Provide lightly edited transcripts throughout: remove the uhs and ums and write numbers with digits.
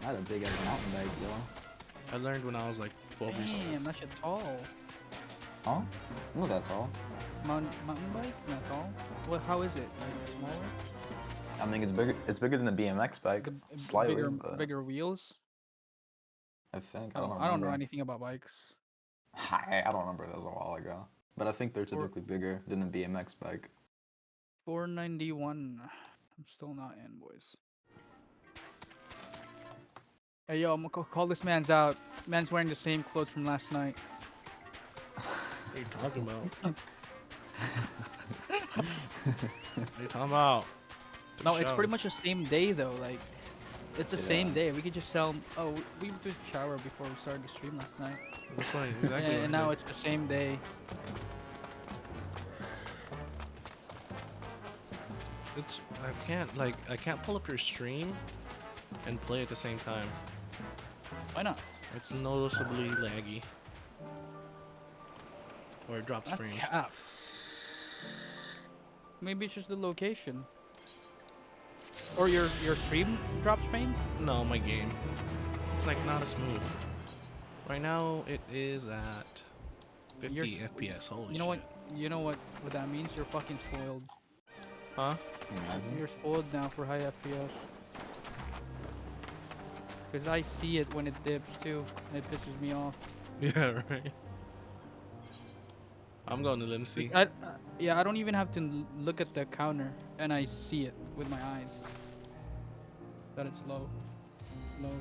I had a big ass mountain bike, yo. I learned when I was like 12 years old. Damn, that shit's tall. Huh? No, that's all. Mountain bike? Not tall? What? How is it? Like smaller? I mean, it's bigger. It's bigger than the BMX bike, slightly, but Bigger wheels. I think I I don't don't know remember. anything about bikes. I don't remember. That was a while ago. But I think they're typically bigger than a BMX bike. 491. I'm still not in, boys. Hey, yo, I'm gonna call this man's out. Man's wearing the same clothes from last night. What are you talking about? What are you talking about? No, it's pretty much the same day though. Like, it's the same Yeah. day. We could just tell. Oh, we took a shower before we started the stream last night. That's funny. Exactly. And now it's the same day. It's I can't pull up your stream and play at the same time. Why not? It's noticeably laggy. Or it drops That's frames. cap. Maybe it's just the location. Or your stream drops frames? No, my game. It's like not as smooth. Right now it is at 50 FPS. Holy You know shit. You know what that means? You're fucking spoiled. Huh? Imagine. You're spoiled now for high FPS. Cause I see it when it dips too, and it pisses me off. Yeah, right. I'm going to Lindsay. Yeah, I don't even have to look at the counter, and I see it with my eyes. That it's low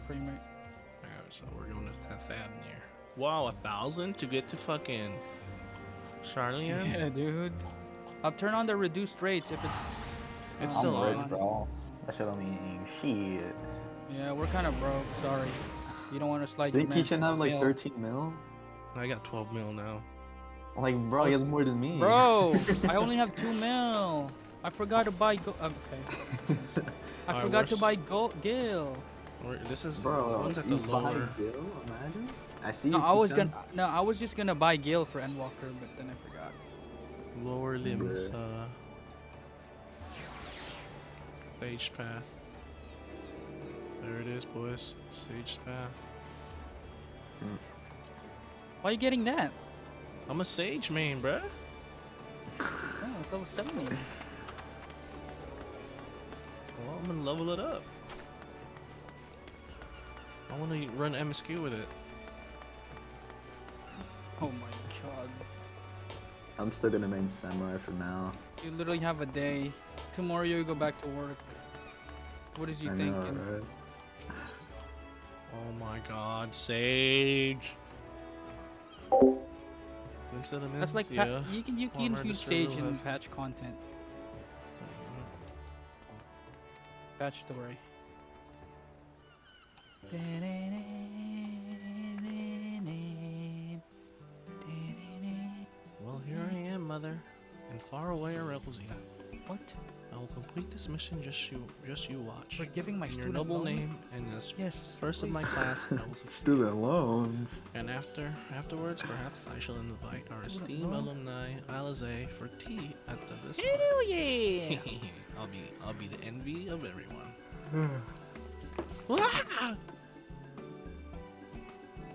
frame rate. Alright, so we're going to 10th Avenue. Wow, 1,000 to get to fucking Charlian? Yeah, dude. I'll turn on the reduced rates if it's. It's I'm still rich, on. bro. That shit don't mean shit. Yeah, we're kind of broke. Sorry. You don't want to slide. Didn't your Keishan man have like mail. 13 mil? I got 12 mil now. Like, bro, he has more than me. Bro, I only have 2 mil. I forgot to buy okay. I Alright, forgot to where's- buy Gil. This is Bro, one's at you the buy lower. Gil? Imagine. I see No, you, I Keishan. was just gonna buy Gil for Endwalker, but then I forgot. Lower limbs, Bruh. Sage path. There it is, boys. Sage path. Why are you getting that? I'm a sage main, bruh. Oh, it's level 70. Well, I'm gonna level it up. I wanna run MSQ with it. Oh my god. I'm still gonna main samurai for now. You literally have a day. Tomorrow you go back to work. What is you I thinking? know, right? Oh my god, sage. Glimpse elements, That's like yeah. you can Armor use destroyer Sage will in have- patch content. Patch story. Well, here I am, mother, in faraway Arelsia. What? I will complete this mission. Just you watch. For giving my In your student noble loan? name and as Yes. first of my class, I will succeed. Student loans. And afterwards, perhaps I shall invite our Student esteemed loan? alumni Alize for tea at the Vispa. Hell yeah! I'll be the envy of everyone. Ah!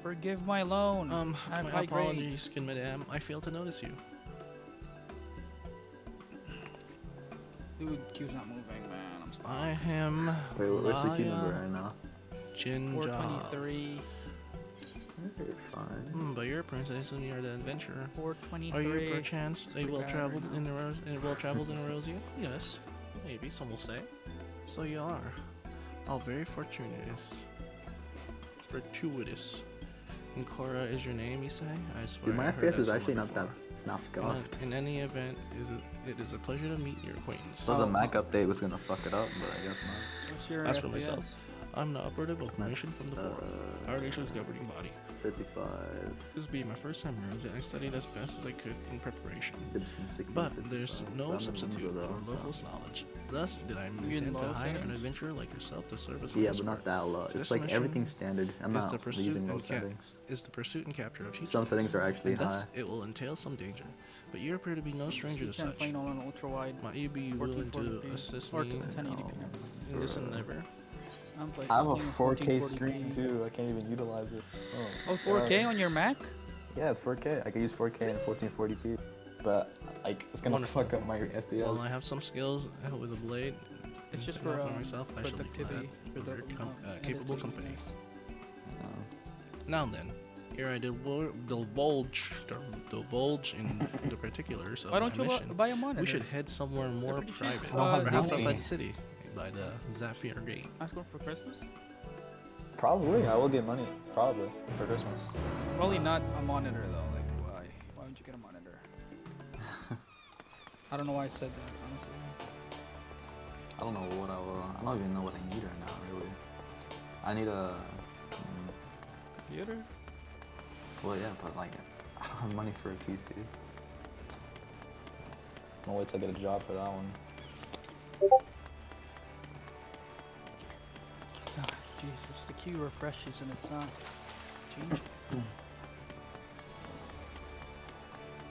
Forgive my loan. I have My high apologies, madame. I failed to notice you. Dude, Q's not moving, man. I'm stuck. I am. Wait, what's the key Laya number right now? Jinja. 423. Okay, fine. By your princess, and you're the adventurer. 423. Are you perchance a Pretty well bad traveled right in the well-traveled in Erosia? Yes, maybe some will say. So you are. How very fortuitous. Fortuitous. And Cora is your name, you say? I swear. Dude, my I heard FPS is that actually somewhere not that. before. It's not scuffed. In any event, it is a pleasure to meet your acquaintance. So the Mac update was gonna fuck it up, but I guess not. What's your That's for FPS? myself. I'm the operative of commission That's, from the forum, our nation's governing body. 55. This being my first time in Rosa, I studied as best as I could in preparation. Did it from 60 But to there's 55. no Random substitute ones are for low, locals' knowledge. Thus did I You in intend to low hire an settings? adventurer like yourself to serve as my Yeah, but escort. not that low. This It's like mission everything's standard. I'm is the not pursuit using and those cap- settings. is the pursuit and capture of fugitives. Some settings are actually and thus high. it will entail some danger. But you appear to be no stranger to Can't such. play on ultra wide. Might you be willing to assist or me 1080p. in this endeavor? I'm like I have a playing 4K 1440p. screen too. I can't even utilize it. Oh, 4K on your Mac? Yeah, it's 4K. I can use 4K and 1440p, but like it's gonna Wonderful. fuck up my FPS. Well, I have some skills with a blade. It's just Not for myself. I shall be productivity. glad. For A very capable editing, company. yes. Now then, here I divulge in the particulars of Why don't my you mission. buy a monitor? We should head somewhere more pretty cheap. private, I don't have perhaps money. outside the city, by the Zapier Gate. Ask one for Christmas? Probably, I will get money. Probably for Christmas. Probably not a monitor though. Like why? Why would you get a monitor? I don't know why I said that. Honestly. I don't know what I will. I don't even know what I need right now. Really, I need a. Computer? Well, yeah, but like, I don't have money for a PC. I'm gonna wait till I get a job for that one. Ah, Jesus, the queue refreshes and it's not changing.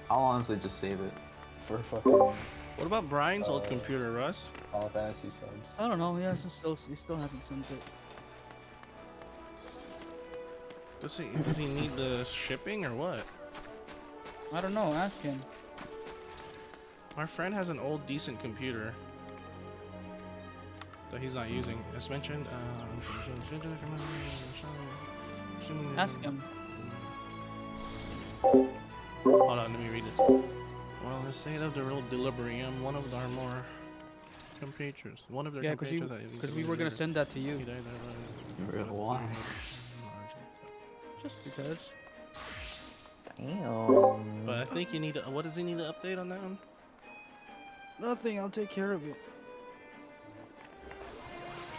I'll honestly just save it for fucking What about Brian's old computer, Russ? Final Fantasy subs. I don't know. Yeah, he still hasn't sent it. Does he need the shipping or what? I don't know. Ask him. Our friend has an old decent computer that he's not using. As mentioned, Ask him. Hold on, let me read this. Well, the state of the real deliberium, one of our more compatriots, one of their Yeah, compatriots. because we were gonna send that to you. Why? Just because. Damn. But I think you need to. What does he need to update on that one? Nothing. I'll take care of it.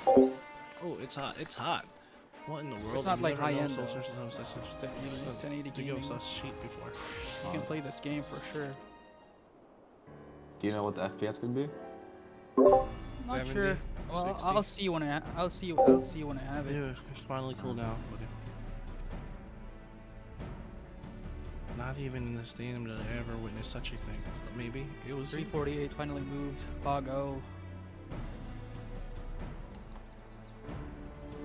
Oh, it's hot. It's hot. What in the world? not I've like never high known end, so though. such and such It's 1080 to gaming. give us sheet before. You can play this game for sure. Do you know what the FPS could be? Not 70, sure. Well, 60. I'll see when I'll see when I have it. Yeah, it's finally cooled down, buddy. Not even in the stadium did I ever witness such a thing. But maybe it was. 348 finally moved. Bago.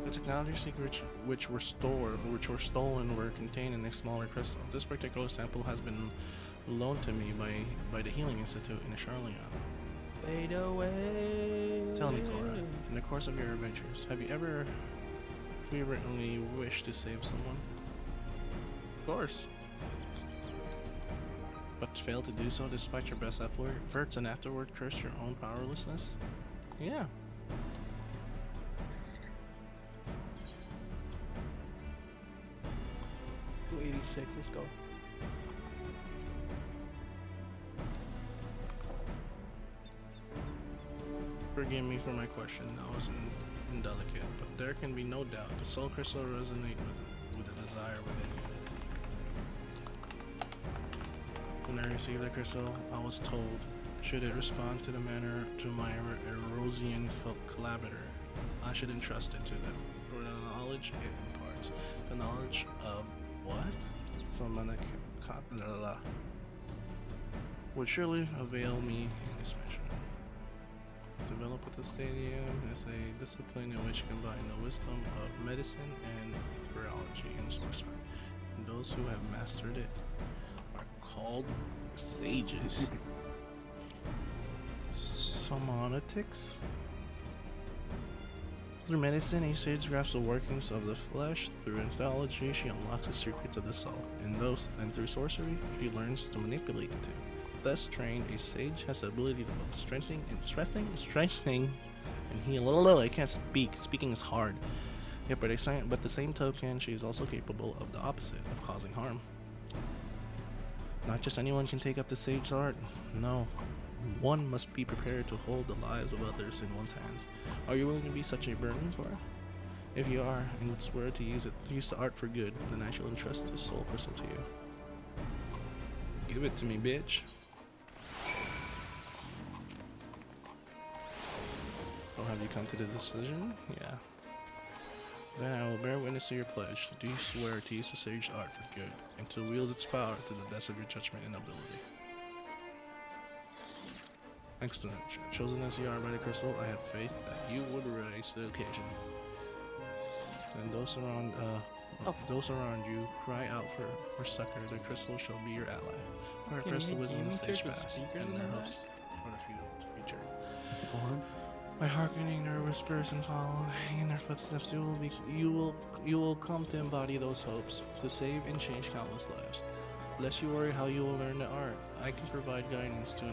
The technology secrets which were stolen were contained in a smaller crystal. This particular sample has been loaned to me by the Healing Institute in Charlotte. Fade away. Tell me, Cora, in the course of your adventures, have you ever fervently wished to save someone? Of course. But failed to do so despite your best efforts and afterward cursed your own powerlessness? Yeah. .286. Let's go. Forgive me for my question, that was indelicate, but there can be no doubt the soul crystal resonate with the desire within you. When I received the crystal, I was told, should it respond to the manner to my Erosian collaborator, I should entrust it to them, for the knowledge it imparts. The knowledge of what? Would surely avail me in this mission. Develop at the stadium is a discipline in which combine the wisdom of medicine and virology and sorcery. And those who have mastered it are called sages. Somonetics? Through medicine, a sage grasps the workings of the flesh. Through mythology, she unlocks the secrets of the soul. And through sorcery, he learns to manipulate the two. Thus trained, a sage has the ability to both strengthening, and heal. I can't speak. Speaking is hard. Yeah, but the same token, she is also capable of the opposite, of causing harm. Not just anyone can take up the sage's art. No. One must be prepared to hold the lives of others in one's hands. Are you willing to be such a burden for her? If you are, and would swear to use the art for good, then I shall entrust this soul crystal to you. Give it to me, bitch. So have you come to the decision? Yeah. Then I will bear witness to your pledge. Do you swear to use the sage art for good, and to wield its power to the best of your judgment and ability? Excellent. Chosen as you are by the crystal, I had faith that you would rise to the occasion. And Oh. those around you cry out for succor. The crystal shall be your ally. For Can crystal you wisdom gaming and sage character pass, speaker and than their that? hopes for the future. By hearkening their whispers and following in their footsteps, you will come to embody those hopes, to save and change countless lives. Lest you worry how you will learn the art, I can provide guidance to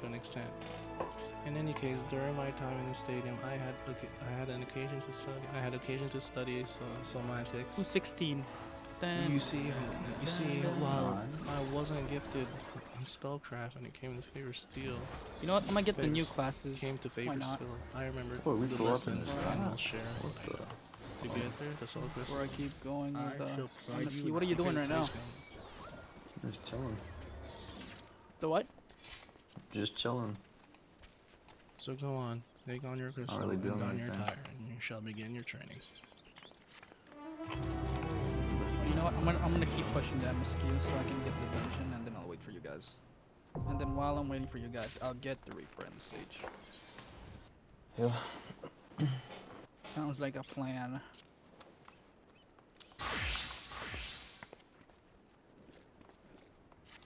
an extent. In any case, during my time in the stadium, I had occasion to study semantics. Who's 16? You see, while Nice. I wasn't gifted in spellcraft and it came to favor steel, You know what? I'm gonna get the new Favors. classes. came to Why favor not? steel. I remember Oh, we the grew up in lessons this. and will share. What the? You get there, the soul crystal. Before I keep going I with shall on provide the you ski. with What are you doing secret right now? sage Just chilling. The what? Just chilling. So go on, take on your crystal really and doing don your anything. attire, and you shall begin your training. You know what? I'm gonna keep pushing the MSQ so I can get the dungeon, and then I'll wait for you guys. And then while I'm waiting for you guys, I'll get the Reaper and the Sage. Yeah. Sounds like a plan.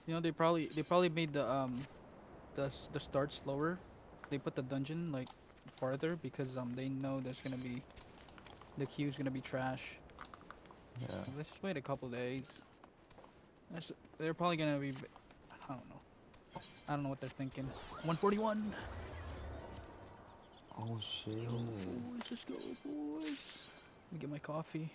You know, they probably made the start slower. They put the dungeon like farther because they know there's gonna be the queue's gonna be trash. Yeah. Let's just wait a couple days. They're probably gonna be. I don't know. I don't know what they're thinking. 141. Oh shit. Boys, let's go, boys. Let me get my coffee.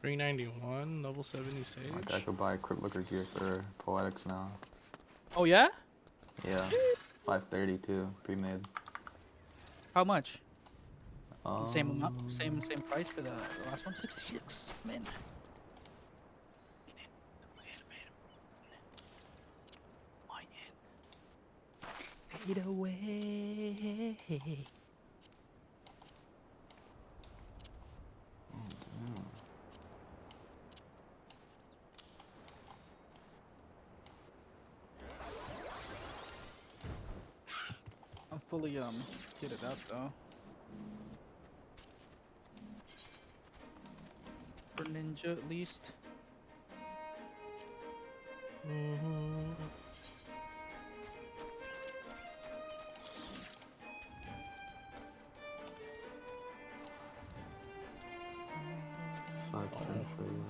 $391, level 70 sage. Like I could buy Cryptlooker gear for Poetics now. Oh yeah? Yeah. 530 too, pre-made. How much? Same amount, Um, same price for the last one. 66. Man. Fade away. I'm fully get it out though. For ninja at least. Mhm. Five ten for you.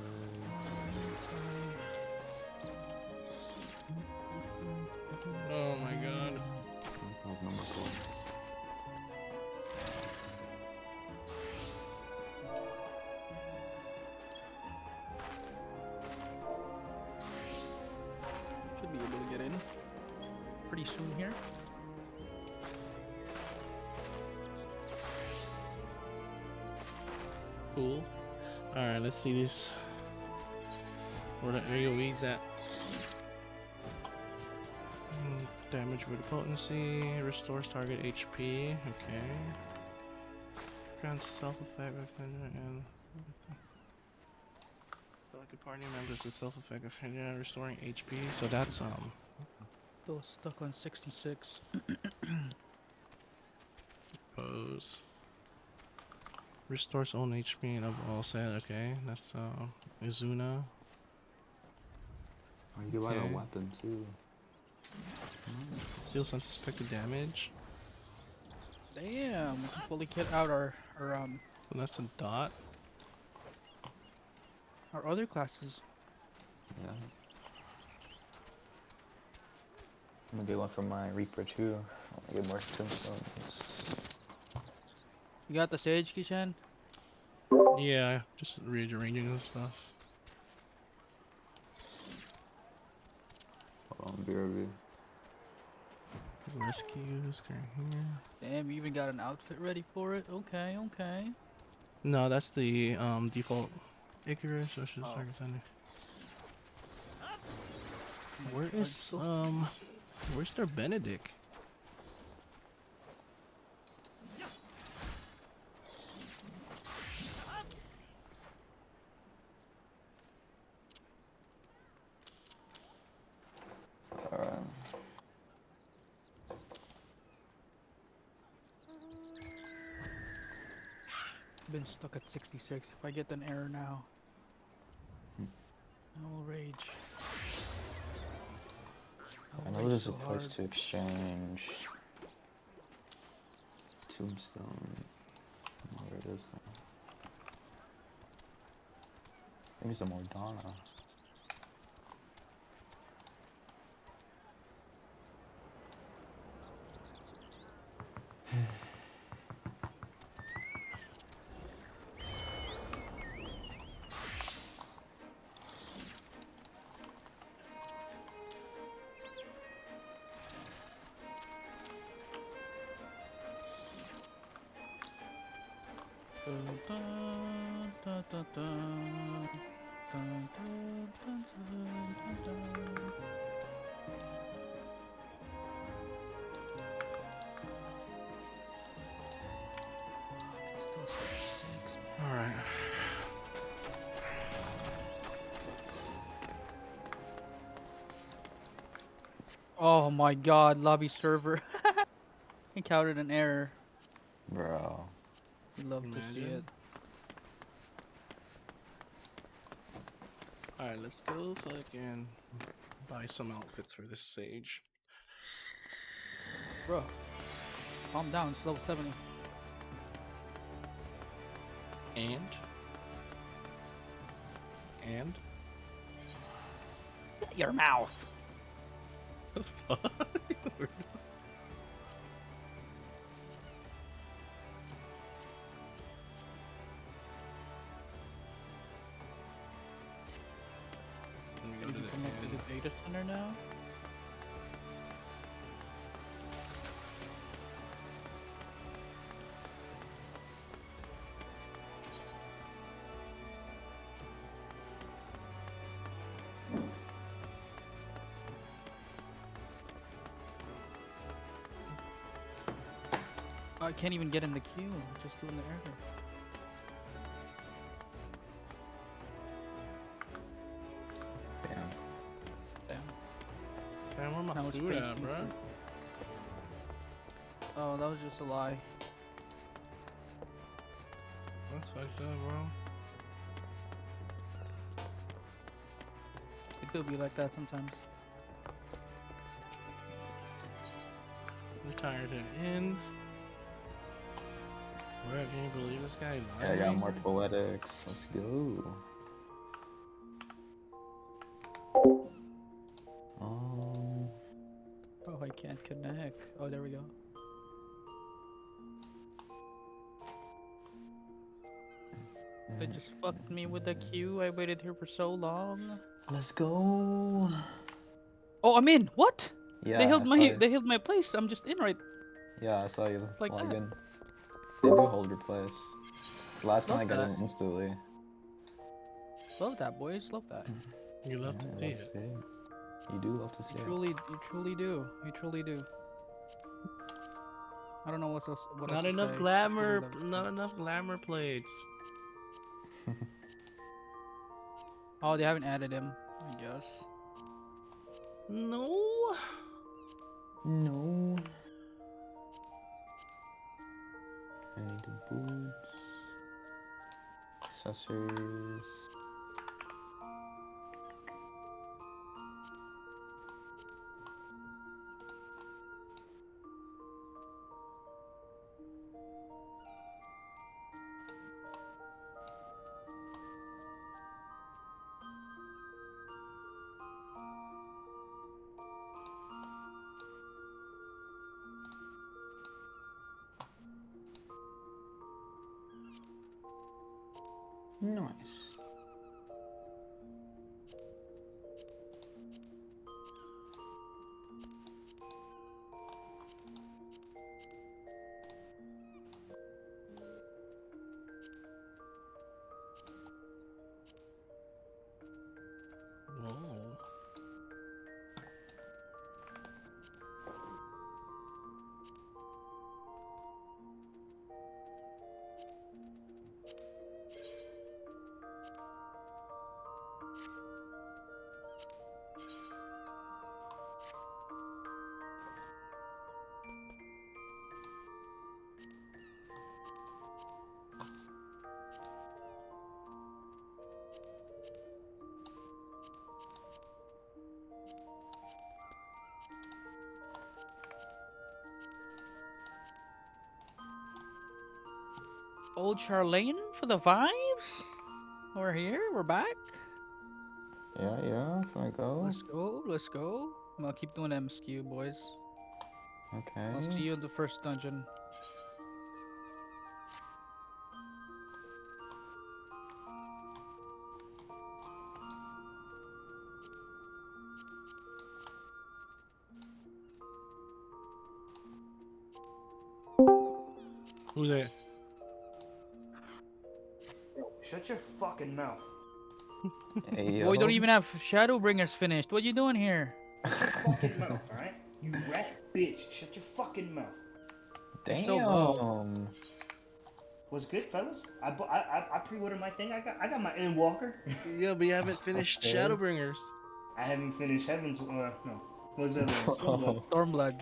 Oh my god. I have no more coins. Should be able to get in pretty soon here. Cool. Alright, let's see this. Where the AoE's at. Damage with potency, restores target HP, okay. Grants self-effect and selected party members with self-effect of restoring HP. So that's Still stuck on 66. pose. Restores own HP and overall set, okay. That's Izuna. Oh, you can buy Okay. the weapon too. Deals unsuspected damage. Damn, we can fully kit out our So that's a dot. other classes. Yeah. I'm gonna get one for my Reaper too. I'm gonna get more tombstones. You got the Sage, Kishan? Yeah, just rearranging and stuff. Hold on, BRB. Rescues, okay, here. Damn, you even got an outfit ready for it? Okay, okay. No, that's the default Icarus, which is Oh. Target Center. Where I'm is so where's their Benedict? Alright. Been stuck at 66. If I get an error now, I will rage. I I will know rage there's so a place hard. to exchange tombstone. I don't know where it is though. Maybe it's a Morgana. Dun, dun, dun, dun, dun. Dun, dun, dun, dun, dun, dun. It's still 66, man. All right. Oh my god, lobby server. Encountered an error. Bro. You love to see it. Imagine. All right, let's go fucking buy some outfits for this sage. Bro, calm down. It's level 70. And Shut your mouth. the fuck? Let me go You to can the connect to end. the data center now. I can't even get in the queue. Just doing the error. Damn. Damn. Man, where my That was food pretty at, bro? stupid. Oh, that was just a lie. That's fucked up, bro. It do be like that sometimes. I'm tired of in. Bro, can you believe this guy Yeah, I lied? got more poetics. Let's go. Um, Oh, I can't connect. Oh, there we go. They just fucked me with the queue. I waited here for so long. let's go. Oh, I'm in. What? They Yeah, held I saw my you. they held my place. I'm just in right Yeah, I saw you like log that. in. They do hold your place. Last time Love I got that. in instantly. Love that, boys. Love that. You love to Yeah, see let's it. see. You do love to see it. You truly do. You truly do. I don't know what else Not to enough say. Truly glamour, love it. not enough glamour plates. Oh, they haven't added him. I guess. No. No. I need the boots. Accessories. Nice. Whoa. Old Charlene for the vibes. We're here. We're back. Yeah, can I go? Let's go. Let's go. I'm gonna keep doing MSQ, boys. I'll see Okay. you in the first dungeon. Who's there? Shut your fucking mouth. Hey, Boy, don't yo. even have Shadowbringers finished. What you doing here? Fucking mouth, alright? You rat bitch. Shut your fucking mouth. You're so low. Damn. Was good, fellas? I pre-ordered my thing. I got my Endwalker. Yeah, but you haven't finished Okay. Shadowbringers. I haven't finished Heaven's. No. What's that? Stormblood. Stormblood.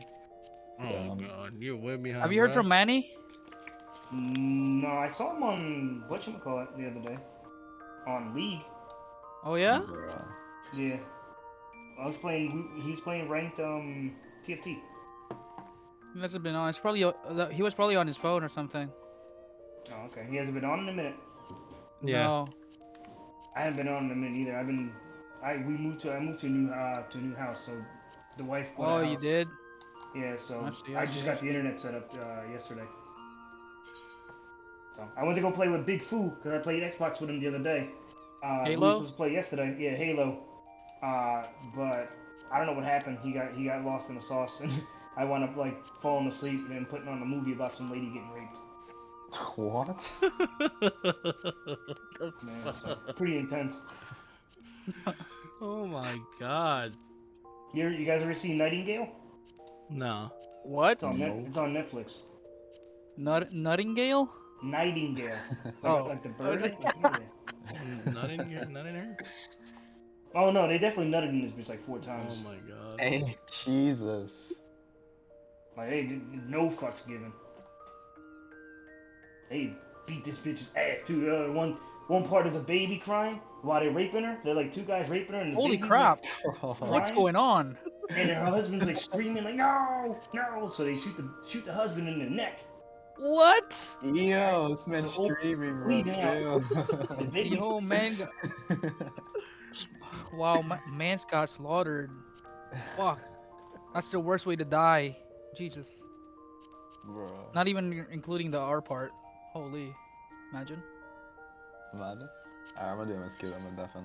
Oh god, you're way behind. Have you heard bruh. from Manny? No, I saw him on whatchamacallit the other day. On League. Oh yeah? Bruh. Yeah. I was playing. He was playing ranked TFT. He hasn't been on. It's probably he was probably on his phone or something. Oh, okay. He hasn't been on in a minute. Yeah. No. I haven't been on in a minute either. I moved to a new house, so the wife bought Oh, a you house. did? Yeah, so I I just see. got the internet set up yesterday. So I went to go play with Big Foo because I played Xbox with him the other day. We were Halo? supposed to play yesterday. Yeah, Halo. But I don't know what happened. He got lost in the sauce, and I wound up like falling asleep and then putting on a movie about some lady getting raped. What? The Man, fuck? so pretty intense. Oh my god. You guys ever seen Nightingale? No. What? It's on No. It's on Netflix. Nuttingale? Nightingale. Oh. Like the I was bird. like- Not in here. Not in here. Oh no, they definitely nutted in this bitch like 4 Oh times. my god. Hey, Jesus. Like they did no fucks given. They beat this bitch's ass too. One part is a baby crying while they're raping her. They're like 2 guys raping her, and the Holy baby's, crap! Like, What's Right? going on? and her husband's like screaming like no, no. So they shoot the husband in the neck. What? Yo, this man's So, streaming, bro. bleeding out. Chill. The baby's Yo, man. Wow, man's got slaughtered. Fuck. That's the worst way to die. Jesus. Bro. Not even including the R part. Holy. Imagine. Imagine. Alright, I'm gonna do MSQ. I'm gonna deafen.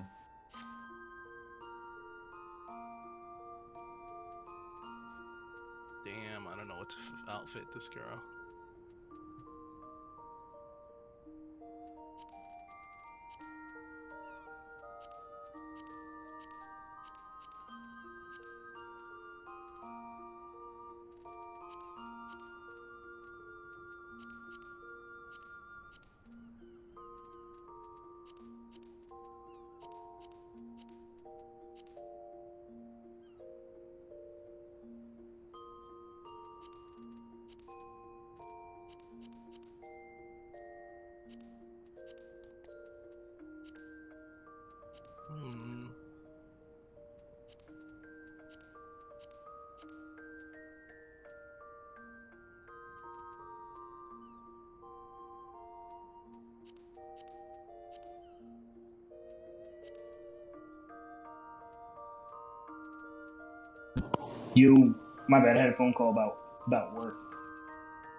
Damn, I don't know what to outfit this girl. Hmm. You, my bad. I had a phone call about work.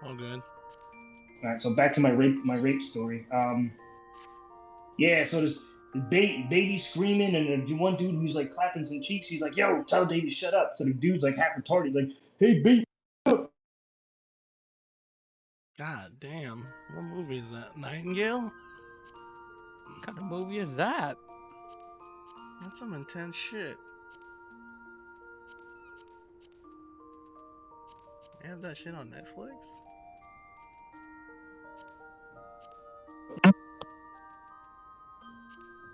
All good. All right, so back to my rape story. Yeah, so this baby screaming, and the one dude who's like clapping some cheeks. He's like, "Yo, tell baby shut up." So the dude's like half retarded, like, "Hey, baby." God damn. What movie is that? Nightingale? What kind of movie is that? That's some intense shit. You have that shit on Netflix?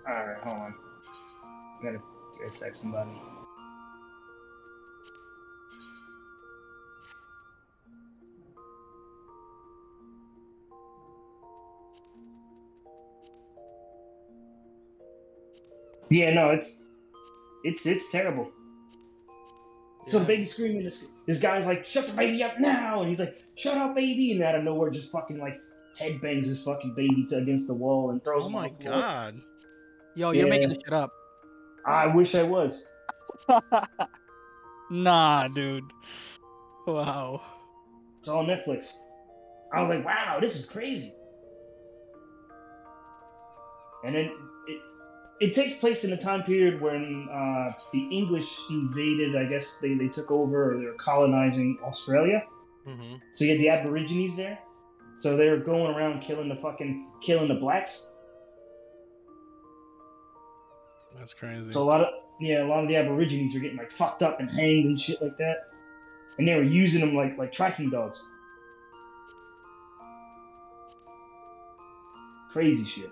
All right, hold on. I gotta text somebody. Yeah, no, it's terrible. So the baby's screaming. This guy's like, "Shut the baby up now!" And he's like, "Shut up, baby!" And out of nowhere, just fucking like headbangs his fucking baby against the wall and throws Oh him on my the floor. god. Yo, you're making Yeah, this shit up. I wish I was. Nah, dude. Wow. It's all Netflix. I was like, wow, this is crazy. And then it takes place in a time period when the English invaded. I guess they took over or they're colonizing Australia. Mm-hmm. So you had the Aborigines there. So they're going around killing the blacks. That's crazy. So a lot of the Aborigines are getting like fucked up and hanged and shit like that. And they were using them like tracking dogs. Crazy shit.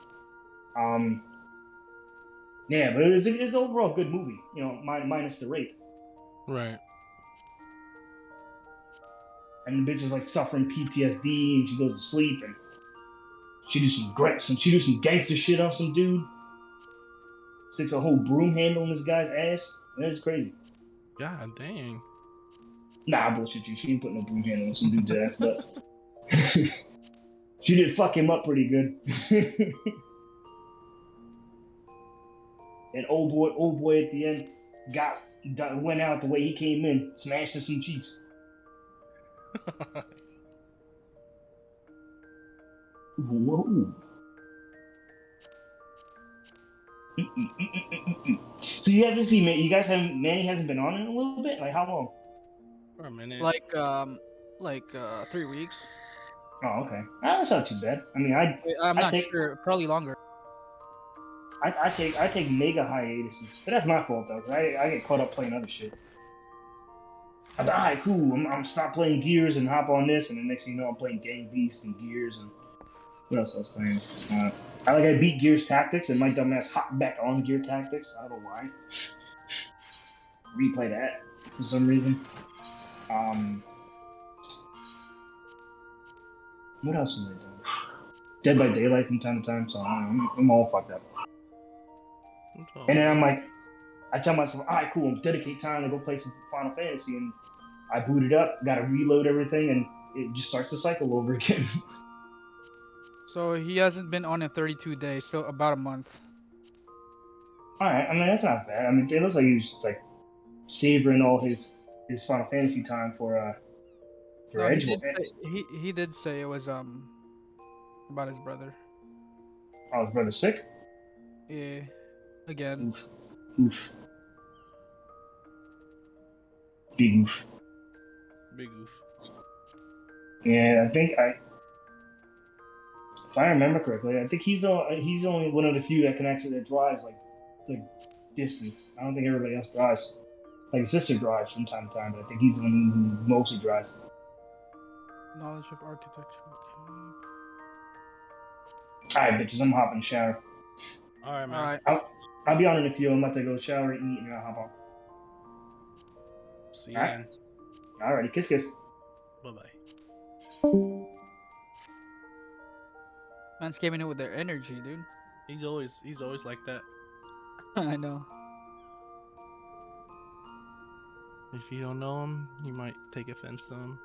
Yeah, but it's an overall good movie. You know, minus the rape. Right. And the bitch is like suffering PTSD, and she goes to sleep, and she do some gangster shit on some dude. Sticks a whole broom handle in this guy's ass. And it's crazy. God dang. Nah, bullshit you. She didn't put no broom handle in some dude's ass, but she did fuck him up pretty good. And old boy at the end went out the way he came in, smashing some cheeks. Whoa. So you haven't seen you guys haven't Manny hasn't been on in a little bit? Like how long? For a minute. Like 3 weeks. Oh, okay. That's not too bad. I mean, I'm I not take sure. Probably longer. I take mega hiatuses, but that's my fault though. 'Cause I get caught up playing other shit. I was like, all right, cool. I'm stop playing Gears and hop on this, and the next thing you know, I'm playing Gang Beast and Gears and what else I was playing. I beat Gears Tactics, and my dumbass hopped back on Gear Tactics. I don't know why. Replay that for some reason. What else was I doing? Dead by Daylight from time to time, so I'm all fucked up. That's all And then good. I'm like, I tell myself, all right, cool, I'm dedicate time to go play some Final Fantasy, and I boot it up, got to reload everything, and it just starts the cycle over again. So he hasn't been on in 32 days, so about a month. All right, I mean that's not bad. I mean it looks like he was like savoring all his Final Fantasy time for No, he did Edgewood. say he did say it was about his brother. Oh, his brother's sick. Yeah, again. Oof, oof, big oof. Big oof. Yeah, if I remember correctly, I think he's only one of the few that drives like distance. I don't think everybody else drives. Like his sister drives from time to time, but I think he's the one who mostly drives. Knowledge of architecture. Okay. All right, bitches, I'm hopping in the shower. All right, All man. right. I'll be on in a few. I'm about to go shower, eat, and I'll hop on. See you All right. then. Alrighty, kiss, kiss. Bye bye. Man's came in with their energy, dude. He's always like that. I know. If you don't know him, you might take offense to him.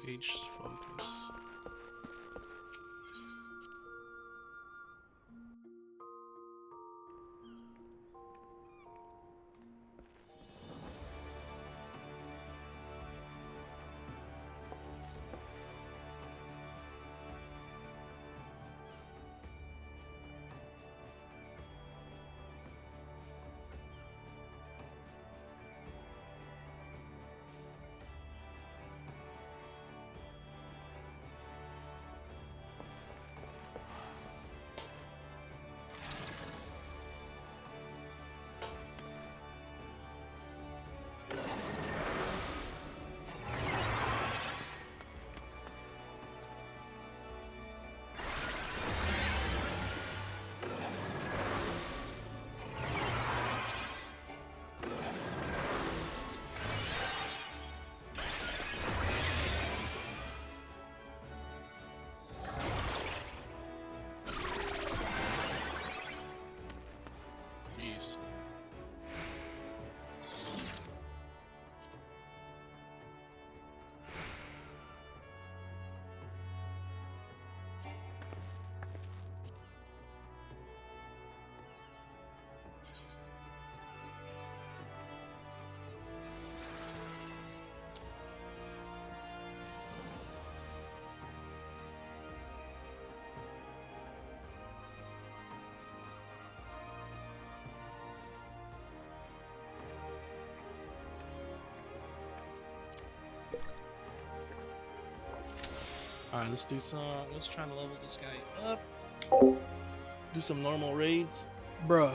H focus. Jeez. Alright, let's do some. Let's try to level this guy up. Do some normal raids. Bruh.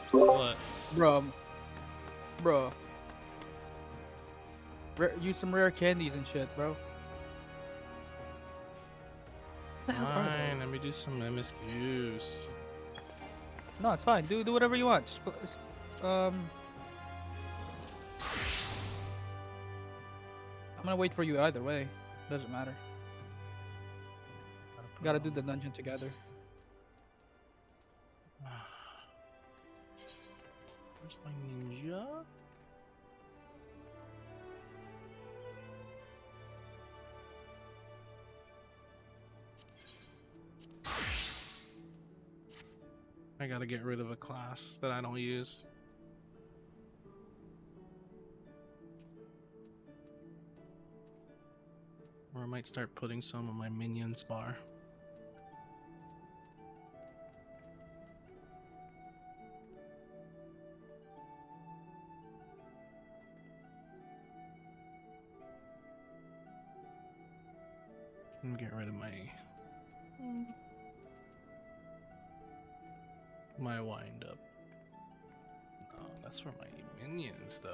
What? Bruh. Bruh. Use some rare candies and shit, bro. What the hell are Fine, let me do some MSQs. they? No, it's fine. Do whatever you want. I'm gonna wait for you either way. Doesn't matter. Gotta do the dungeon together. Where's my ninja? I gotta get rid of a class that I don't use. Or I might start putting some on my minions bar. And get rid of my wind up. No, that's for my minions though.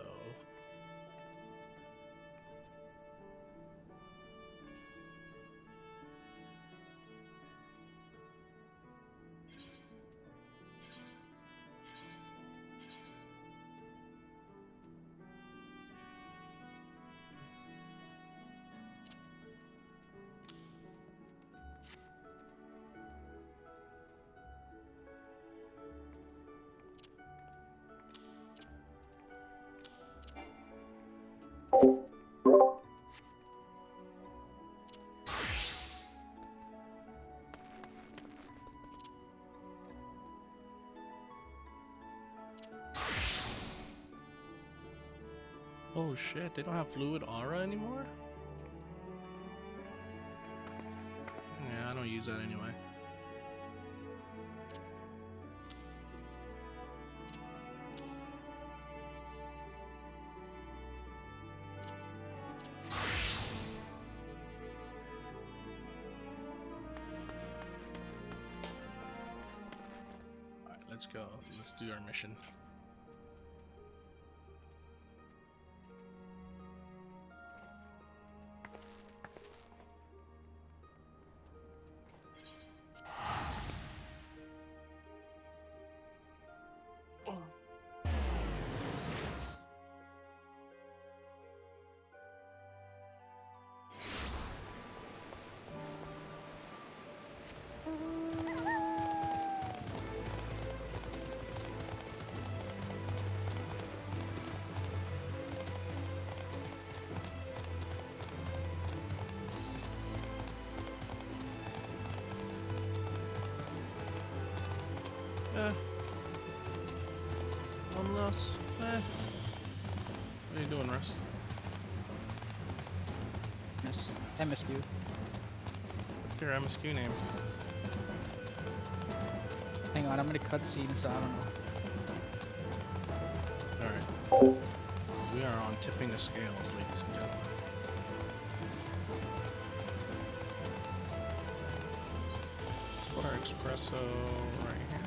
Oh shit, they don't have fluid aura anymore? Yeah, I don't use that anyway. Alright, let's go. Let's do our mission. Unless, what are you doing, Russ? Yes. MSQ. What's your MSQ name? Hang on, I'm gonna cutscene, so I don't know. Alright. We are on tipping the scales, ladies and gentlemen. Let's put our espresso right here.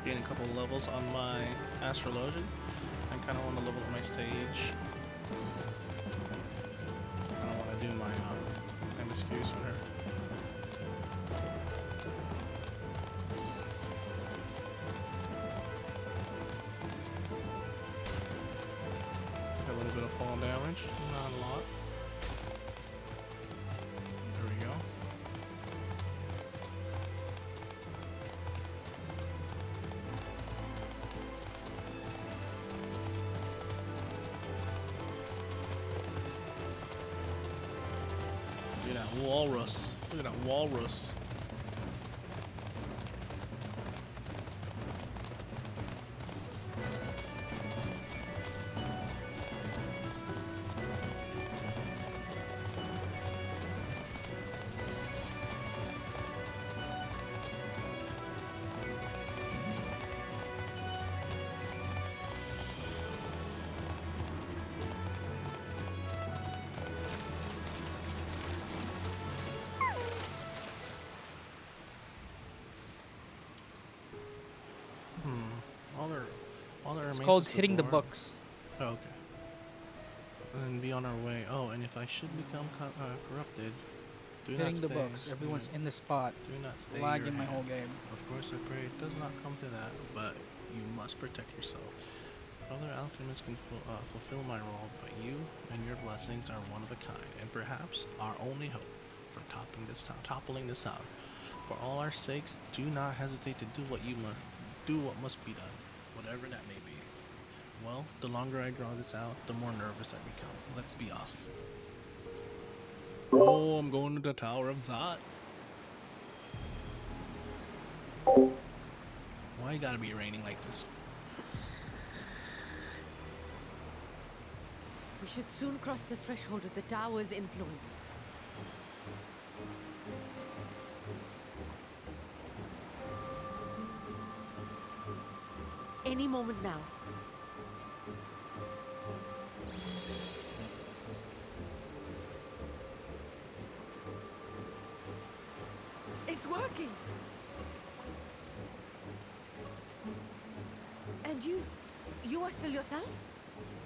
Gain a couple levels on my astrologian. I kind of want to level up my sage. I don't want to do my MSQs with her. A little bit of fall damage, not a lot. There we go. Look at that walrus. Look at that walrus. All that It's remains called is hitting the door. books. Oh, okay. And be on our way. Oh, and if I should become corrupted, do not Hitting stay. the books. Everyone's in the spot. Do not stay. Lagging my whole game. Of course, I pray it does not come to that, but you must protect yourself. Other alchemists can fulfill my role, but you and your blessings are one of a kind, and perhaps our only hope for toppling this town. For all our sakes, do not hesitate to do what must be done, whatever that may be. Well, the longer I draw this out, the more nervous I become. Let's be off. Oh, I'm going to the Tower of Zot. Why you gotta be raining like this? We should soon cross the threshold of the tower's influence. Any moment now. It's working! And you are still yourself?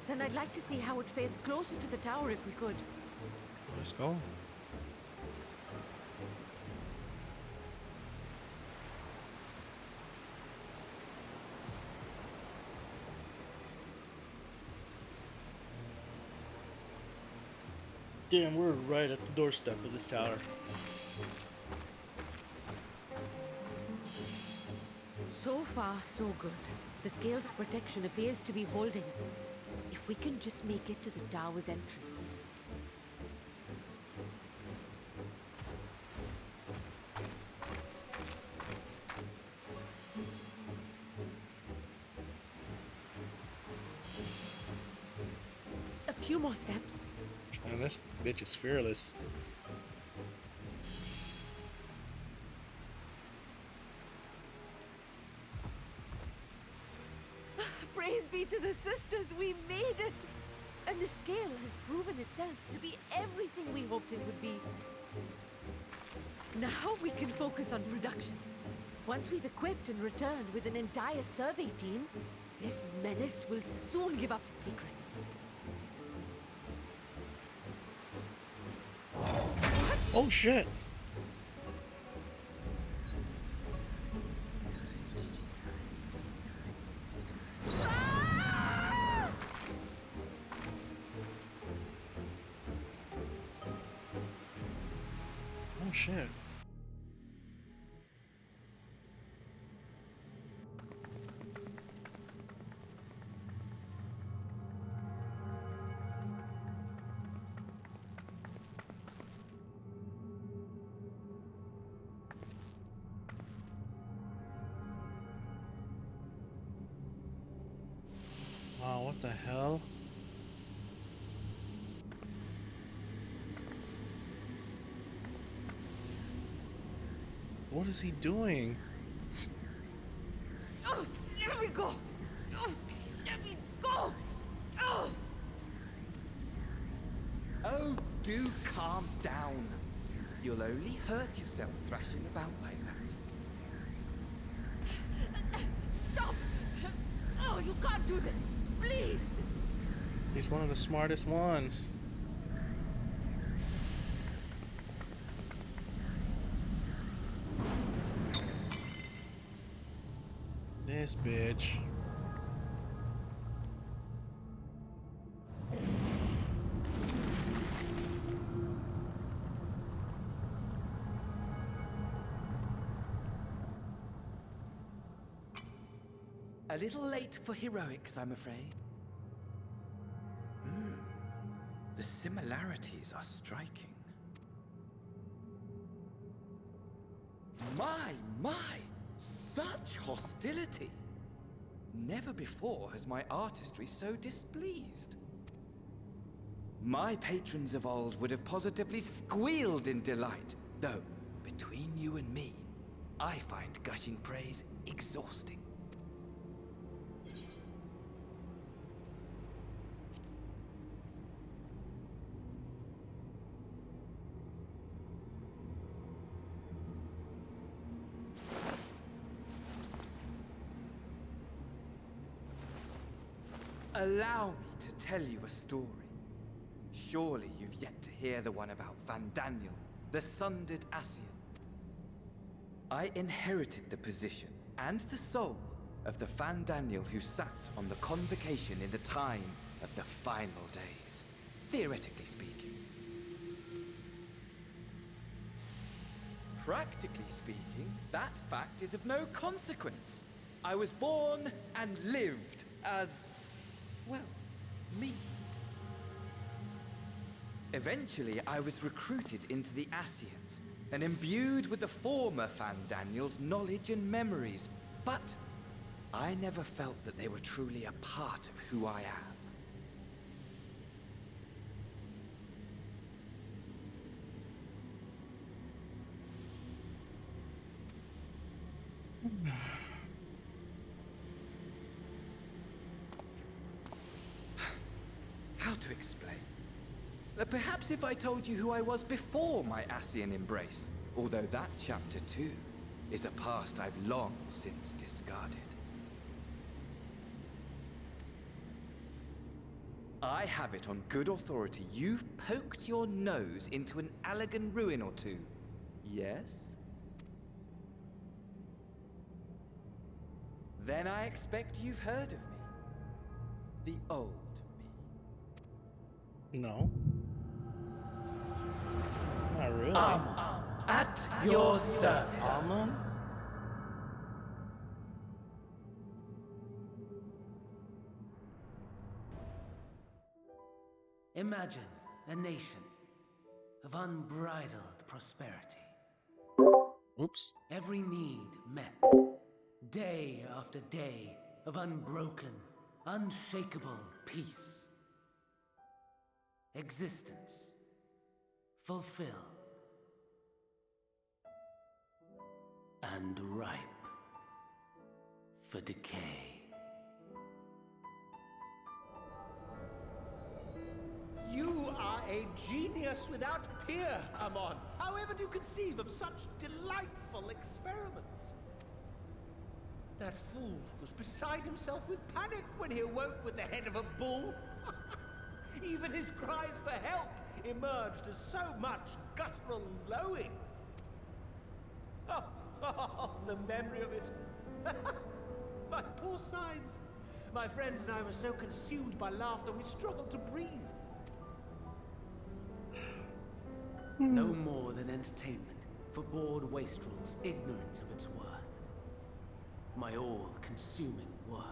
Then I'd like to see how it fares closer to the tower if we could. Let's go. Damn, we're right at the doorstep of this tower. So far, so good. The scale's protection appears to be holding. If we can just make it to the tower's entrance. A few more steps. Man, this bitch is fearless. Praise be to the sisters, we made it! And the scale has proven itself to be everything we hoped it would be. Now we can focus on production. Once we've equipped and returned with an entire survey team, this menace will soon give up its secrets. Oh shit! Oh shit. What the hell? What is he doing? Oh, let me go! Oh, let me go! Oh! Oh, do calm down. You'll only hurt yourself thrashing about like that. Stop! Oh, you can't do this! Please! He's one of the smartest ones. This bitch. A little late for heroics, I'm afraid. The similarities are striking. My! Such hostility! Never before has my artistry so displeased. My patrons of old would have positively squealed in delight, though, between you and me, I find gushing praise exhausting. Allow me to tell you a story. Surely you've yet to hear the one about Van Daniel, the sundered Ascian. I inherited the position and the soul of the Van Daniel who sat on the convocation in the time of the final days, theoretically speaking. Practically speaking, that fact is of no consequence. I was born and lived as, well, me. Eventually, I was recruited into the Ascians and imbued with the former Van Daniel's knowledge and memories, but I never felt that they were truly a part of who I am. How to explain? Perhaps if I told you who I was before my Ascian embrace, although that chapter too is a past I've long since discarded. I have it on good authority you've poked your nose into an Allegan ruin or two. Yes? Then I expect you've heard of me. The old me. No. Not really. At your service. Almond? Imagine a nation of unbridled prosperity. Oops. Every need met. Day after day of unbroken, unshakable peace. Existence fulfilled and ripe for decay. You are a genius without peer, Amon. However do you conceive of such delightful experiments? That fool was beside himself with panic when he awoke with the head of a bull. Even his cries for help emerged as so much guttural lowing. Oh, the memory of it. My poor sides. My friends and I were so consumed by laughter we struggled to breathe. No more than entertainment for bored wastrels ignorant of its worth. My all-consuming work.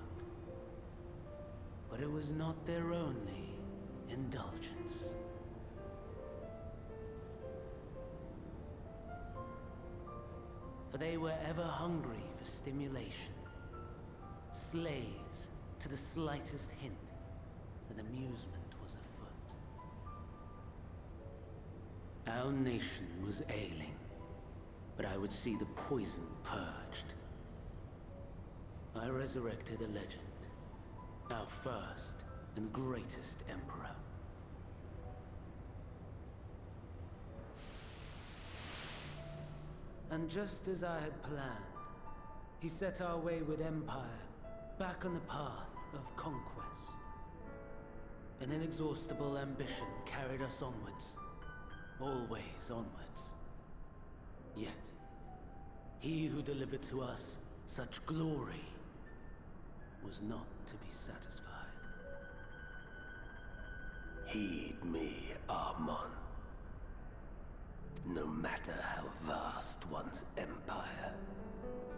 But it was not their only indulgence. For they were ever hungry for stimulation. Slaves to the slightest hint and amusement was afoot. Our nation was ailing, but I would see the poison purged. I resurrected a legend, our first and greatest emperor. And just as I had planned, he set our wayward empire back on the path of conquest. An inexhaustible ambition carried us onwards, always onwards. Yet, he who delivered to us such glory was not to be satisfied. Heed me, Armon. No matter how vast one's empire,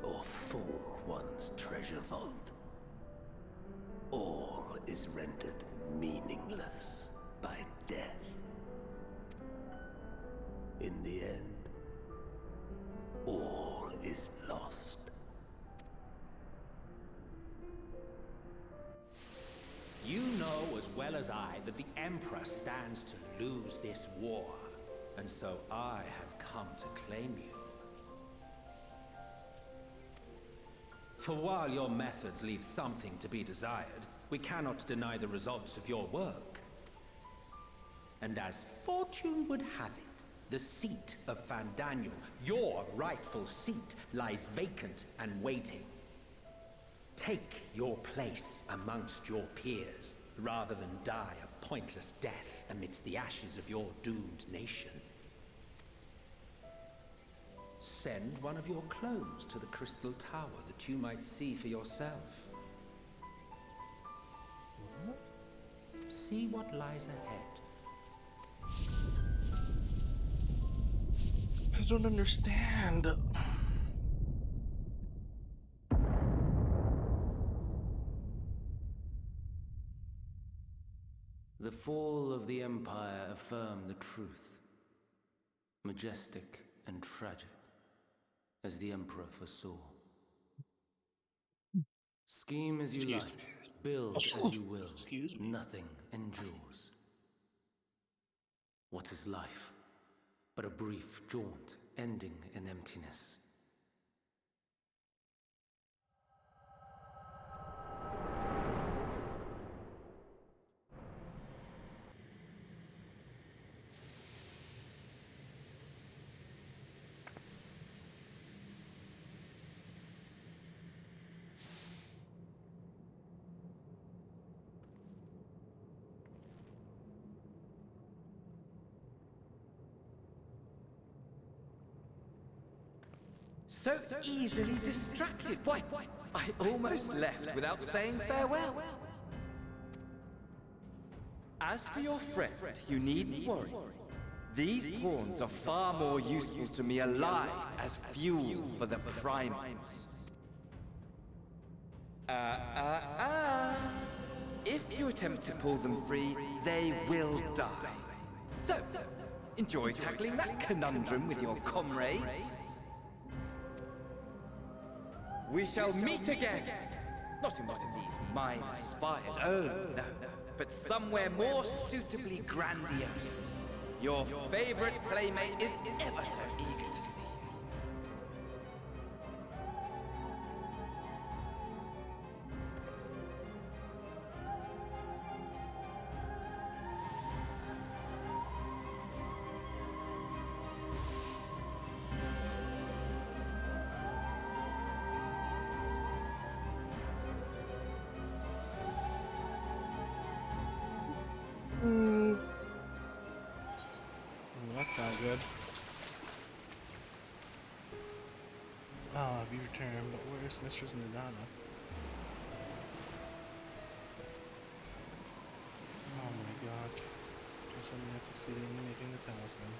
or full one's treasure vault, all is rendered meaningless by death. In the end, all is lost. You know as well as I that the Emperor stands to lose this war, and so I have come to claim you. For while your methods leave something to be desired, we cannot deny the results of your work. And as fortune would have it, the seat of Fandaniel, your rightful seat, lies vacant and waiting. Take your place amongst your peers, rather than die a pointless death amidst the ashes of your doomed nation. Send one of your clones to the Crystal Tower that you might see for yourself. See what lies ahead. I don't understand. The fall of the Empire affirmed the truth. Majestic and tragic, as the Emperor foresaw. Scheme as you like, build as you will, nothing endures. What is life but a brief jaunt ending in emptiness? So easily distracted. Why, I almost left without saying farewell. As for your friend, you needn't worry. These pawns are far more useful to me alive as fuel for the primals. If you attempt to pull them free, they will die. So, enjoy tackling that conundrum with your comrades. We shall meet again! Not in one of these minor spires, oh no, but somewhere more suitably grandiose. Your favorite playmate is ever so eager to see you. That's not good. Ah, we returned, but where's Mistress Nadana? Oh my god. Just when we had succeeded in making the talisman.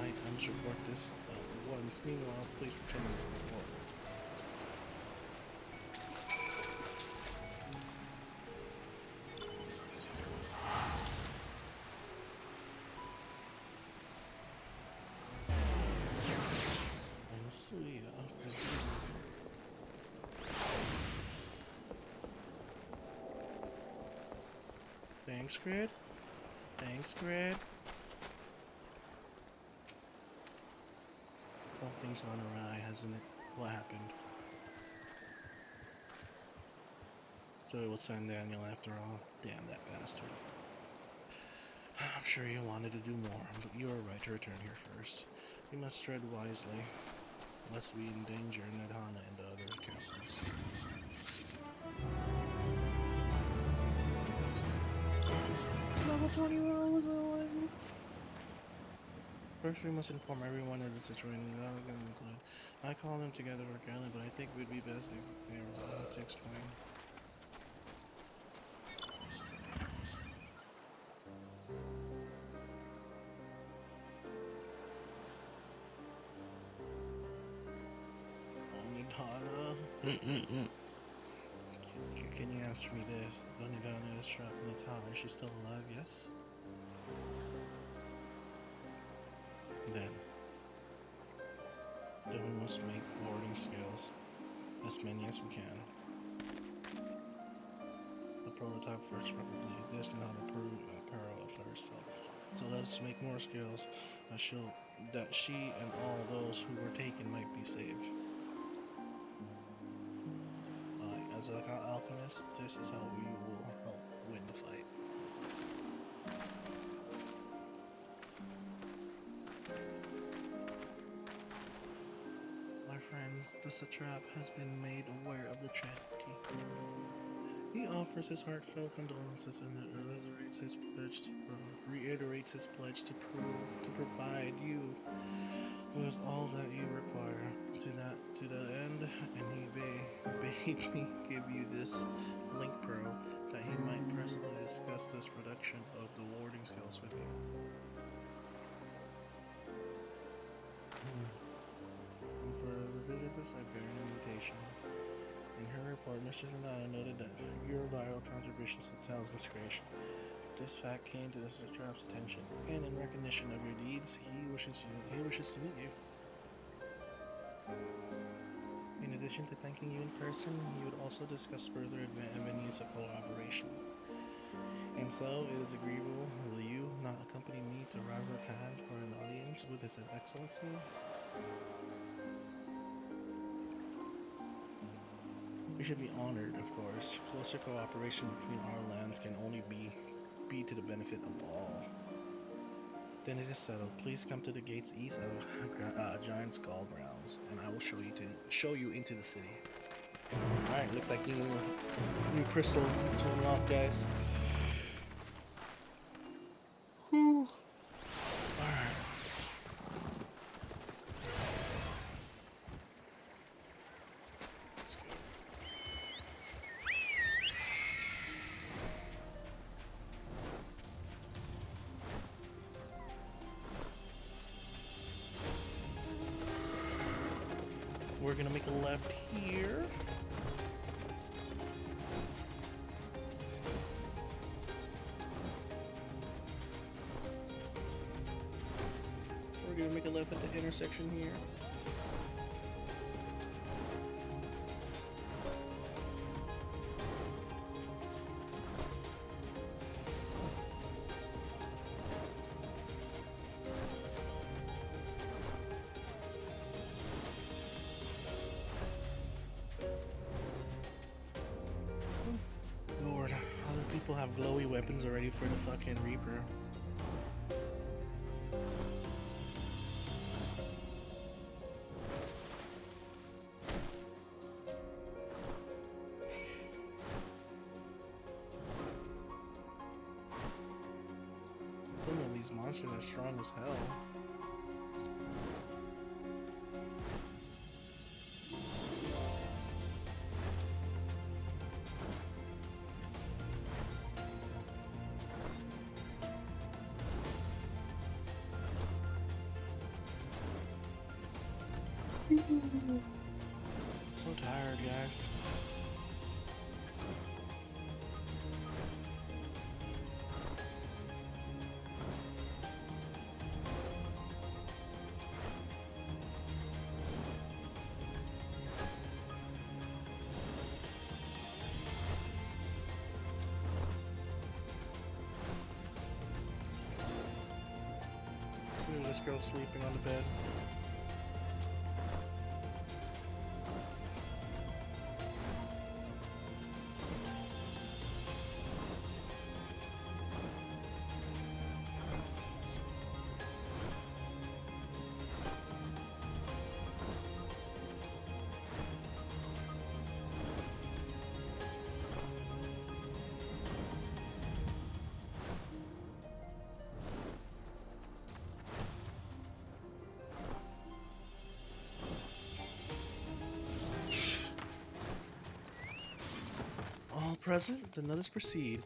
Items report this once. Meanwhile, please return the report. Thanks, Grid. Thanks, Grid. Something's gone awry, hasn't it? What happened? So it was San Daniel after all. Damn that bastard. I'm sure you wanted to do more, but you are right to return here first. We must tread wisely, lest we endanger Nedhana and the other captives. Laboratory roll was on. First, we must inform everyone of the situation, include. I call them together organically, but I think it would be best if they were allowed to explain. Onidana. Can you answer me this? Onidana is trapped in the tower. Is she still alive? Yes? Then we must make warding skills. As many as we can. The prototype works perfectly. This did not approve apparel of herself. So let's make more skills that she and all those who were taken might be saved. As an alchemist, this is how we will help win the fight. My friends, the satrap has been made aware of the tragedy. He offers his heartfelt condolences and reiterates his pledge to provide you with all that you require. To that end, and he bade me give you this link pro that he might personally discuss this production of the warding skills with you. And for the visitors, I bear an invitation. In her report, Mr. Zanata noted that your vital contributions to Talisman's creation. This fact came to the satrap's attention, and in recognition of your deeds, he wishes to meet you. In addition to thanking you in person, he would also discuss further avenues of collaboration. And so, it is agreeable. Will you not accompany me to Razatan for an audience with His Excellency? We should be honored, of course. Closer cooperation between our lands can only be to the benefit of all. Then it is settled. Please come to the gates east of Giant Skull Grounds, and I will show you into the city. All right, looks like new crystal to unlock, guys. Whew. All right. Let's go. We're gonna make a left here. We're gonna make a left at the intersection here. Lord, other people have glowy weapons already for the fucking Reaper. Some of these monsters are strong as hell. So tired, guys. This girl's sleeping on the bed. All present, then let us proceed.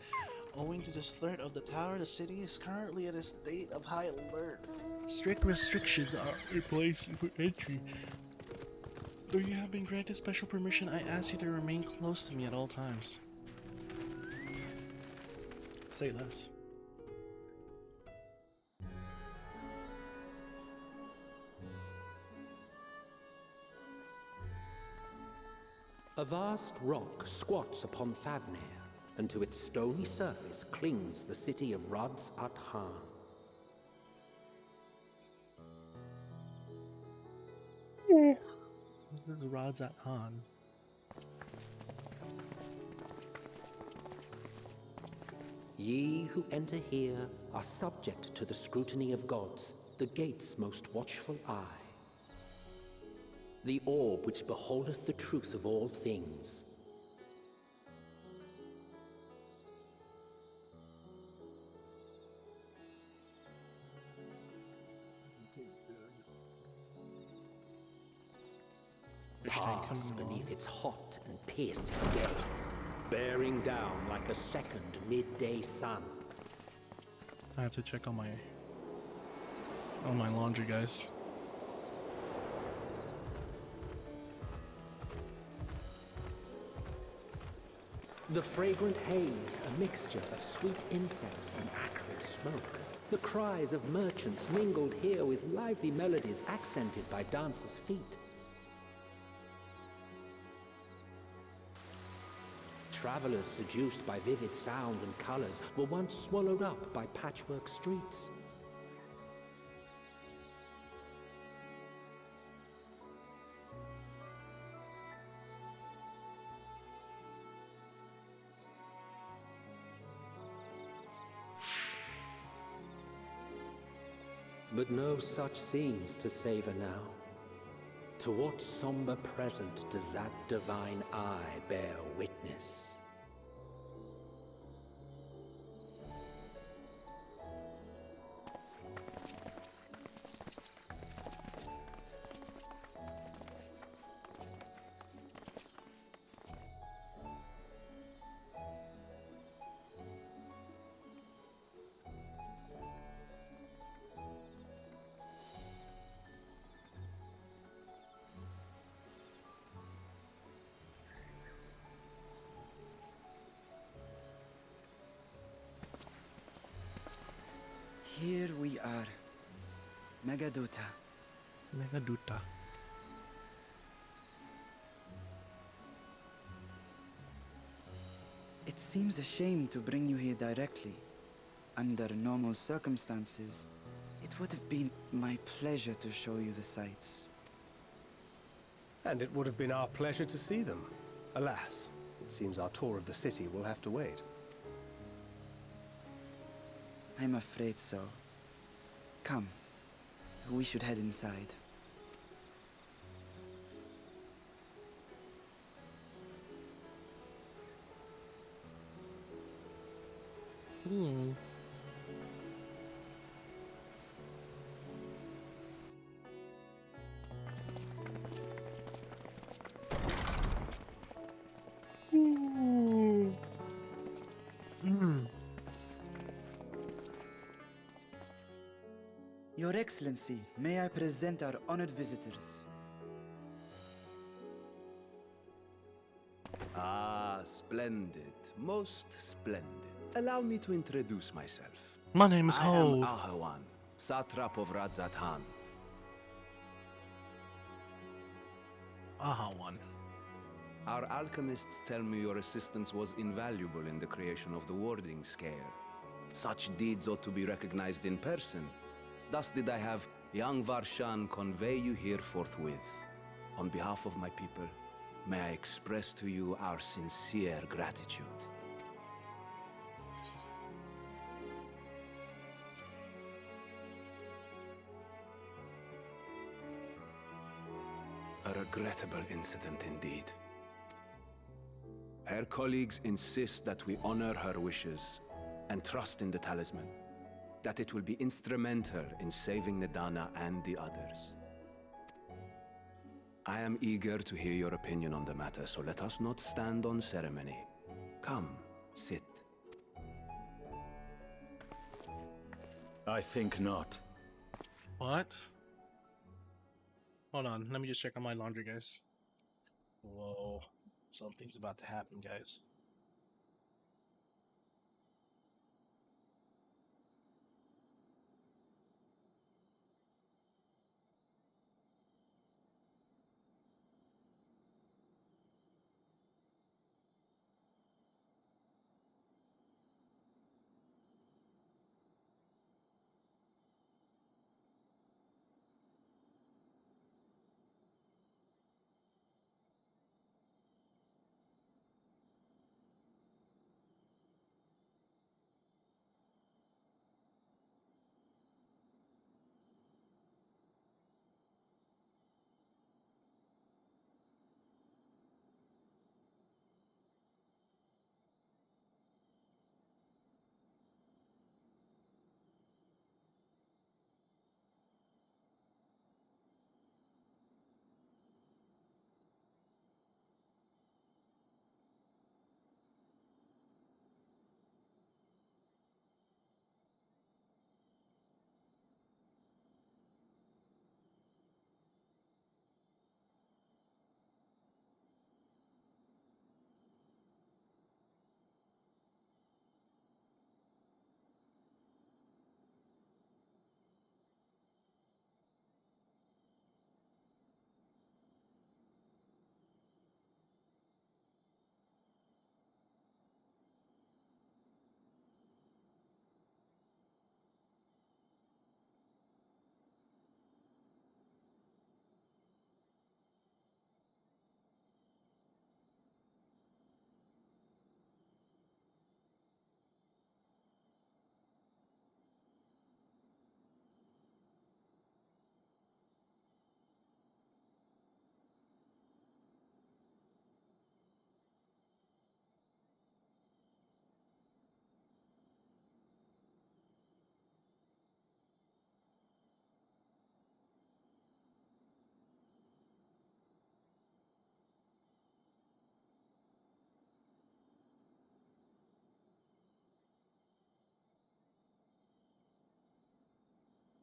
Owing to this threat of the tower, the city is currently at a state of high alert. Strict restrictions are in place for entry. Though you have been granted special permission, I ask you to remain close to me at all times. Say less. A vast rock squats upon Thavnair, and to its stony surface clings the city of Radz-at-Han. This is Radz-at-Han. Ye who enter here are subject to the scrutiny of gods, the gate's most watchful eye. The orb which beholdeth the truth of all things. Pass beneath its hot and piercing gaze, bearing down like a second midday sun. I have to check on my laundry, guys. The fragrant haze, a mixture of sweet incense and acrid smoke. The cries of merchants mingled here with lively melodies accented by dancers' feet. Travelers seduced by vivid sound and colors were once swallowed up by patchwork streets. But no such scenes to savor now. To what somber present does that divine eye bear witness? Here we are. Megaduta. Megaduta. It seems a shame to bring you here directly. Under normal circumstances, it would have been my pleasure to show you the sights. And it would have been our pleasure to see them. Alas, it seems our tour of the city will have to wait. I'm afraid so. Come, we should head inside. Your Excellency, may I present our honored visitors? Ah, splendid. Most splendid. Allow me to introduce myself. My name is I am Hove. Ahawan, satrap of Radz-at-Han. Ahawan. Our alchemists tell me your assistance was invaluable in the creation of the warding scale. Such deeds ought to be recognized in person. Thus did I have Young Varshan convey you here forthwith. On behalf of my people, may I express to you our sincere gratitude. A regrettable incident indeed. Her colleagues insist that we honor her wishes and trust in the talisman, that it will be instrumental in saving Nadana and the others. I am eager to hear your opinion on the matter, so let us not stand on ceremony. Come, sit. I think not. What? Hold on, let me just check on my laundry, guys. Whoa, something's about to happen, guys.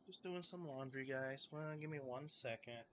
Just doing some laundry, guys. Well, give me 1 second.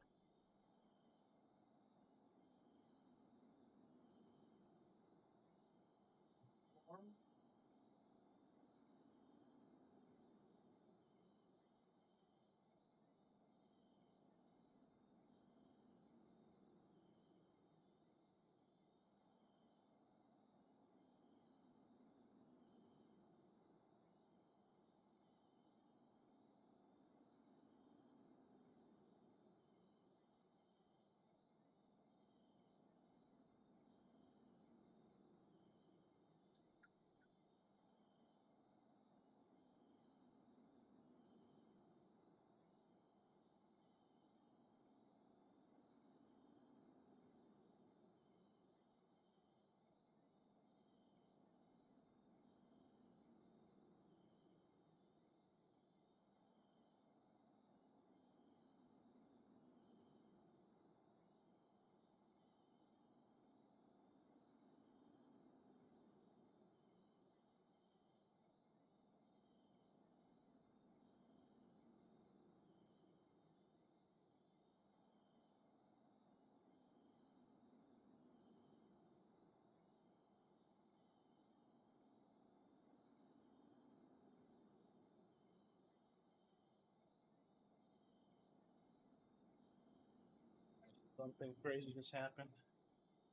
Something crazy just happened.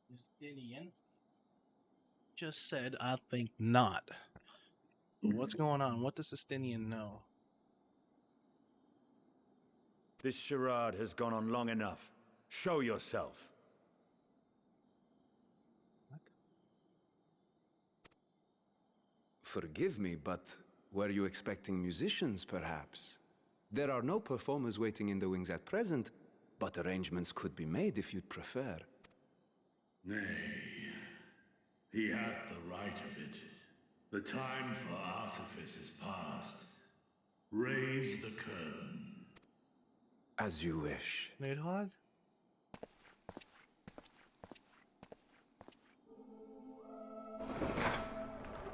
This Gideon just said, I think not. What's going on? What does Sistinian know? This charade has gone on long enough. Show yourself. Forgive me, but were you expecting musicians, perhaps? There are no performers waiting in the wings at present, but arrangements could be made if you'd prefer. Nay, he hath the right of it. The time for artifice is past. Raise the curtain. As you wish. Nidhogg?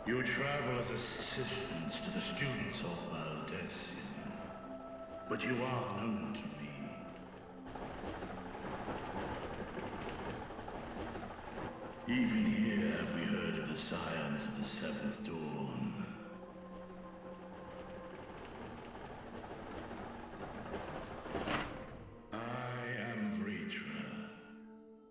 You travel as assistants to the students of Valdesian, but you are known to me. Even here have we heard of the scions of the Seventh Dawn. I am Vritra,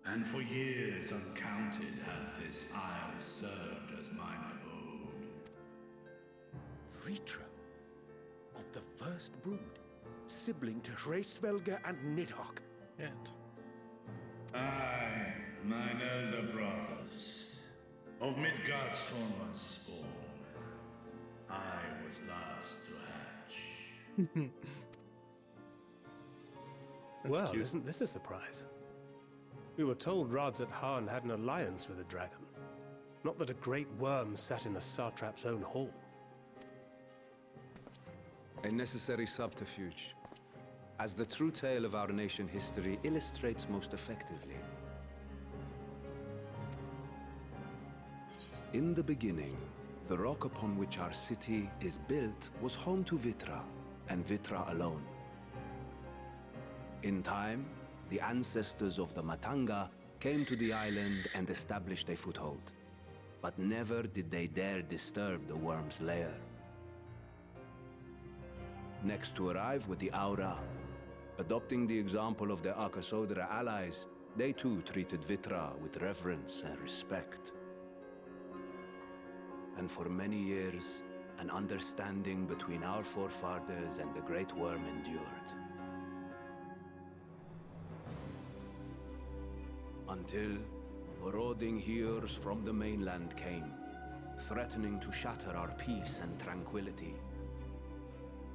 and for years uncounted hath this isle served as mine abode. Vritra, of the first brood, sibling to Hraesvelga and Nidhogg. Yet. I, mine elder brothers, of Midgardsormr's spawn, I was last to hatch. Well, cute. isn't this a surprise? We were told Radzat Han had an alliance with a dragon. Not that a great worm sat in the Satrap's own hall. A necessary subterfuge, as the true tale of our nation history illustrates most effectively. In the beginning, the rock upon which our city is built was home to Vitra, and Vitra alone. In time, the ancestors of the Matanga came to the island and established a foothold. But never did they dare disturb the worm's lair. Next to arrive with the Aura, adopting the example of their Akasodra allies, they too treated Vitra with reverence and respect. And for many years, an understanding between our forefathers and the Great Worm endured. Until marauding heroes from the mainland came, threatening to shatter our peace and tranquility.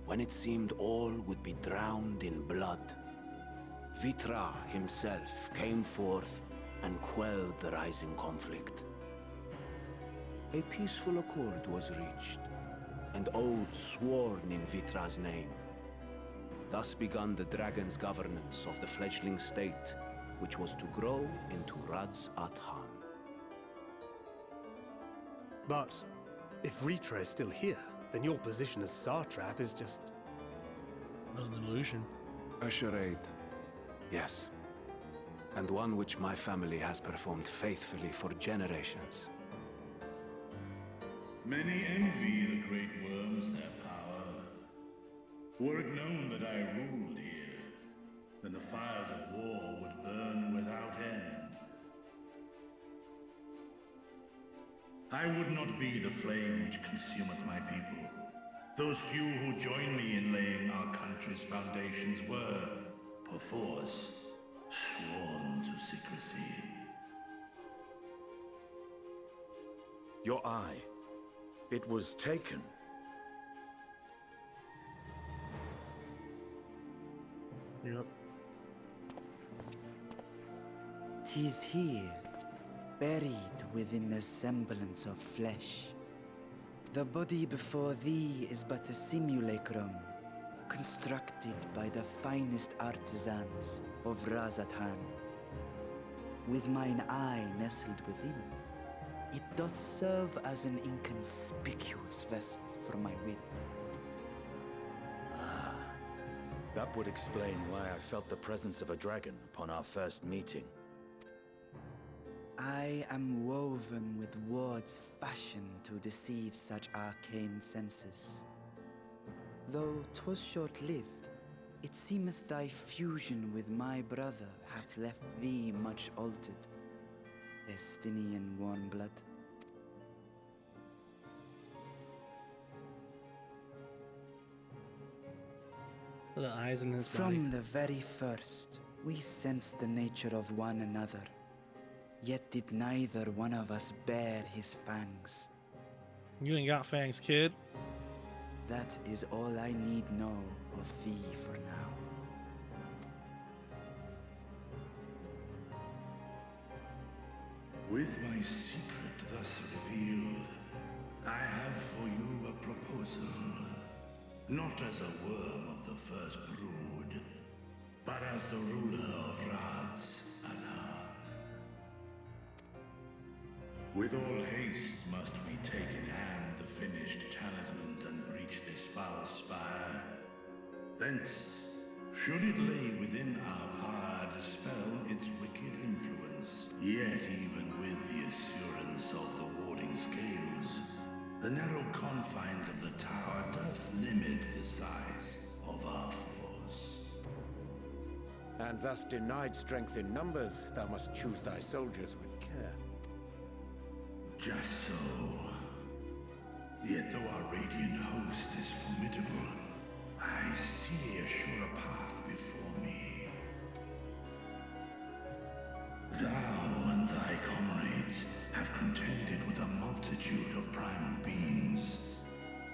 When it seemed all would be drowned in blood, Vitra himself came forth and quelled the rising conflict. A peaceful accord was reached, and oaths sworn in Vitra's name. Thus began the dragon's governance of the fledgling state, which was to grow into Radzat Han. But if Vritra is still here, then your position as Satrap is just... an illusion. A charade, yes. And one which my family has performed faithfully for generations. Many envy the great worms their power. Were it known that I ruled here, then the fires of war would burn without end. I would not be the flame which consumeth my people. Those few who join me in laying our country's foundations were, perforce, sworn to secrecy. Your eye. It was taken. Yep. 'Tis here, buried within the semblance of flesh. The body before thee is but a simulacrum, constructed by the finest artisans of Radzat Han. With mine eye nestled within, it doth serve as an inconspicuous vessel for my wit. That would explain why I felt the presence of a dragon upon our first meeting. I am woven with wards fashioned to deceive such arcane senses. Though 'twas short-lived, it seemeth thy fusion with my brother hath left thee much altered. Estinian warm blood. The eyes in his From body. the very first, we sensed the nature of one another. Yet did neither one of us bear his fangs. You ain't got fangs, kid. That is all I need know of thee for now. With my secret thus revealed, I have for you a proposal. Not as a worm of the first brood, but as the ruler of Radz and Han. With all haste must we take in hand the finished talismans and breach this foul spire. Thence, should it lay within our power, dispel its wicked influence, yet even with the assurance of the warding scales, the narrow confines of the tower doth limit the size of our force. And thus denied strength in numbers, thou must choose thy soldiers with care. Just so. Yet though our radiant host is formidable, I see a surer path before me. Thou and thy comrades have contended with a multitude of primal beings.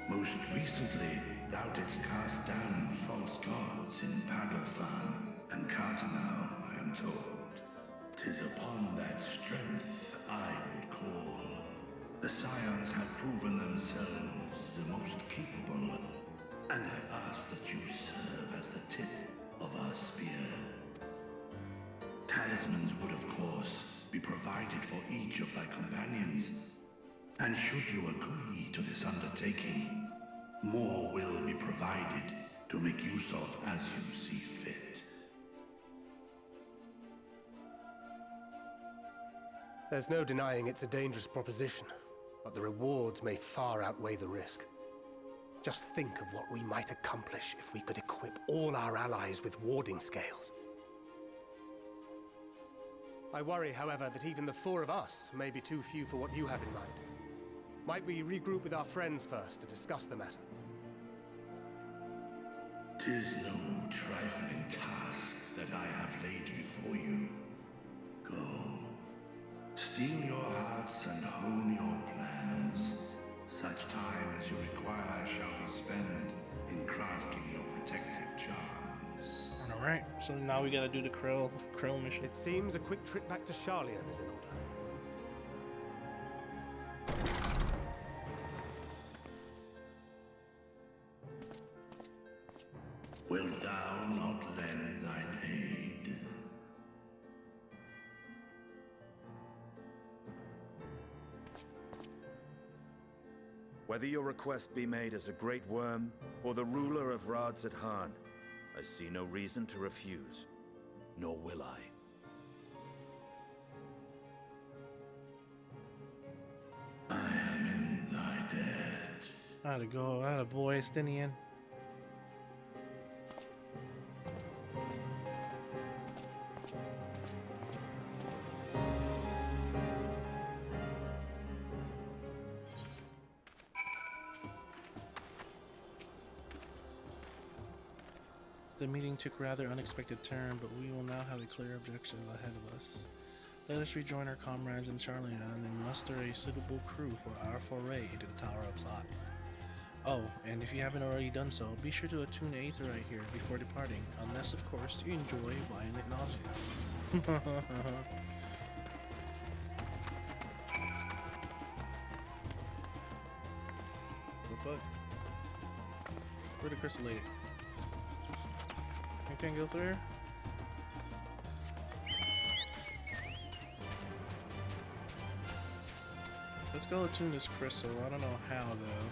Most recently, thou didst cast down false gods in Pagalthan and Cartanau, I am told. 'Tis upon that strength I would call. The Scions have proven themselves the most capable, and I ask that you serve as the tip of our spear. Talismans would, of course, be provided for each of thy companions. And should you agree to this undertaking, more will be provided to make use of as you see fit. There's no denying it's a dangerous proposition, but the rewards may far outweigh the risk. Just think of what we might accomplish if we could equip all our allies with warding scales. I worry, however, that even the four of us may be too few for what you have in mind. Might we regroup with our friends first to discuss the matter? 'Tis no trifling task that I have laid before you. Go. Steel your hearts and hone your plans. Such time as you require shall be spent in crafting your protective charms. Alright, so now we gotta do the Krill mission. It seems a quick trip back to Sharlayan is in order. Wilt thou not lend thine aid? Whether your request be made as a great worm or the ruler of Radz at Han, I see no reason to refuse, nor will I. I am in thy debt. How'd it go? How'd a boy, Stinian? The meeting took a rather unexpected turn, but we will now have a clear objective ahead of us. Let us rejoin our comrades in Sharlayan and muster a suitable crew for our foray into the Tower of Zot. Oh, and if you haven't already done so, be sure to attune Aetheryte here before departing, unless of course you enjoy violent nausea. The fuck? Where'd the crystal lady? I can't go through here? Let's go attune this crystal. I don't know how though.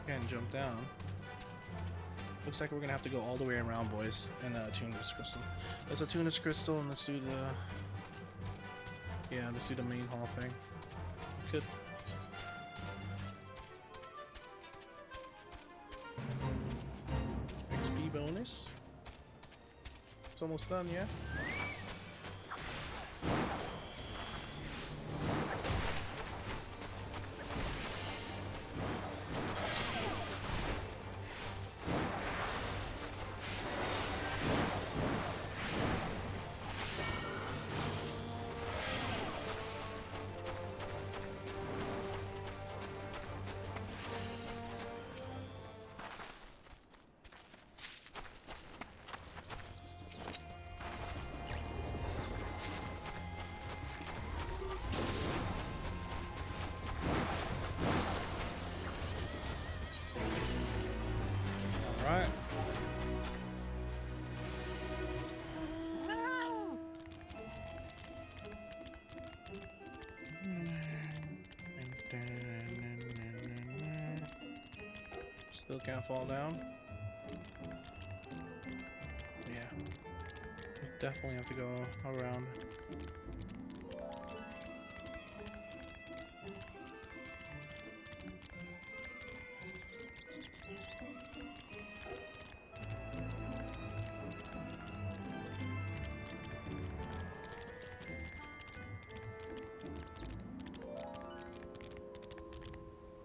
Can't jump down. Looks like we're gonna have to go all the way around, boys, and attune this crystal. Let's attune this crystal and let's do the... Yeah, let's do the main hall thing. Good. XP bonus. It's almost done, yeah? Still can't fall down. Yeah. Definitely have to go around.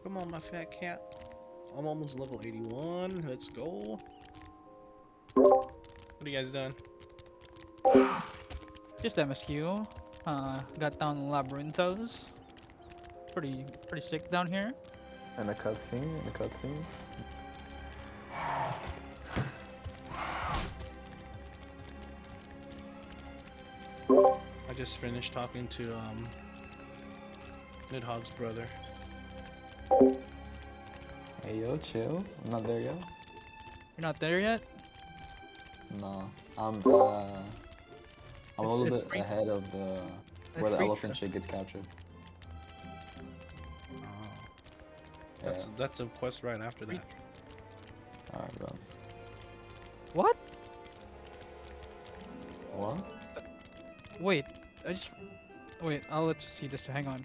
Come on, my fat cat. I'm almost level 81. Let's go. What are you guys doing? Just MSQ. Got down Labyrinthos. Pretty sick down here. And a cutscene. I just finished talking to Nidhogg's brother. Hey yo, chill. I'm not there yet. You're not there yet? No, I'm a little bit ahead of the where the elephant shit gets captured. Oh. That's a quest right after that. Alright, bro. What? What? Wait, wait. I'll let you see this. Hang on.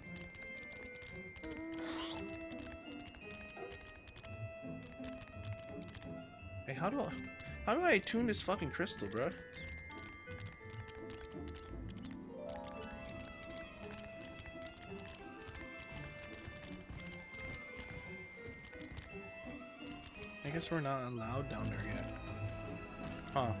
Hey, how do I tune this fucking crystal, bro? I guess we're not allowed down there yet. Huh.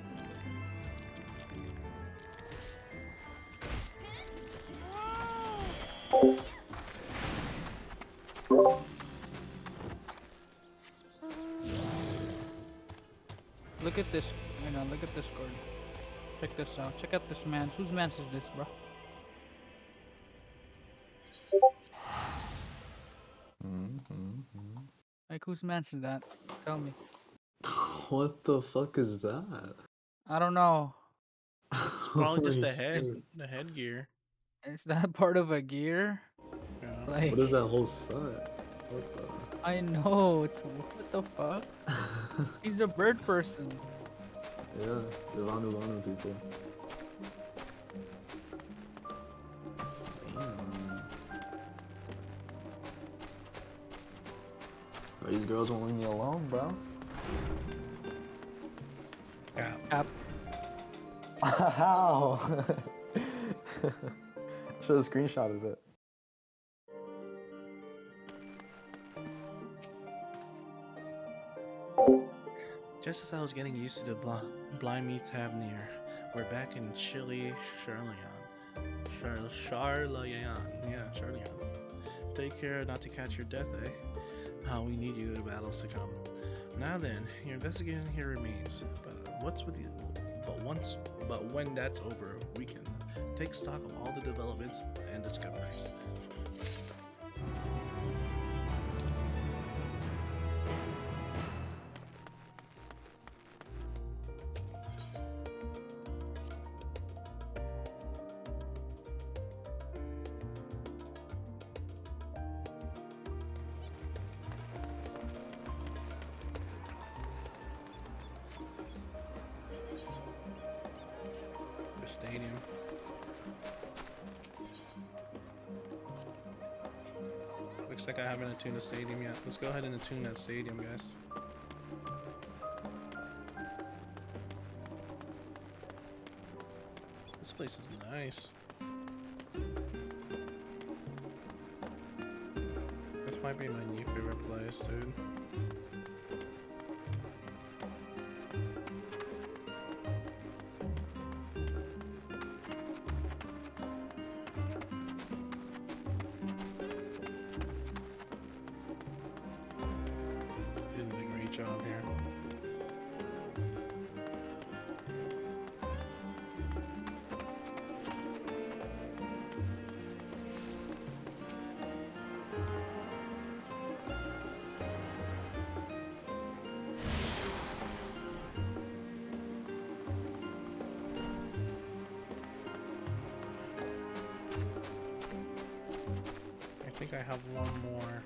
Look at this. Look at this card. Check this out. Check out this man's. Whose man's is this, bro? Like, whose man's is that? Tell me. What the fuck is that? I don't know. It's probably just the headgear. Is that part of a gear? Yeah. Like, What is that whole set? What the? I know. It's what the fuck? He's a bird person. Yeah, the Vanu people. Damn. Bro, these girls won't leave me alone, bro. Yeah. How? Should have screenshotted it. Just as I was getting used to the blind meat Thavnir, we're back in chilly Charlayan. Charlayan. Take care not to catch your death, eh? We need you in the battles to come. Now then, your investigation here remains. But when that's over, we can take stock of all the developments and discoveries. The stadium. Looks like I haven't attuned the stadium yet. Let's go ahead and attune that stadium, guys. This place is nice. This might be my new favorite place, dude. Job here. I think I have one more.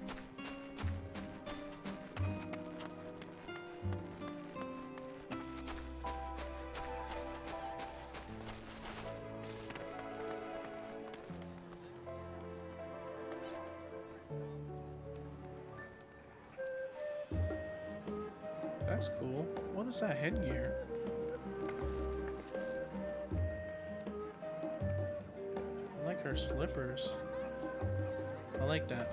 That's cool. What is that headgear? I like her slippers. I like that.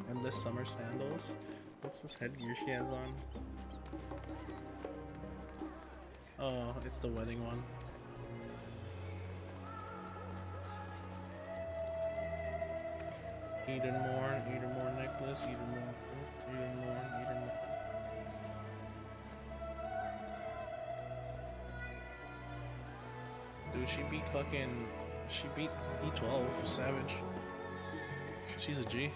Endless summer sandals. What's this headgear she has on? Oh, it's the wedding one. Eatermore necklace, Eatermore. Dude, she beat E12, Savage. She's a G.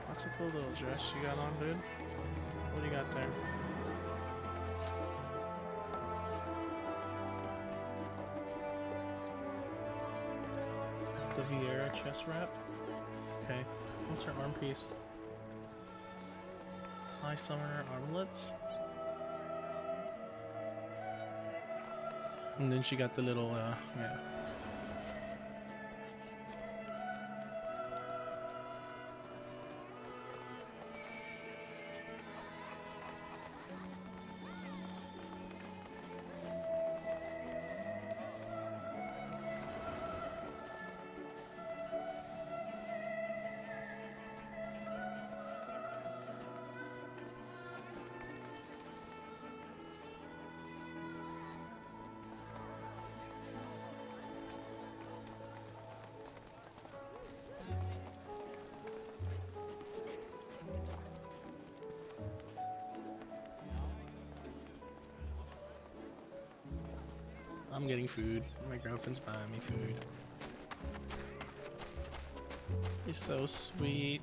That's a cool little dress you got on, dude. What do you got there? The Vieira chest wrap. Okay. What's her arm piece? High Summoner armlets. And then she got the little, yeah. I'm getting food. My girlfriend's buying me food. You're so sweet.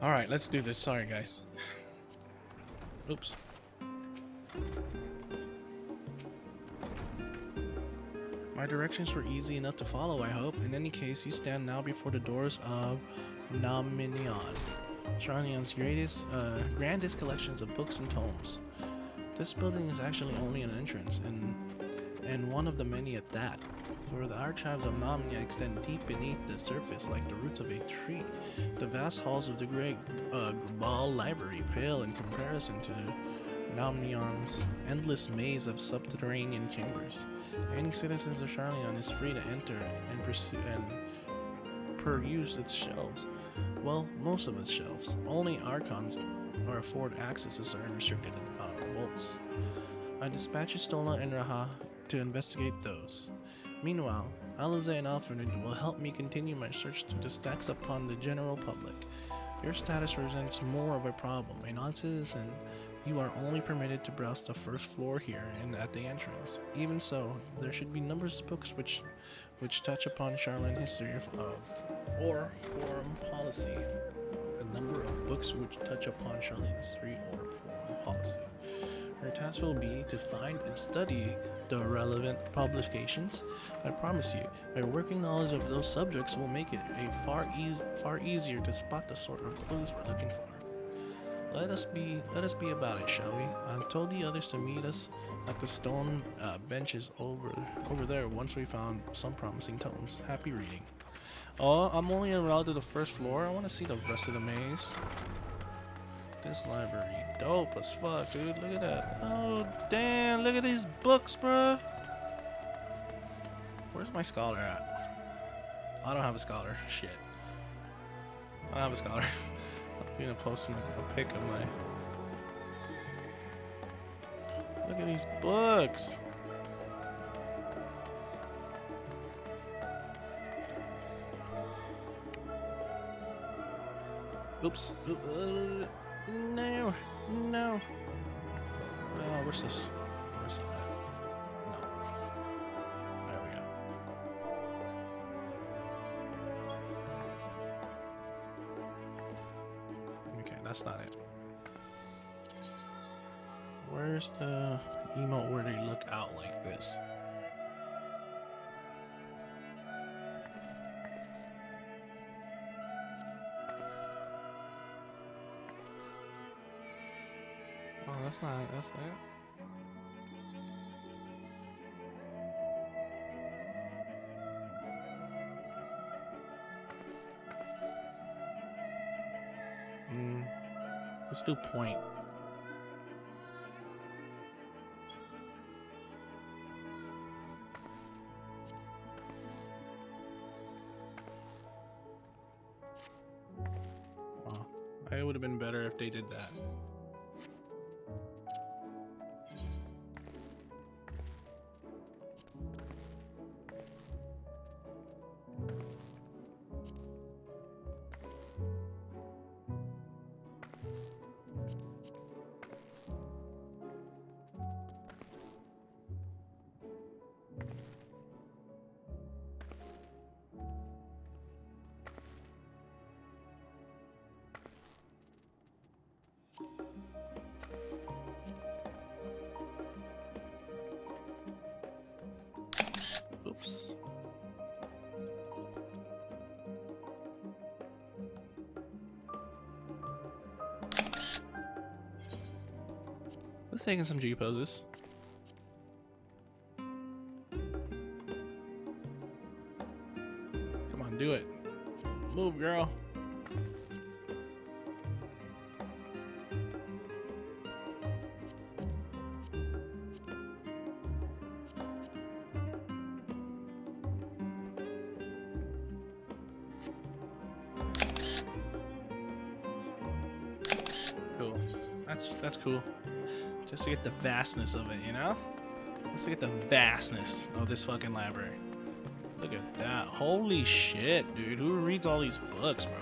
Alright, let's do this. Sorry, guys. Oops. My directions were easy enough to follow, I hope. In any case, you stand now before the doors of Nominion, Charleon's grandest collections of books and tomes. This building is actually only an entrance, and one of the many at that. For the archives of Nomnia extend deep beneath the surface like the roots of a tree. The vast halls of the great Gbal library pale in comparison to Nomnion's endless maze of subterranean chambers. Any citizens of Charleon is free to enter and pursue and peruse its shelves. Well, most of its shelves. Only archons are afford access to certain restricted vaults. I dispatched Stola and Raha to investigate those. Meanwhile, Alize and Alfred will help me continue my search through the stacks upon the general public. Your status presents more of a problem. A non-citizen, you are only permitted to browse the first floor here and at the entrance. Even so, there should be numbers of books which touch upon Charlan history or foreign policy. A number of books which touch upon Charlan history or foreign policy. Your task will be to find and study the relevant publications. I promise you, a working knowledge of those subjects will make it far easier to spot the sort of clues we're looking for. Let us be about it, shall we? I've told the others to meet us at the stone benches over there once we found some promising tomes. Happy reading. Oh, I'm only allowed to the first floor. I want to see the rest of the maze. This library dope as fuck, dude. Look at that. Oh, damn. Look at these books, bruh. Where's my scholar at? I don't have a scholar. Shit. I don't have a scholar. I'm gonna post a pic of my... Look at these books. Oops. No. No. Oh, where's this? Where's that? No. There we go. Okay, that's not it. Where's the emote where they look out like this? Oh, that's not it. That's it. Let's do point. Oh, it would have been better if they did that. Oops. Let's take in some G poses. Come on, do it. Move, girl. Cool. That's cool. Just to get the vastness of it, you know? Just to get the vastness of this fucking library. Look at that. Holy shit, dude. Who reads all these books, bro?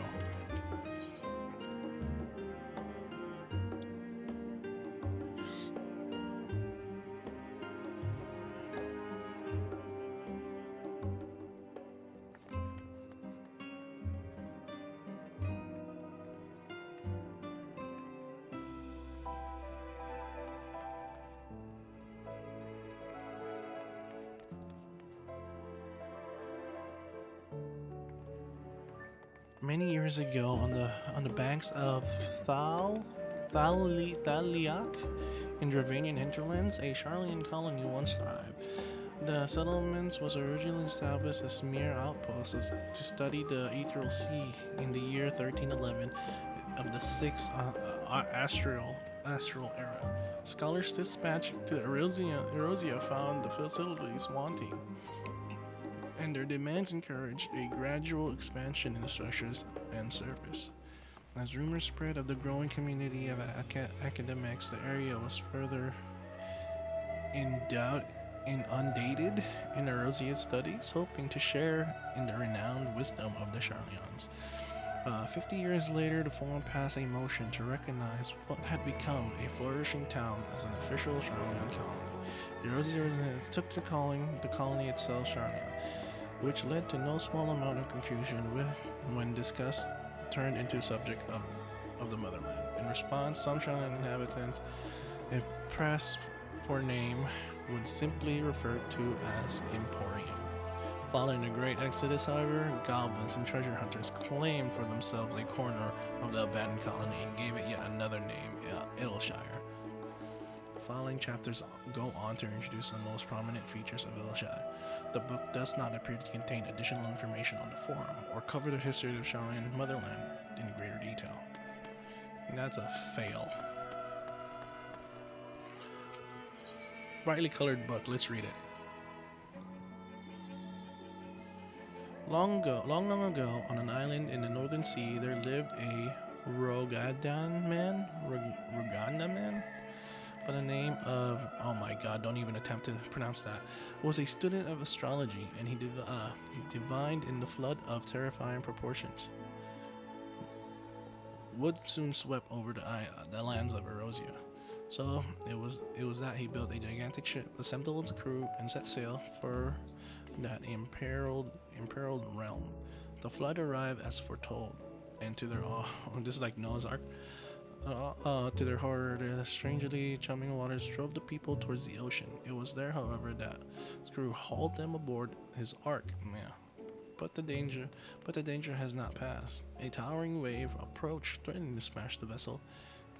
Many years ago, on the banks of Thaliak in Dravanian hinterlands, a Charlian colony once thrived. The settlement was originally established as mere outposts to study the Ethereal Sea in the year 1311 of the sixth astral era. Scholars dispatched to Erosia found the facilities wanting, and their demands encouraged a gradual expansion in the structures and surface. As rumors spread of the growing community of academics, the area was further inundated in Erosia's studies, hoping to share in the renowned wisdom of the Charlians. 50 years later, the Forum passed a motion to recognize what had become a flourishing town as an official Charlian colony. Erosia took to calling the colony itself Charlian, which led to no small amount of confusion when discussed turned into subject of the motherland. In response, some Charlian inhabitants, if pressed for name, would simply refer to as Emporium. Following the Great Exodus, however, goblins and treasure hunters claimed for themselves a corner of the abandoned colony and gave it yet another name, Idyllshire. The following chapters go on to introduce the most prominent features of Idyllshire. The book does not appear to contain additional information on the Forum or cover the history of Charlian motherland in greater detail. And that's a fail. Brightly colored book, let's read it. Long ago, on an island in the northern sea, there lived a Rogadana man by the name of, oh my god, don't even attempt to pronounce that, was a student of astrology, and he divined in the flood of terrifying proportions. wood soon swept over the lands of Erosia. So it was that he built a gigantic ship, assembled a crew, and set sail for that imperiled realm. The flood arrived as foretold, and to their this is like Noah's Ark. To their horror, the strangely chummy waters drove the people towards the ocean. It was there, however, that Screw hauled them aboard his ark. Yeah. But the danger has not passed. A towering wave approached, threatening to smash the vessel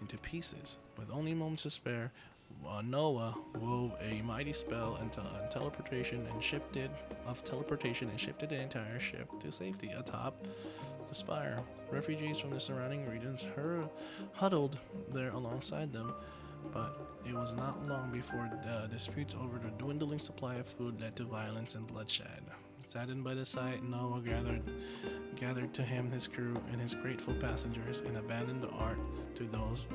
into pieces. With only moments to spare, Noah wove a mighty spell into teleportation and shifted the entire ship to safety atop the spire. Refugees from the surrounding regions huddled there alongside them, but it was not long before disputes over the dwindling supply of food led to violence and bloodshed. Saddened by the sight, Noah gathered to him his crew and his grateful passengers and abandoned the ark to those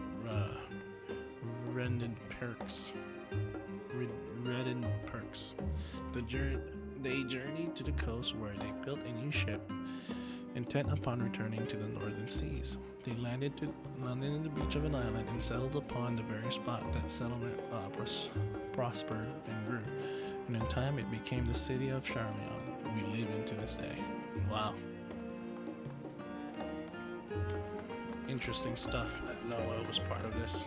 reddened perks. They journeyed to the coast where they built a new ship, intent upon returning to the northern seas. They landed in the beach of an island and settled upon the very spot that settlement prospered and grew. And in time it became the city of Charmion we live in to this day. Wow. Interesting stuff that Noah was part of this.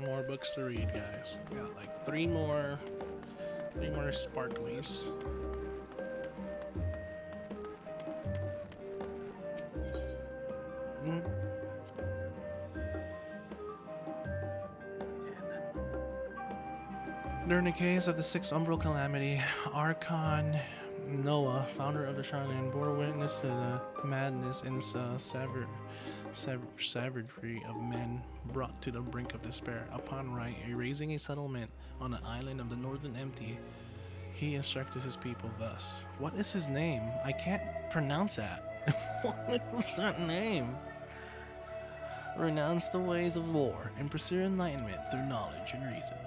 More books to read, guys. We got like three more sparklies. During the case of the sixth umbral calamity, Archon Noah, founder of the Shineland, bore witness to the madness and savagery of men brought to the brink of despair. Upon raising a settlement on an island of the northern empty, he instructed his people thus. What is his name? I can't pronounce that. What is that name? Renounce the ways of war and pursue enlightenment through knowledge and reason.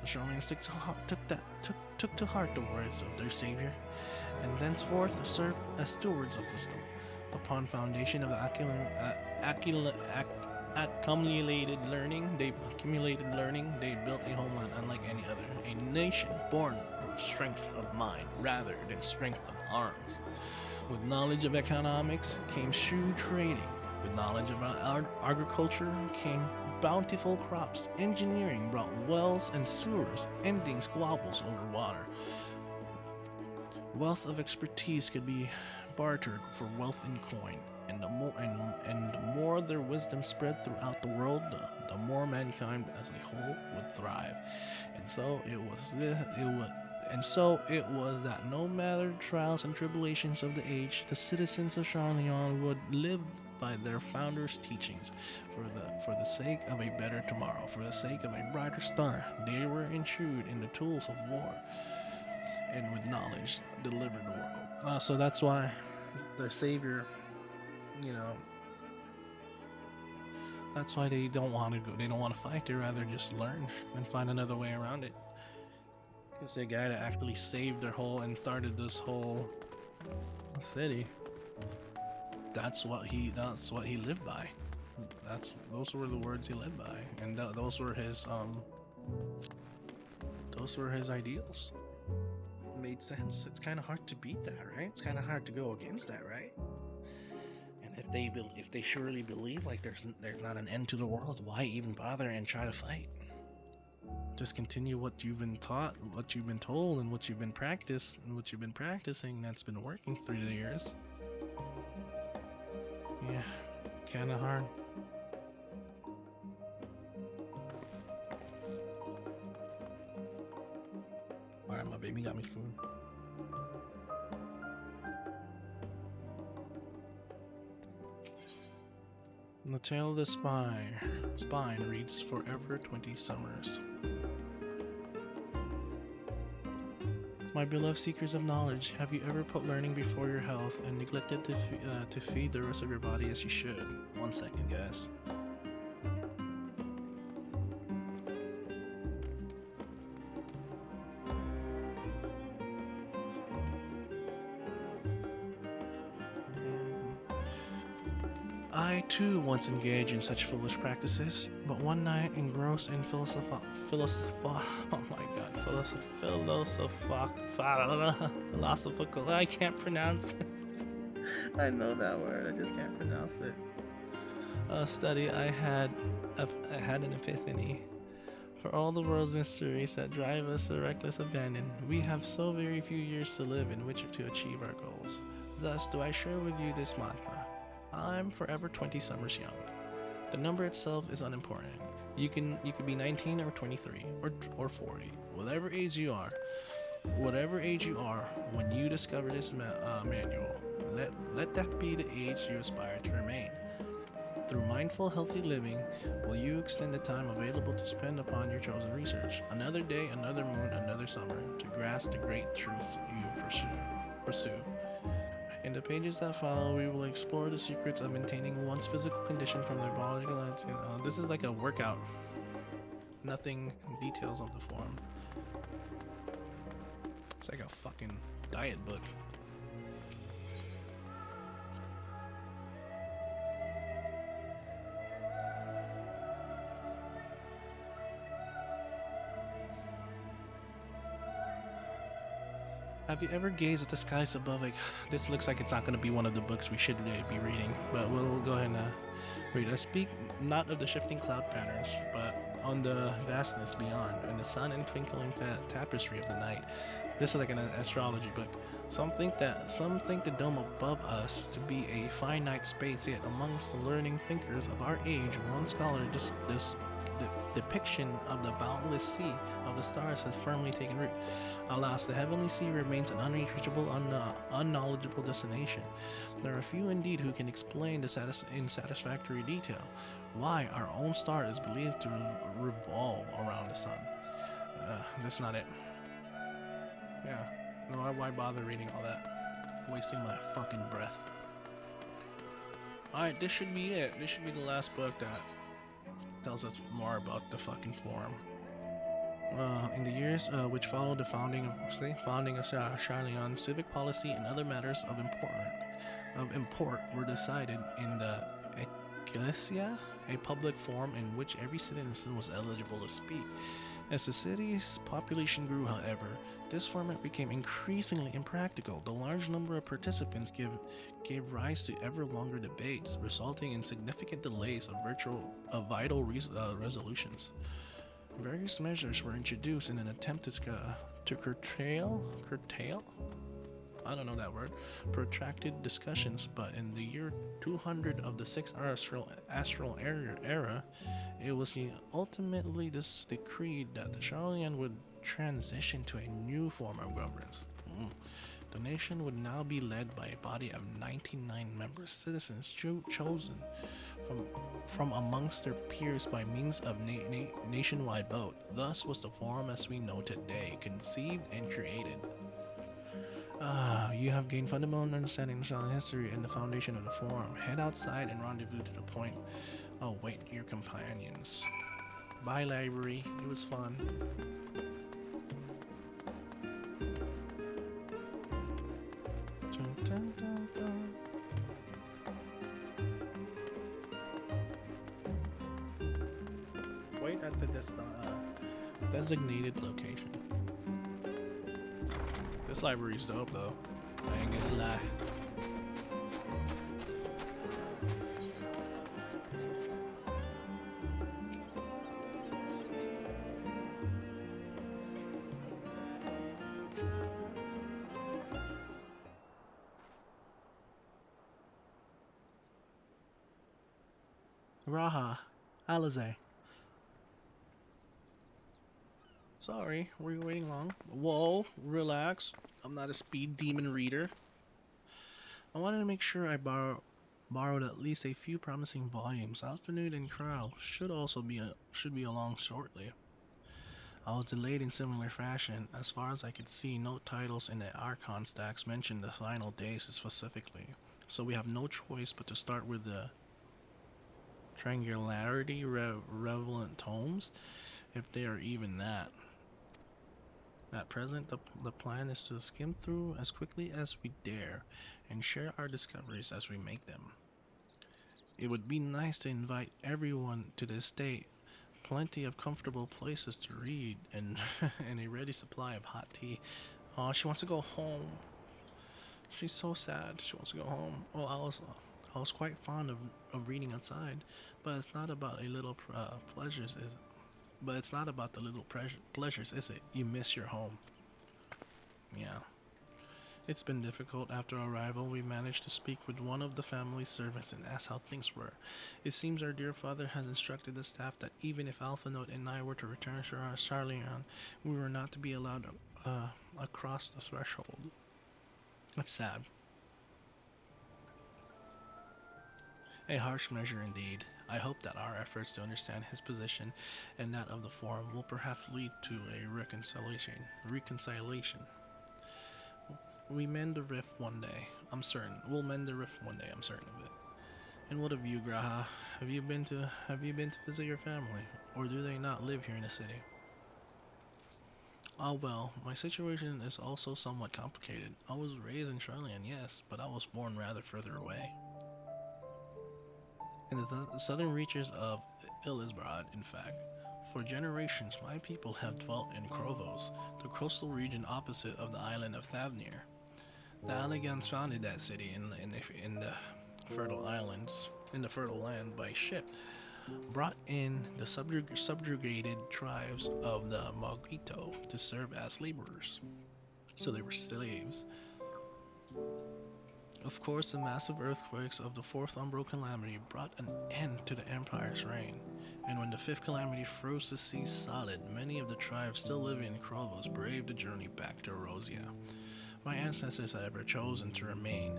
The Charlemagne took to heart the words of their savior, and thenceforth served as stewards of wisdom. Upon foundation of the accumulated learning, they built a homeland unlike any other, a nation born from strength of mind rather than strength of arms. With knowledge of economics came shrewd trading. With knowledge of agriculture came bountiful crops. Engineering brought wells and sewers, ending squabbles over water. Wealth of expertise could be bartered for wealth in coin, and the more their wisdom spread throughout the world, the more mankind as a whole would thrive. And so it was that no matter trials and tribulations of the age, the citizens of Charlemagne would live by their founders' teachings, for the sake of a better tomorrow, for the sake of a brighter star. They were enshrined in the tools of war, and with knowledge delivered the world. So that's why their savior, that's why they don't want to go. They don't want to fight. They rather just learn and find another way around it. Because the guy that actually saved their whole and started this whole city, that's what he lived by. Those were the words he lived by, and those were his ideals. It made sense. It's kind of hard to beat that, right? It's kind of hard to go against that, right? And if they surely believe like there's not an end to the world, why even bother and try to fight? Just continue what you've been taught, what you've been told, and what you've been practicing. That's been working through the years. Yeah, kind of hard. Alright, my baby got me food. The Tale of the Spine reads Forever 20 Summers. My beloved seekers of knowledge, have you ever put learning before your health and neglected to feed the rest of your body as you should? 1 second, guys. I too once engaged in such foolish practices, but one night engrossed in philosophical, I can't pronounce it. I know that word, I just can't pronounce it. Study, I had an epiphany. For all the world's mysteries that drive us to reckless abandon, we have so very few years to live in which to achieve our goals. Thus do I share with you this mantra. I'm forever 20 summers young. The number itself is unimportant. You could be 19 or 23 or 40, whatever age you are. Whatever age you are, when you discover this manual, let that be the age you aspire to remain. Through mindful, healthy living, will you extend the time available to spend upon your chosen research. Another day, another moon, another summer, to grasp the great truth you pursue. In the pages that follow, we will explore the secrets of maintaining one's physical condition from the biological. This is like a workout. Nothing details of the form. It's like a fucking diet book. Have you ever gazed at the skies above? Like, this looks like it's not going to be one of the books we should be reading, but we'll go ahead and read. I speak not of the shifting cloud patterns, but on the vastness beyond, and the sun and twinkling tapestry of the night. This is like an astrology book. Some think the dome above us to be a finite space, yet amongst the learning thinkers of our age, one scholar the depiction of the boundless sea of the stars has firmly taken root. Alas, the heavenly sea remains an unreachable, unknowledgeable destination. There are few indeed who can explain in satisfactory detail why our own star is believed to revolve around the sun. That's not it. Yeah, no, why bother reading all that? Wasting my fucking breath. Alright, this should be it. This should be the last book that tells us more about the fucking forum. In the years which followed the founding of Charleon, civic policy and other matters of import were decided in the Ecclesia, a public forum in which every citizen was eligible to speak. As the city's population grew, however, this format became increasingly impractical. The large number of participants gave rise to ever longer debates, resulting in significant delays of vital resolutions. Various measures were introduced in an attempt to curtail? I don't know that word. Protracted discussions, but in the year 200 of the 6th astral era, it was ultimately decreed that the Charleon would transition to a new form of governance. The nation would now be led by a body of 99 member citizens chosen from amongst their peers by means of nationwide vote. Thus was the forum as we know today conceived and created. You have gained fundamental understanding of Charleon history and the foundation of the forum. Head outside and rendezvous to the point. Oh, wait, your companions. Bye, library. It was fun. Dun, dun, dun, dun. Wait at the designated location. This library's dope, though. I ain't gonna lie. Raha, Alize. Sorry, were you waiting long? Whoa, relax. I'm not a speed demon reader. I wanted to make sure I borrow Borrowed at least a few promising volumes. Alphanud and Krau should be along shortly. I was delayed in similar fashion. As far as I could see, no titles in the Archon stacks mentioned the final days specifically, so we have no choice but to start with the Triangularity Relevant Tomes, if they are even that. At present, the plan is to skim through as quickly as we dare and share our discoveries as we make them. It would be nice to invite everyone to the estate. Plenty of comfortable places to read and and a ready supply of hot tea. Oh, she wants to go home. She's so sad. She wants to go home. Oh, I was quite fond of reading outside, but it's not about a little pleasures, is it? But it's not about the little pleasures, is it? You miss your home. Yeah. It's been difficult. After arrival, we managed to speak with one of the family's servants and ask how things were. It seems our dear father has instructed the staff that even if Alphanote and I were to return to Charlian, we were not to be allowed across the threshold. That's sad. A harsh measure indeed. I hope that our efforts to understand his position and that of the forum will perhaps lead to a reconciliation. We mend the rift one day. I'm certain. We'll mend the rift one day. I'm certain of it. And what of you, Graha? Have you been to visit your family, or do they not live here in the city? Oh well, my situation is also somewhat complicated. I was raised in Charlian, yes, but I was born rather further away. In the southern reaches of Ilisbrad, in fact. For generations, my people have dwelt in Krovos, the coastal region opposite of the island of Thavnir. The Alligans founded that city in the fertile islands, in the fertile land by ship, brought in the subjugated tribes of the Magrito to serve as laborers. So they were slaves. Of course, the massive earthquakes of the Fourth Umbral Calamity brought an end to the Empire's reign, and when the Fifth Calamity froze the sea solid, many of the tribes still living in Krovos braved the journey back to Erosia. My ancestors, however, chosen to remain,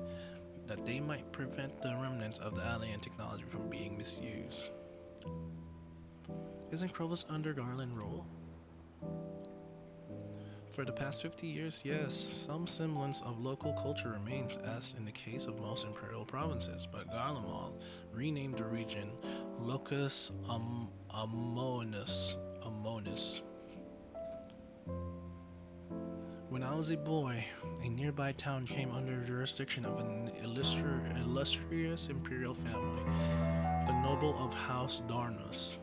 that they might prevent the remnants of the alien technology from being misused. Isn't Krovos under Garland rule? For the past 50 years, yes, some semblance of local culture remains, as in the case of most imperial provinces, but Garlemald renamed the region Locus Amonis. When I was a boy, a nearby town came under the jurisdiction of an illustrious imperial family, the noble of House Darnus.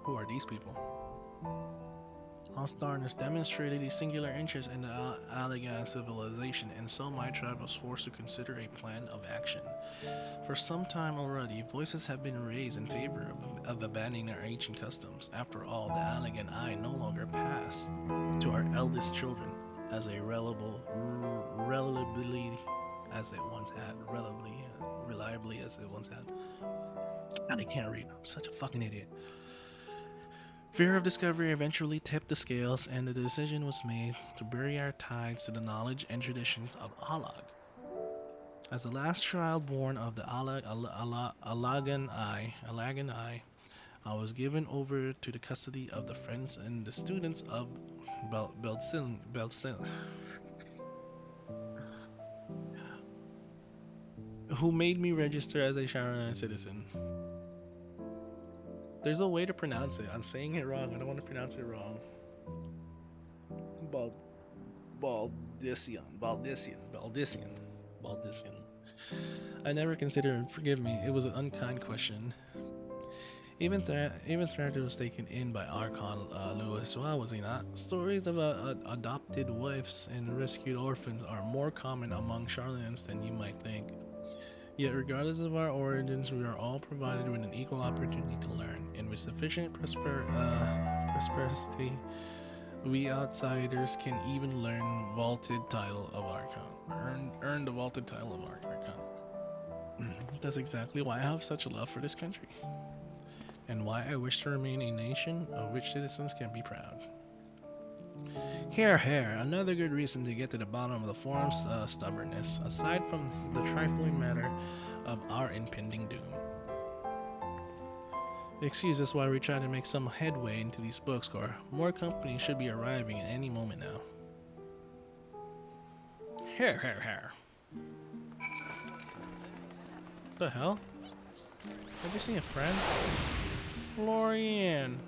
Who are these people? House Darnus demonstrated a singular interest in the Allagan civilization, and so my tribe was forced to consider a plan of action. For some time already, voices have been raised in favor of abandoning our ancient customs. After all, the Allagan eye no longer passed to our eldest children as a reliably as it once had. Reliably as it once had. And I can't read. I'm such a fucking idiot. Fear of discovery eventually tipped the scales, and the decision was made to bury our ties to the knowledge and traditions of Alag. As the last child born of the Allagan Eye, I was given over to the custody of the friends and the students of Belsin, who made me register as a Sharon citizen. There's a way to pronounce it. I'm saying it wrong. I don't want to pronounce it wrong. Baldician. I never considered. Forgive me. It was an unkind question. Even Thrander was taken in by Archon Lewis, so I was he not. Stories of adopted wives and rescued orphans are more common among Charlians than you might think. Yet regardless of our origins, we are all provided with an equal opportunity to learn, and with sufficient prosperity, we outsiders can even learn vaulted title of Archon. Earn the vaulted title of Archon. That's exactly why I have such a love for this country, and why I wish to remain a nation of which citizens can be proud. Here, another good reason to get to the bottom of the forum's stubbornness, aside from the trifling matter of our impending doom. Excuse us while we try to make some headway into these books, Core. More companies should be arriving at any moment now. Here. The hell? Have you seen a friend? Florian.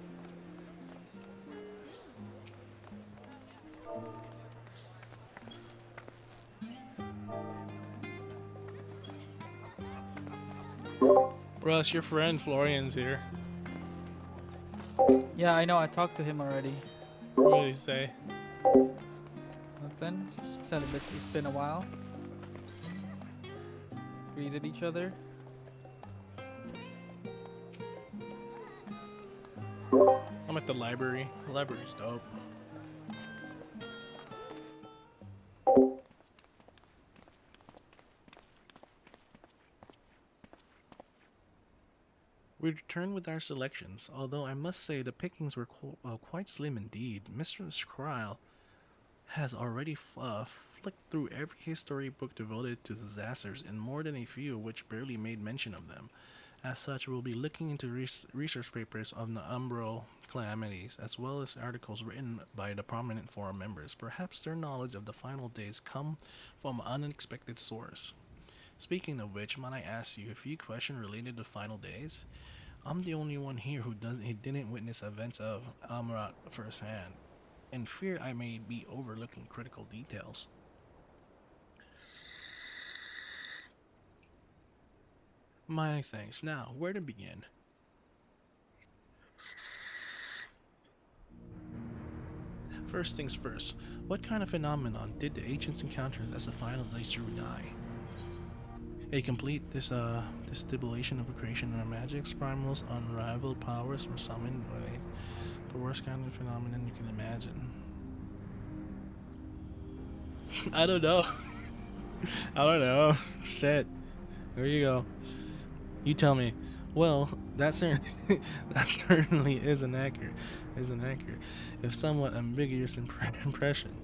Russ, your friend Florian's here. Yeah, I know. I talked to him already. What did he say? Nothing. Said it's been a while. Greeted each other. I'm at the library. The library's dope. We returned with our selections, although I must say the pickings were quite slim indeed. Mistress Kryle has already flicked through every history book devoted to disasters, and more than a few which barely made mention of them. As such, we'll be looking into research papers on the Umbral calamities, as well as articles written by the prominent forum members. Perhaps their knowledge of the final days come from an unexpected source. Speaking of which, might I ask you a few questions related to final days? I'm the only one here who didn't witness events of Amrat firsthand, and fear I may be overlooking critical details. My thanks. Now, where to begin? First things first, what kind of phenomenon did the ancients encounter as the final days drew nigh? A complete distillation of a creation of magic's primal's unrivaled powers were summoned by the worst kind of phenomenon you can imagine. I don't know. I don't know. Shit. There you go. You tell me. Well, that certainly is an accurate, if somewhat ambiguous impression.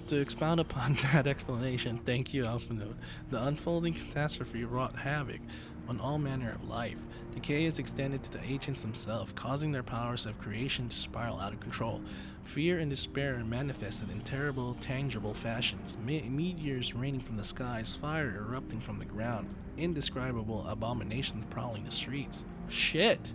To expound upon that explanation, thank you, Alphanote. The unfolding catastrophe wrought havoc on all manner of life. Decay is extended to the ancients themselves, causing their powers of creation to spiral out of control. Fear and despair are manifested in terrible, tangible fashions. Meteors raining from the skies, fire erupting from the ground, indescribable abominations prowling the streets. Shit!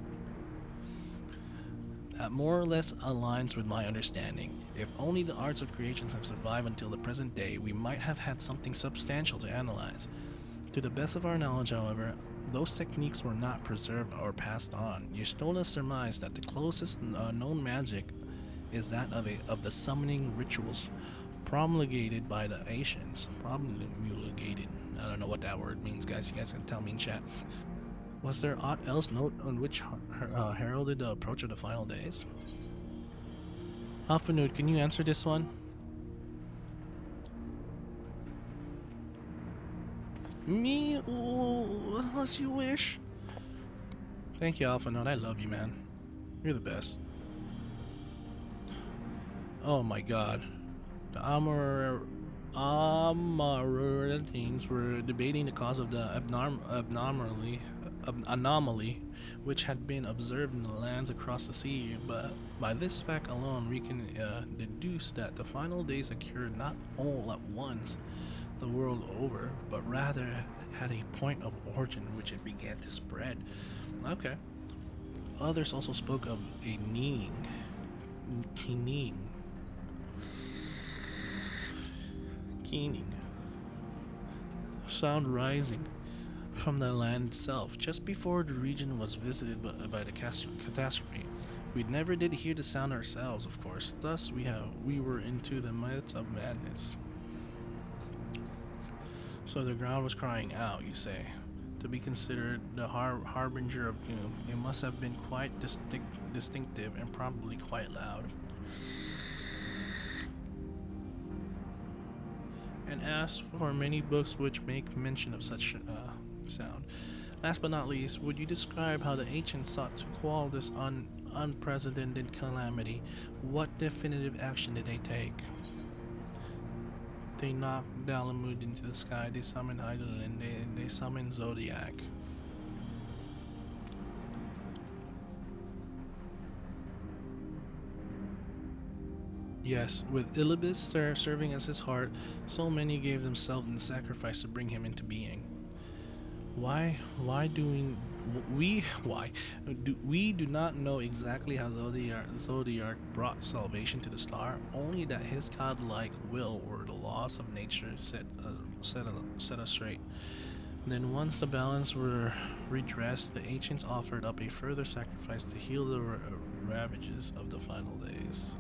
That more or less aligns with my understanding. If only the arts of creation have survived until the present day, we might have had something substantial to analyze. To the best of our knowledge, however, those techniques were not preserved or passed on. Ystola surmised that the closest known magic is that of the summoning rituals promulgated by the Asians. Promulgated. I don't know what that word means, guys. You guys can tell me in chat. Was there aught else note on which heralded the approach of the final days? Alphanote, can you answer this one? Me? Oh, unless you wish. Thank you, Alphanote. I love you, man. You're the best. Oh my god. The Amaranthines were debating the cause of the anomaly which had been observed in the lands across the sea, but by this fact alone we can deduce that the final days occurred not all at once the world over, but rather had a point of origin which it began to spread. Okay. Others also spoke of a keening sound rising from the land itself just before the region was visited by the catastrophe. We never did hear the sound ourselves, of course, thus we were into the midst of madness. So the ground was crying out, you say. To be considered the harbinger of doom, it must have been quite distinctive and probably quite loud. And as for many books which make mention of such sound. Last but not least, would you describe how the ancients sought to quell this unprecedented calamity, what definitive action did they take? They knocked Dalamud into the sky, they summoned Eidolon, they summoned Zodiac. Yes, with Ilibis serving as his heart, so many gave themselves in the sacrifice to bring him into being. Why do we do not know exactly how Zodiac brought salvation to the star, only that his godlike will or the laws of nature set us straight. Then once the balance were redressed, the ancients offered up a further sacrifice to heal the ravages of the final days.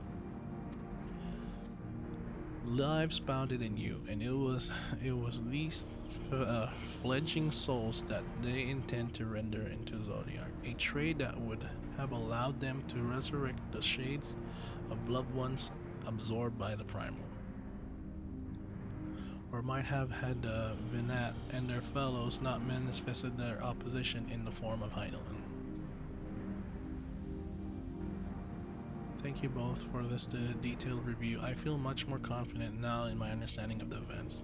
Lives bounded in you, and it was these fledgling souls that they intend to render into Zodiac, a trade that would have allowed them to resurrect the shades of loved ones absorbed by the primal, or might have had the Venat and their fellows not manifested their opposition in the form of Heidelin. Thank you both for this detailed review. I feel much more confident now in my understanding of the events.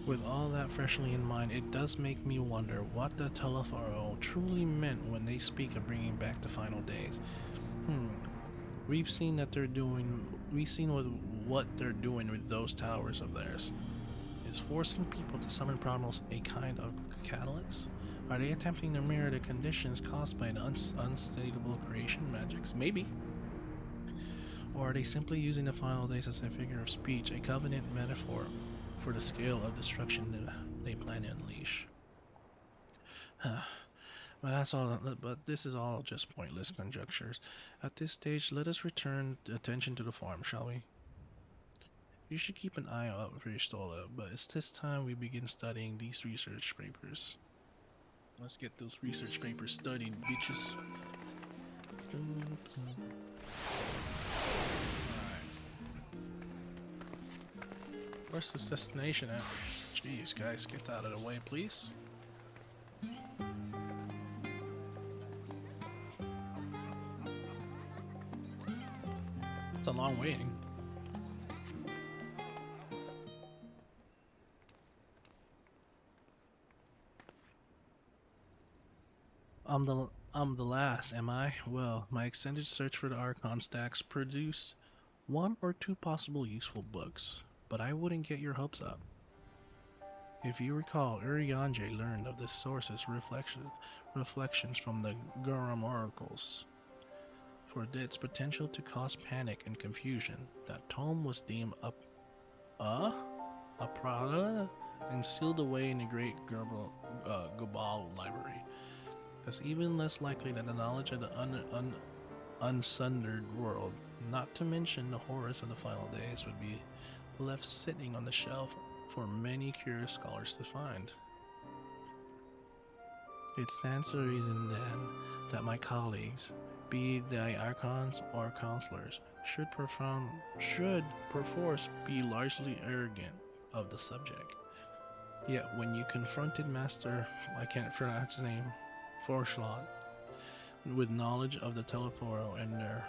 With all that freshly in mind, it does make me wonder what the Telefaro truly meant when they speak of bringing back the final days. We've seen what they're doing with those towers of theirs. Is forcing people to summon primals a kind of catalyst? Are they attempting to mirror the conditions caused by the unstable creation magics? Maybe. Or are they simply using the final days as a figure of speech, a covenant metaphor for the scale of destruction they plan to unleash? But this is all just pointless conjectures. At this stage, let us return attention to the farm, shall we? You should keep an eye out for your Stola, but it's this time we begin studying these research papers. Let's get those research papers studied, bitches. Where's this destination at? Jeez, guys, get out of the way, please. It's a long waiting. I'm the last, am I? Well, my extended search for the Archon stacks produced one or two possible useful books, but I wouldn't get your hopes up. If you recall, Urianger learned of the source's reflections from the Guram oracles. For its potential to cause panic and confusion, that tome was deemed a prada and sealed away in the great Gobal library. It's even less likely that the knowledge of the unsundered world, not to mention the horrors of the final days, would be left sitting on the shelf for many curious scholars to find. It stands to reason then that my colleagues, be they archons or counselors, should perforce be largely arrogant of the subject. Yet when you confronted Master, I can't pronounce his name, Forschlot, with knowledge of the Teleforo and their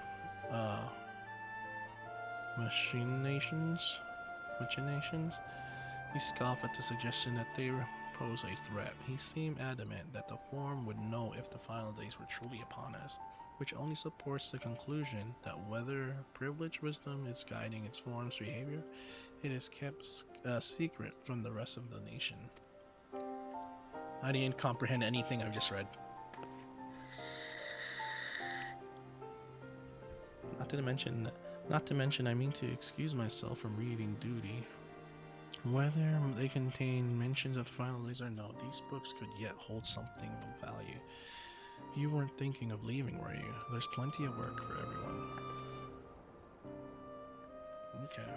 machinations, he scoffed at the suggestion that they pose a threat. He seemed adamant that the Forum would know if the final days were truly upon us, which only supports the conclusion that whether privileged wisdom is guiding its Forum's behavior, it is kept secret from the rest of the nation. I didn't comprehend anything I've just read. Not to mention, I mean to excuse myself from reading duty. Whether they contain mentions of the final days or no, these books could yet hold something of value. You weren't thinking of leaving, were you? There's plenty of work for everyone. Okay.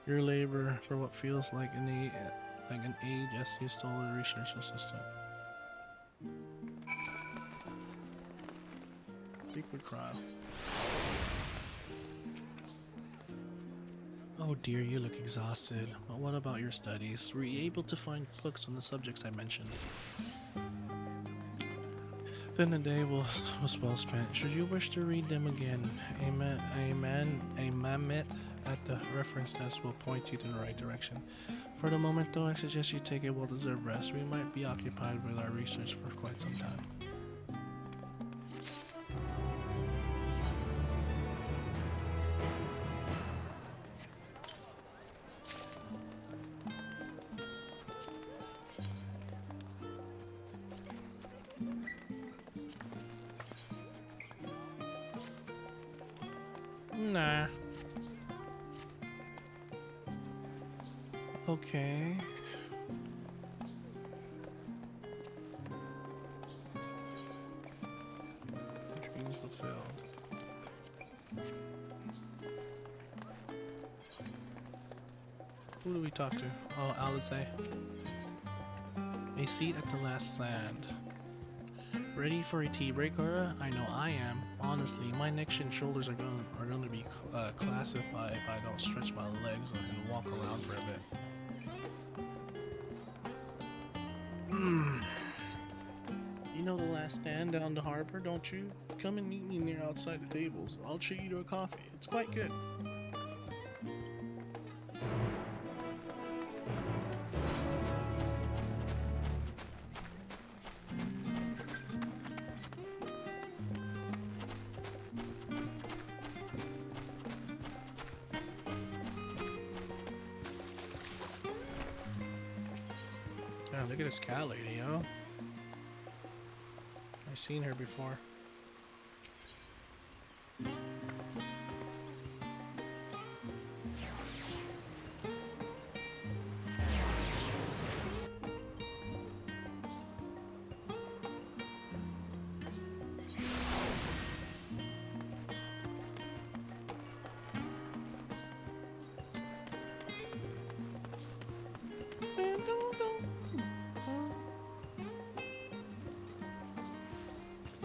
Your labor for what feels like an age as you stole a research assistant. Liquid crime. Oh dear, you look exhausted. But what about your studies? Were you able to find books on the subjects I mentioned? Then the day was well spent. Should you wish to read them again, a mammoth at the reference desk will point you in the right direction. For the moment, though, I suggest you take a well-deserved rest. We might be occupied with our research for quite some time. Nah. Okay. Dreams fulfilled. Who do we talk to? Oh, Alize. A seat at the last stand. Ready for a tea break, Cora? I know I am. Honestly, my neck and shoulders are going to be classified if I don't stretch my legs and walk around for a bit. You know the last stand down the harbor, don't you? Come and meet me near outside the tables. I'll treat you to a coffee. It's quite good. Damn, look at this cat lady, yo. I've seen her before.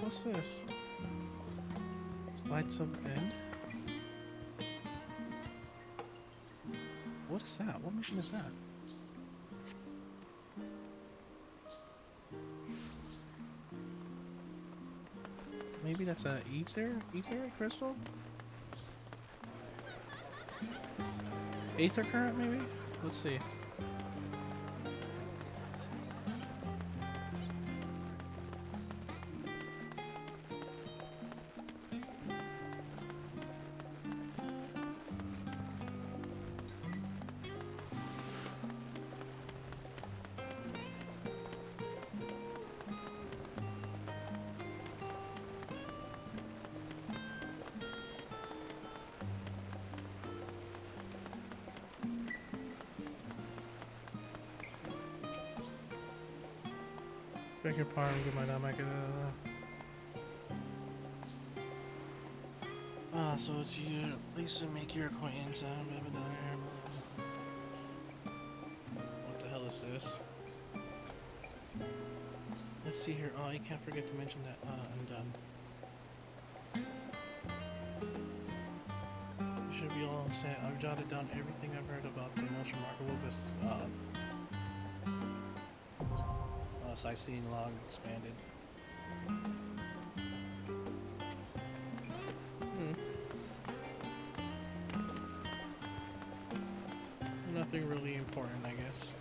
What's this? Lights of End? What is that? What mission is that? Maybe that's a ether crystal? Aether current, maybe? Let's see. Beg your pardon, good my name. So it's you. Pleased to make your acquaintance. What the hell is this? Let's see here. Oh, I can't forget to mention that. You should be all set. I've jotted down everything I've heard about the most remarkable business. Sightseeing log expanded. Nothing really important, I guess.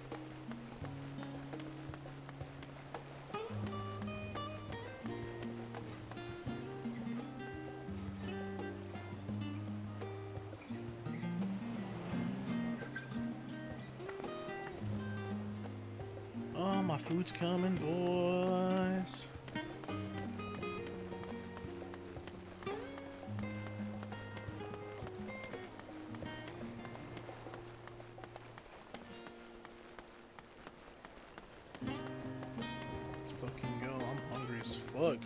Oh, my food's coming, boys. Let's fucking go. I'm hungry as fuck.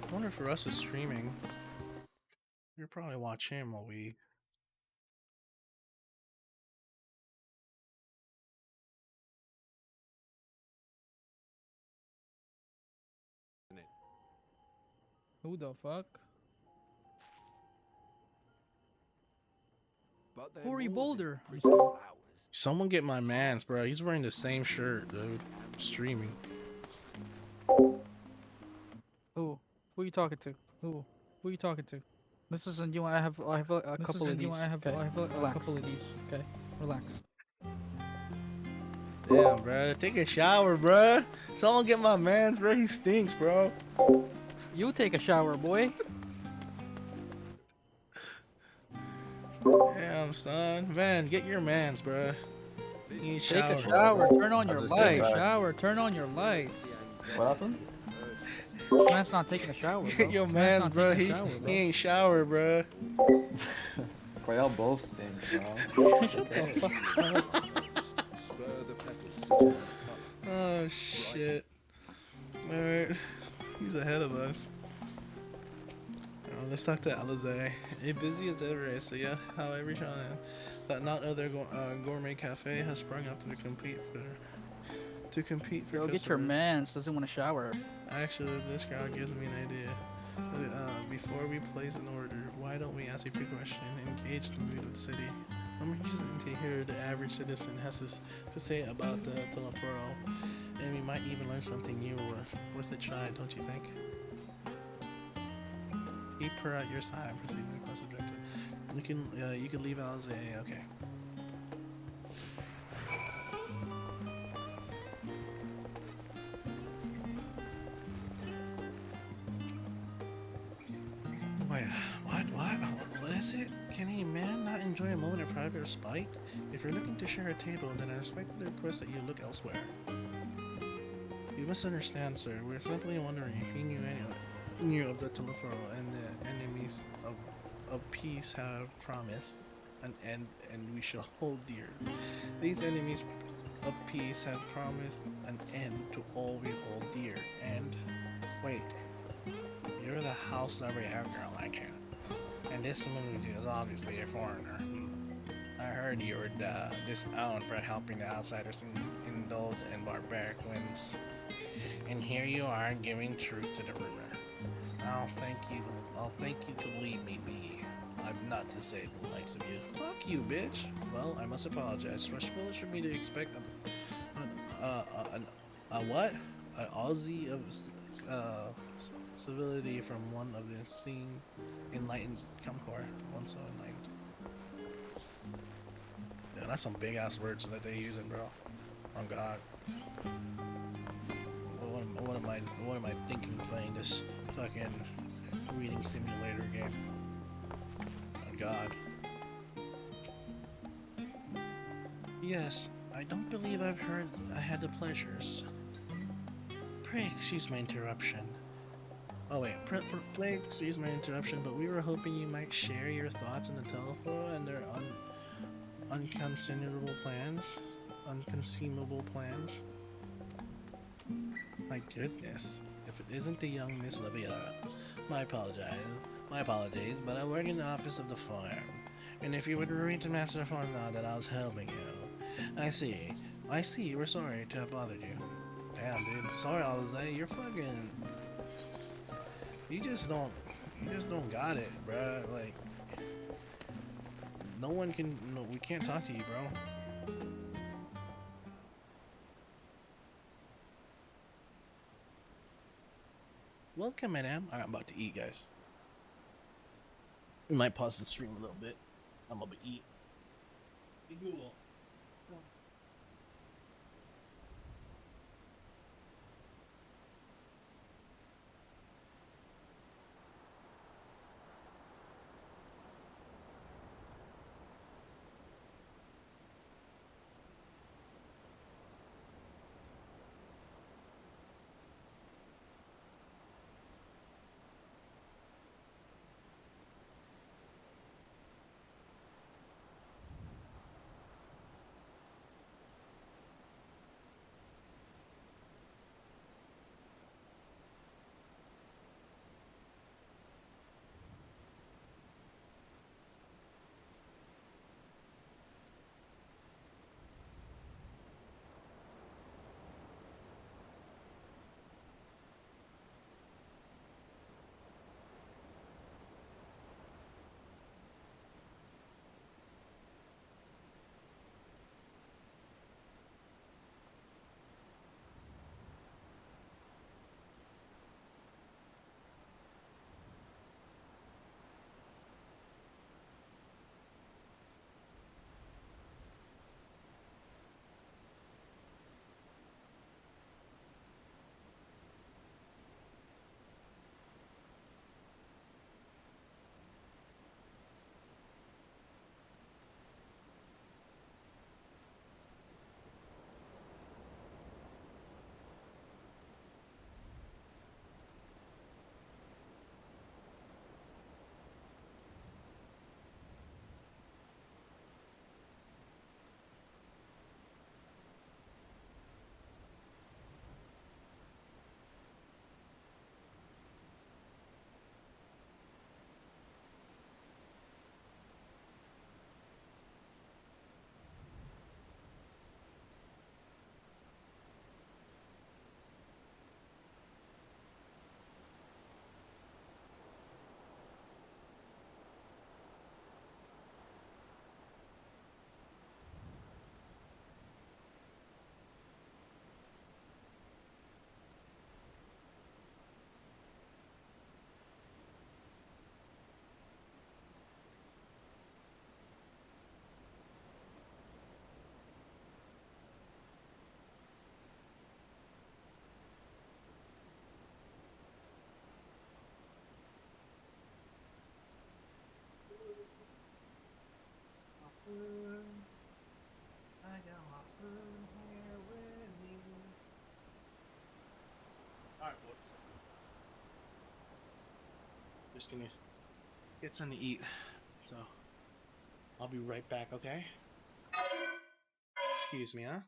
I wonder if for us is streaming. We'll probably watch him while we Who the fuck? Corey Boulder. I'm scared. Someone get my man's, bro. He's wearing the same shirt, dude. Streaming. Who? Who you talking to? Who you talking to? This isn't you. I have a This couple isn't of you. these. I have Okay, a relax. couple of these. Okay, relax. Damn, bro. Take a shower, bro. Someone get my man's, bro. He stinks, bro. You take a shower, boy. Damn, son. Man, get your man's, bro. He ain't Take a showered. shower. Turn on your just got lights. back. Shower. Turn on your lights. What happened? This man's not taking a shower, bro. Get your This man's man's, not bro. taking He a shower, bro. ain't showered, bro. Bro, y'all both stink, bro. Shut the fuck up. Oh shit. Alright. He's ahead of us. Let's talk to Alizé. Busy as ever, I see ya. However, that not other gourmet cafe has sprung up to compete for Yo, get your customers. mans. Doesn't want to shower. Actually, this crowd gives me an idea. Before we place an order, why don't we ask a few questions and engage the mood of the city? I'm interested to hear the average citizen has to say about the Teleforo, and we might even learn something new or worth a try, don't you think? Keep her at your side and proceed to the quest objective. You can leave Alizé, okay. Wait, what is it? Can a man not enjoy a moment of private respite? If you're looking to share a table, then I respectfully request that you look elsewhere. You misunderstand, sir. We're simply wondering if you knew of the Teleforo and the enemies of peace have promised an end, and we shall hold dear. These enemies of peace have promised an end to all we hold dear. And wait, you're the house number girl, like you. And this moody is obviously a foreigner. I heard you were disowned for helping the outsiders indulge in barbaric whims. And here you are giving truth to the rumor. I'll thank you to leave me be. I'm not to say the likes of you. Fuck you, bitch. Well, I must apologize. It's foolish for me to expect a what? An Aussie of civility from one of the esteemed enlightened Comcore. One so enlightened. Yeah, that's some big ass words that they using, bro. Oh God. What am I thinking playing this fucking reading simulator game? Oh God. Yes, I don't believe I had the pleasures. Pray excuse my interruption. Oh wait, pray excuse my interruption, but we were hoping you might share your thoughts on the telephone and their unconceivable plans. My goodness, if it isn't the young Miss Laviera. My apologies, but I work in the office of the farm. And if you would read to Master Farm now that I was helping you. I see, we're sorry to have bothered you. Damn, dude, sorry Alizé, you're fucking... You just don't got it, bruh. Like, we can't talk to you, bro. Welcome, madam. Alright, I'm about to eat, guys. We might pause the stream a little bit. I'm about to eat. Hey, Google. folks. Just gonna get something to eat. So I'll be right back, okay? Excuse me, huh?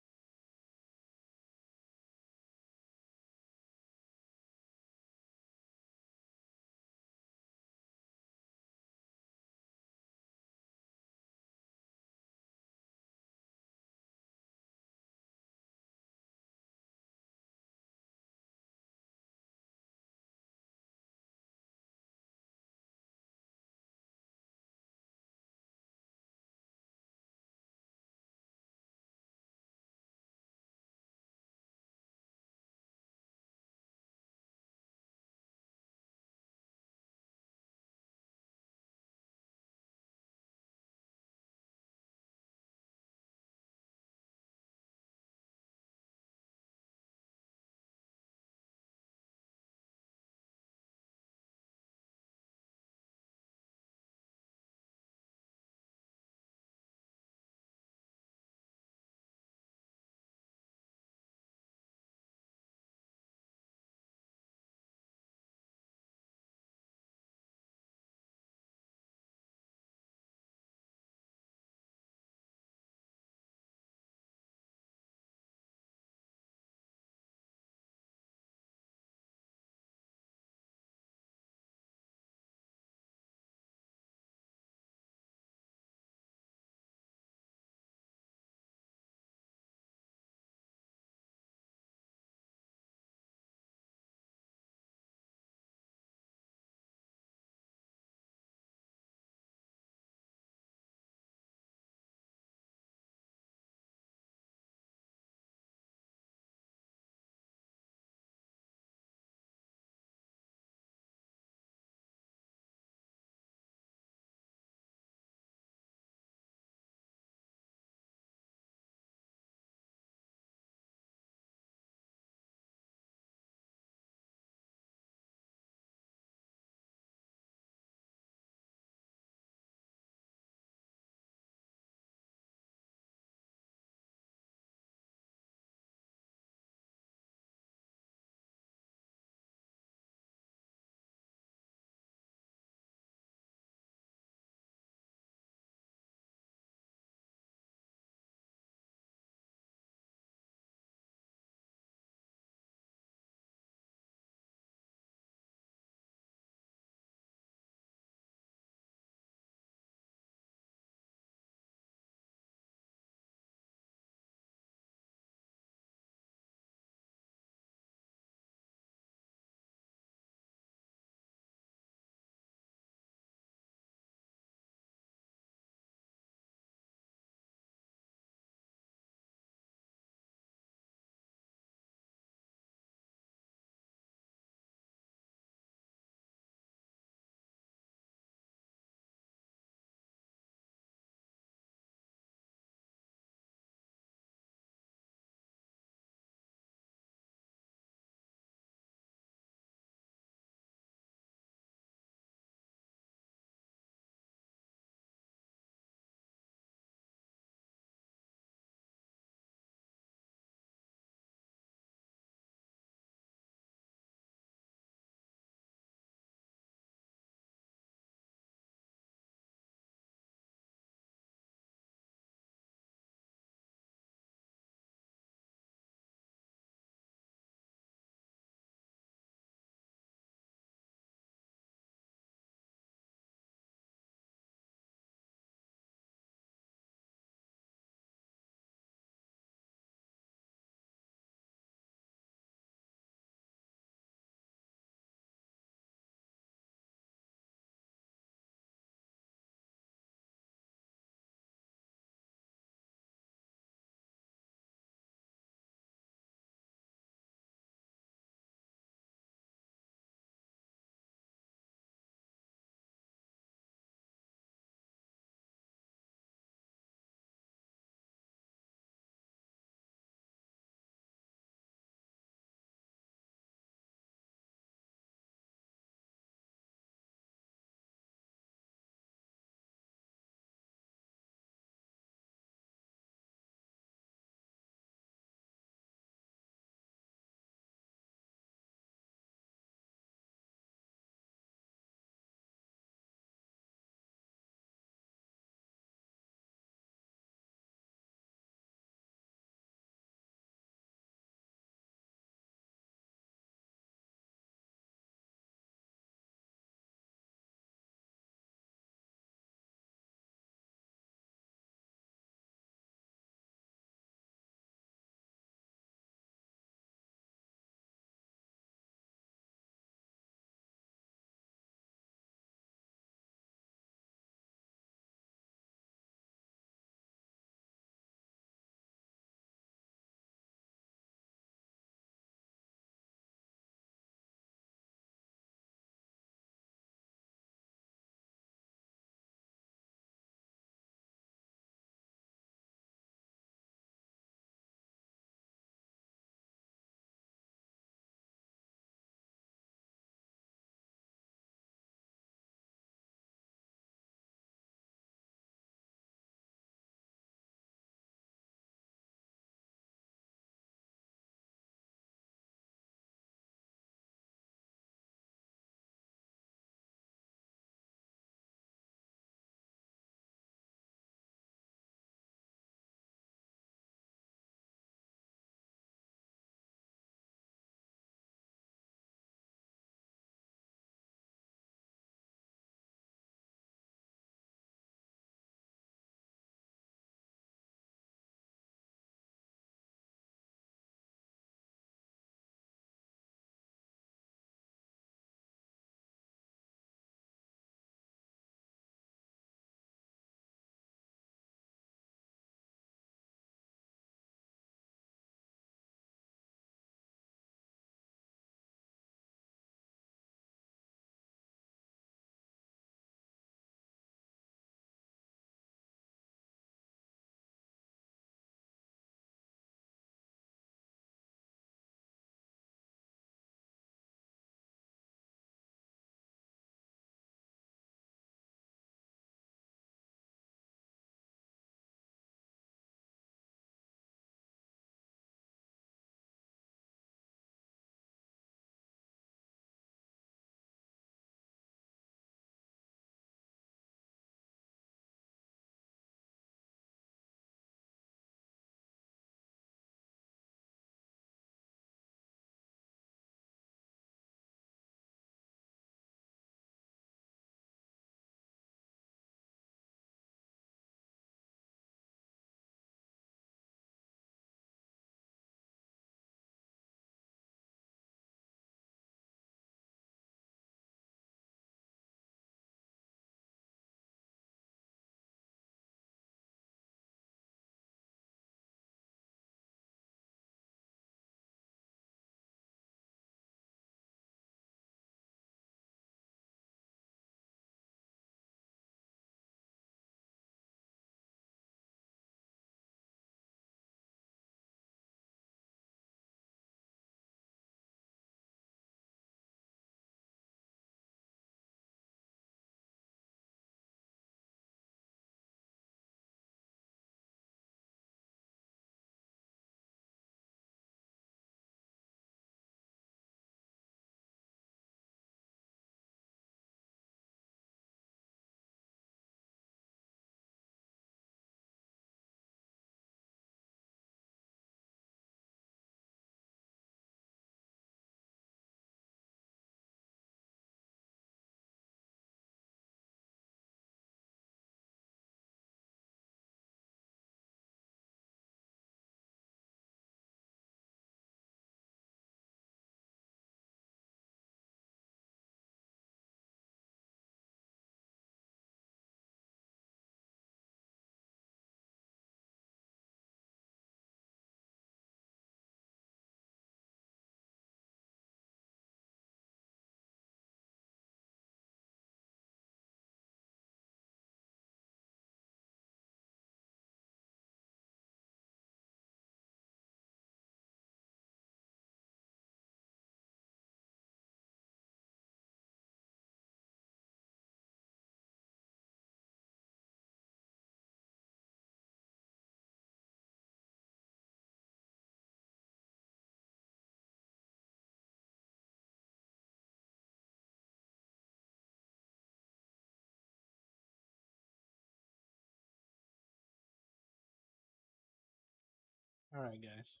Alright, guys.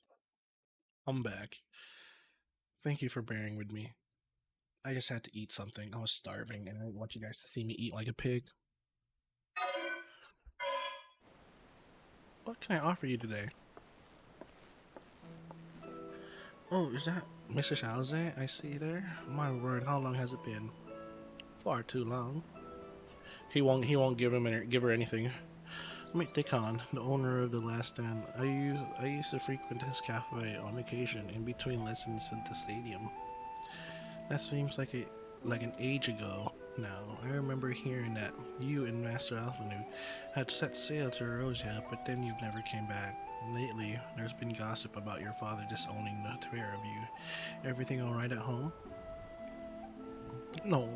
I'm back. Thank you for bearing with me. I just had to eat something. I was starving, and I didn't want you guys to see me eat like a pig. What can I offer you today? Oh, is that Mr. Salze I see there? My word, how long has it been? Far too long. He won't give her anything. Meet Dickon, the owner of the Last Stand. I used to frequent his cafe on occasion in between lessons at the stadium. That seems like an age ago now. I remember hearing that you and Master Alphanu had set sail to Erosia, but then you never came back. Lately, there's been gossip about your father disowning the pair of you. Everything alright at home? No,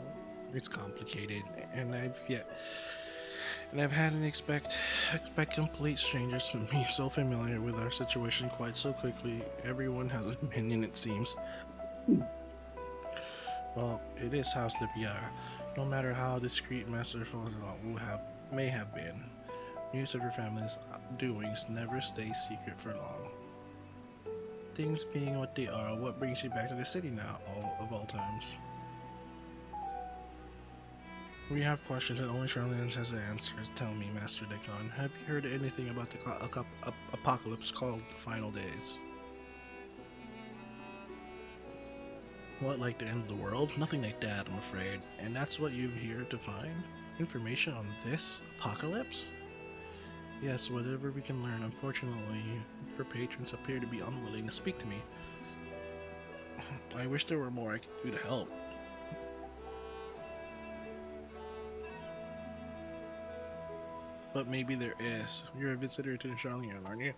it's complicated, and I've had to expect complete strangers to be so familiar with our situation quite so quickly. Everyone has an opinion, it seems. Well, it is House Lipiar. No matter how discreet Master Fozilon may have been, news of your family's doings never stays secret for long. Things being what they are, what brings you back to the city now, of all times? We have questions and only Charlene has the answers. Tell me, Master Decon, have you heard anything about the apocalypse called the Final Days? What, like the end of the world? Nothing like that, I'm afraid. And that's what you're here to find? Information on this apocalypse? Yes, whatever we can learn. Unfortunately, your patrons appear to be unwilling to speak to me. I wish there were more I could do to help. But maybe there is. You're a visitor to Charlene, aren't you?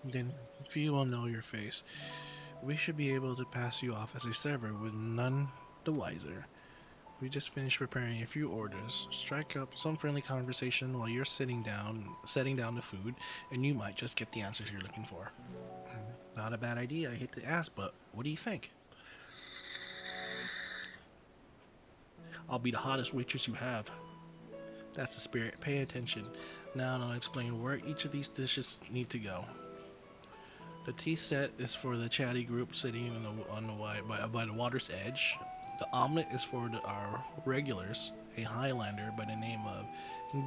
Then few will know your face. We should be able to pass you off as a server with none the wiser. We just finished preparing a few orders. Strike up some friendly conversation while you're setting down the food, and you might just get the answers you're looking for. Not a bad idea, I hate to ask, but what do you think? I'll be the hottest waitress you have. That's the spirit. Pay attention. Now I'll explain where each of these dishes need to go. The tea set is for the chatty group sitting by the water's edge. The omelet is for our regulars, a Highlander by the name of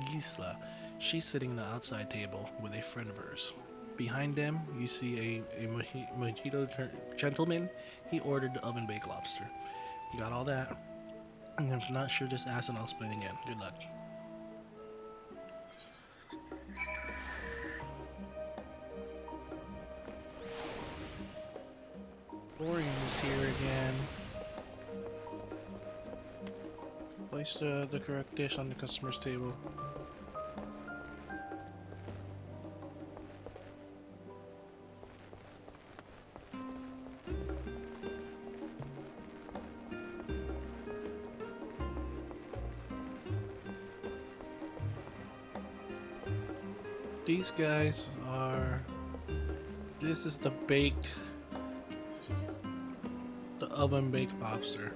Gisla. She's sitting at the outside table with a friend of hers. Behind them, you see a mojito gentleman. He ordered the oven-baked lobster. You got all that? I'm not sure, just ask and I'll explain again. Good luck. Orion is here again. Place the correct dish on the customer's table. These guys are... This is the oven baked lobster.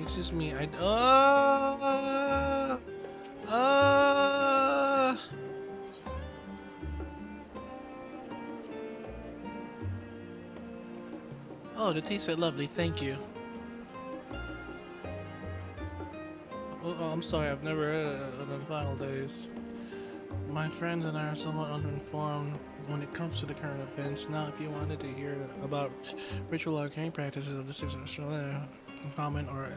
Excuse me, Oh, the tea set lovely, thank you. Oh, I'm sorry, I've never heard of the Final Days. My friends and I are somewhat uninformed when it comes to the current events. Now, if you wanted to hear about ritual arcane practices of the Six Australia, common or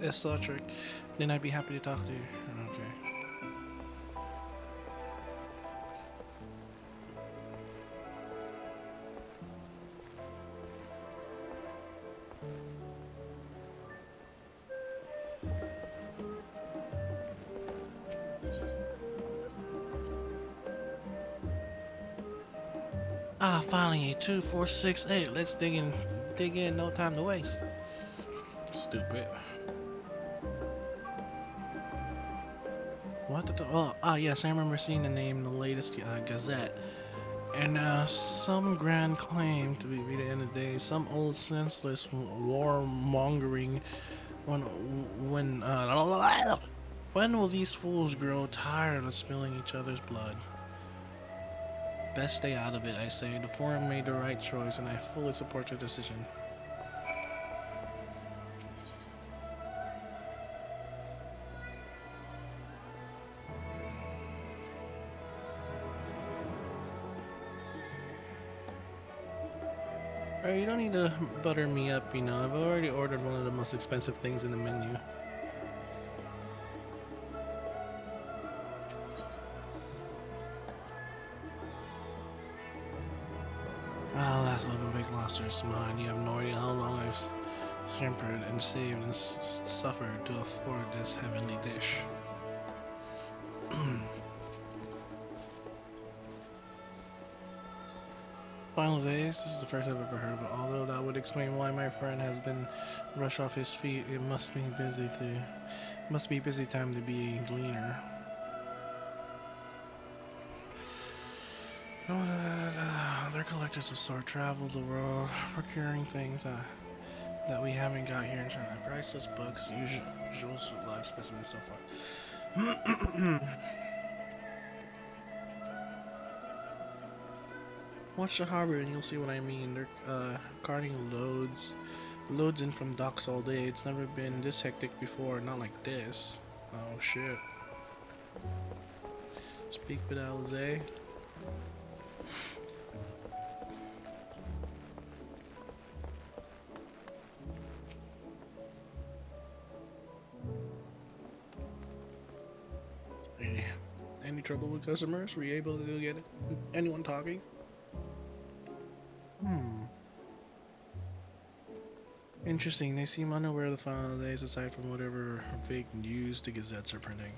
esoteric, then I'd be happy to talk to you. Okay. Ah, finally, 2468. Let's dig in, no time to waste. Stupid. What the? Yes, I remember seeing the name in the latest Gazette. And some grand claim to be the end of the day, some old senseless warmongering when When will these fools grow tired of spilling each other's blood? Best stay out of it, I say. The Forum made the right choice, and I fully support your decision. Alright, you don't need to butter me up, you know. I've already ordered one of the most expensive things in the menu. Ah, last living baked lobster is mine. You have no idea how long I've scampered and saved and suffered to afford this heavenly dish. Final days, this is the first I've ever heard of it. Although that would explain why my friend has been rushed off his feet. It must be busy time to be a gleaner. They're collectors of sort, travel the world, procuring things that we haven't got here in China. Priceless books, usual live specimens, so forth. Watch the harbor and you'll see what I mean. They're carting loads in from docks all day. It's never been this hectic before, not like this. Oh shit. Speak with Alize. Any trouble with customers? Were you able to get anyone talking? Interesting. They seem unaware of the final days aside from whatever fake news the gazettes are printing.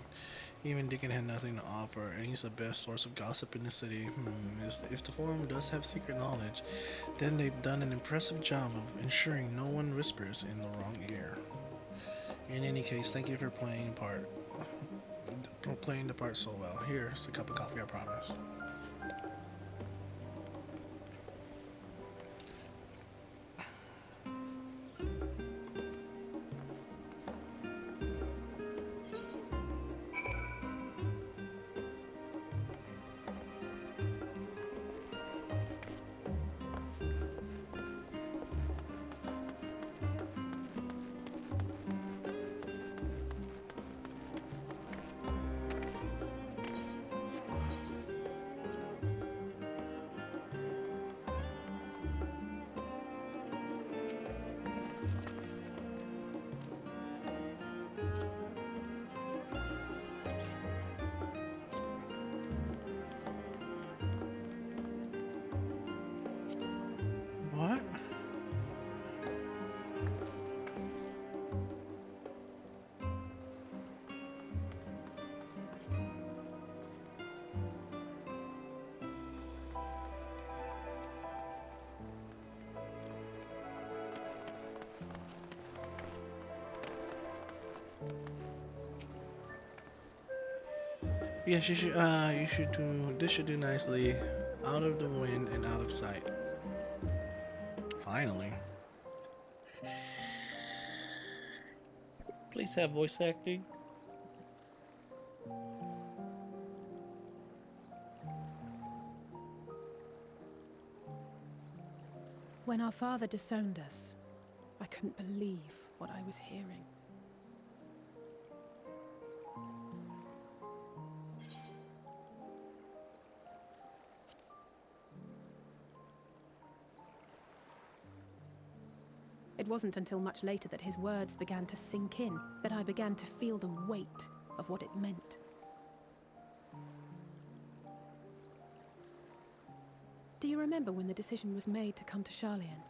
Even Dickon had nothing to offer, and he's the best source of gossip in the city. If the Forum does have secret knowledge, then they've done an impressive job of ensuring no one whispers in the wrong ear. In any case, thank you for playing the part so well. Here's a cup of coffee, I promise. What? Yes, you should do, this should do nicely. Out of the wind and out of sight. Finally. Please have voice acting. When our father disowned us, I couldn't believe what I was hearing. It wasn't until much later that his words began to sink in, that I began to feel the weight of what it meant. Do you remember when the decision was made to come to Sharlayan?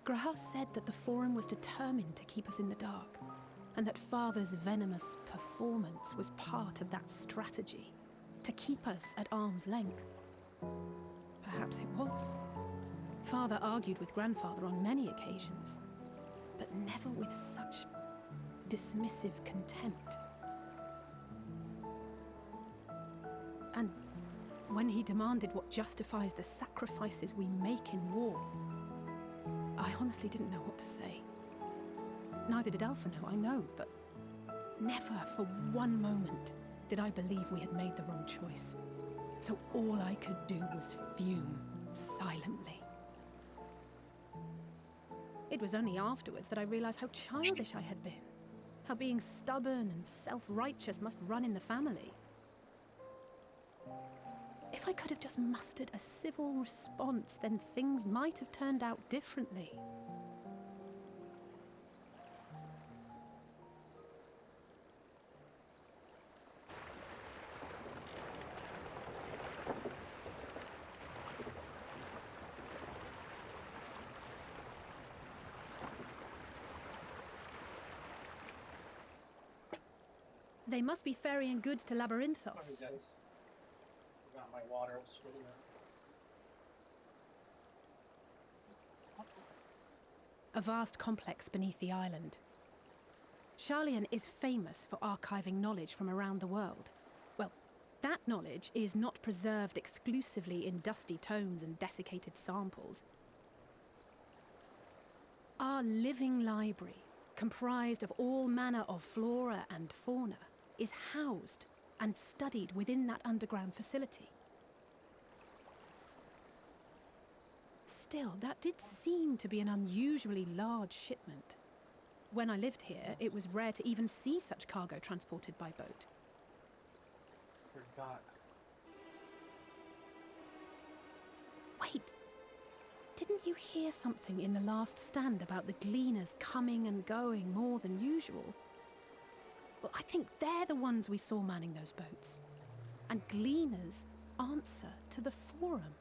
Graham said that the Forum was determined to keep us in the dark, and that Father's venomous performance was part of that strategy, to keep us at arm's length. Perhaps it was. Father argued with Grandfather on many occasions, but never with such dismissive contempt. And when he demanded what justifies the sacrifices we make in war, I honestly didn't know what to say. Neither did Alpha know, I know, but Never for one moment did I believe we had made the wrong choice. So all I could do was fume silently. It was only afterwards that I realized how childish I had been. How being stubborn and self-righteous must run in the family. If I could have just mustered a civil response, then things might have turned out differently. They must be ferrying goods to Labyrinthos. Forgot my water was filling up. A vast complex beneath the island. Sharlayan is famous for archiving knowledge from around the world. Well, that knowledge is not preserved exclusively in dusty tomes and desiccated samples. Our living library, comprised of all manner of flora and fauna, is housed and studied within that underground facility. Still, that did seem to be an unusually large shipment. When I lived here, it was rare to even see such cargo transported by boat. Forgot. Wait! Didn't you hear something in the last stand about the gleaners coming and going more than usual? Well, I think they're the ones we saw manning those boats. And gleaners answer to the Forum.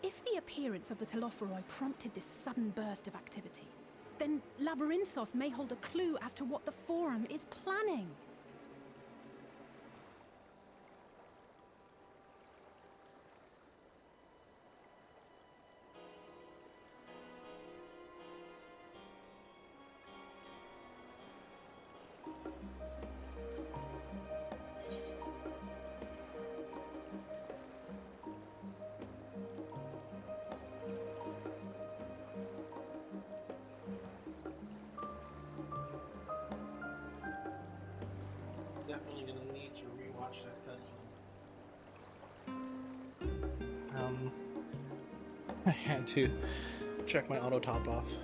If the appearance of the Telophoroi prompted this sudden burst of activity, then Labyrinthos may hold a clue as to what the Forum is planning. Definitely gonna need to rewatch that cutscene. I had to check my auto top off.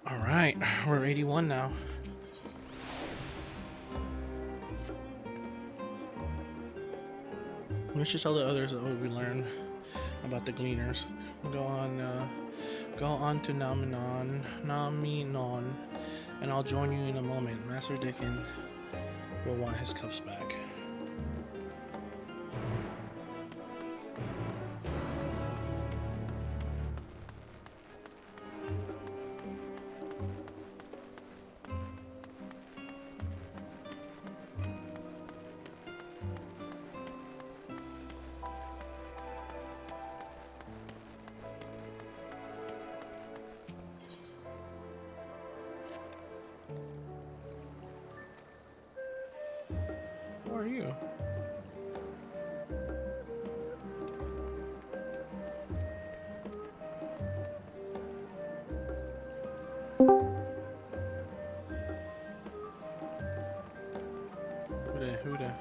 All right, we're 81 now. We should tell the others what we learned about the gleaners. Go on to Naminon, and I'll join you in a moment. Master Dickon will want his cuffs back. Who are you? Who the?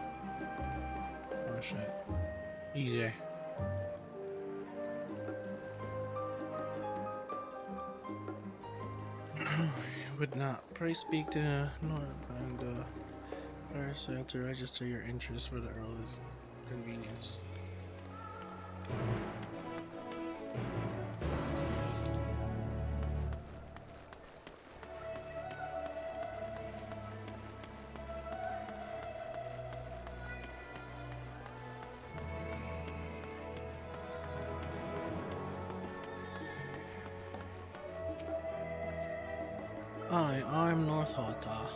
Oh shit. EJ. Would not. Pray speak to North and Parasite to register your interest for the earliest convenience. I'm North Hata.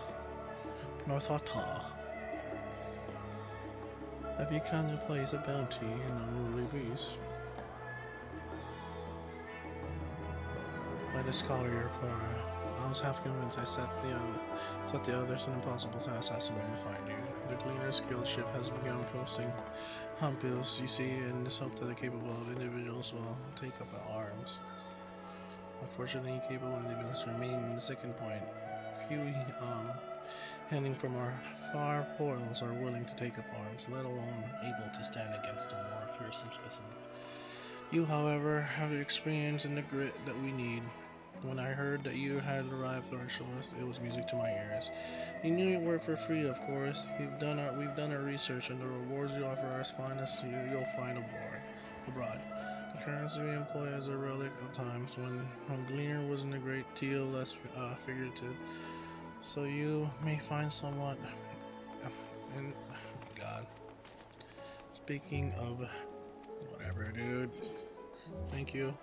Have you come to place a bounty in the unruly beast? By the scholar your Cora. I was half convinced I set the others an impossible task asking me to find you. The Gleaner's Guild ship has begun posting hump-bills, you see, and this hope that the capable of individuals will take up arms. Unfortunately, capable individuals remain in the second point. Few hailing from our far portals are willing to take up arms, let alone able to stand against the more fearsome specimens. You, however, have the experience and the grit that we need. When I heard that you had arrived to our shores, it was music to my ears. You knew you were for free, of course. We've done our research, and the rewards you offer are as fine as you'll find abroad. The currency we employ is a relic of times when Gleaner was in a great deal less figurative. So you may find somewhat. And God. Speaking of whatever, dude. Thank you.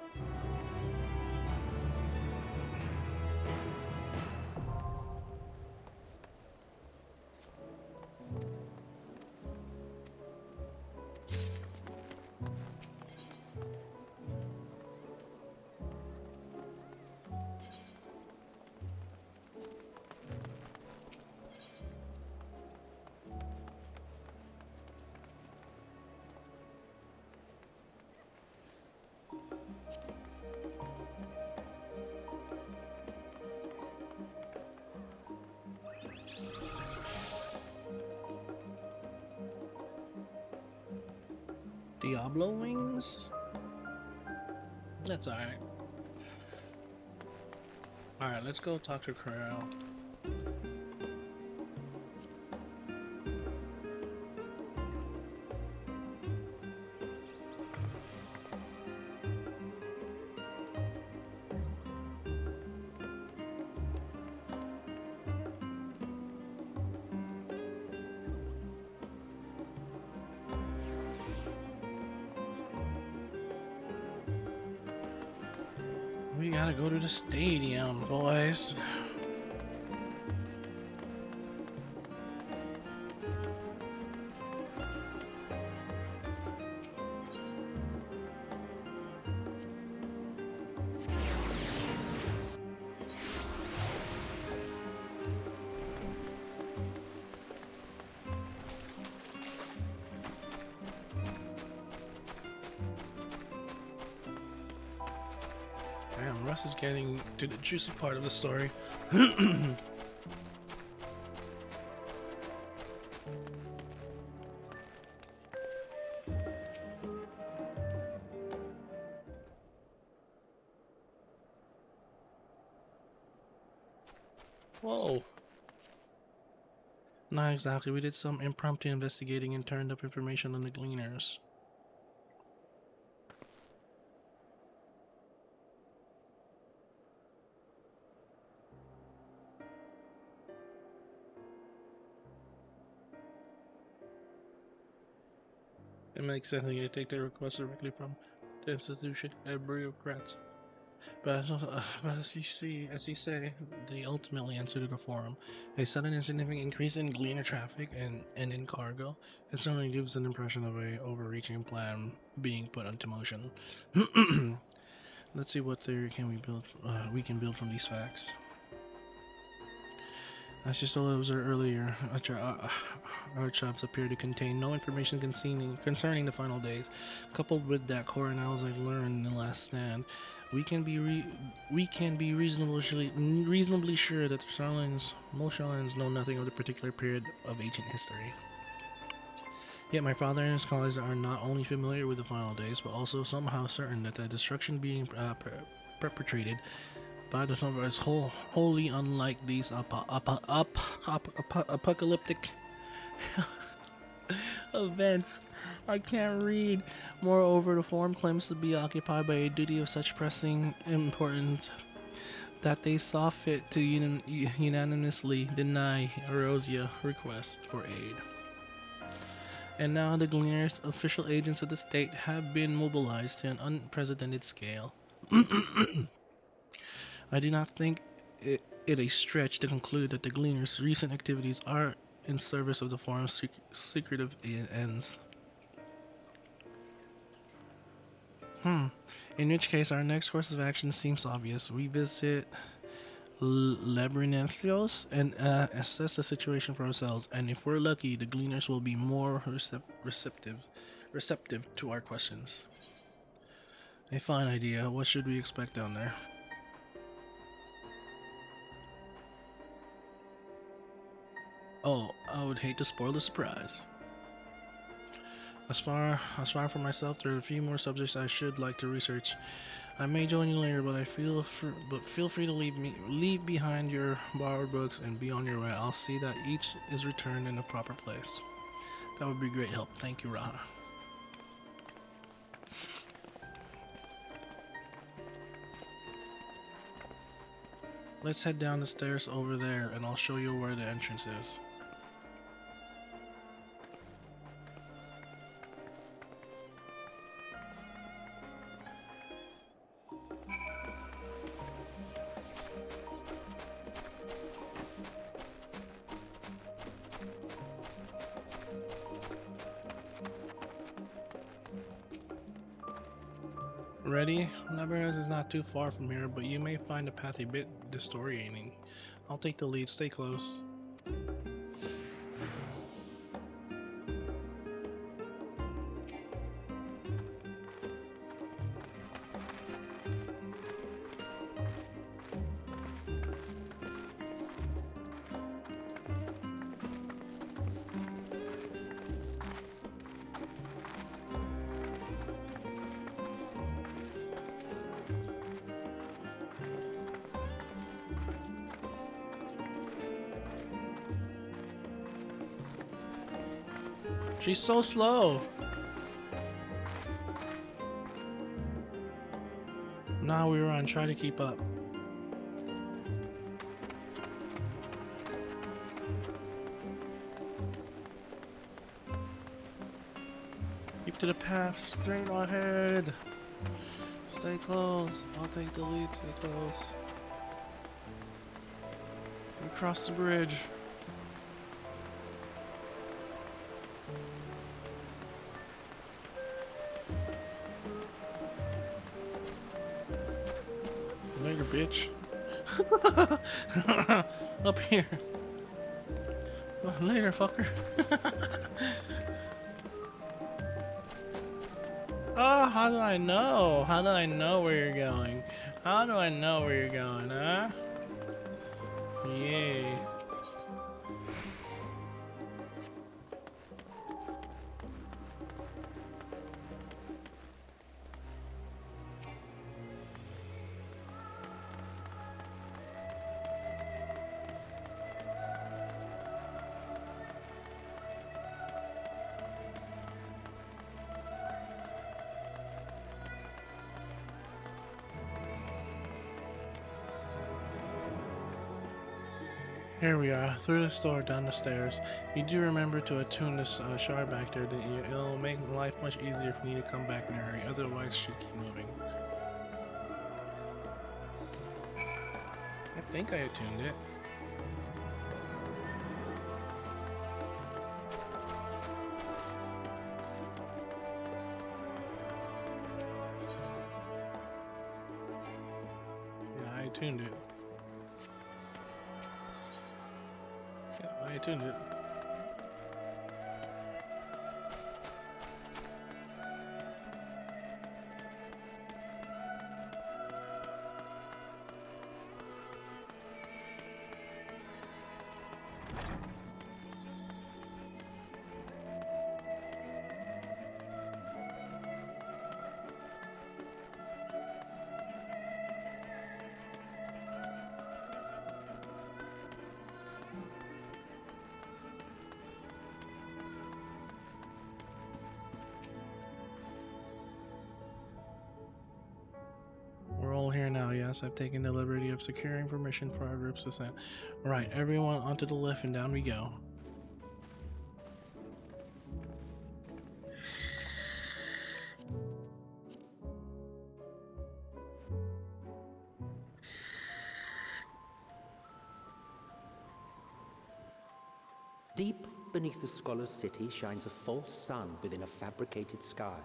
Diablo wings? That's alright. Alright, let's go talk to Corral. We gotta go to the stadium, boys. Damn, Russ is getting to the juicy part of the story. Whoa. Not exactly. We did some impromptu investigating and turned up information on the Gleaners. It makes sense that you take the request directly from the institution and bureaucrats. But as you say, they ultimately answer to the forum. A sudden and significant increase in Gleaner traffic and in cargo, it certainly gives an impression of a overreaching plan being put into motion. Let's see what theory we can build from these facts. As you still observed earlier, our charts appear to contain no information concerning the final days. Coupled with that core analysis I learned in the last stand, we can be reasonably sure that most Sharlans know nothing of the particular period of ancient history. Yet my father and his colleagues are not only familiar with the final days, but also somehow certain that the destruction being perpetrated by the number is wholly unlike these apocalyptic events. I can't read. Moreover, the forum claims to be occupied by a duty of such pressing importance that they saw fit to unanimously deny Erosia's request for aid. And now the Gleaners, official agents of the state, have been mobilized to an unprecedented scale. I do not think it a stretch to conclude that the Gleaners' recent activities are in service of the forum's secretive ends. In which case, our next course of action seems obvious. We visit Labyrinthos and assess the situation for ourselves. And if we're lucky, the Gleaners will be more receptive to our questions. A fine idea. What should we expect down there? Oh, I would hate to spoil the surprise. As far for myself, there are a few more subjects I should like to research. I may join you later, but feel free to leave behind your borrowed books and be on your way. I'll see that each is returned in a proper place. That would be great help. Thank you, Raha. Let's head down the stairs over there, and I'll show you where the entrance is. Ready? Labyrinth is not too far from here, but you may find the path a bit disorienting. I'll take the lead. Stay close. She's so slow. Now we run. Try to keep up. Keep to the path. Straight ahead. Stay close. I'll take the lead. Stay close. We cross the bridge. Later, bitch. Up here. Later, fucker. Oh, how do I know? How do I know where you're going? How do I know where you're going, huh? Yay. Here we are, through this door, down the stairs. You do remember to attune this shard back there, didn't you? It'll make life much easier for me to come back in a hurry, otherwise she'd keep moving. I think I attuned it. Yeah, I attuned it. I attuned it. We're all here now, yes. I've taken the liberty of securing permission for our group's descent. Right, everyone onto the lift and down we go. Deep beneath the scholar's city shines a false sun within a fabricated sky.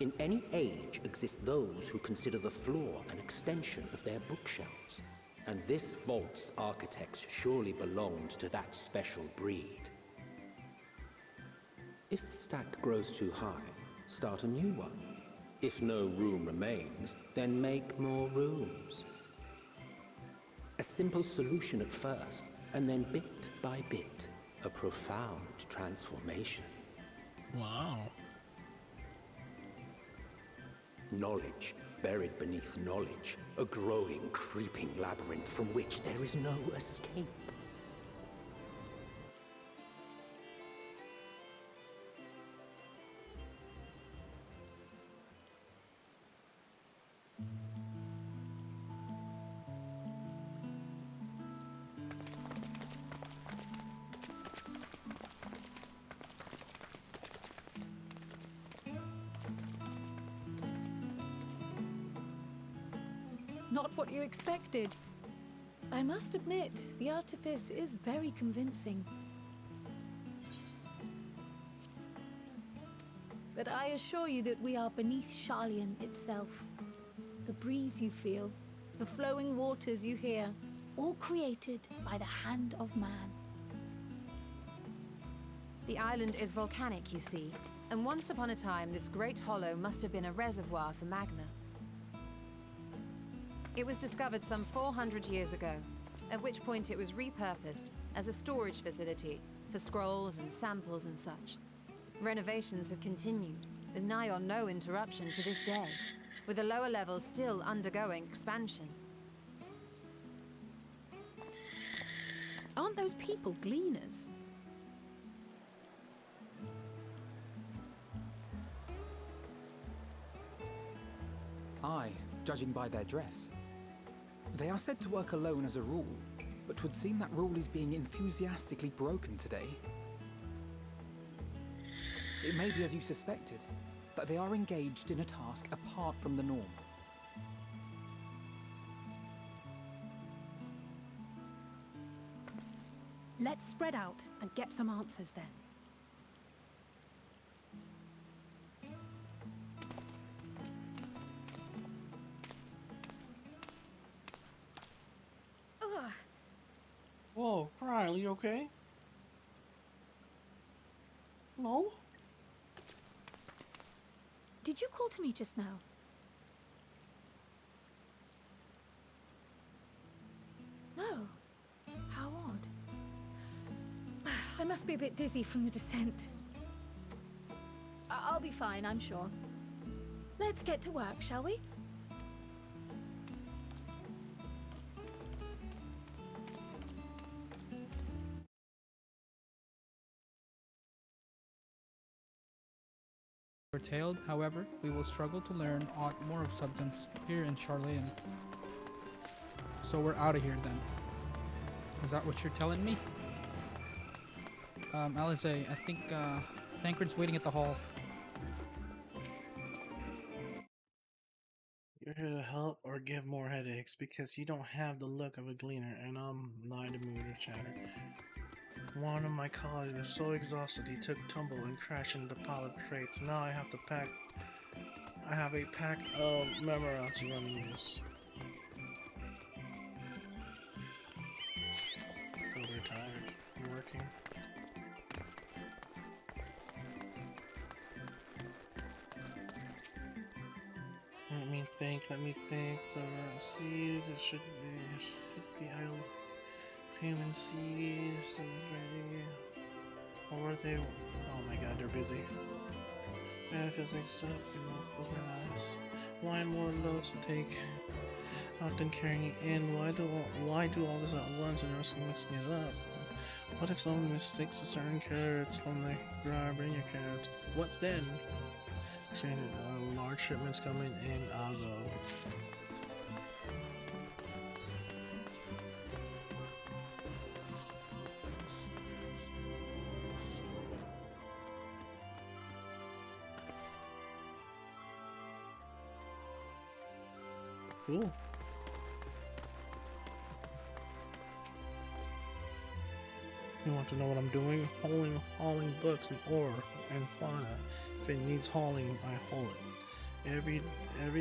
In any age exist those who consider the floor an extension of their bookshelves, and this vault's architects surely belonged to that special breed. If the stack grows too high, start a new one. If no room remains, then make more rooms. A simple solution at first, and then bit by bit, a profound transformation. Wow. Knowledge buried beneath knowledge, a growing, creeping labyrinth from which there is no escape. Not what you expected. I must admit, the artifice is very convincing. But I assure you that we are beneath Sharlayan itself. The breeze you feel, the flowing waters you hear, all created by the hand of man. The island is volcanic, you see, and once upon a time this great hollow must have been a reservoir for magma. It was discovered some 400 years ago, at which point it was repurposed as a storage facility for scrolls and samples and such. Renovations have continued, with nigh on no interruption to this day, with the lower levels still undergoing expansion. Aren't those people gleaners? Aye, judging by their dress. They are said to work alone as a rule, but 'twould seem that rule is being enthusiastically broken today. It may be as you suspected, that they are engaged in a task apart from the norm. Let's spread out and get some answers then. Whoa, Riley, you okay? No? Did you call to me just now? No. How odd. I must be a bit dizzy from the descent. I'll be fine, I'm sure. Let's get to work, shall we? Curtailed, however, we will struggle to learn aught more of substance here in Sharlayan. So we're out of here then. Is that what you're telling me? Alize, I think Thancred's waiting at the hall. You're here to help or give more headaches because you don't have the look of a gleaner, and I'm not in the mood to chatter. One of my colleagues was so exhausted he took tumble and crashed into the pile of crates. Now I have a pack of Memora to run use. Overtired from working. Let me think. The seeds, it should be idle. Cream and seeds, ready. Or were they? Oh my god, they're busy. Metaphysics stuff, organize. Why more loads to take out than carrying it in? Why do all this at once and risk mixing it up? What if someone mistakes a certain carrots from the grab in your carrot? What then? Saying large shipments coming in Azo. Cool. You want to know what I'm doing? Hauling books and ore and fauna. If it needs hauling, I haul it. Every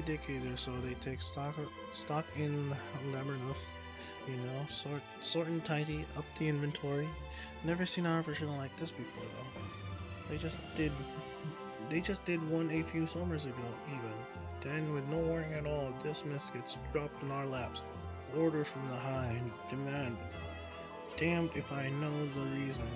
decade or so, they take stock in Labyrinth. You know, sort and tidy up the inventory. Never seen an operation like this before though. They just did one a few summers ago even. Then with no warning at all, this mess gets dropped in our laps. Orders from the high demand. Damned if I know the reason.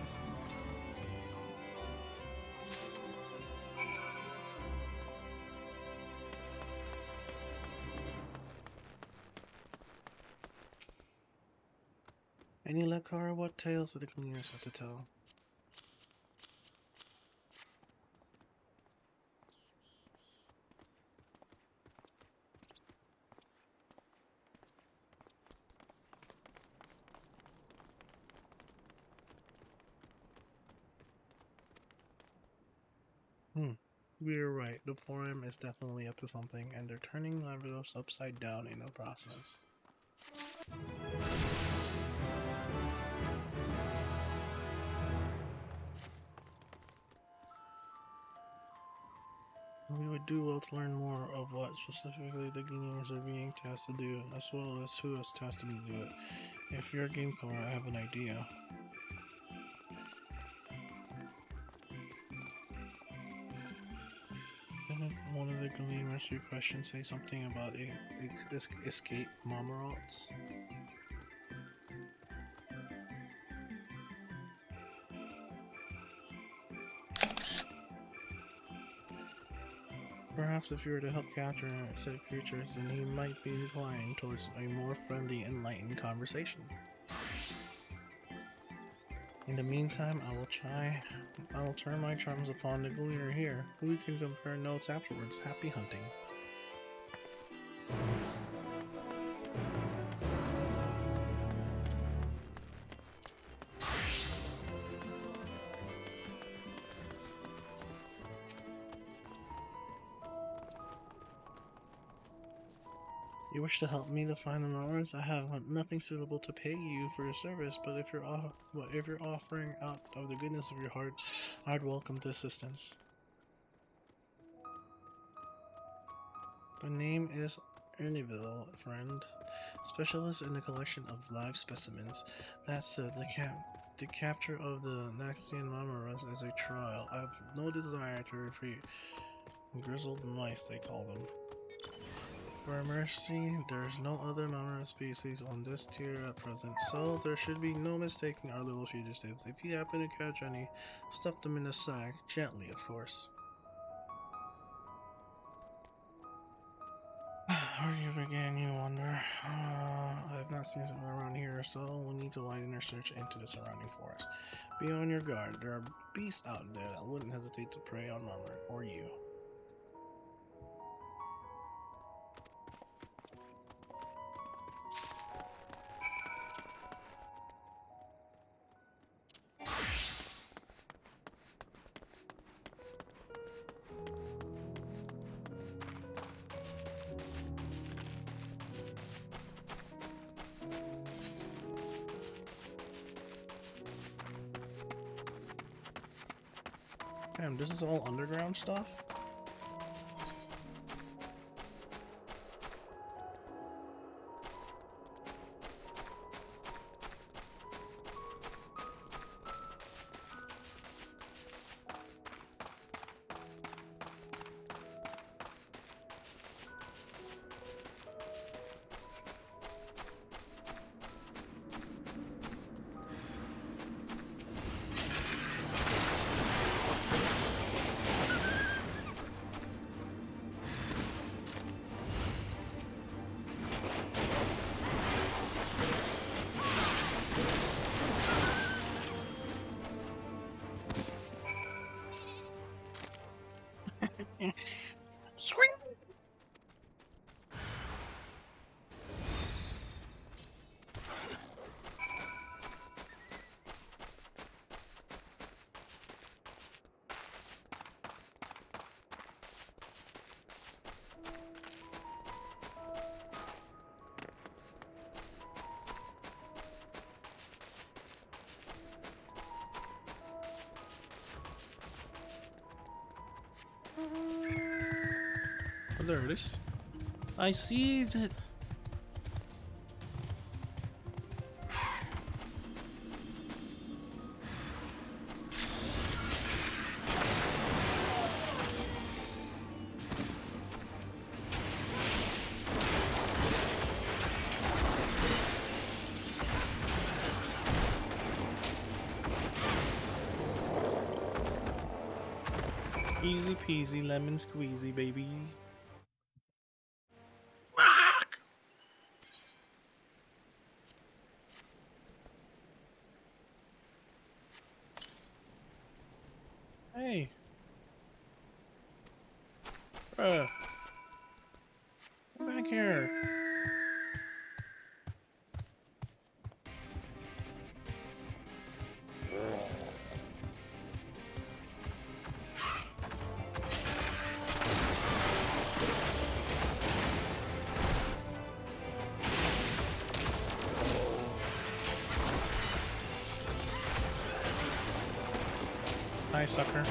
Any luck, Kara? What tales do the cleaners have to tell? We're right. The forum is definitely up to something, and they're turning Lavros upside down in the process. We would do well to learn more of what specifically the Guineas are being tasked to do, as well as who is tasked to do it. If you're a game caller, I have an idea. Didn't one of the Gleamers you questioned say something about escape Mamarals? Perhaps if you were to help capture said creatures, then he might be inclined towards a more friendly, enlightened conversation. In the meantime, I will turn my charms upon the Gleaner here. We can compare notes afterwards. Happy hunting. You wish to help me to find the Mars? I have nothing suitable to pay you for your service, but if you're offering out of the goodness of your heart, I'd welcome the assistance. The name is Erneville, friend. Specialist in the collection of live specimens. That said, the capture of the Naxian Mamoras is a trial. I have no desire to retreat. Grizzled mice, they call them. For mercy, there's no other Mamara species on this tier at present, so there should be no mistaking our little fugitives. If you happen to catch any, stuff them in a sack, gently, of course. Where do you begin, you wonder? I have not seen something around here, so we need to widen our search into the surrounding forest. Be on your guard. There are beasts out there that wouldn't hesitate to prey on Mamara or you. Damn, this is all underground stuff? Scream! there it is. I seized it. Easy peasy lemon squeezy, baby. Hey. Bruh. Come back here. Hi, sucker.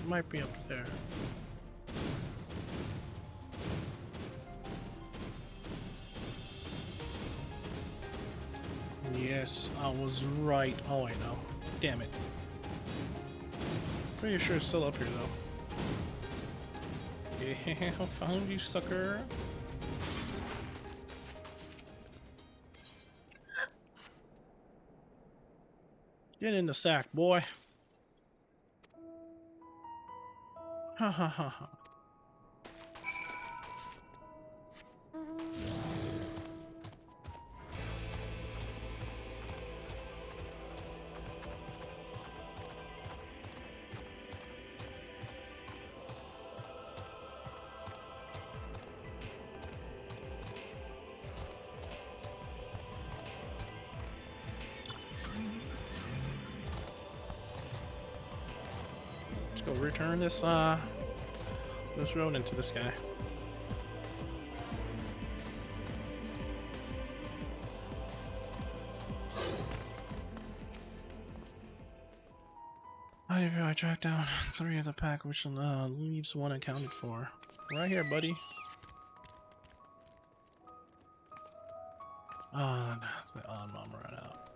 Might be up there. Yes, I was right. Oh, I know. Damn it. Pretty sure it's still up here, though. Yeah, I found you, sucker. Get in the sack, boy. Ha ha ha ha. Let's go return this road into this guy. I tracked down 3 of the pack, which leaves 1 accounted for. Right here, buddy. Oh, the odd mom ran out.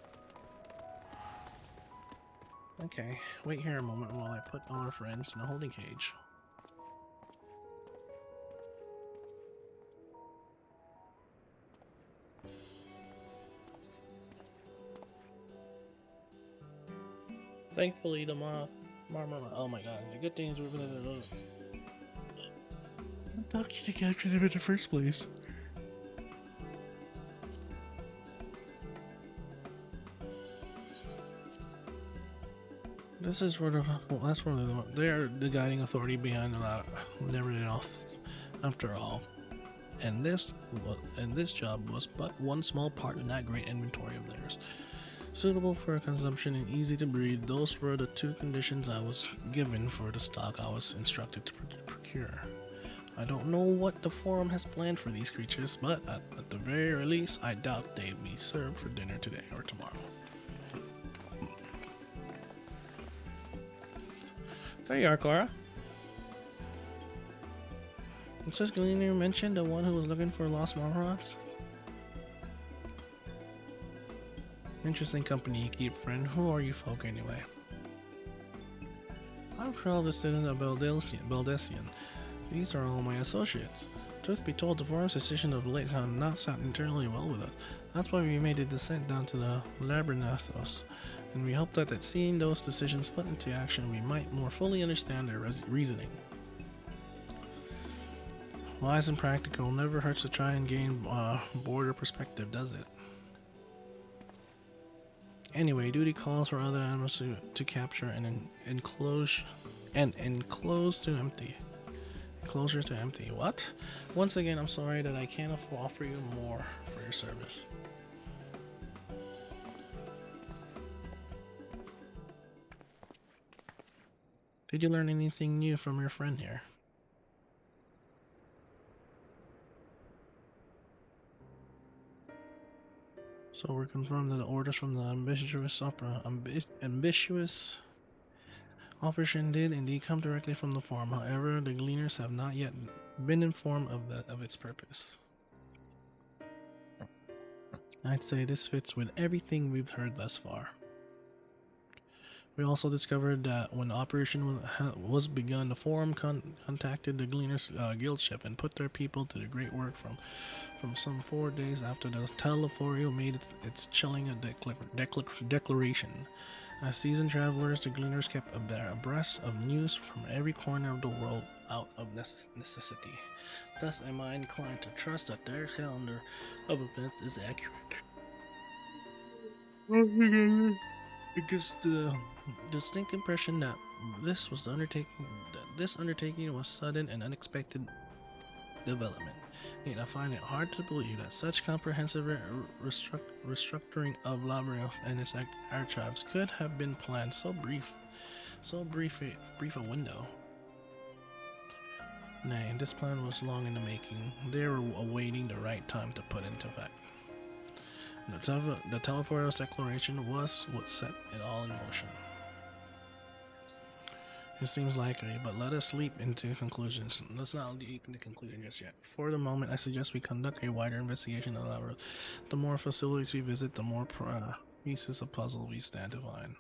Okay, wait here a moment while I put our friends in a holding cage. Thankfully, the oh my god, the good thing is we're gonna not to capture them in the first place. This is for the that's for they're the guiding authority behind everything else. After all, and this job was but one small part in that great inventory of theirs. Suitable for consumption and easy to breed, those were the 2 conditions I was given for the stock I was instructed to procure. I don't know what the forum has planned for these creatures, but at the very least, I doubt they'll be served for dinner today or tomorrow. There you are, Clara. Princess Galena mentioned the one who was looking for lost Marmorots. Interesting company you keep, friend. Who are you folk anyway? I'm proud descendant of Beldesian. These are all my associates. Truth be told, the forum's decision of late has not sat entirely well with us. That's why we made a descent down to the Labyrinthos, and we hope that seeing those decisions put into action, we might more fully understand their reasoning. Wise and practical, never hurts to try and gain broader perspective, does it? Anyway, duty calls for other animals to capture and enclose to empty. Enclosures to empty. What? Once again, I'm sorry that I can't offer you more for your service. Did you learn anything new from your friend here? So we're confirmed that the orders from the ambitious operation did indeed come directly from the forum. However, the Gleaners have not yet been informed of its purpose. I'd say this fits with everything we've heard thus far. We also discovered that when the operation was begun, the forum contacted the Gleaners guild ship and put their people to the great work from some 4 days after the Teleforio made its chilling declaration. As seasoned travelers, the Gleaners kept abreast of news from every corner of the world out of necessity. Thus am I inclined to trust that their calendar of events is accurate. Because the distinct impression that this undertaking was sudden and unexpected development. Yet I find it hard to believe that such comprehensive restructuring of Labyrinth and its archives could have been planned so brief a window. Nay, this plan was long in the making. They were awaiting the right time to put into effect. The Teleforio's declaration was what set it all in motion. It seems likely, but let us leap into conclusions. Let's not leap into conclusion just yet. For the moment, I suggest we conduct a wider investigation of the labyrinth. The more facilities we visit, the more pieces of puzzle we stand to find.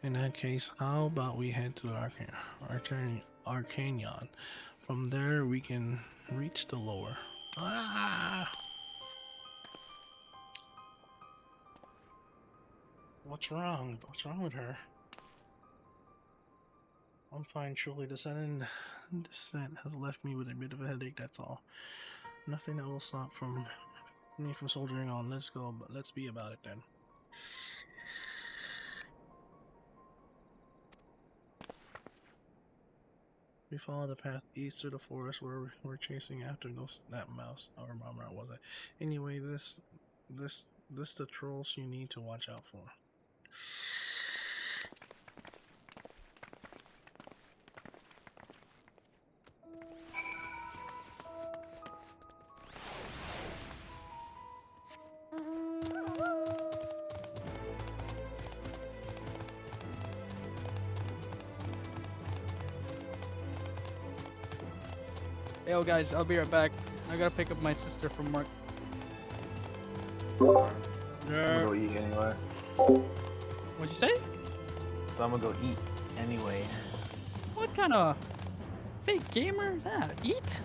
In that case, how about we head to Arcanion? From there, we can reach the lower. What's wrong? What's wrong with her? I'm fine, truly. The sudden descent has left me with a bit of a headache, that's all. Nothing that will stop me from soldiering on. Let's go, but let's be about it then. We follow the path east through the forest where we're chasing after that mouse. Or mama, was it? Anyway, this the trolls you need to watch out for. Yo guys, I'll be right back. I gotta pick up my sister from work. I'm gonna go eat anyway. What'd you say? So I'm gonna go eat anyway. What kind of fake gamer is that? Eat?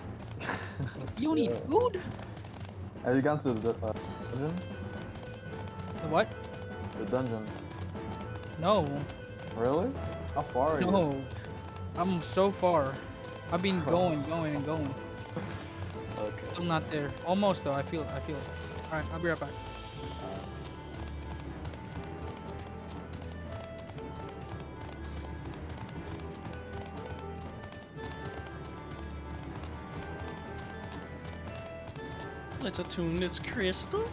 You don't eat food? Have you gone to the dungeon? The what? The dungeon. No. Really? How far are you? No. I'm so far. I've been going and going. Okay. Still not there. Almost though. I feel it. Alright, I'll be right back. Let's attune this crystal.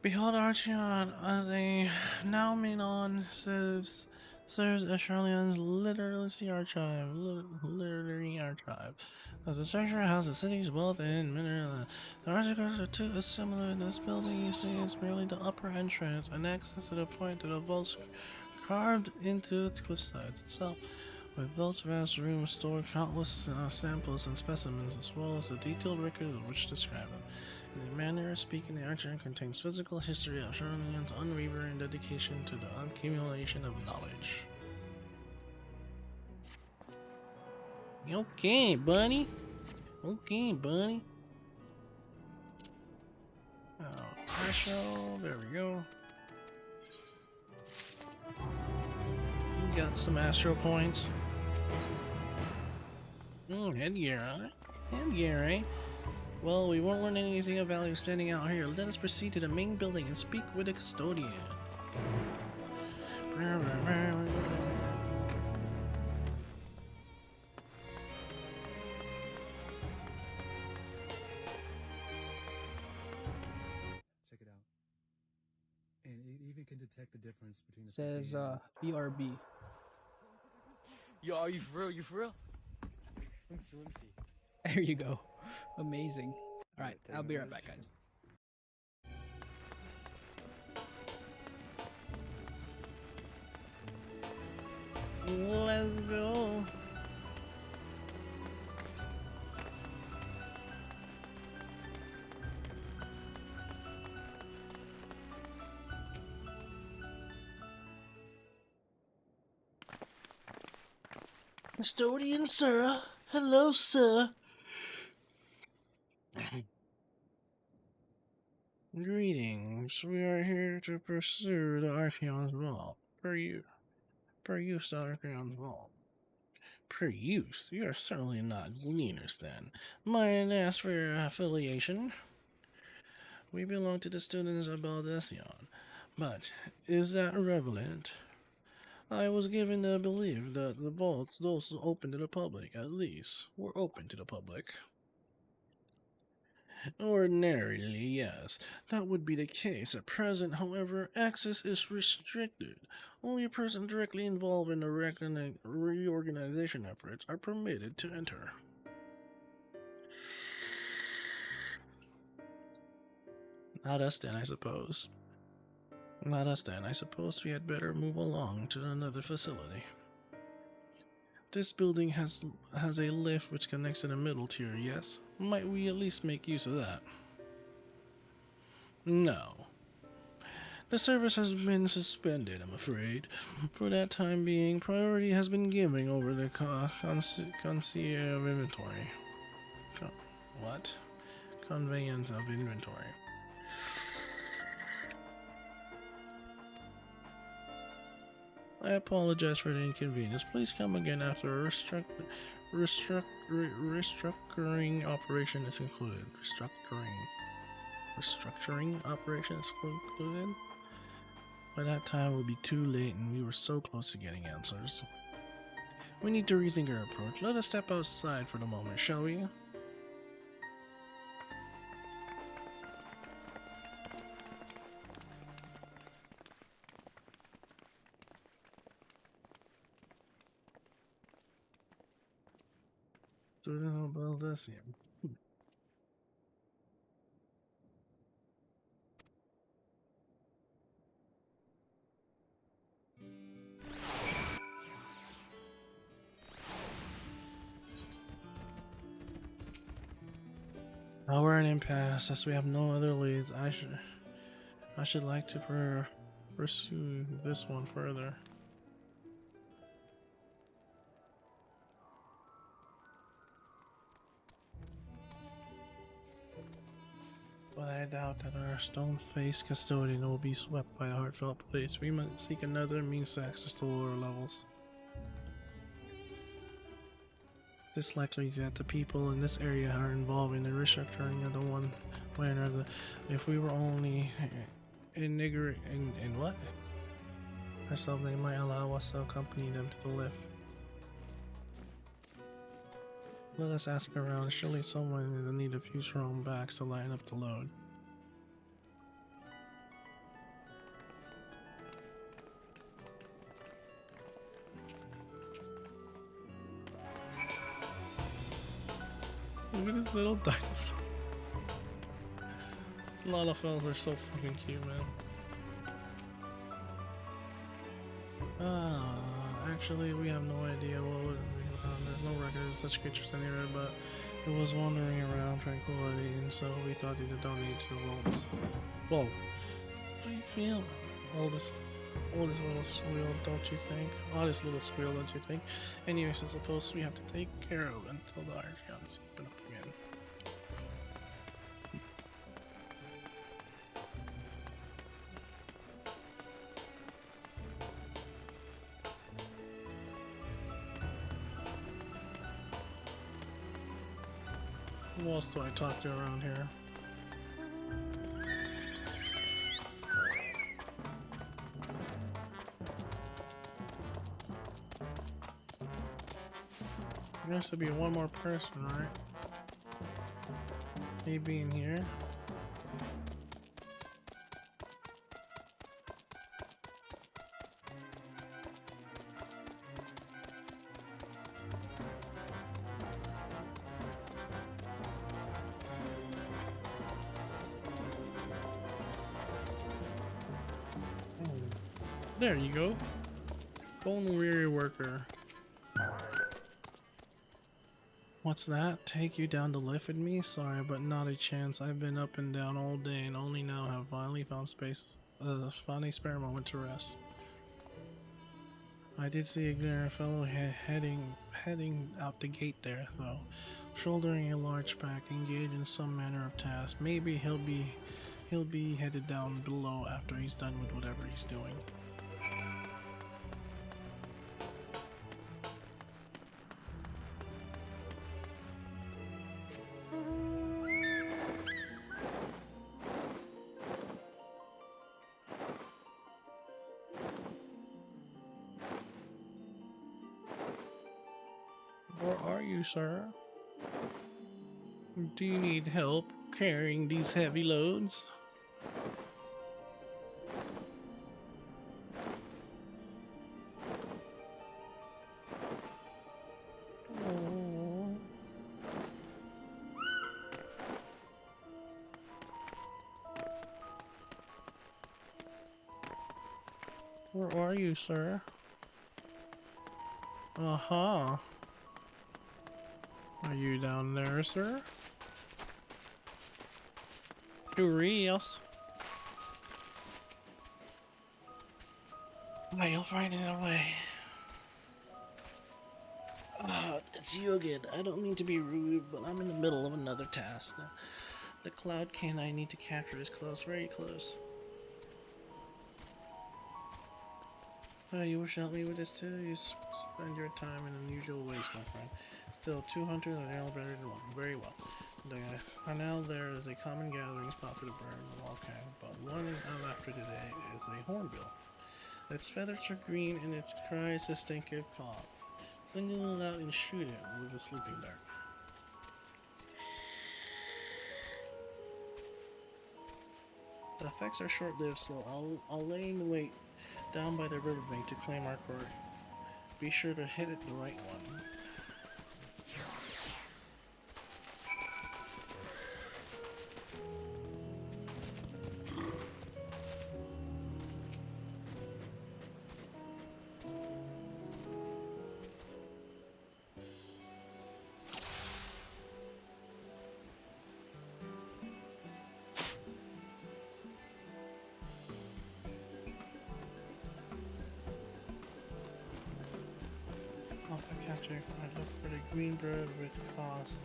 Behold Archeon, as a now Menon serves Australian's literary archive. As the treasure house, the city's wealth and mineral. The articles are too similar in this building. You see, it's merely the upper entrance and access to the point to the vaults carved into its cliff sides itself. With those vast rooms store countless samples and specimens, as well as a detailed record of which describe them. In a manner of speaking, the archive contains physical history of Charlemaagne's unwavering dedication to the accumulation of knowledge. Okay, buddy. Okay, buddy. Astro, there we go. You got some Astro points. Headgear, huh? Headgear, eh? Well, we won't learn anything of value standing out here. Let us proceed to the main building and speak with the custodian. says BRB. Yo, are you for real? You for real? Let me see. Let me see. There you go. Amazing. All right, I'll be right back, guys. Let's go. Custodian, sir. Hello, sir. Greetings. We are here to pursue the Archeon's vault. Per use the Archeon's vault. Per use? You are certainly not gleaners, then. Might I ask for your affiliation? We belong to the students of Baldesion. But is that relevant? I was given the belief that the vaults, those open to the public, at least, were open to the public. Ordinarily, yes, that would be the case. At present, however, access is restricted. Only a person directly involved in the reorganization efforts are permitted to enter. Not us then, I suppose. Not us then. I suppose we had better move along to another facility. This building has a lift which connects to the middle tier, yes? Might we at least make use of that? No. The service has been suspended, I'm afraid. For that time being, priority has been given over the concierge of inventory. What? Conveyance of inventory. I apologize for the inconvenience. Please come again after a restructuring operation is concluded. Restructuring operation is concluded? By that time it will be too late and we were so close to getting answers. We need to rethink our approach. Let us step outside for the moment, shall we? Now we're in an impasse, as we have no other leads. I should like to pursue this one further. But I doubt that our stone-faced custodian will be swept by a heartfelt place. We must seek another means to access the lower levels. It's likely that the people in this area are involved in the restructuring of the one way or another. If we were only ignorant in what? Ourselves, they might allow us to accompany them to the lift. Let us ask around. Surely someone will need a few strong backs to line up the load. Look at this little dinosaur. These Lalafels are so fucking cute, man. Actually, we have no idea what was there's no record of such creatures anywhere, but it was wandering around tranquility, and so we thought you'd donate to the vaults. Whoa. Yeah, all this little squeal, don't you think? All this little squeal, don't you think? Anyways, I suppose we have to take care of until the Archeons open up again. Who else do I talk to around here? There has to be one more person, right? Maybe in here. There you go. Bone weary worker. What's that? Take you down to lift with me? Sorry, but not a chance. I've been up and down all day and only now have finally found found a spare moment to rest. I did see a Gleaner fellow heading out the gate there, though, shouldering a large pack, engaged in some manner of task. Maybe he'll be headed down below after he's done with whatever he's doing. Where are you, sir? Do you need help carrying these heavy loads? Oh. Where are you, sir? Uh-huh. Are you down there, sir? Curious. I'll find another way. It's you again. I don't mean to be rude, but I'm in the middle of another task. The cloud can I need to capture is close, very close. You wish to help me with this too? You spend your time in unusual ways, my friend. Still, 2 hunters are all better than one. Very well. Now there is a common gathering spot for the birds of all kinds, but one I'm after today is a hornbill. Its feathers are green and its cries distinctive call. Single it out and shoot it with a sleeping dart. The effects are short-lived, so I'll lay in wait down by the riverbank to claim our quarry. Be sure to hit it the right one. Catcher, I look for the green bird with cause.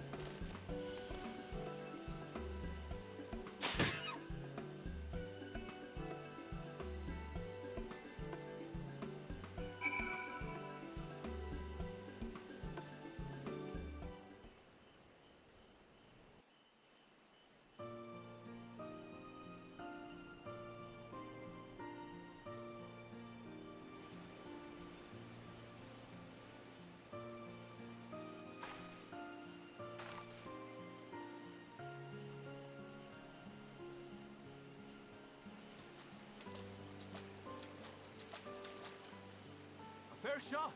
Fair shot.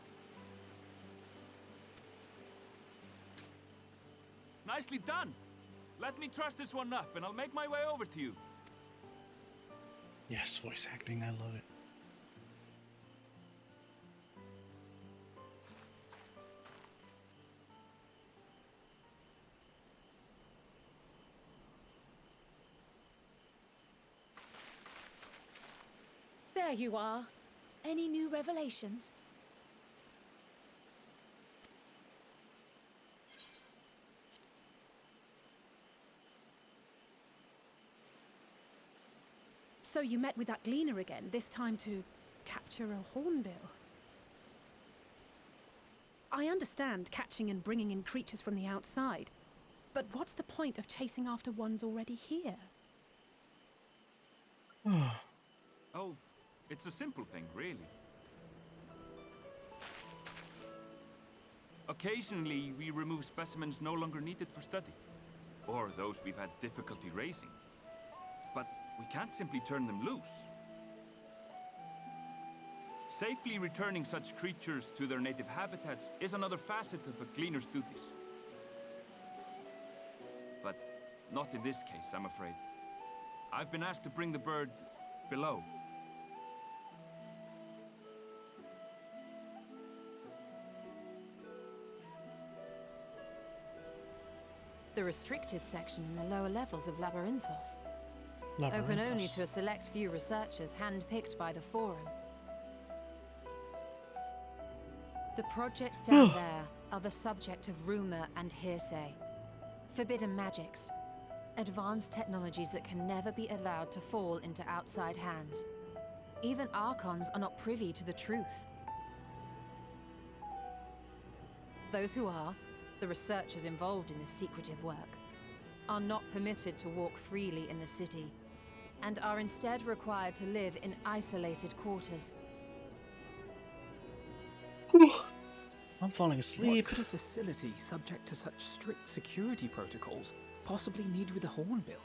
Nicely done. Let me truss this one up and I'll make my way over to you. Yes, voice acting, I love it. There you are. Any new revelations? So you met with that Gleaner again, this time to capture a hornbill. I understand catching and bringing in creatures from the outside, but what's the point of chasing after ones already here? Oh, it's a simple thing, really. Occasionally, we remove specimens no longer needed for study, or those we've had difficulty raising. But we can't simply turn them loose. Safely returning such creatures to their native habitats is another facet of a Gleaner's duties. But not in this case, I'm afraid. I've been asked to bring the bird below. the restricted section in the lower levels of Labyrinthos. Open only to a select few researchers handpicked by the Forum. The projects down there are the subject of rumor and hearsay. Forbidden magics. Advanced technologies that can never be allowed to fall into outside hands. Even Archons are not privy to the truth. Those who are, the researchers involved in this secretive work, are not permitted to walk freely in the city, and are instead required to live in isolated quarters. I'm falling asleep. What could a facility subject to such strict security protocols possibly need with a hornbill?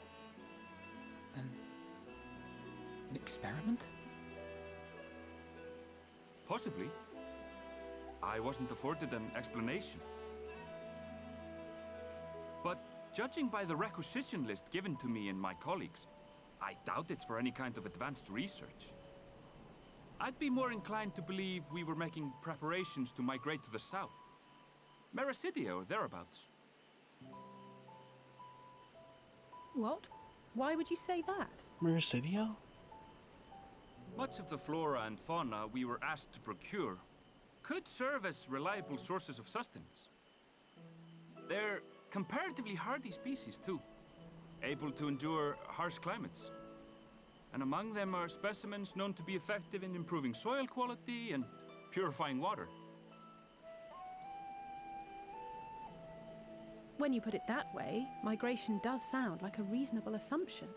An experiment? Possibly. I wasn't afforded an explanation. But judging by the requisition list given to me and my colleagues, I doubt it's for any kind of advanced research. I'd be more inclined to believe we were making preparations to migrate to the south. Mericidia or thereabouts. What? Why would you say that? Mericidia? Much of the flora and fauna we were asked to procure could serve as reliable sources of sustenance. They're comparatively hardy species too, able to endure harsh climates. And among them are specimens known to be effective in improving soil quality and purifying water. When you put it that way, migration does sound like a reasonable assumption.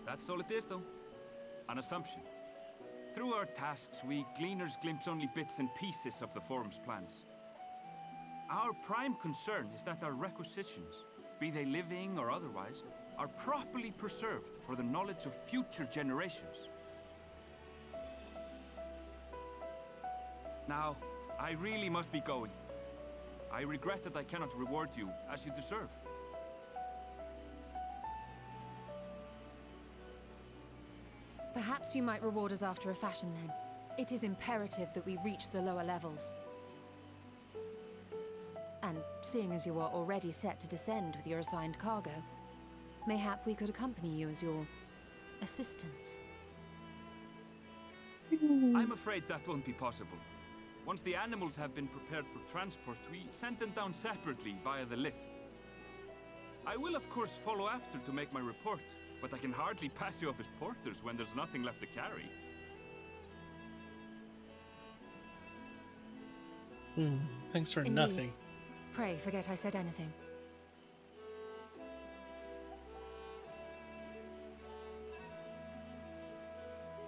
That's all it is, though. An assumption. Through our tasks, we gleaners glimpse only bits and pieces of the Forum's plans. Our prime concern is that our requisitions, be they living or otherwise, are properly preserved for the knowledge of future generations. Now, I really must be going. I regret that I cannot reward you as you deserve. Perhaps you might reward us after a fashion then. It is imperative that we reach the lower levels. And seeing as you are already set to descend with your assigned cargo, mayhap we could accompany you as your assistants. I'm afraid that won't be possible. Once the animals have been prepared for transport, we send them down separately via the lift. I will of course follow after to make my report, but I can hardly pass you off as porters when there's nothing left to carry. Thanks for Indeed. nothing. Pray forget I said anything.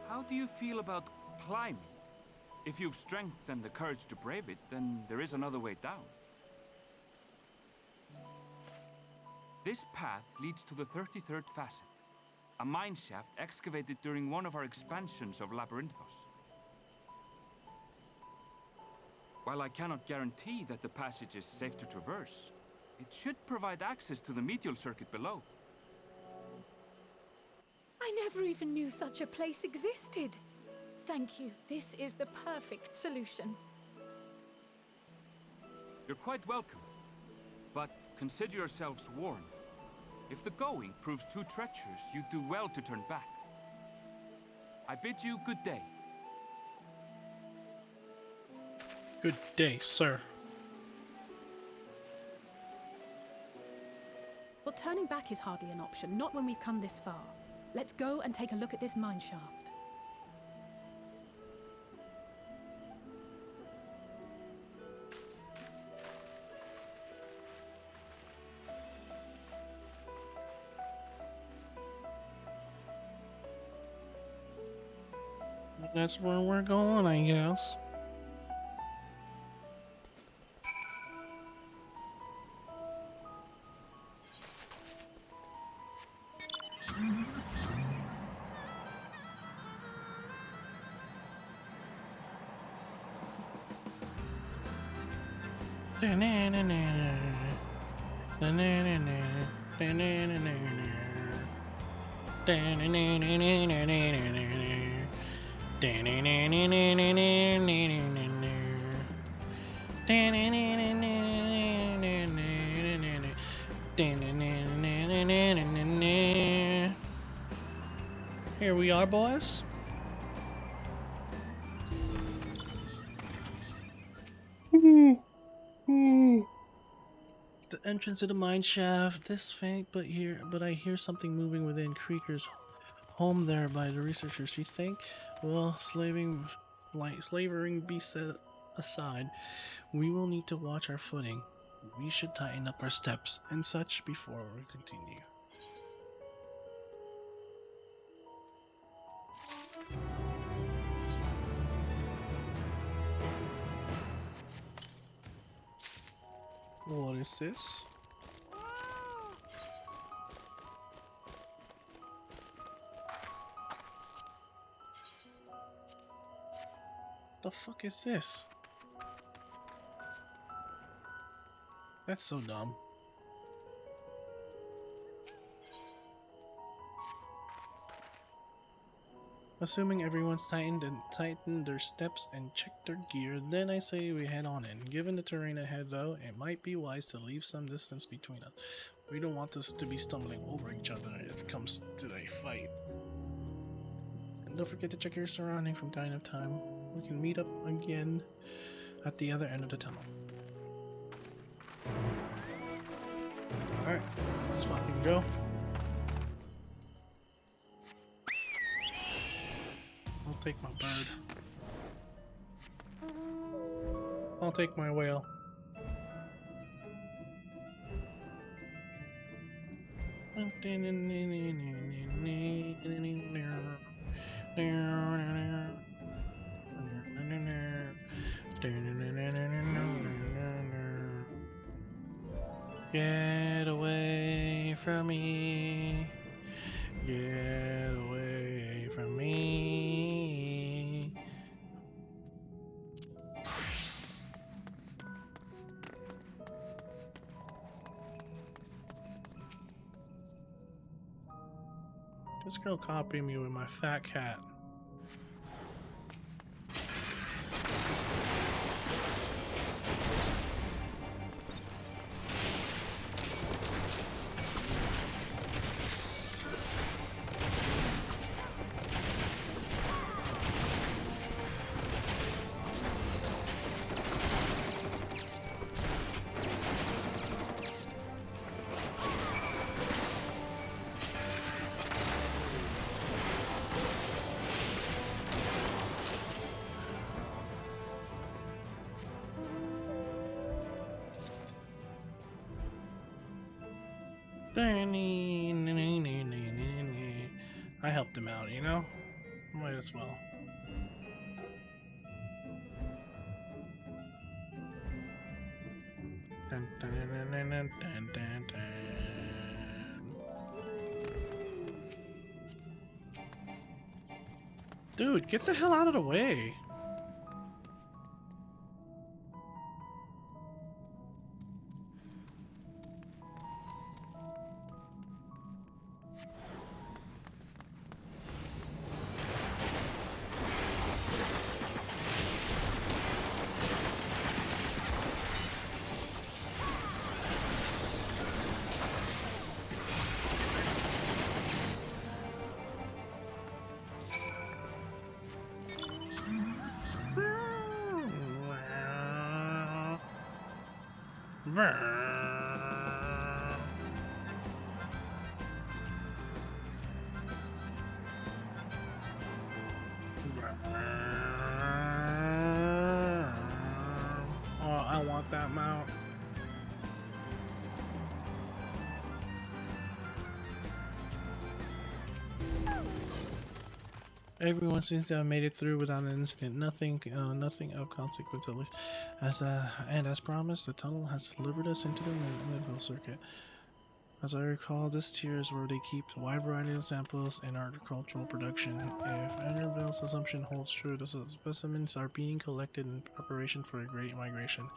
How do you feel about climbing? If you've strength and the courage to brave it, then there is another way down. This path leads to the 33rd facet, a mine shaft excavated during one of our expansions of Labyrinthos. While I cannot guarantee that the passage is safe to traverse, it should provide access to the medial circuit below. I never even knew such a place existed. Thank you. This is the perfect solution. You're quite welcome, but consider yourselves warned. If the going proves too treacherous, you do well to turn back. I bid you good day. Good day, sir. Well, turning back is hardly an option, not when we've come this far. Let's go and take a look at this mine shaft. That's where we're going, I guess. Here we are, boys. The entrance to the mine shaft. This faint, but I hear something moving within Creeker's home there by the researchers. You think? Well, slavering be set aside, we will need to watch our footing. We should tighten up our steps and such before we continue. What is this? The fuck is this? That's so dumb. Assuming everyone's tightened their steps and checked their gear, then I say we head on in. Given the terrain ahead though, it might be wise to leave some distance between us. We don't want us to be stumbling over each other if it comes to a fight. And don't forget to check your surroundings from time to time. We can meet up again at the other end of the tunnel. Alright, let's fucking go. I'll take my bird. I'll take my whale. Get away from me. Get away from me. This girl copied me with my fat cat. I helped him out, you know? Might as well. Dun, dun, dun, dun, dun, dun, dun, dun. Dude, get the hell out of the way. Oh, I want that mount. Everyone seems to have made it through without an incident. Nothing of consequence, at least. As promised, the tunnel has delivered us into the medical circuit. As I recall, this tier is where they keep a wide variety of samples in agricultural production. If Annabelle's assumption holds true, the specimens are being collected in preparation for a great migration.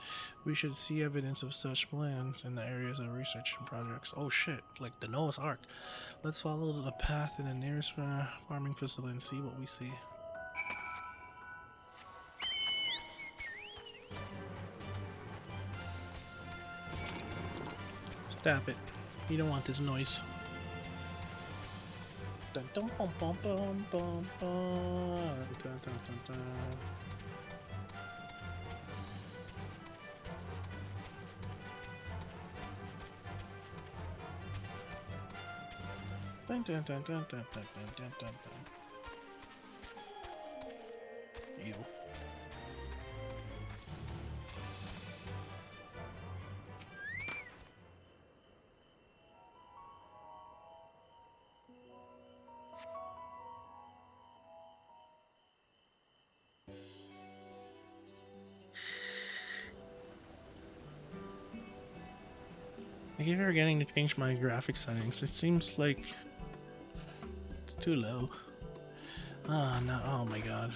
We should see evidence of such plans in the areas of research and projects. Oh shit, like the Noah's Ark. Let's follow the path in the nearest farming facility and see what we see. Stop it. You don't want this noise. Dun, dun, bum, bum, bum, bum, bum. Dun, dun, dun, dun. Dun, dun, dun, dun, dun, dun, dun, dun, dun. Ew. I keep forgetting to change my graphic settings. It seems like it's too low. Ah, no. Oh my god.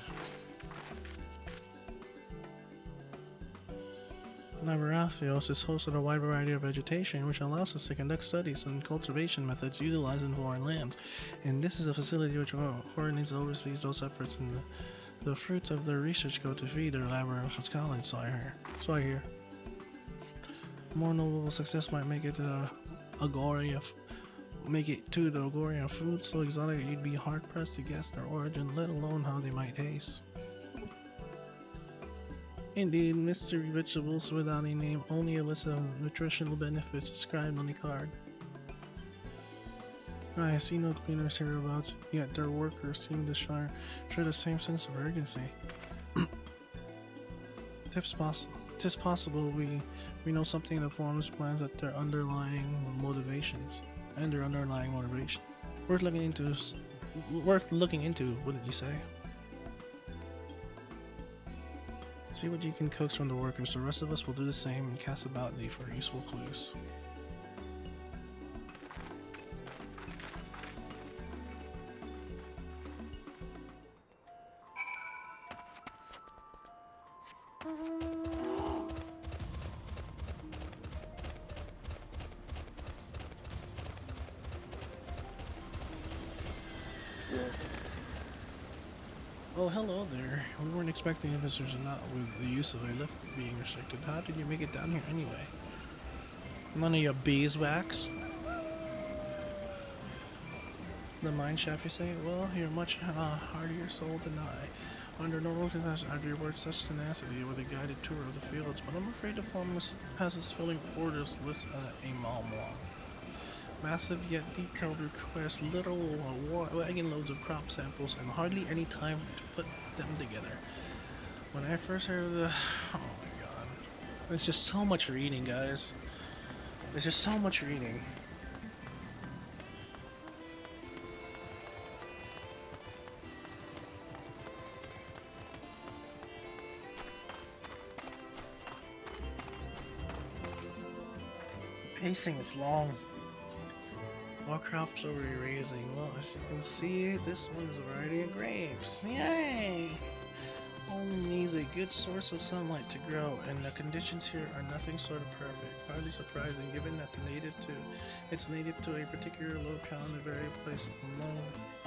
Laborathios is host of a wide variety of vegetation, which allows us to conduct studies and cultivation methods utilized in foreign lands. And this is a facility which coordinates and oversees those efforts, and the fruits of their research go to feed their Laborathios college, so I hear. More notable success might make it to the Agoria, food so exotic you'd be hard-pressed to guess their origin, let alone how they might taste. Indeed, mystery vegetables without a name, only a list of nutritional benefits described on the card. I see no cleaners hereabouts, yet their workers seem to share the same sense of urgency. Tis possible we know something that forms plans at their underlying motivations, Worth looking into, wouldn't you say? See what you can coax from the workers. The rest of us will do the same and cast about thee for useful clues. Oh, hello there. We weren't expecting visitors, not with the use of a lift being restricted. How did you make it down here anyway? None of your beeswax? The mine shaft, you say? Well, you're much hardier soul than I. Under normal conditions, I'd reward such tenacity with a guided tour of the fields, but I'm afraid the farm passes filling orders list a mile long. Massive yet detailed requests, literal wagon loads of crop samples, and hardly any time to put them together. When I first heard of the... Oh my god. There's just so much reading, guys. There's just so much reading. Pacing is long. What crops are we raising? Well, as you can see, this one is a variety of grapes. Yay! Only needs a good source of sunlight to grow, and the conditions here are nothing sort of perfect. Hardly surprising, given that it's native to a particular locale in the very place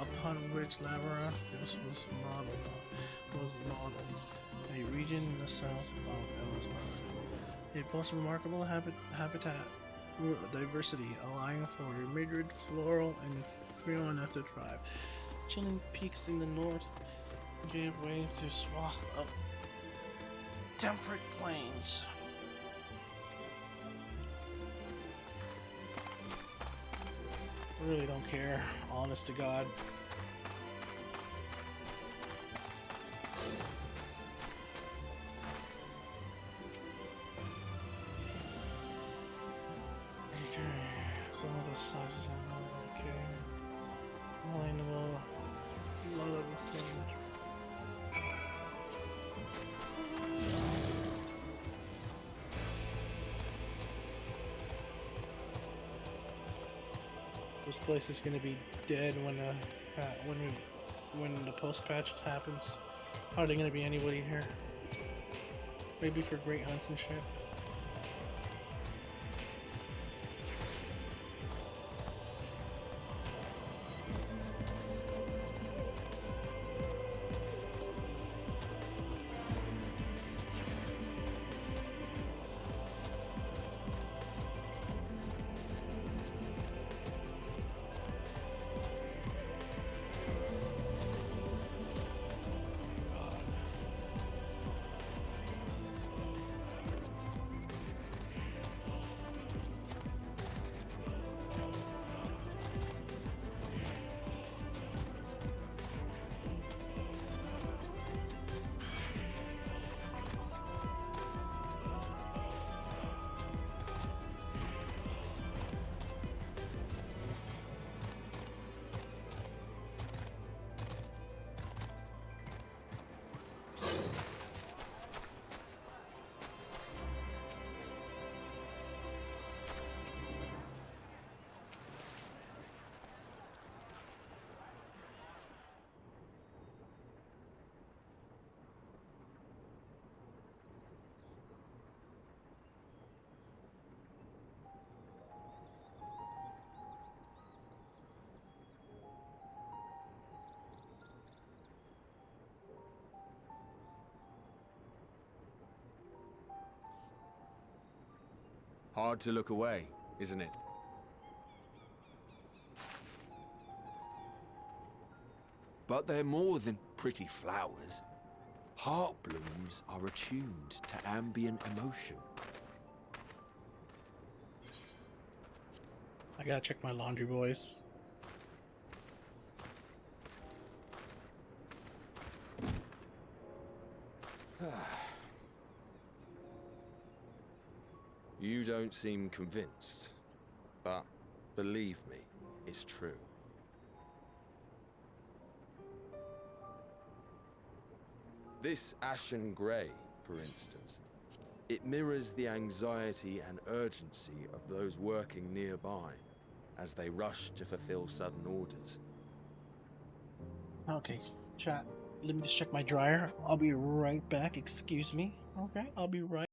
upon which Labyrinthos was modeled. A region in the south of Elizabeth. A most remarkable habitat diversity, allowing for a myriad floral and fauna to thrive. Chilling peaks in the north gave way to swaths of temperate plains. I really don't care, honest to God. Some of the sizes are not okay. All I know, a lot of this damage. This place is gonna be dead when the post patch happens. Hardly gonna be anybody here. Maybe for great hunts and shit. Hard to look away, isn't it? But they're more than pretty flowers. Heart blooms are attuned to ambient emotion. I gotta check my laundry voice. You don't seem convinced, but believe me, it's true. This ashen grey, for instance, it mirrors the anxiety and urgency of those working nearby as they rush to fulfill sudden orders. Okay, chat. Let me just check my dryer. I'll be right back. Excuse me. Okay, I'll be right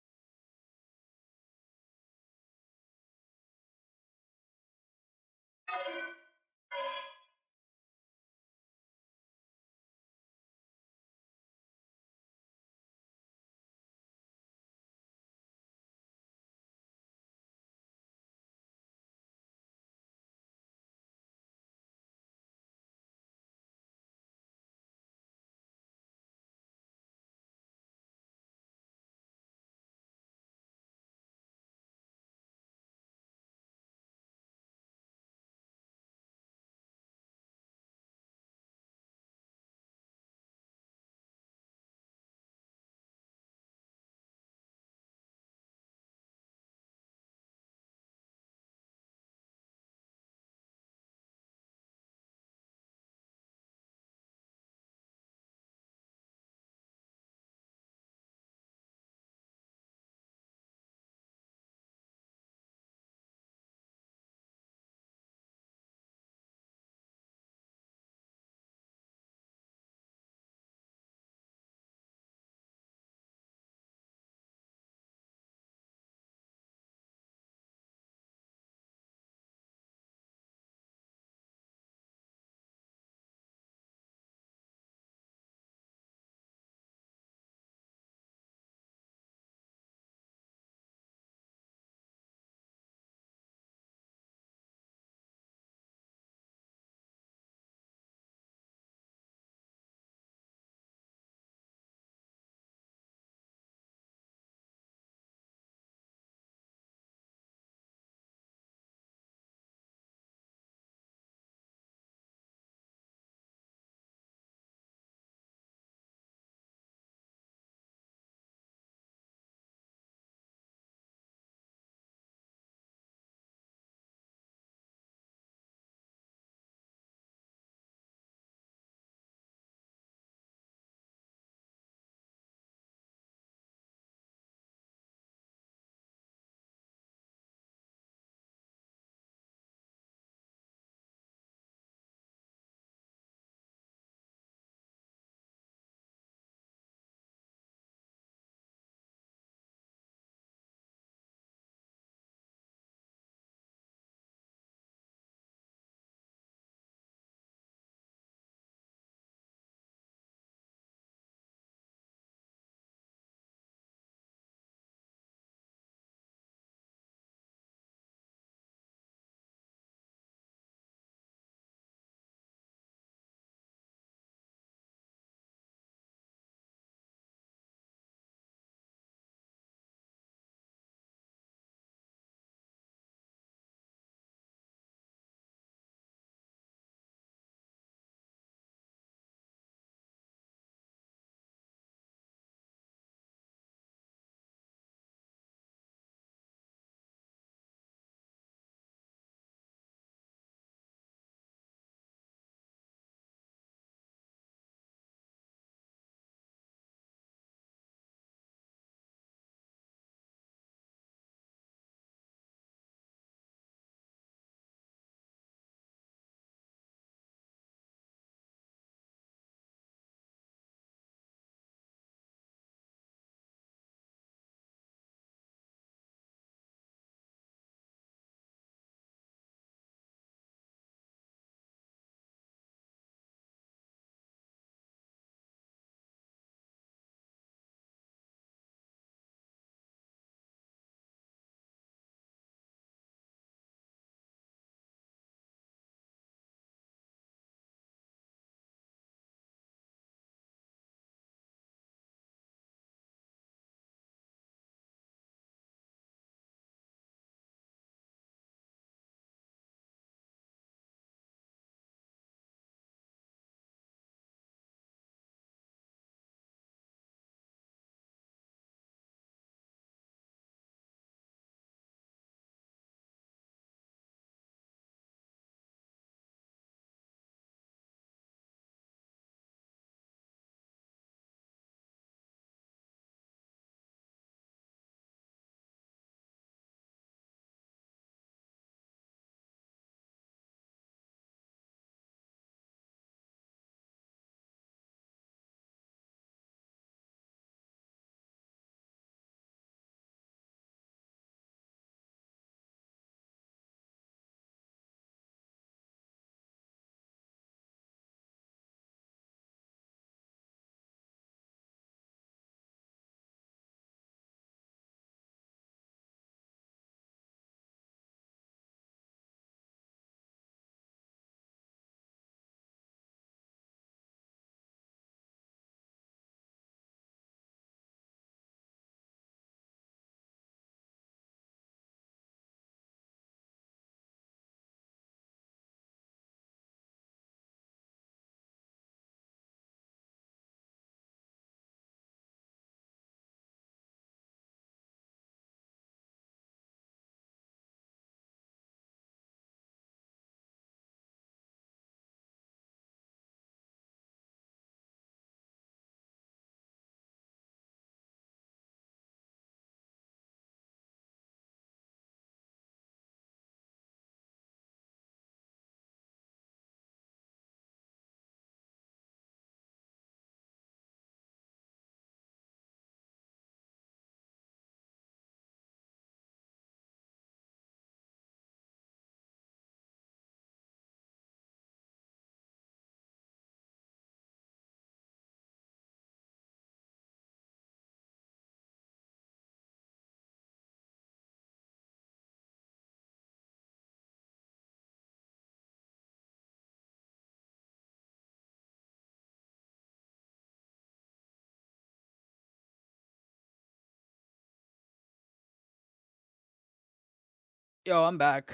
Yo, I'm back.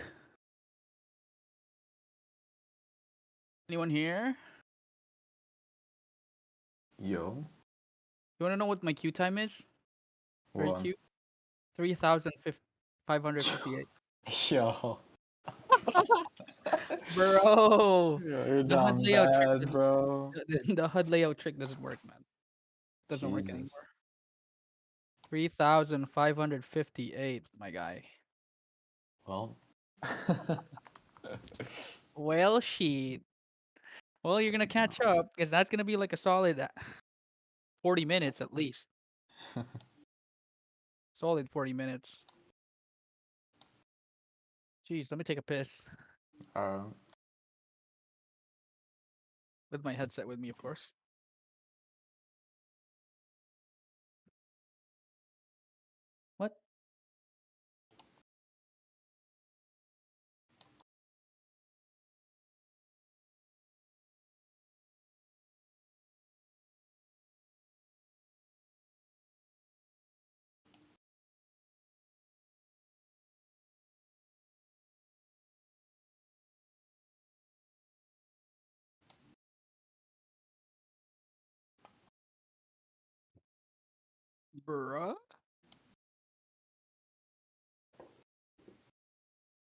Anyone here? Yo. You wanna know what my queue time is? Very What? cute. 3,558. Yo. Bro, You're the HUD down layout trick bad, doesn't. bro. The HUD layout trick doesn't work, man. Doesn't work Jesus. anymore. 3,558, my guy. Well. Well, shit. Well, you're gonna catch up because that's gonna be like a solid 40 minutes at least. Solid 40 minutes. Jeez, let me take a piss Uh, with my headset with me, of course. What? Bruh.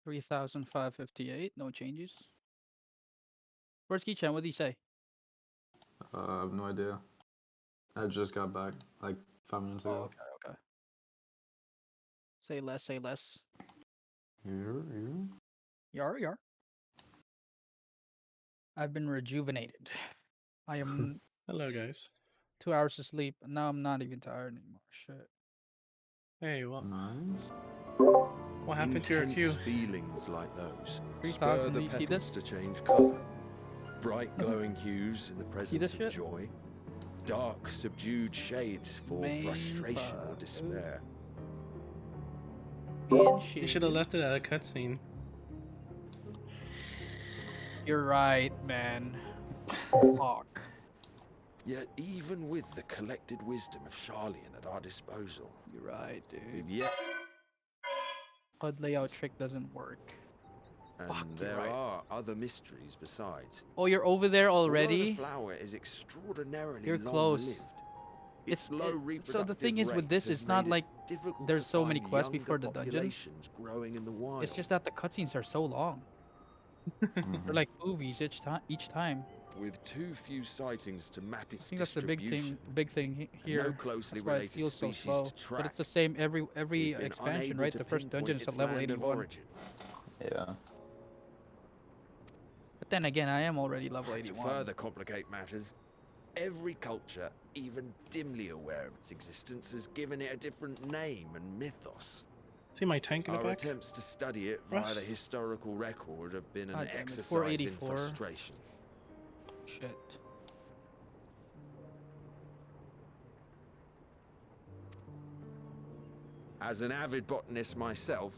3,558. No changes. Where's Kichan? What did he say? I have no idea. I just got back like 5 minutes Oh, ago. okay. Say less, say less. Here. Yar, yar. I've been rejuvenated. I am Hello, guys. 2 hours of sleep, and now I'm not even tired anymore. Shit. Hey, what? Nice. What happened to your queue? Intense feelings like those 3,000. spur the You see petals this? to change colour. Bright glowing hues in the See presence this of shit? joy. Dark, subdued shades for Main frustration or fuck. despair. And You shit. should have left it at a cutscene. You're right, man. Fuck. Yet even with the collected wisdom of Charlian at our disposal, You're right, dude. we've yet... HUD layout trick doesn't work. And Fuck, you're there right. are other mysteries besides. Oh, you're over there Although already? the flower is extraordinarily You're close. long-lived, its low reproductive so the thing is with rate this, has it's not made it like difficult there's to so many find quests younger before the dungeon. populations growing in the wild. It's just that the cutscenes are so long. They're like movies each time. With too few sightings to map its I think that's the distribution, big thing and here. no closely That's why it related feels so species slow. to track, But it's the same every we've been expansion, unable right? to The first dungeon pinpoint is at its level land of 81. origin. Yeah. But then again, I am already level To 81. further complicate matters, every culture, even dimly aware of its existence, has given it a different name and mythos. See my tank in the Our back? attempts to study it via Russ? the historical record have been an God damn it, exercise in 484. frustration. Shit. As an avid botanist myself,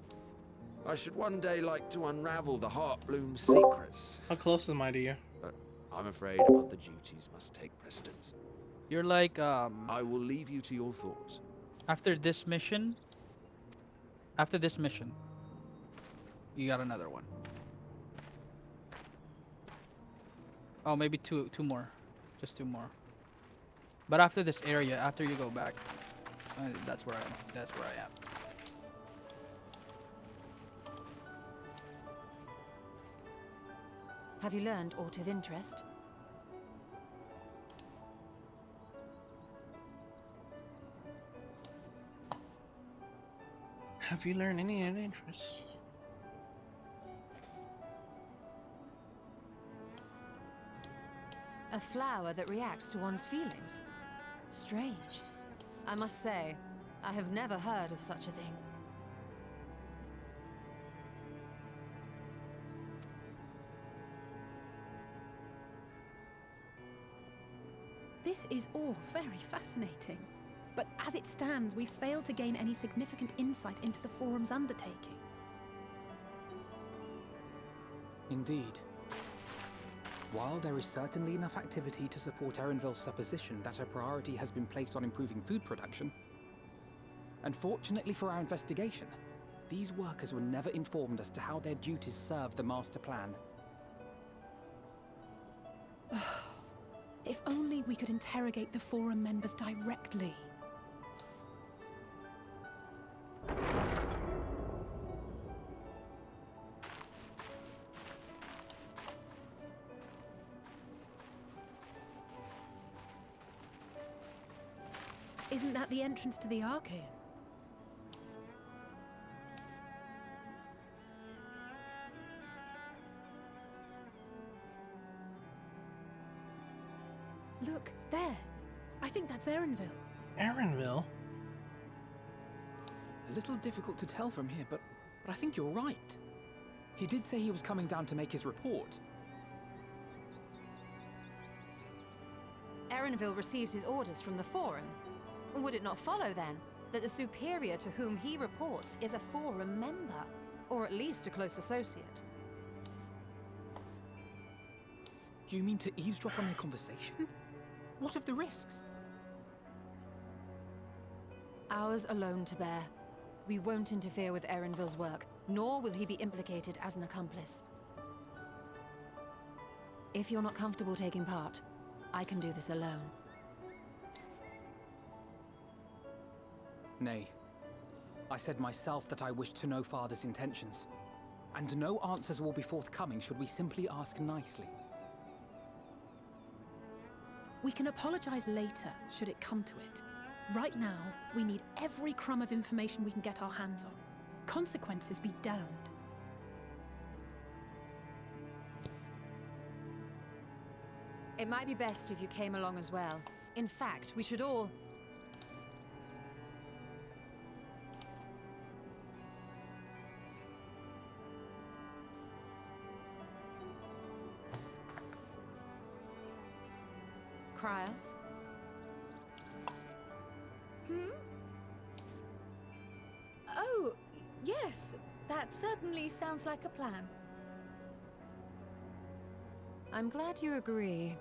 I should one day like to unravel the Heartbloom's secrets. How close am I to you? But I'm afraid other duties must take precedence. You're like, I will leave you to your thoughts. after this mission, you got another one. Oh, maybe two more. Just 2 more. But after this area, after you go back, that's where I am. That's where I am. Have you learned aught of interest? Have you learned any of interest? A flower that reacts to one's feelings? Strange. I must say, I have never heard of such a thing. This is all very fascinating. But as it stands, we've failed to gain any significant insight into the Forum's undertaking. Indeed. While there is certainly enough activity to support Erenville's supposition that a priority has been placed on improving food production, unfortunately for our investigation, These workers were never informed as to how their duties serve the master plan. If only we could interrogate the Forum members directly. Isn't that the entrance to the Archaean? Look, there. I think that's Erenville. Erenville? A little difficult to tell from here, but I think you're right. He did say he was coming down to make his report. Erenville receives his orders from the Forum. Would it not follow, then, that the superior to whom he reports is a Forum member, or at least a close associate? You mean to eavesdrop on their conversation? What of the risks? Ours alone to bear. We won't interfere with Erenville's work, nor will he be implicated as an accomplice. If you're not comfortable taking part, I can do this alone. Nay. I said myself that I wished to know Father's intentions. And no answers will be forthcoming should we simply ask nicely. We can apologize later, should it come to it. Right now, we need every crumb of information we can get our hands on. Consequences be damned. It might be best if you came along as well. In fact, we should all... Cryo? Oh, yes. That certainly sounds like a plan. I'm glad you agree.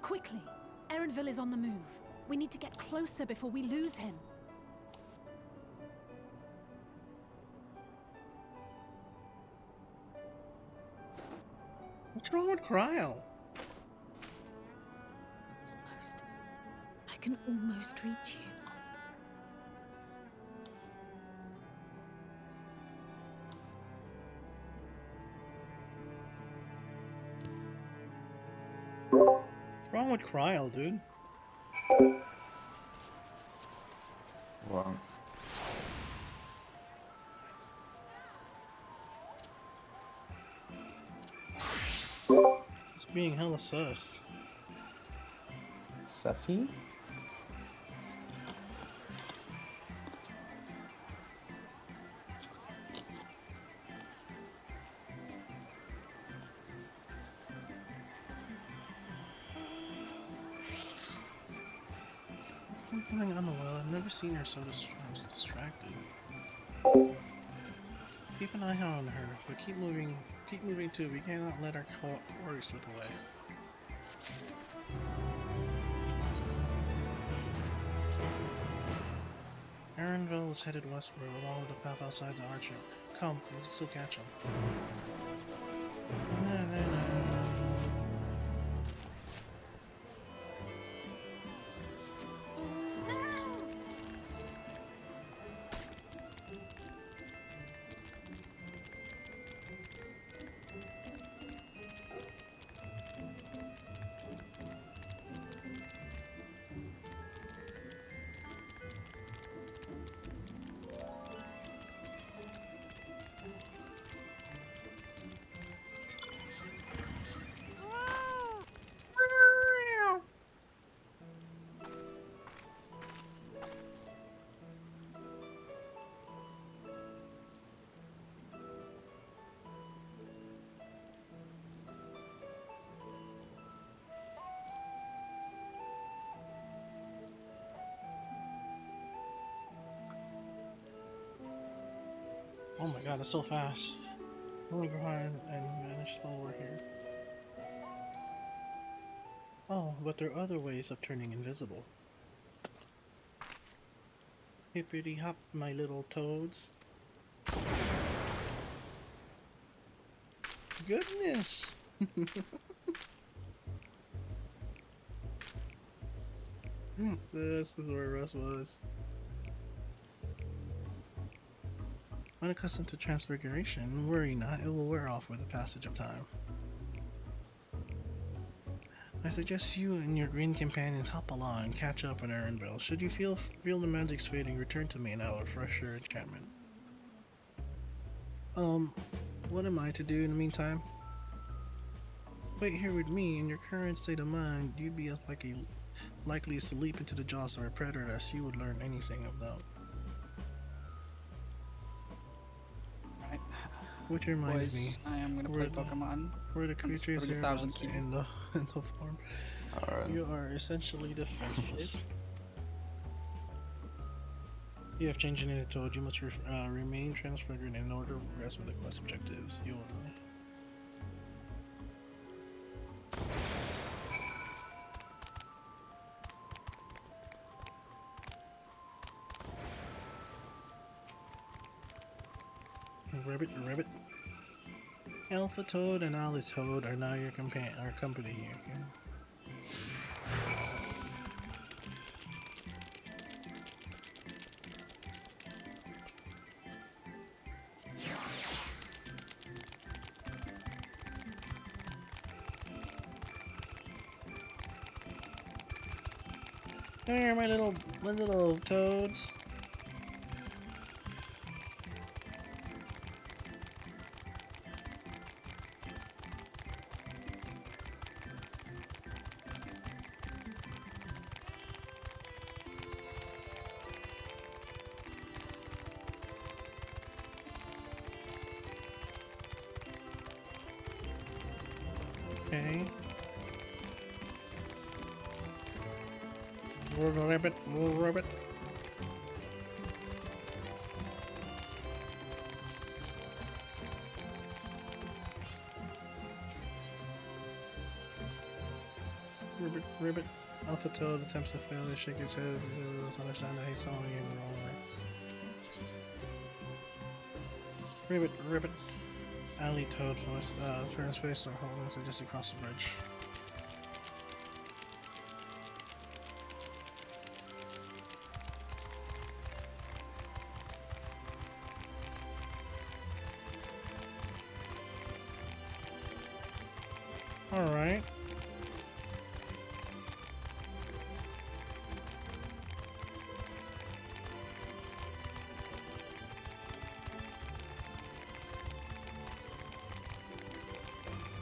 Quickly! Erenville is on the move. We need to get closer before we lose him. What's wrong with Cryo? Almost. I can almost reach you. What's wrong with Cryo, dude? Well, It's being hella sus. Sussy? Something unwell. I've never seen her so distracted. Keep an eye on her, but keep moving too. We cannot let our quarry slip away. Erenville is headed westward along the path outside the archer. Come, we can still catch him. Oh my god, it's so fast. Let me go ahead and manage spell over here. Oh, but there are other ways of turning invisible. Hippity hop, my little toads. Goodness! This is where Russ was. Unaccustomed to transfiguration, worry not, it will wear off with the passage of time. I suggest you and your green companions hop along and catch up on Erranville. Should you feel the magic's fading, return to me and I will refresh your enchantment. What am I to do in the meantime? Wait here with me. In your current state of mind, you'd be as likely to leap into the jaws of a predator as you would learn anything about. Right. Which reminds Boys, me, I am gonna play Pokemon. Where the creatures here in the form, Alright. you are essentially defenseless. You have changed your name to Toad. You must remain transfigured in order to progress with the quest objectives. You will. Ribbit. Alpha Toad and Alice Toad are now your company here. There, my little toads. Okay. Little rabbit. Ribbit. Alpha Toad attempts to fail to shake his head to understand that he's following you in the wrong way. Ribbit. Alley Toad turns face to home and just across the bridge. Alright.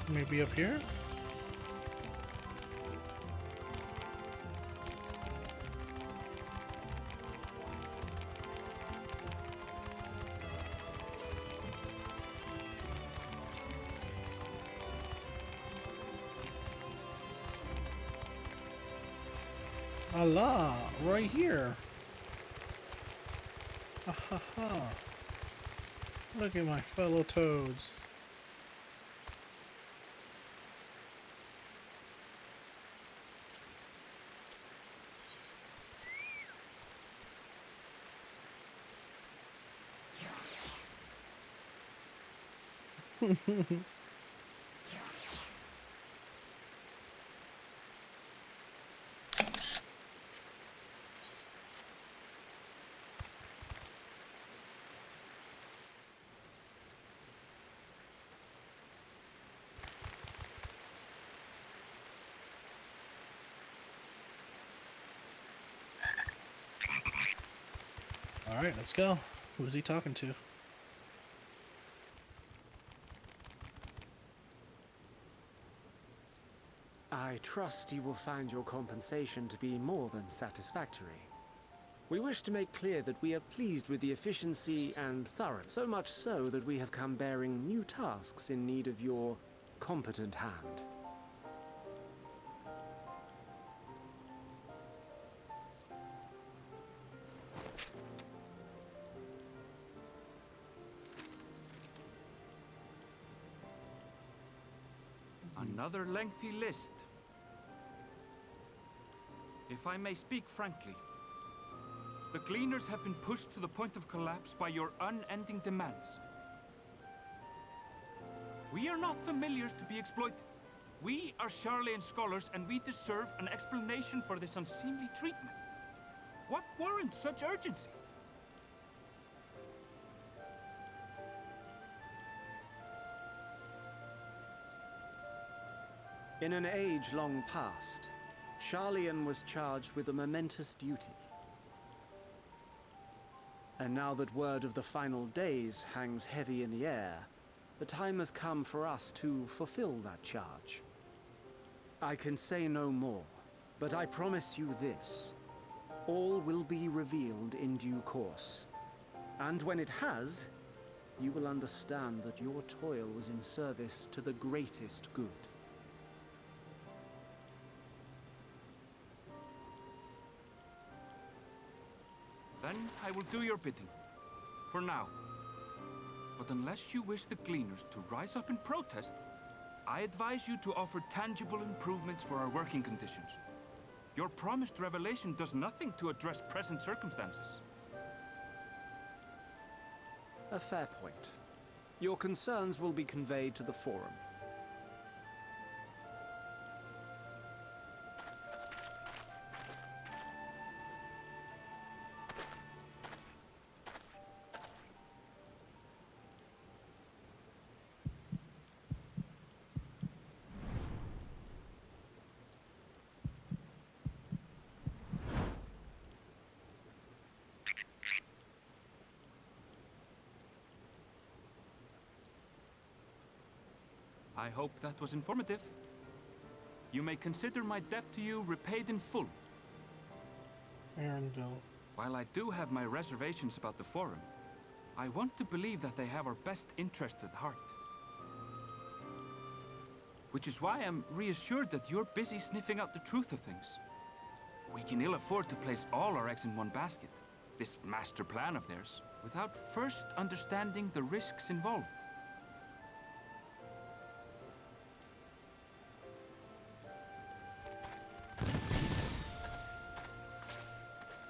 Maybe up here? Allah, right here. Ha ha ha. Look at my fellow toads. Alright, let's go. Who's he talking to? I trust you will find your compensation to be more than satisfactory. We wish to make clear that we are pleased with the efficiency and thoroughness, so much so that we have come bearing new tasks in need of your competent hand. Another lengthy list. if I may speak frankly. The Gleaners have been pushed to the point of collapse by your unending demands. We are not familiars to be exploited. We are Charlean scholars, and we deserve an explanation for this unseemly treatment. What warrants such urgency? In an age long past, Charlean was charged with a momentous duty. And now that word of the final days hangs heavy in the air, the time has come for us to fulfill that charge. I can say no more, but I promise you this. All will be revealed in due course. And when it has, you will understand that your toil was in service to the greatest good. Then I will do your bidding. For now. But unless you wish the Gleaners to rise up in protest, I advise you to offer tangible improvements for our working conditions. Your promised revelation does nothing to address present circumstances. A fair point. Your concerns will be conveyed to the Forum. I hope that was informative. You may consider my debt to you repaid in full. Aaronville. While I do have my reservations about the Forum, I want to believe that they have our best interests at heart. Which is why I'm reassured that you're busy sniffing out the truth of things. We can ill afford to place all our eggs in one basket, this master plan of theirs, without first understanding the risks involved.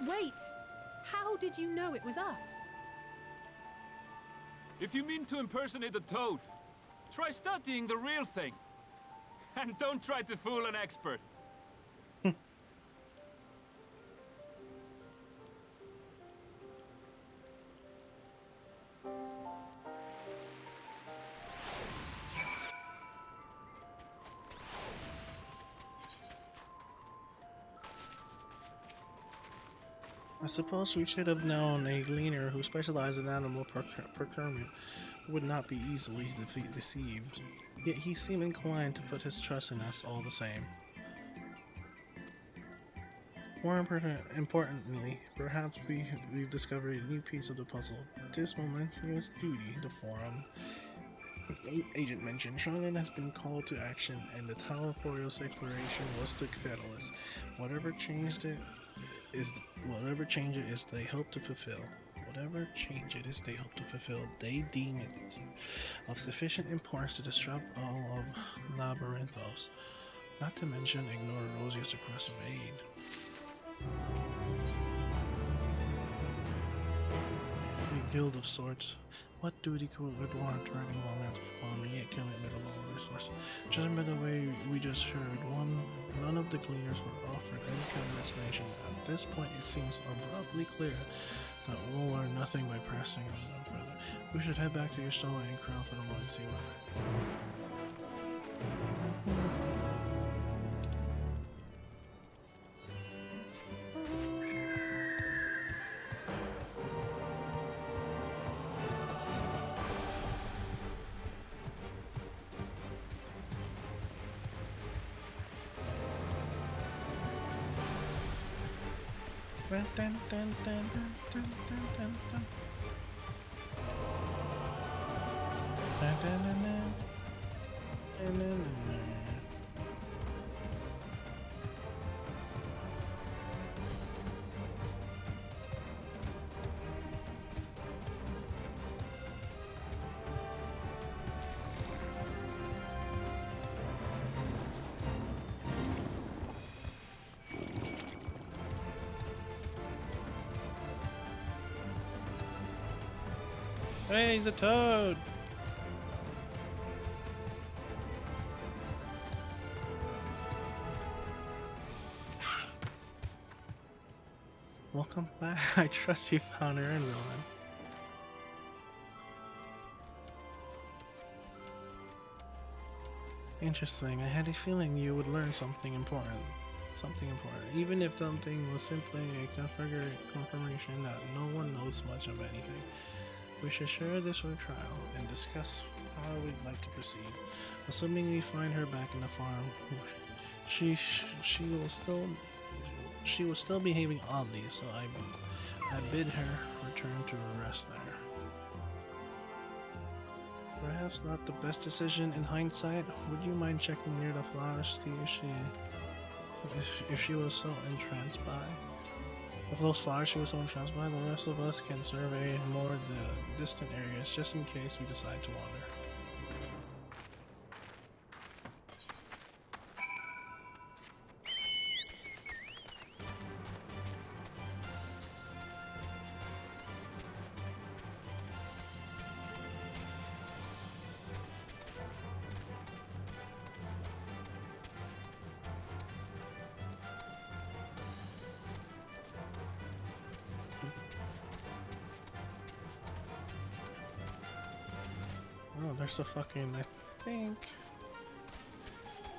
Wait! How did you know it was us? If you mean to impersonate a toad, try studying the real thing. And don't try to fool an expert. I suppose we should have known a gleaner who specialized in animal procurement would not be easily deceived. Yet he seemed inclined to put his trust in us all the same. More importantly, perhaps we've discovered a new piece of the puzzle. This momentous duty, the Forum agent mentioned, Charlean has been called to action, and the Talaporios declaration was the catalyst. Whatever change it is, they hope to fulfill. They deem it of sufficient importance to disrupt all of Labyrinthos, not to mention ignore Rosia's request of aid. A guild of sorts. What duty could warrant direct involvement of farm and yet commitment of all resources? Judging by the way we just heard, none of the gleaners were offered any kind of explanation. At this point, it seems abruptly clear that we'll learn nothing by pressing on them further. We should head back to your solo and crown for the moment and see what. Hey, he's a toad! Welcome back. I trust you found her in Milan. Interesting. I had a feeling you would learn something important. Something important. Even if something was simply a confirmation that no one knows much of anything. We should share this with trial and discuss how we'd like to proceed. Assuming we find her back in the farm, she was still behaving oddly, so I bid her return to her rest there. Perhaps not the best decision in hindsight. Would you mind checking near the flowers to see if she was so entranced by? If those flowers she was so entranced by, the rest of us can survey more the distant areas just in case we decide to wander. Oh, there's a fucking, I think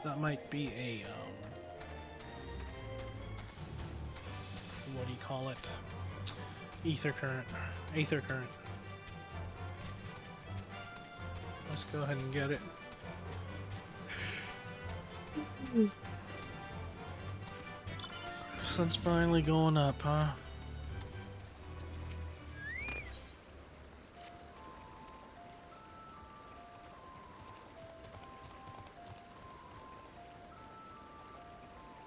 that might be a, what do you call it? Aether current. Let's go ahead and get it. Sun's finally going up, huh?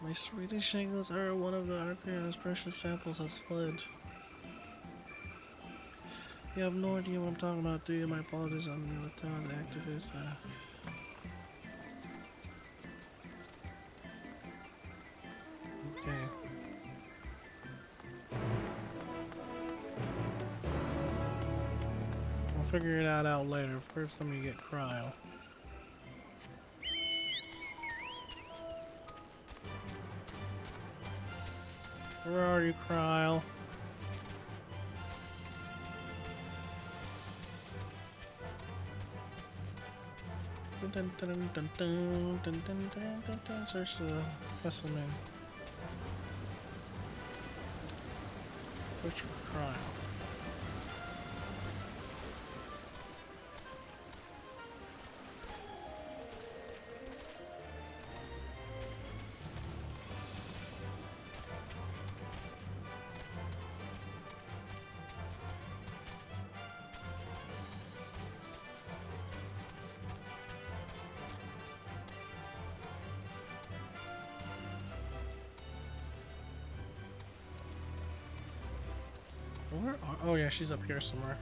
My Swedish shingles are one of the Arcana's precious samples has fled. You have no idea what I'm talking about, do you? My apologies on the town, the activist. Okay. We'll figure it out later. First, let me get cryo. Where are you, Cryle? Search the specimen. Search for Cryle. Where are, oh yeah, she's up here somewhere.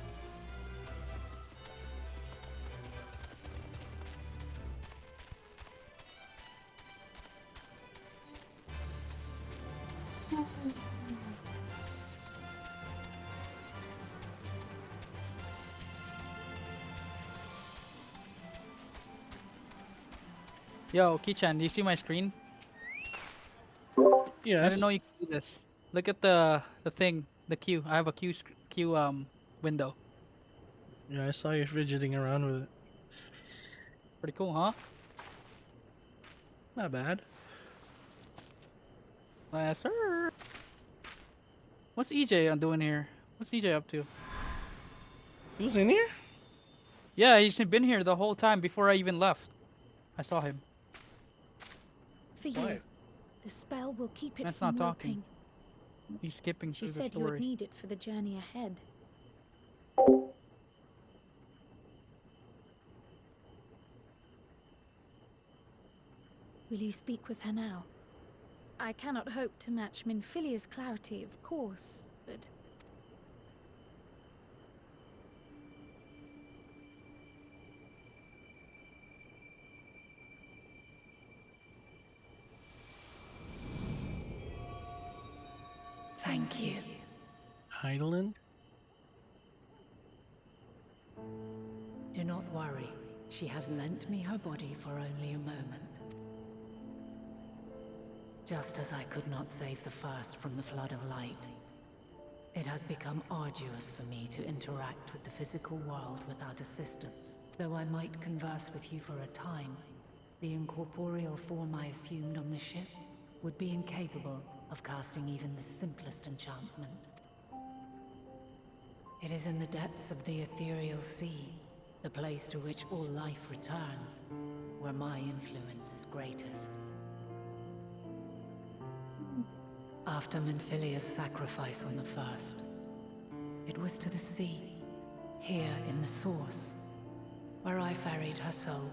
Yo, Kichan, do you see my screen? Yes. I didn't know you could do this. Look at the thing, the queue. I have a queue window. Yeah, I saw you fidgeting around with it. Pretty cool, huh? Not bad. Yes, sir. What's EJ doing here? What's EJ up to? He was in here? Yeah, he's been here the whole time before I even left. I saw him. For you, the spell will keep it That's from not talking. wilting. He's skipping She through the said you would story. need it for the journey ahead. Will you speak with her now? I cannot hope to match Minfilia's clarity, of course, but... Thank you. Heidelin? She has lent me her body for only a moment. Just as I could not save the first from the flood of light, it has become arduous for me to interact with the physical world without assistance. Though I might converse with you for a time, the incorporeal form I assumed on the ship would be incapable of casting even the simplest enchantment. It is in the depths of the ethereal sea, the place to which all life returns, where my influence is greatest. After Minfilia's sacrifice on the first, it was to the sea, here in the source, where I ferried her soul.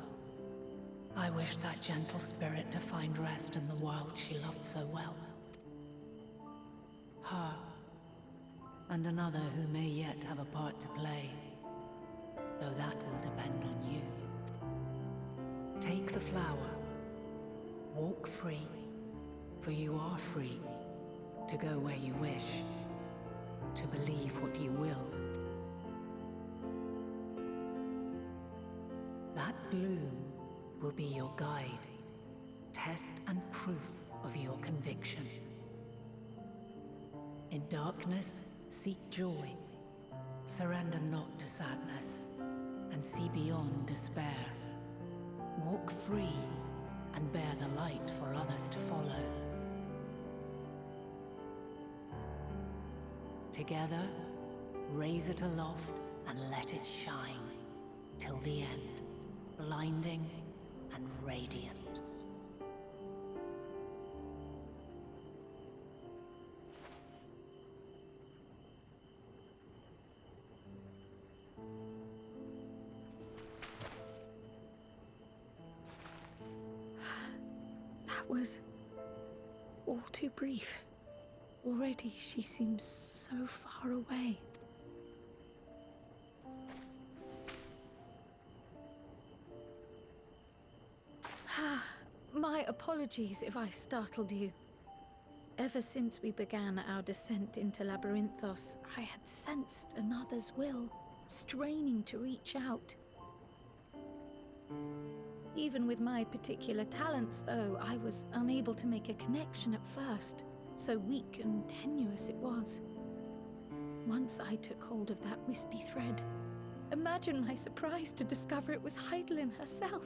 I wished that gentle spirit to find rest in the world she loved so well. Her, and another who may yet have a part to play, though that will depend on you. Take the flower, walk free, for you are free, to go where you wish, to believe what you will. That bloom will be your guide, test and proof of your conviction. In darkness, seek joy. Surrender not to sadness, and see beyond despair. Walk free, and bear the light for others to follow. Together, raise it aloft and let it shine, till the end, blinding and radiant. That was all too brief. Already she seems so far away. My apologies if I startled you. Ever since we began our descent into Labyrinthos, I had sensed another's will, straining to reach out. Even with my particular talents, though, I was unable to make a connection at first. So weak and tenuous it was. Once I took hold of that wispy thread, imagine my surprise to discover it was Heidelin herself.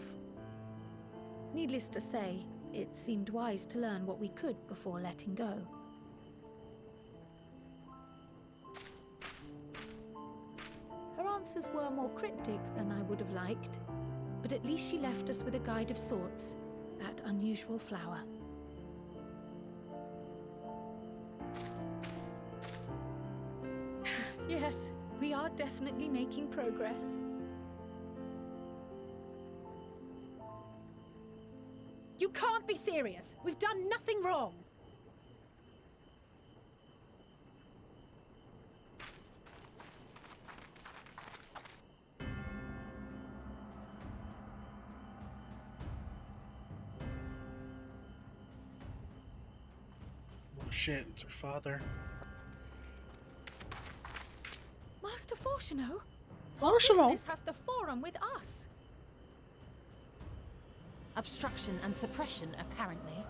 Needless to say, it seemed wise to learn what we could before letting go. Her answers were more cryptic than I would have liked, but at least she left us with a guide of sorts, that unusual flower. Yes, we are definitely making progress. You can't be serious! We've done nothing wrong! Oh shit, it's her father. Master Fortuno? Fortuno? What business has the Forum with us? Obstruction and suppression, apparently.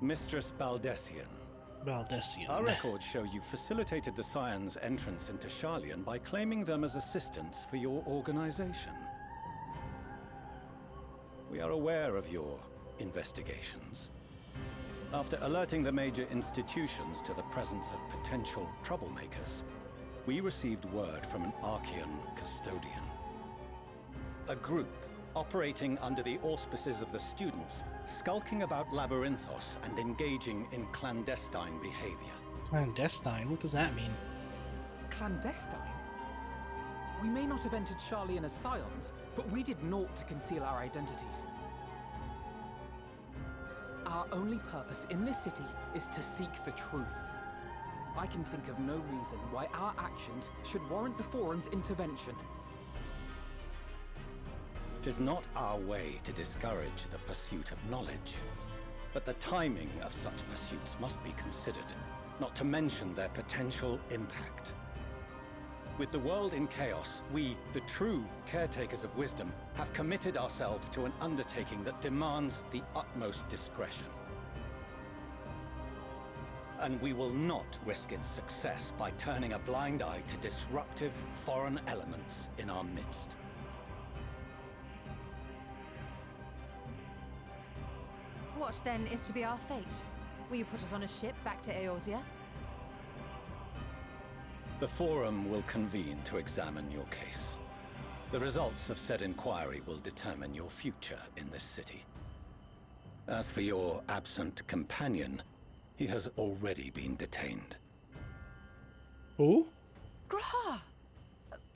Mistress Baldessian. Baldessian. Our records show you facilitated the Scions' entrance into Sharlayan by claiming them as assistants for your organization. We are aware of your investigations. After alerting the major institutions to the presence of potential troublemakers, we received word from an Archean custodian. A group operating under the auspices of the students, skulking about Labyrinthos and engaging in clandestine behavior. Clandestine? What does that mean? Clandestine? We may not have entered Sharlayan as Scions, but we did naught to conceal our identities. Our only purpose in this city is to seek the truth. I can think of no reason why our actions should warrant the Forum's intervention. It is not our way to discourage the pursuit of knowledge, but the timing of such pursuits must be considered, not to mention their potential impact. With the world in chaos, we, the true caretakers of wisdom, have committed ourselves to an undertaking that demands the utmost discretion. And we will not risk its success by turning a blind eye to disruptive foreign elements in our midst. What, then, is to be our fate? Will you put us on a ship back to Eorzea? The Forum will convene to examine your case. The results of said inquiry will determine your future in this city. As for your absent companion, he has already been detained. Who? Graha!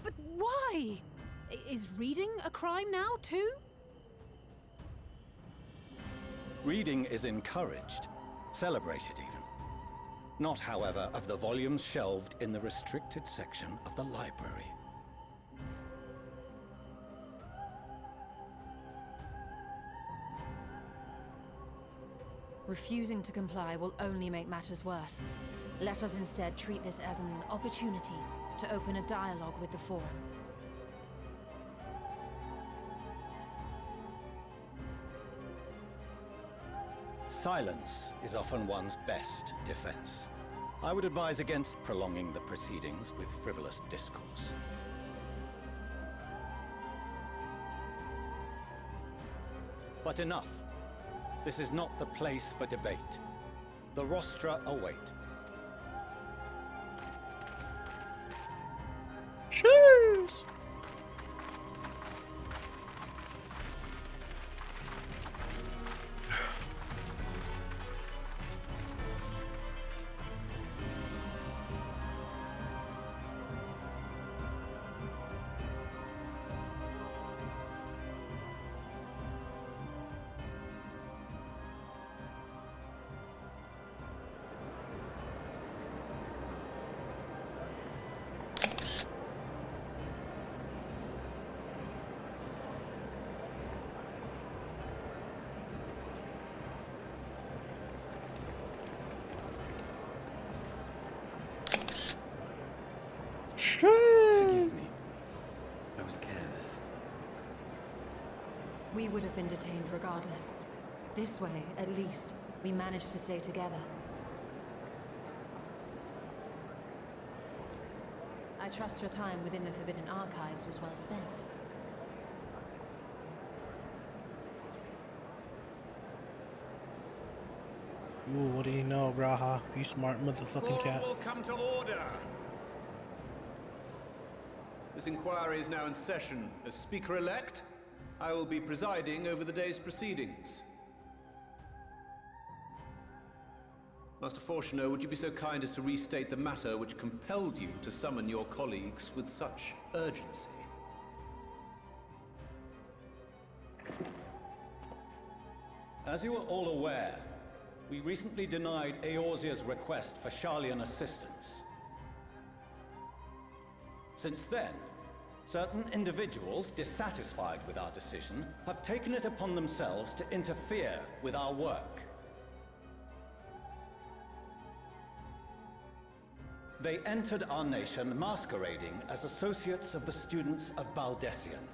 But why? Is reading a crime now, too? Reading is encouraged, celebrated even. Not, however, of the volumes shelved in the restricted section of the library. Refusing to comply will only make matters worse. Let us instead treat this as an opportunity to open a dialogue with the Forum. Silence is often one's best defense. I would advise against prolonging the proceedings with frivolous discourse. But enough. This is not the place for debate. The rostra await. Cheers! Forgive me. I was careless. We would have been detained regardless. This way, at least, we managed to stay together. I trust your time within the Forbidden Archives was well spent. Ooh, what do you know, Graha? You smart motherfucking cat. Will come to order. This inquiry is now in session. As Speaker-elect, I will be presiding over the day's proceedings. Master Fortuner, would you be so kind as to restate the matter which compelled you to summon your colleagues with such urgency? As you are all aware, we recently denied Eorzea's request for Sharlayan assistance. Since then, certain individuals dissatisfied with our decision have taken it upon themselves to interfere with our work. They entered our nation masquerading as associates of the students of Baldessian.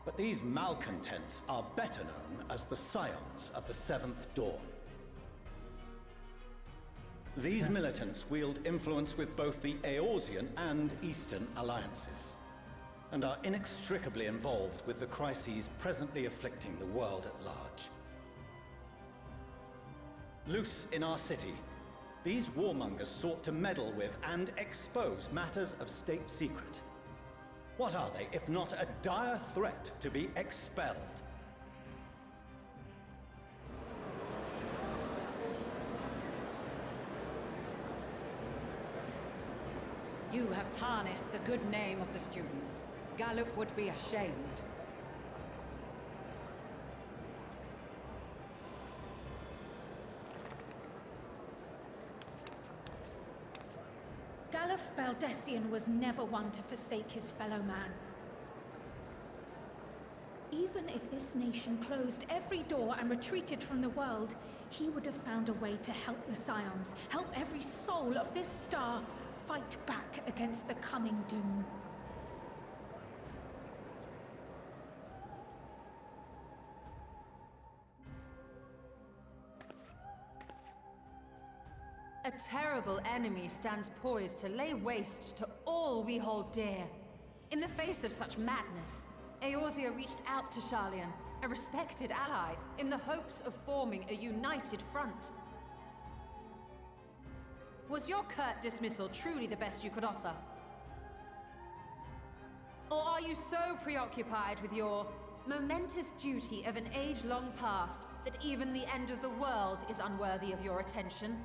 But these malcontents are better known as the Scions of the Seventh Dawn. These militants wield influence with both the Eorzean and Eastern alliances, and are inextricably involved with the crises presently afflicting the world at large. Loose in our city, these warmongers sought to meddle with and expose matters of state secret. What are they, if not a dire threat to be expelled? You have tarnished the good name of the students. Galuf would be ashamed. Galuf Baldessian was never one to forsake his fellow man. Even if this nation closed every door and retreated from the world, he would have found a way to help the Scions, help every soul of this star fight back against the coming doom. A terrible enemy stands poised to lay waste to all we hold dear. In the face of such madness, Eorzea reached out to Sharlayan, a respected ally, in the hopes of forming a united front. Was your curt dismissal truly the best you could offer? Or are you so preoccupied with your momentous duty of an age-long past that even the end of the world is unworthy of your attention?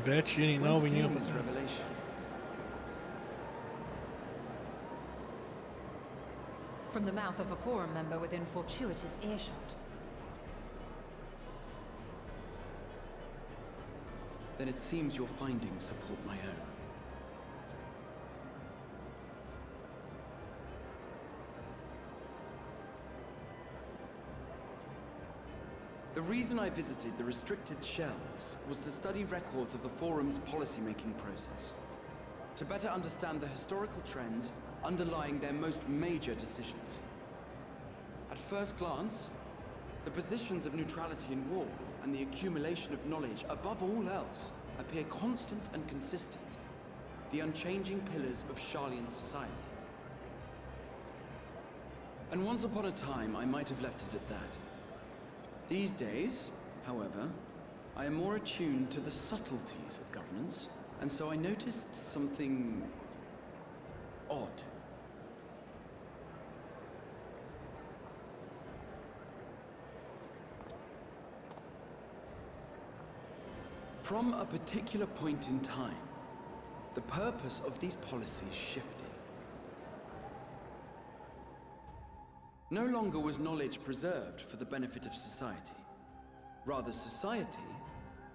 Bet you didn't know Whence when you came opened this that. revelation? From the mouth of a forum member within fortuitous earshot. Then it seems your findings support my own. The reason I visited the restricted shelves was to study records of the Forum's policymaking process, to better understand the historical trends underlying their most major decisions. At first glance, the positions of neutrality in war and the accumulation of knowledge above all else appear constant and consistent, the unchanging pillars of Sharlayan society. And once upon a time, I might have left it at that. These days, however, I am more attuned to the subtleties of governance, and so I noticed something odd. From a particular point in time, the purpose of these policies shifted. No longer was knowledge preserved for the benefit of society. Rather, society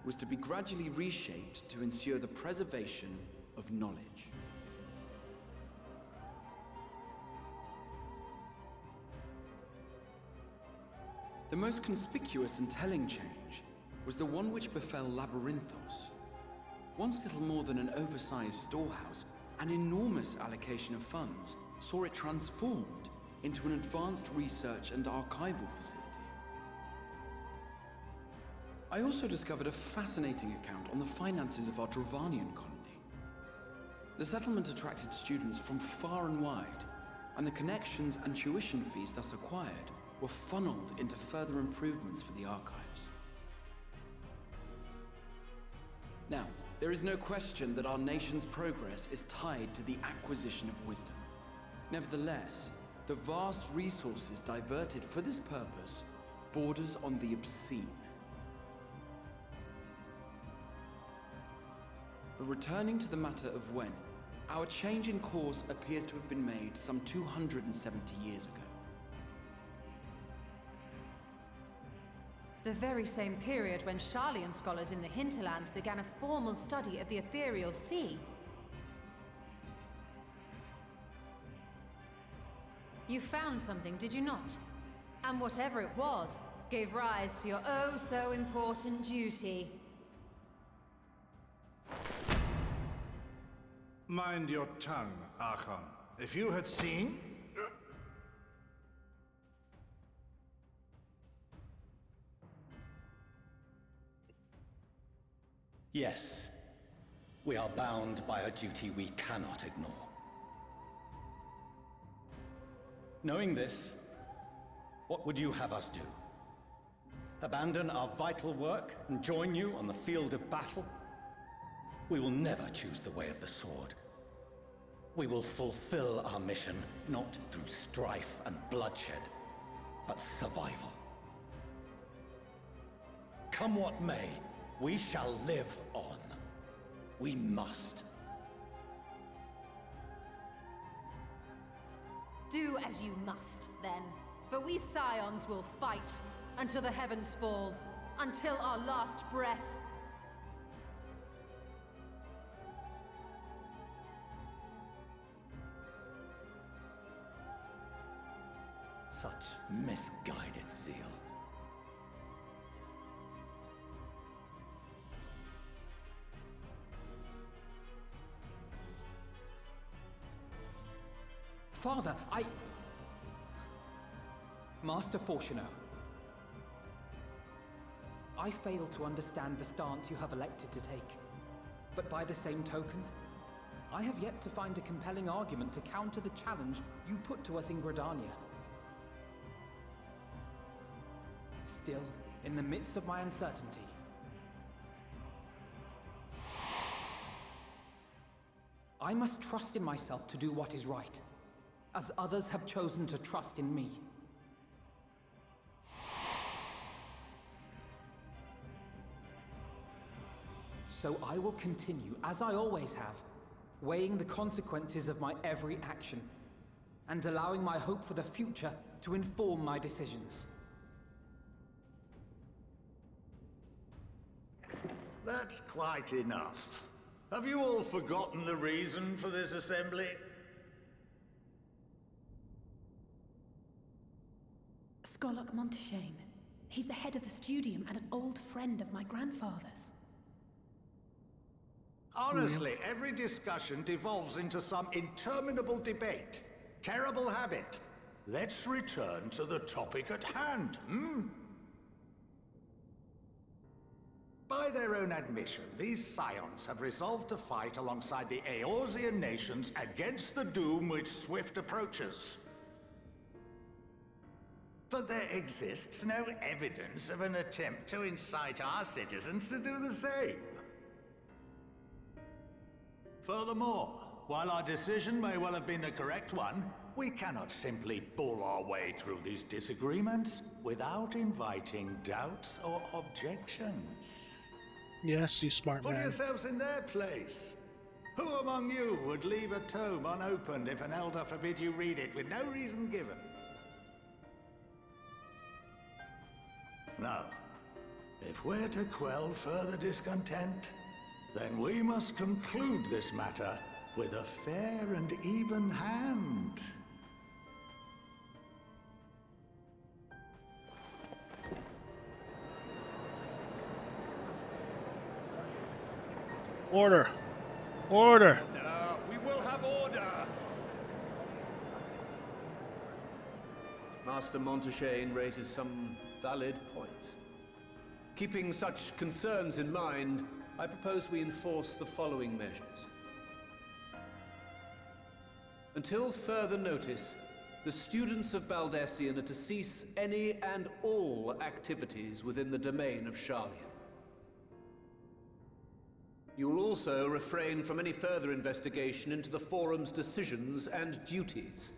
was to be gradually reshaped to ensure the preservation of knowledge. The most conspicuous and telling change was the one which befell Labyrinthos. Once little more than an oversized storehouse, an enormous allocation of funds saw it transformed into an advanced research and archival facility. I also discovered a fascinating account on the finances of our Dravanian colony. The settlement attracted students from far and wide, and the connections and tuition fees thus acquired were funneled into further improvements for the archives. Now, there is no question that our nation's progress is tied to the acquisition of wisdom. Nevertheless, the vast resources diverted for this purpose borders on the obscene. But returning to the matter of when, our change in course appears to have been made some 270 years ago. The very same period when Sharlayan scholars in the hinterlands began a formal study of the ethereal sea. You found something, did you not? And whatever it was, gave rise to your oh-so-important duty. Mind your tongue, Archon. If you had seen... Yes, we are bound by a duty we cannot ignore. Knowing this, what would you have us do? Abandon our vital work and join you on the field of battle? We will never choose the way of the sword. We will fulfill our mission not through strife and bloodshed, but survival. Come what may, we shall live on. We must. Do as you must, then. But we Scions will fight until the heavens fall, until our last breath. Such misguided zeal. Father, Master Fortuno, I fail to understand the stance you have elected to take. But by the same token, I have yet to find a compelling argument to counter the challenge you put to us in Gridania. Still, in the midst of my uncertainty, I must trust in myself to do what is right, as others have chosen to trust in me. So I will continue, as I always have, weighing the consequences of my every action, and allowing my hope for the future to inform my decisions. That's quite enough. Have you all forgotten the reason for this assembly? Skolok Monteshane. He's the head of the studium and an old friend of my grandfather's. Honestly, every discussion devolves into some interminable debate. Terrible habit. Let's return to the topic at hand, hmm? By their own admission, these scions have resolved to fight alongside the Eorzean nations against the doom which swift approaches. But there exists no evidence of an attempt to incite our citizens to do the same. Furthermore, while our decision may well have been the correct one, we cannot simply bull our way through these disagreements without inviting doubts or objections. Yes, you smart Put man. yourselves in their place. Who among you would leave a tome unopened if an elder forbid you read it with no reason given? No. If we're to quell further discontent, then we must conclude this matter with a fair and even hand. Order! Order! We will have order! Master Monteshane raises some valid points. Keeping such concerns in mind, I propose we enforce the following measures. Until further notice, the students of Baldesion are to cease any and all activities within the domain of Sharlayan. You will also refrain from any further investigation into the Forum's decisions and duties.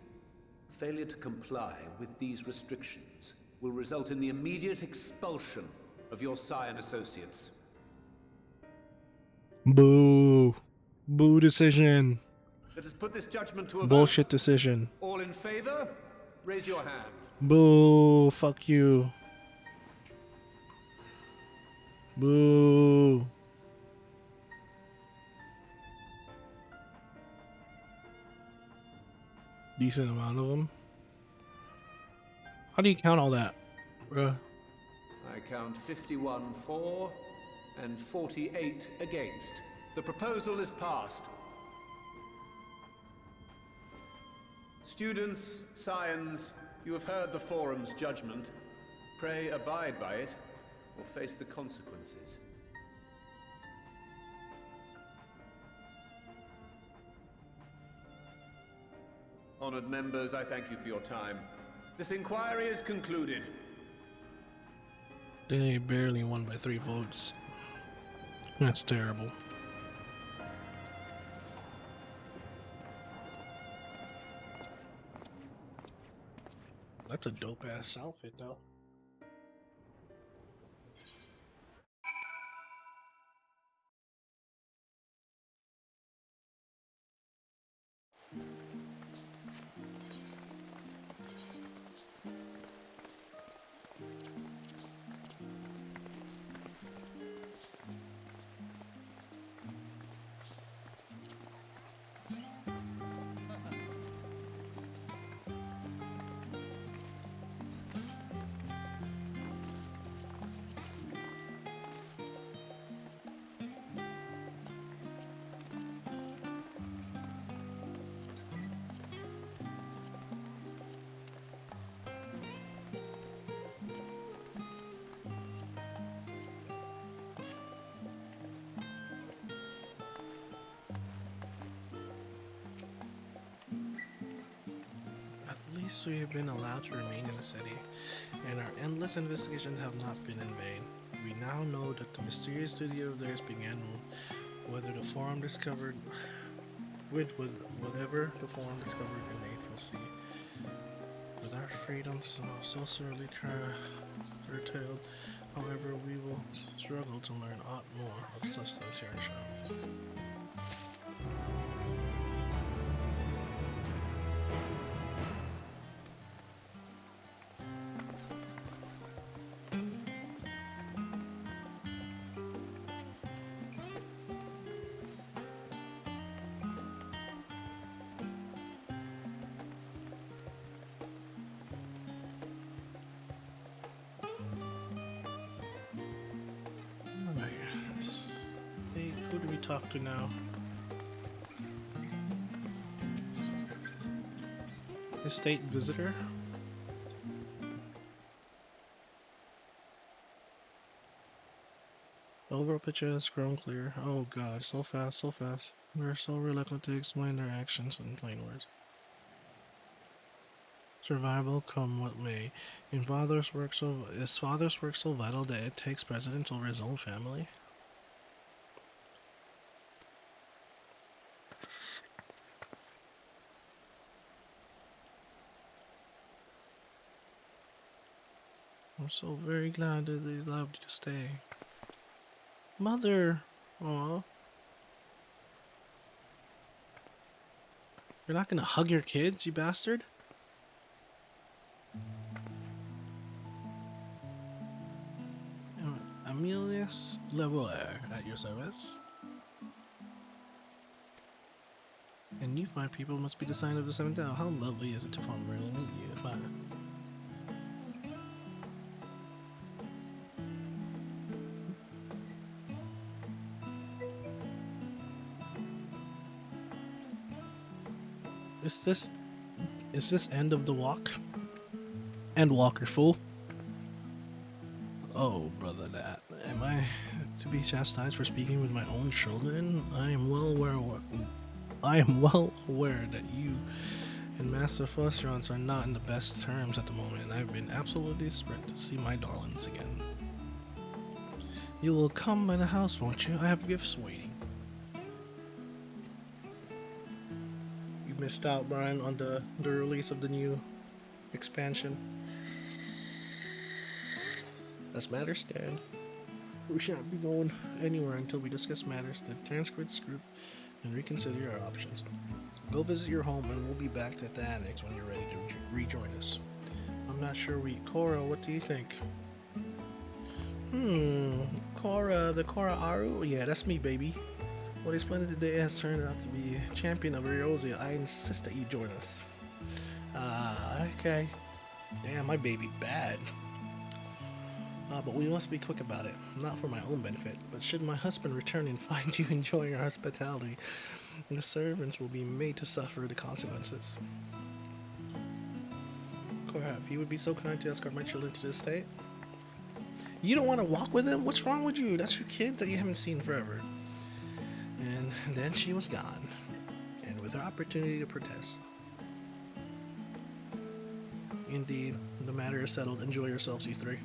Failure to comply with these restrictions will result in the immediate expulsion of your Scion associates. Boo. Boo decision. Let us put this judgment to a vote. Bullshit decision. All in favor, raise your hand. Boo. Fuck you. Boo. Decent amount of them. How do you count all that, bruh? I count 51 for and 48 against. The proposal is passed. Students, Scions, you have heard the Forum's judgment. Pray abide by it, or face the consequences. Honored members, I thank you for your time. This inquiry is concluded. They barely won by 3 votes. That's terrible. That's a dope ass outfit though. peace we have been allowed to remain in the city, and our endless investigations have not been in vain. We now know that the mysterious duty of theirs began whether the forum discovered whatever the forum discovered in the Eighth Sea. With our freedom so sorely curtailed, however, we will struggle to learn aught more of sustenance here in Shao. Who do we talk to now? Estate visitor? The overall picture has grown clear. Oh god, so fast, so fast. We are so reluctant to explain their actions in plain words. Survival come what may. Is father's work so vital that it takes precedence over his own family? I'm so very glad that they allowed you to stay. Mother! Aw. You're not gonna hug your kids, you bastard? Amelius Leroy at your service. And you fine people must be the sign of the seventh hour. How lovely is it to formally meet you, Fire. Is this end of the walk? Endwalker, fool. Oh, brother, that. Am I to be chastised for speaking with my own children? I am well aware that you and Master Fosterons are not in the best terms at the moment. I've been absolutely sprint to see my darlings again. You will come by the house, won't you? I have gifts waiting. You missed out, Brian, on the release of the new expansion. As matters stand, we shan't be going anywhere until we discuss matters, the transcripts group, and reconsider our options. Go visit your home and we'll be back at the annex when you're ready to rejoin us. I'm not sure Cora, what do you think? Cora, the Cora Aru? Yeah, that's me, baby. What a splendid day has turned out to be champion of Eorzea. I insist that you join us. Okay. Damn, my baby bad. But we must be quick about it, not for my own benefit, but should my husband return and find you enjoying our hospitality, the servants will be made to suffer the consequences. Cora, if you would be so kind to escort my children to the estate. You don't want to walk with them? What's wrong with you? That's your kid that you haven't seen forever. And then she was gone, and with her opportunity to protest. Indeed, the matter is settled. Enjoy yourselves, you three.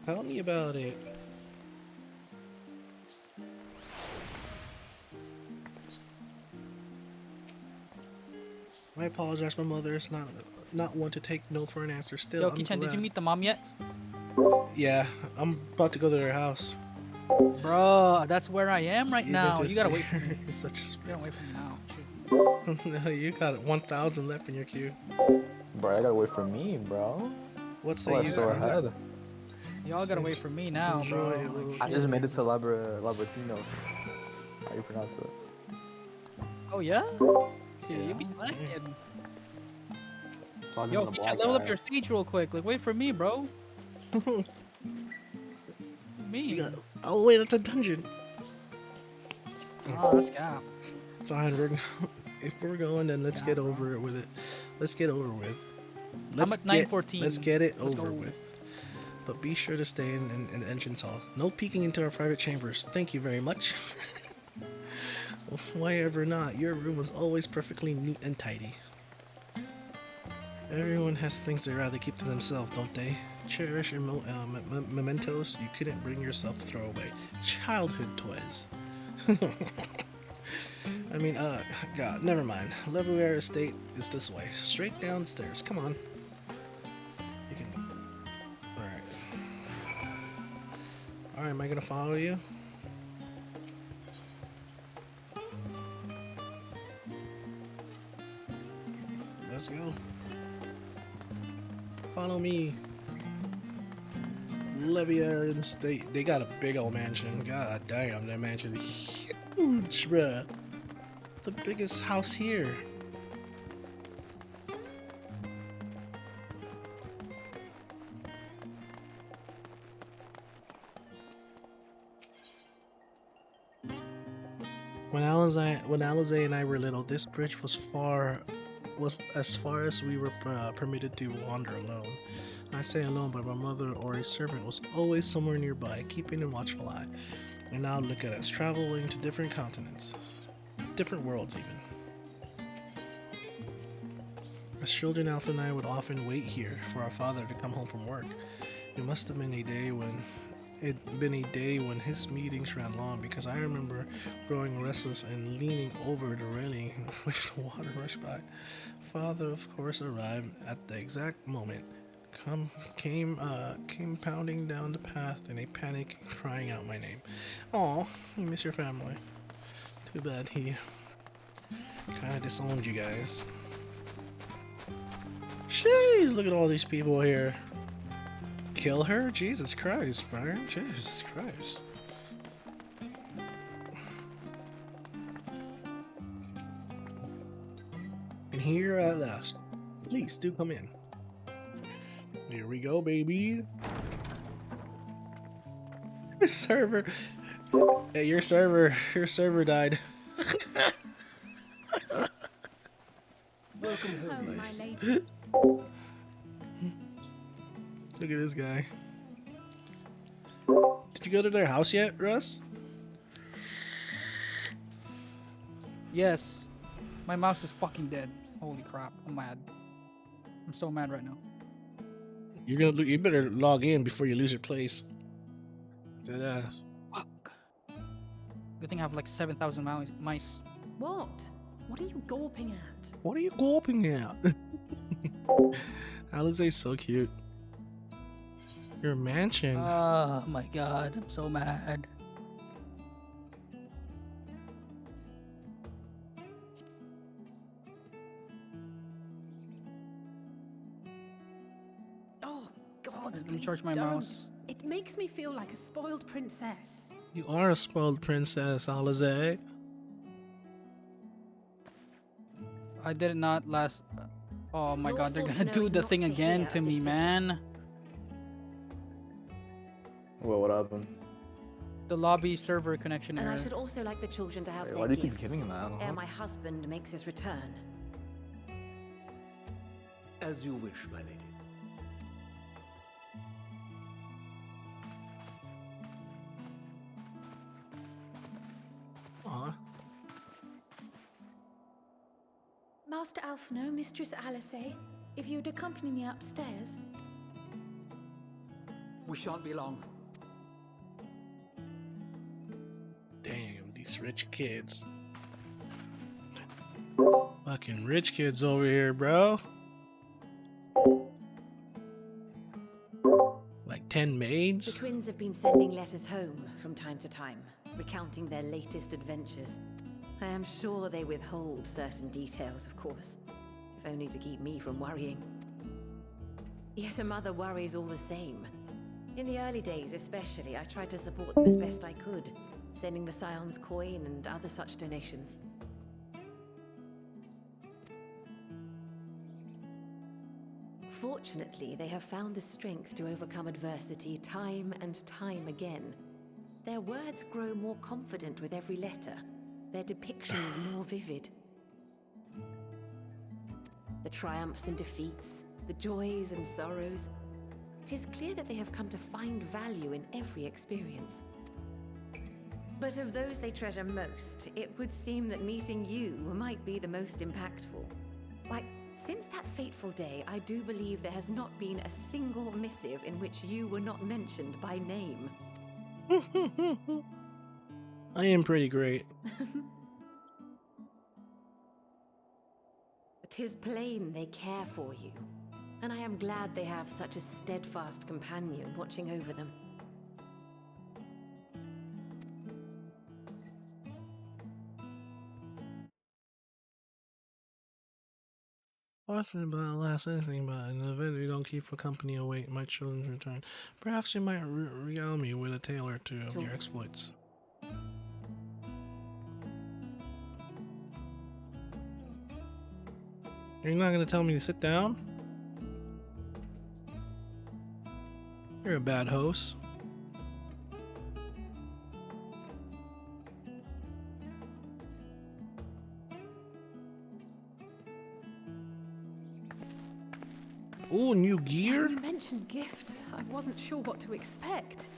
Tell me about it. I apologize, my mother is not one to take no for an answer. Still, Yo, Kichan, did you meet the mom yet? Yeah, I'm about to go to their house. Bro, that's where I am right now. You gotta wait for me. You're such a You gotta wait for me now. No, you got 1,000 left in your queue. Bro, I gotta wait for me, bro. What's that? You so ahead. Y'all gotta wait for me now, bro. I just made it to Labratinos. How you pronounce it? Oh yeah? Yeah, you be slacking. Talking Yo, to the Kichan, black level guy. up your stage real quick. Like, wait for me, bro. Me. I'll wait at the dungeon. Oh, let's go. Fine, if we're going, then let's get over it with it. Let's get over with. I'm at 9:14. Let's get it Let's over go. with. But be sure to stay in the entrance hall. No peeking into our private chambers. Thank you very much. Why ever not? Your room was always perfectly neat and tidy. Everyone has things they'd rather keep to themselves, don't they? Cherish your mementos you couldn't bring yourself to throw away. Childhood toys. I mean, God, never mind. Leverware Estate is this way. Straight downstairs. Come on. You can... Alright. Alright, am I gonna follow you? Let's go. Follow me. Levier State. They got a big old mansion. God damn, that mansion is huge, bruh. The biggest house here. When Alize and I were little, this bridge was as far as we were permitted to wander alone. I say alone, but my mother or a servant was always somewhere nearby, keeping a watchful eye. And now look at us, traveling to different continents, different worlds even. As children, Alpha and I would often wait here for our father to come home from work. It must have been a day when his meetings ran long, because I remember growing restless and leaning over the railing when the water rushed by. Father, of course, arrived at the exact moment. Came pounding down the path in a panic, crying out my name. Aw, you miss your family. Too bad he kind of disowned you guys. Jeez, look at all these people here. Kill her? Jesus Christ, Brian. Jesus Christ. And here at last. Please do come in. Here we go, baby. Server. Hey, your server died. Welcome home, Oh, my niece. lady. Look at this guy. Did you go to their house yet, Russ? Yes. My mouse is fucking dead. Holy crap. I'm mad. I'm so mad right now. You better log in before you lose your place. Dead ass. Fuck. Good thing I have like 7,000 mice. What? What are you gawping at? What are you gawping at? Alize's so cute. Your mansion. Oh my god, I'm so mad. Oh, God, Let me please charge my don't. mouse. It makes me feel like a spoiled princess. You are a spoiled princess, Alize. I did not last. Oh my Lord god, they're gonna Fortuno do is the not thing to again hear to of me, this visit. man. What happened? The lobby server connection And error. I should also like the children to have Wait, their why do you keep gifts hitting that? ere my husband makes his return. As you wish, my lady. Aw. Master Alphino, Mistress Alice, if you'd accompany me upstairs. We shan't be long. Damn, these rich kids. Fucking rich kids over here, bro. Like 10 The maids? twins have been sending letters home from time to time, recounting their latest adventures. I am sure they withhold certain details, of course, if only to keep me from worrying. Yet a mother worries all the same. In the early days especially, I tried to support them as best I could, sending the Scion's coin and other such donations. Fortunately, they have found the strength to overcome adversity time and time again. Their words grow more confident with every letter, their depictions more vivid. The triumphs and defeats, the joys and sorrows. It is clear that they have come to find value in every experience. But of those they treasure most, it would seem that meeting you might be the most impactful. Why, since that fateful day, I do believe there has not been a single missive in which you were not mentioned by name. I am pretty great. 'Tis plain they care for you, and I am glad they have such a steadfast companion watching over them. Often about last anything but in the event you don't keep a company await my children's return. Perhaps you might regale me with a tale or two of your exploits. You're not gonna tell me to sit down? You're a bad host. Oh, new gear? When you mentioned gifts, I wasn't sure what to expect.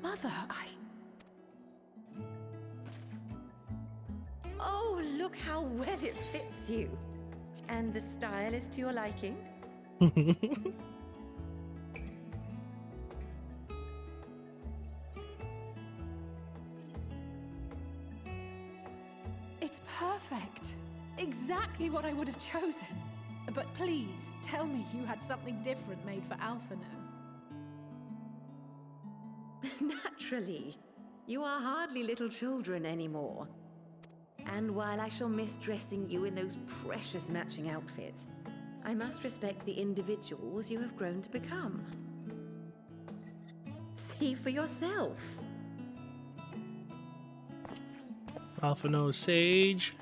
Mother, Oh, look how well it fits you. And the style is to your liking? It's perfect. Exactly what I would have chosen. But please, tell me you had something different made for Alphino. Naturally. You are hardly little children anymore. And while I shall miss dressing you in those precious matching outfits, I must respect the individuals you have grown to become. See for yourself. Alphino Sage.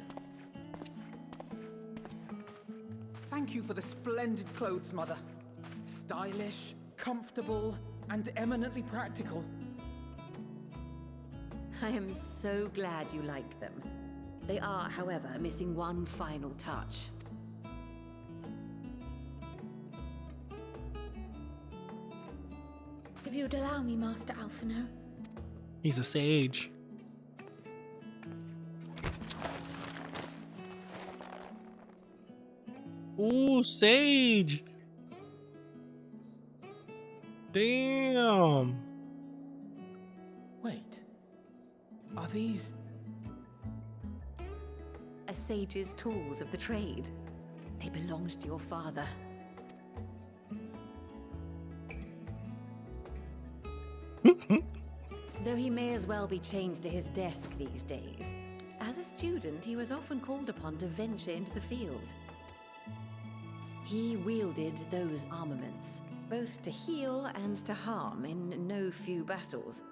Thank you for the splendid clothes, Mother. Stylish, comfortable, and eminently practical. I am so glad you like them. They are, however, missing one final touch. If you would allow me, Master Alphino. He's a sage. Ooh, sage! Damn! Wait. Are these... A sage's tools of the trade. They belonged to your father. Though he may as well be chained to his desk these days, as a student he was often called upon to venture into the field. He wielded those armaments, both to heal and to harm in no few battles.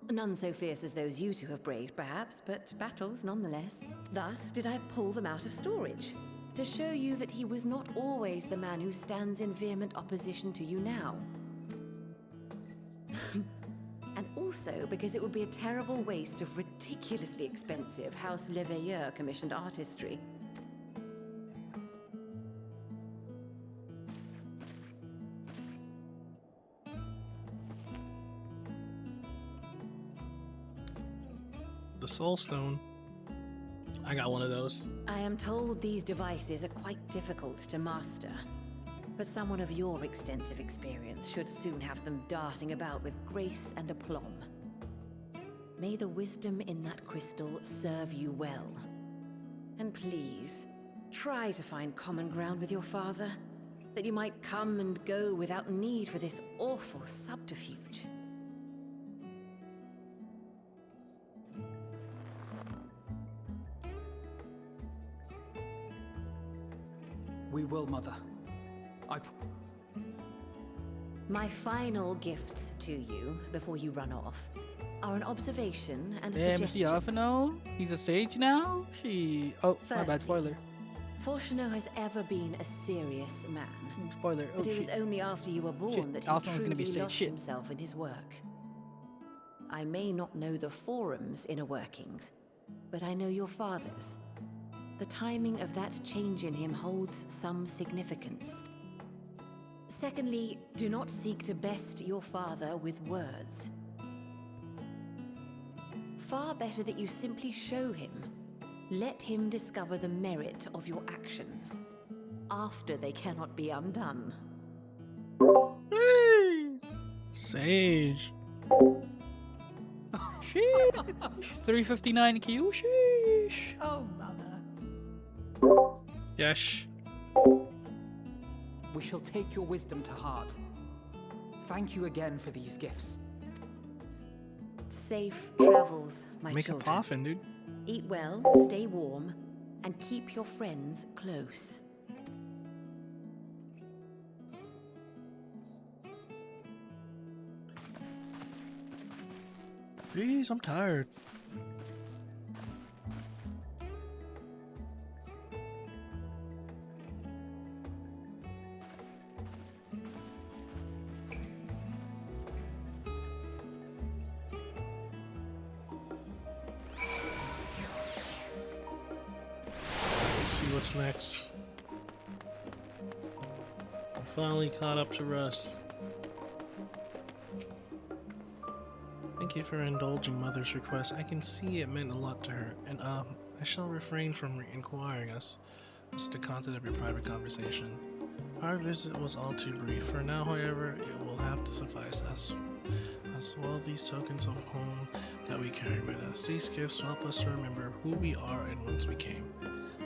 None so fierce as those you two have braved, perhaps, but battles nonetheless. Thus did I pull them out of storage, to show you that he was not always the man who stands in vehement opposition to you now. And also because it would be a terrible waste of ridiculously expensive House Leveilleur commissioned artistry. The Soul Stone. I got one of those. I am told these devices are quite difficult to master, but someone of your extensive experience should soon have them darting about with grace and aplomb. May the wisdom in that crystal serve you well. And please, try to find common ground with your father, that you might come and go without need for this awful subterfuge. We will, Mother. My final gifts to you, before you run off, are an observation and a Damn, is suggestion. he Alphino? He's a sage now? Oh, my bad, Firstly, spoiler. Fortuno has ever been a serious man. Spoiler. Oh, But it was shit. only after you were born Shit, that he Alphino's gonna be truly sage. lost Shit. himself in his work. I may not know the Forum's inner workings, but I know your father's. the timing of that change in him holds some significance. Secondly, do not seek to best your father with words. Far better that you simply show him. Let him discover the merit of your actions, after they cannot be undone. Sage. Sheesh. 359 Q. Sheesh. Oh, mother. Yes. We shall take your wisdom to heart. Thank you again for these gifts. Safe travels, my Make children. a coffin, dude. Eat well, stay warm, and keep your friends close. Please, I'm tired. Let's see what's next. I finally caught up to Russ. Thank you for indulging Mother's request. I can see it meant a lot to her, and I shall refrain from inquiring as to the content of your private conversation. Our visit was all too brief. For now, however, it will have to suffice as well these tokens of home that we carry with us. These gifts help us to remember who we are and whence we came.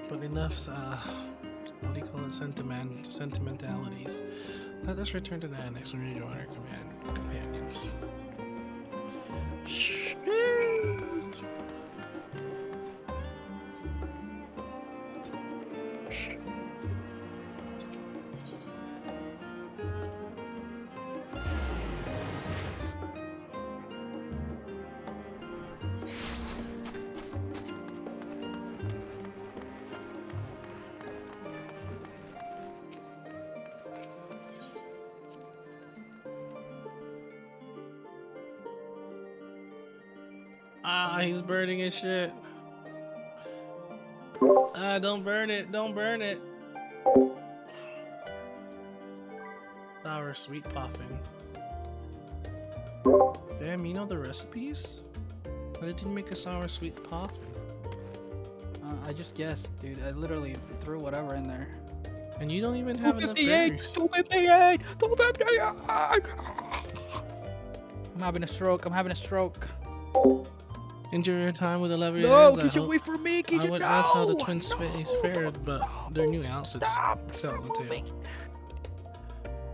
But enough, what do you call it, sentimentalities. Let us return to the annex and rejoin our companions. Shh. Ah, he's burning his shit. Ah, don't burn it. Don't burn it. Sour sweet popping. Damn, you know the recipes? Why did you make a sour sweet popping? I just guessed, dude. I literally threw whatever in there. And you don't even have enough 258! berries. 258! 258! I'm having a stroke. I'm having a stroke. Enjoy your time with the Levians. No, Keisha, wait for me, Keisha. I would ask how the twin space fared, but their new outfits sell the tale.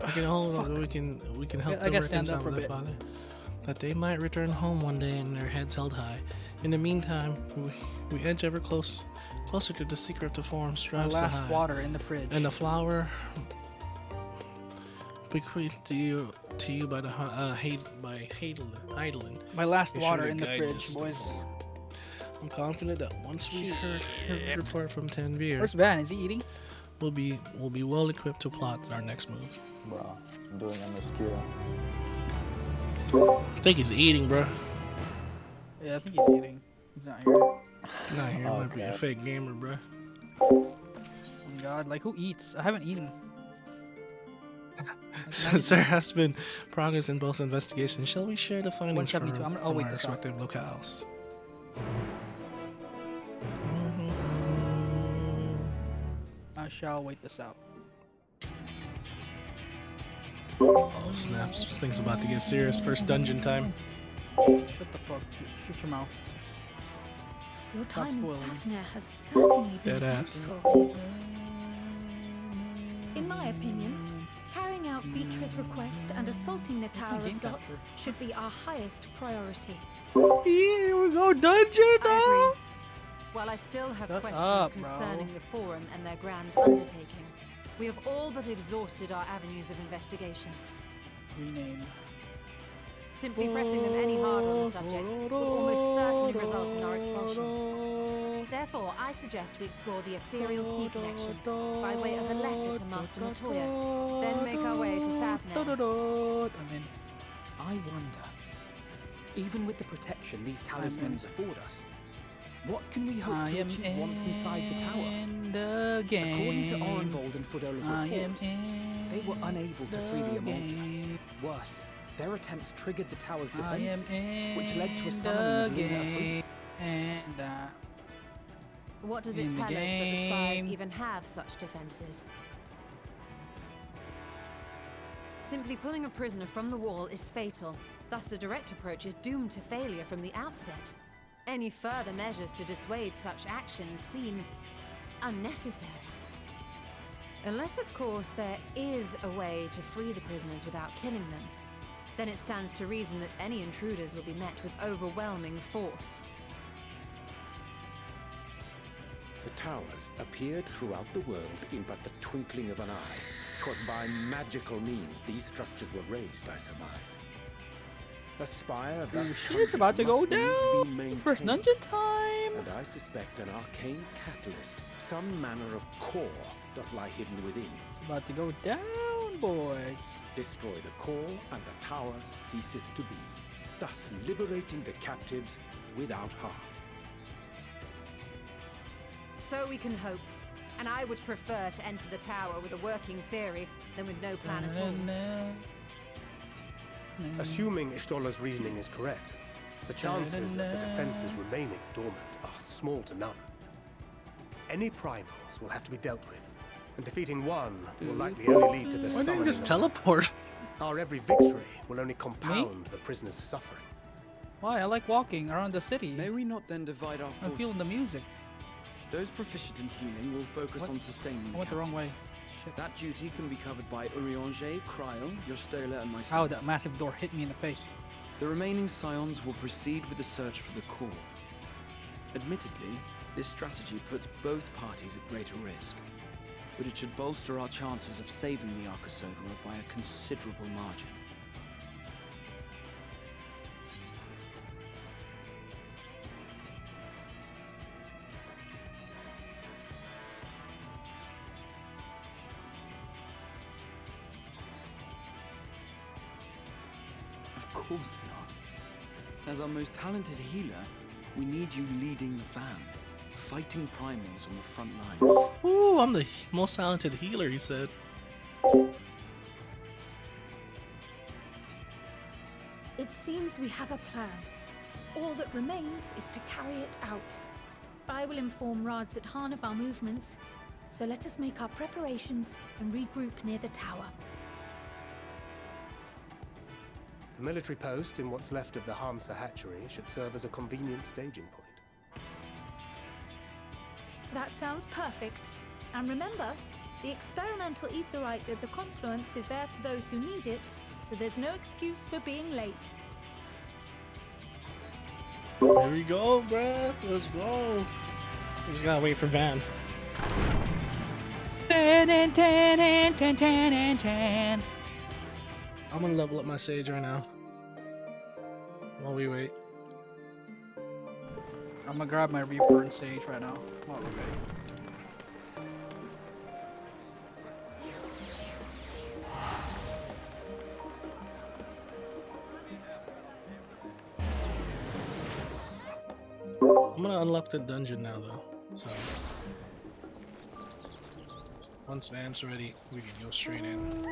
We can hold on, we can help them reconcile with their father, that they might return home one day and their heads held high. In the meantime, we edge ever closer to the secret to form strives to hide. Last water in the fridge. And the flower bequeathed to you by the Heidelin. My last water in the fridge, boys. I'm confident that once we heard her report from Tanvir, Where's Van? Is he eating? We'll be well equipped to plot our next move. Bro, I'm doing a mosquito. I think he's eating, bro. Yeah, I think he's eating. He's not here. Not here. Might be a fake gamer, bro. Oh my god, like who eats? I haven't eaten. Since there has been progress in both investigations, shall we share the findings from I'll wait our this out. respective locales? I shall wait this out. Oh snaps! Things about to get serious. First dungeon time. Shut the fuck. Shut your mouth. Your Stop time in spoiling. Safnir has certainly been Dead ass. eventful. In my opinion, carrying out Vitra's request and assaulting the Tower of Zot should be our highest priority. Here we go, dungeon I agree. While I still have Shut questions up, bro. concerning the Forum and their grand undertaking, we have all but exhausted our avenues of investigation. Rename. Simply pressing them any harder on the subject will almost certainly result in our expulsion. Therefore, I suggest we explore the ethereal sea connection by way of a letter to Master Matoya, then make our way to Thavner. I wonder, even with the protection these talismans afford us, What can we hope to achieve once inside the tower? The game. According to Arnvold and Frodola's I am report, they were unable to free the Amolja. Worse, their attempts triggered the tower's defenses, which led to a summoning of Luna Afrit. What does it tell us that the spies even have such defenses? Simply pulling a prisoner from the wall is fatal. Thus, the direct approach is doomed to failure from the outset. Any further measures to dissuade such actions seem unnecessary. Unless, of course, there is a way to free the prisoners without killing them. Then it stands to reason that any intruders will be met with overwhelming force. The towers appeared throughout the world in but the twinkling of an eye. 'Twas by magical means these structures were raised, I surmise. A spire thus It's about to go must needs be down. maintained, First dungeon time. and I suspect an arcane catalyst, some manner of core, doth lie hidden within. It's about to go down, boys. Destroy the core, and the tower ceaseth to be, thus liberating the captives without harm. So we can hope. And I would prefer to enter the tower with a working theory than with no plan at all. Assuming Ishtola's reasoning is correct, the chances of the defenses remaining dormant are small to none. Any primals will have to be dealt with, and defeating one will likely only lead to the Why didn't summoning you just of teleport? Our every victory will only compound the prisoner's suffering. Why? I like walking around the city. May we not then divide our I'm forces? feeling the music. Those proficient in healing will focus on sustaining the I went the wrong way. captives. That duty can be covered by Urianger, Cryle, Yostela, and myself. Ow, that massive door hit me in the face. The remaining scions will proceed with the search for the core. Admittedly, this strategy puts both parties at greater risk, but it should bolster our chances of saving the Arcosodra by a considerable margin. Of course not. As our most talented healer, we need you leading the van, fighting primals on the front lines. Ooh, I'm the most talented healer, he said. It seems we have a plan. All that remains is to carry it out. I will inform Rads at Han of our movements, so let us make our preparations and regroup near the tower. The military post in what's left of the Hamsa hatchery should serve as a convenient staging point. That sounds perfect. And remember, the experimental aetherite at the confluence is there for those who need it, so there's no excuse for being late. Here we go, bruh. Let's go. We just gotta wait for Van. I'm gonna level up my Sage right now. While we wait. I'm gonna grab my Reaper and Sage right now while we wait. I'm gonna unlock the dungeon now, though. So once Van's ready, we can go straight in.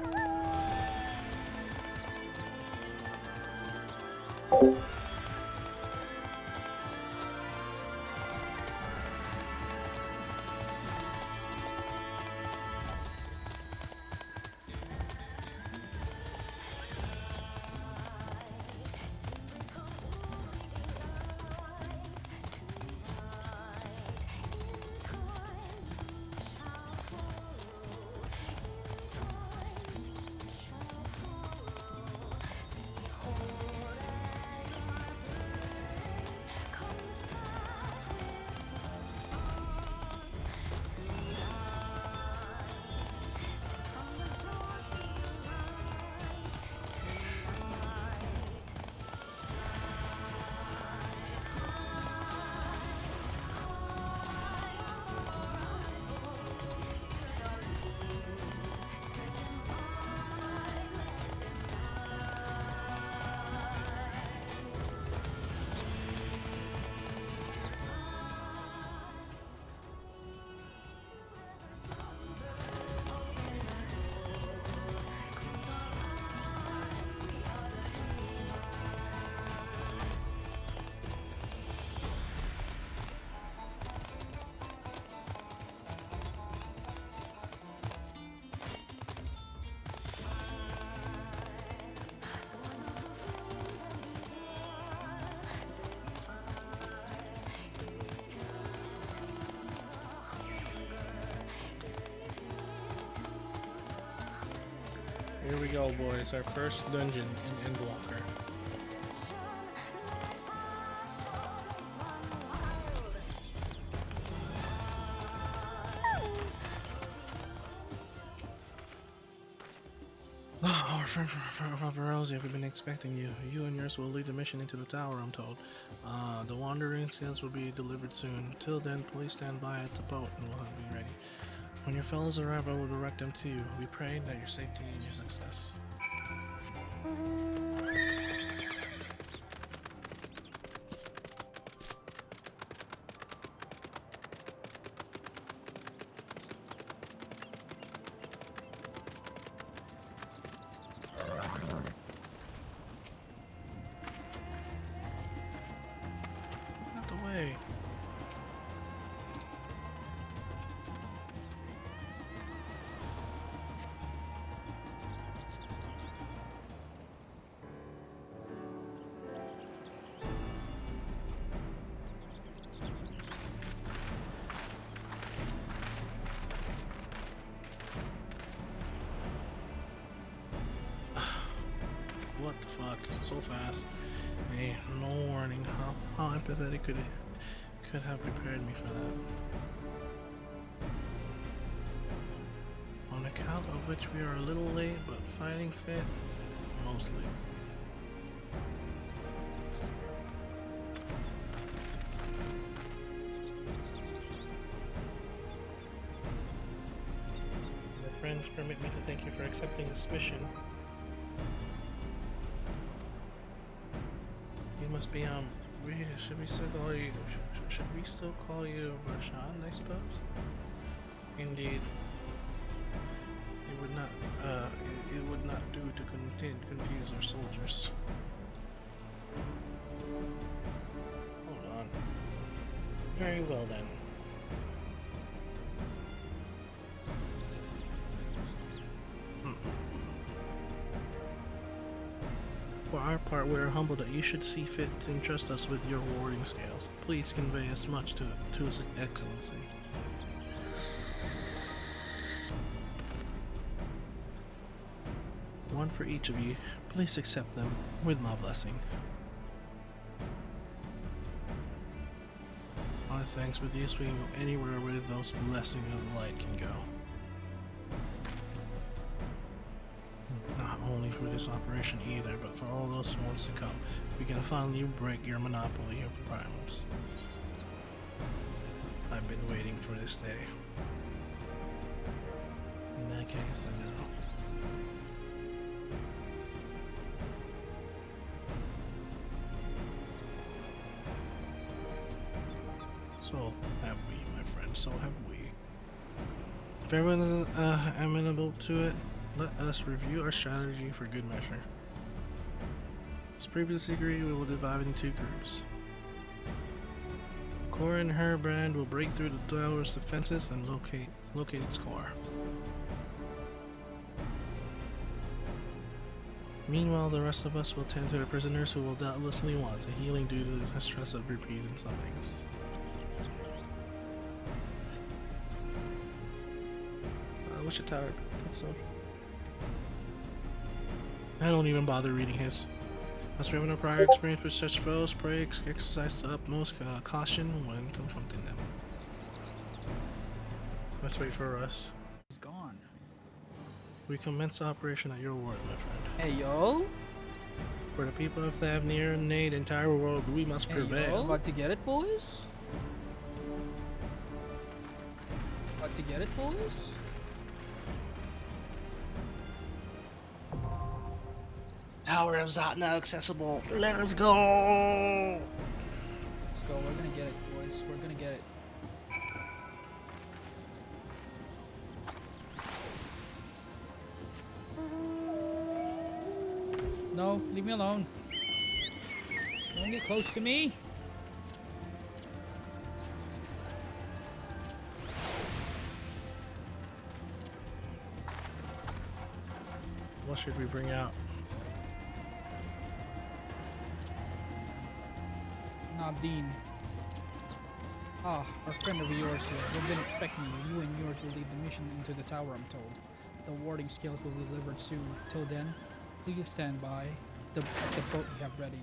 Here we go, boys. Our first dungeon in Endwalker. Oh, Rosie, we've been expecting you. You and yours will lead the mission into the tower, I'm told. The wandering scales will be delivered soon. Till then, please stand by at the boat and we'll be ready. When your fellows arrive, I will direct them to you. We pray that your safety and your success. Out the way. What the fuck? So fast. Hey, no warning. How empathetic could have prepared me for that? On account of which we are a little late, but fighting fit, mostly. My friends permit me to thank you for accepting this mission. You must be, should we still call you, should we still call you Varshan, I suppose? Indeed. It would not do to confuse our soldiers. Hold on. Very well then. For our part, we are humbled that you should see fit to entrust us with your warding scales. Please convey as much to His Excellency. One for each of you. Please accept them with my blessing. Our thanks with these, we can go anywhere where those blessings of the light can go. Not only for this operation either, but for all those who wants to come. We can finally break your monopoly of Primus. I've been waiting for this day. In that case, I know. So have we, my friend, so have we. If everyone is amenable to it, let us review our strategy for good measure. As previously agreed, we will divide it into two groups. Cora and her band will break through the tower's defenses and locate its core. Meanwhile, the rest of us will tend to the prisoners who will doubtlessly want a healing due to the stress of repeated summonings. What's your tower? So I don't even bother reading his. As we have no prior experience with such foes, pray exercise the utmost caution when confronting them. Let's wait for us. He's gone. We commence operation at your word, my friend. Hey, yo. For the people of Thavnir and the entire world, we must prevail. Yo. About to get it, boys? About to get it, boys? Tower of Zot now accessible. Let us go! Let's go. We're gonna get it, boys. We're gonna get it. No, leave me alone. Don't get close to me. What should we bring out? Nabdeen. Ah, our friend of yours here. We've been expecting you. You and yours will lead the mission into the tower, I'm told. The warding scales will be delivered soon. Till then, please stand by at the boat we have ready.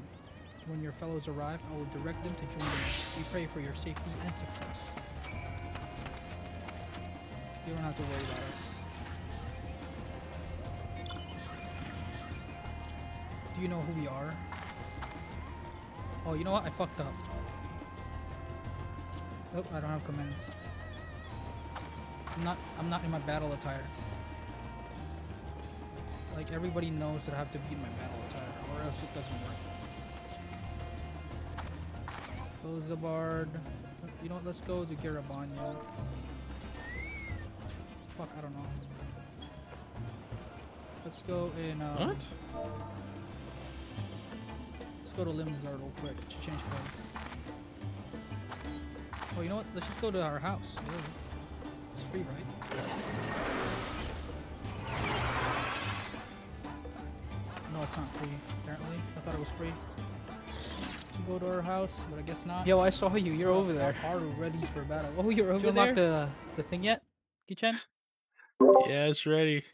When your fellows arrive, I will direct them to join you. We pray for your safety and success. You don't have to worry about us. Do you know who we are? Oh, you know what? I fucked up. Oh, I don't have commands. I'm not in my battle attire. Like, everybody knows that I have to be in my battle attire, or else it doesn't work. Bozabard. You know what? Let's go to Garabanya. Fuck, I don't know. Let's go in. What? Let's go to Limzar real quick to change clothes. Oh, you know what? Let's just go to our house. Really. It's free, right? No, it's not free, apparently. I thought it was free. To go to our house, but I guess not. Yo, I saw you. You're over there. Haru ready for battle. Oh, you're over Did you there? unlock the thing yet, Kichan? Yeah, it's ready.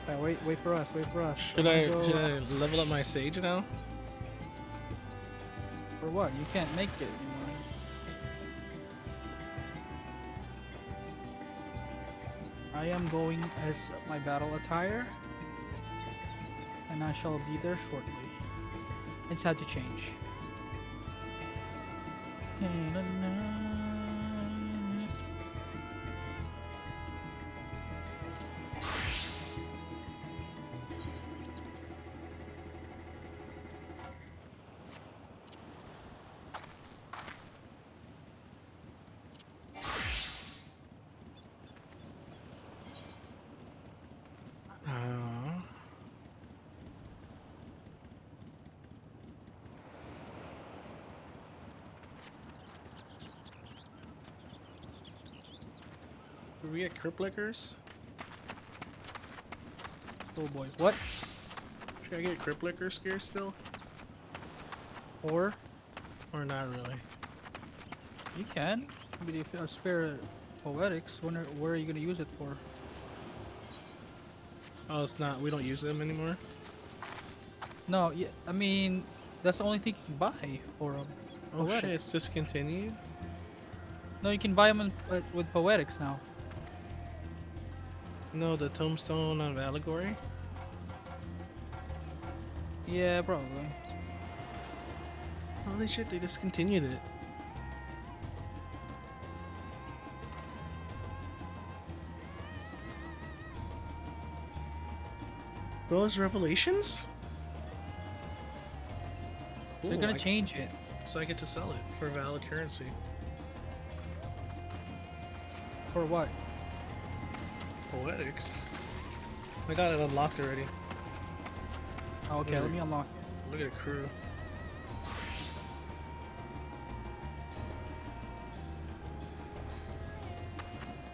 Right, wait for us. Wait for us. Should I level up my sage now? For what? You can't make it anymore. I am going as my battle attire, and I shall be there shortly. It's had to change. Did we get Cripplikers? Oh boy. What? Should I get Cripplikers scare still? Or not really? You can. But if you spare poetics, where are you gonna use it for? Oh, it's not. We don't use them anymore. No, yeah. I mean, that's the only thing you can buy for them. Oh shit! It's discontinued. No, you can buy them with poetics now. No, the Tombstone of Allegory? Yeah, probably. Holy shit, they discontinued it. Those Revelations? They're gonna change it. So I get to sell it for valid currency. For what? Poetics. I got it unlocked already. Oh, okay, let me unlock it. Look at a crew.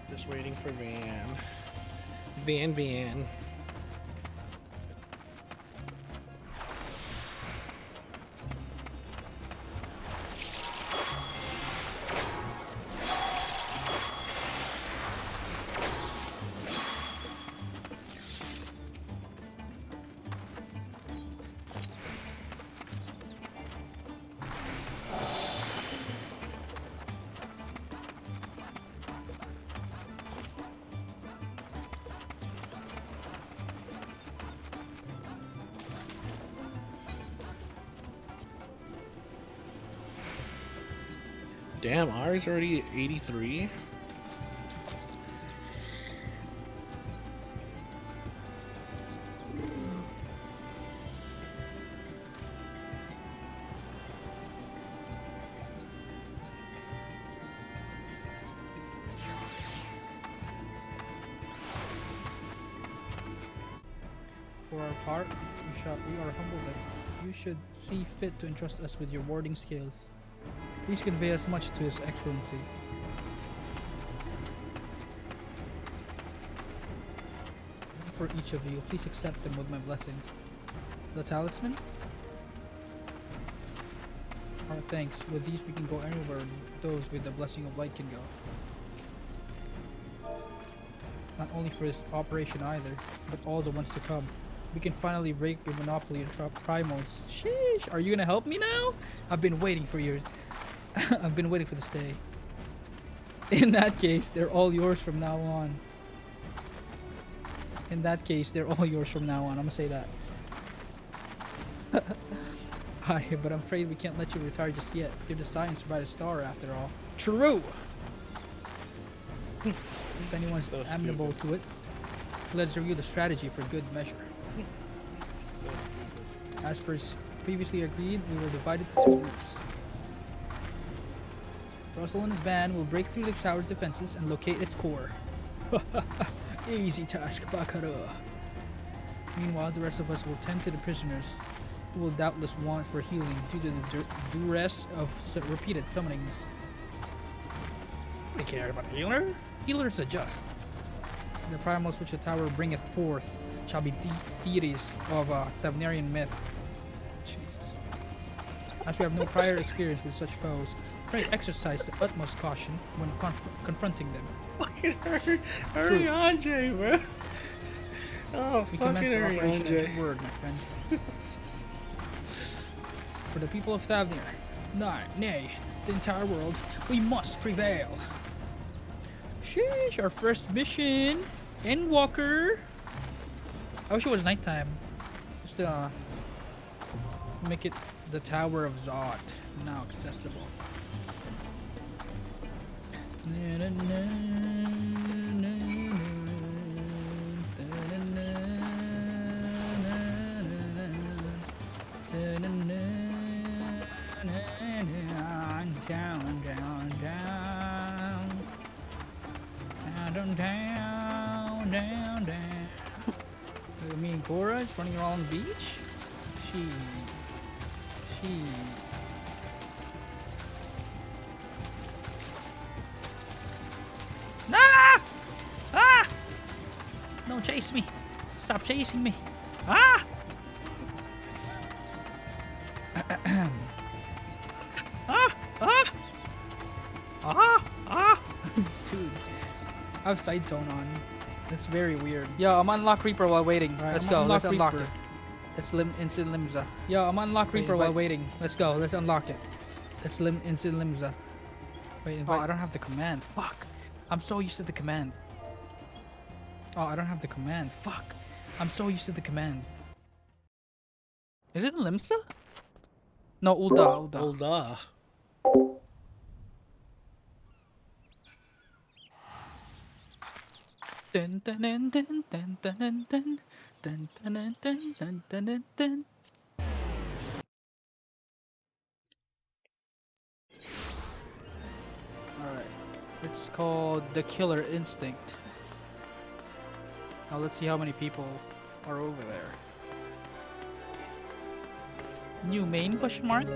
Just waiting for Van. Van. Damn, ours already 83. For our part, we are humbled that you should see fit to entrust us with your warding scales. Please convey as much to His Excellency. For each of you, please accept them with my blessing. The talisman? Our thanks. With these we can go anywhere those with the blessing of light can go. Not only for this operation either, but all the ones to come. We can finally break your monopoly and primals. Sheesh, are you gonna help me now? I've been waiting for your... I've been waiting for this day. In that case, they're all yours from now on. In that case, they're all yours from now on. I'm gonna say that. Hi, but I'm afraid we can't let you retire just yet. You're the science by the star, after all. True! If anyone's So amenable to it, let's review the strategy for good measure. As per previously agreed, we were divided to two groups. Russell and his band will break through the tower's defenses and locate its core. Easy task, Bakara. Meanwhile, the rest of us will tend to the prisoners, who will doubtless want for healing due to the duress of repeated summonings. We care about healer? Healers adjust. The primals which the tower bringeth forth shall be deities of Thavnarian myth. Jesus. As we have no prior experience with such foes, pray exercise the utmost caution when confronting them. Fucking hurry on, Jay, bro. Oh, We fucking commence the hurry operation on, at Jay. your word, my friend. For the people of Thavnir, nay, the entire world, we must prevail. Sheesh, our first mission. Endwalker. I wish it was nighttime. Just to make it the Tower of Zod now accessible. Down. Look at me and Cora just running around the beach. She. Ah! Ah! Don't chase me. Stop chasing me. Ah! Dude, I have side tone on. It's very weird. Yo, I'm unlock Reaper while waiting. Right, Let's I'm go. unlock Let's unlock Reaper. it. It's instant Limza. Yo, I'm unlock Wait, Reaper while invite- waiting. Let's go. Let's unlock it. It's instant Limza. Wait, Oh, invite. I don't have the command. Fuck. I'm so used to the command. Oh, I don't have the command. Fuck. I'm so used to the command. Is it Limsa? No, Ulda. Ulda. Dun, dun, dun, dun, dun, dun, dun, dun. Dun, dun, dun, dun, dun, dun, dun, dun. Alright. It's called the Killer Instinct. Now let's see how many people are over there. New main question mark?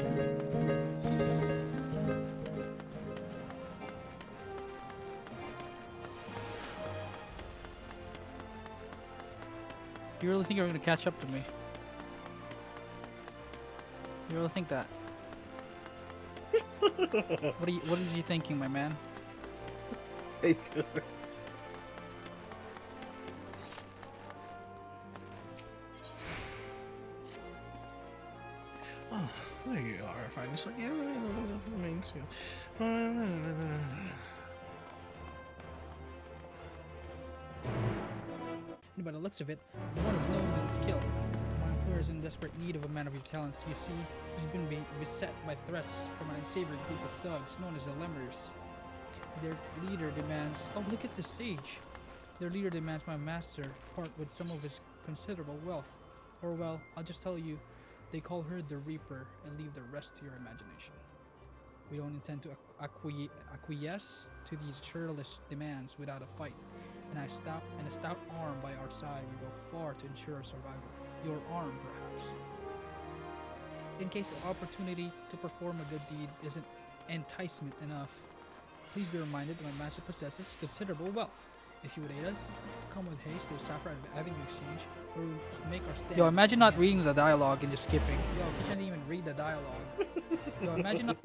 You really think you're gonna catch up to me? You really think that? What is you thinking, my man? Oh, there you are. Finally, so yeah, remains. And by the looks of it, one of no mean skill. My employer is in desperate need of a man of your talents. You see, he's been beset by threats from an unsavory group of thugs known as the Lemmers. Their leader demands... Oh, look at this sage! Their leader demands my master part with some of his considerable wealth. Or, well, I'll just tell you, they call her the Reaper and leave the rest to your imagination. We don't intend to acquiesce to these churlish demands without a fight. And a stout arm by our side will go far to ensure our survival. Your arm, perhaps. In case the opportunity to perform a good deed isn't enticement enough, please be reminded that my master possesses considerable wealth. If you would aid us, come with haste to the Sapphire Avenue Exchange, where we will make our stand. Yo, imagine not reading the dialogue and just skipping. Yo, you can't even read the dialogue. Yo, imagine not...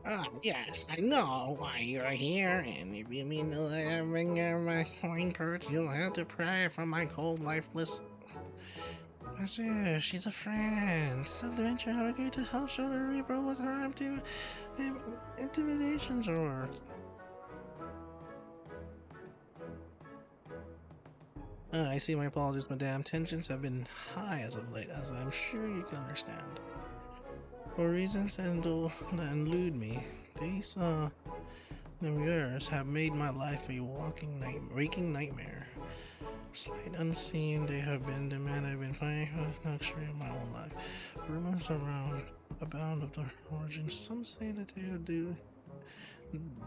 Ah, yes, I know why you're here, and if you mean to bring my coin purse, you'll have to pray for my cold, lifeless. That's it, she's a friend. This adventure I agreed to help show the Reaper what her intimidations are worth. I see, my apologies, madame. Tensions have been high as of late, as I'm sure you can understand. For reasons that elude me, these, Lemures have made my life a waking nightmare. Sight unseen, they have been the man I've been playing with luxury of my whole life. Rumors abound of their origins. Some say that they would do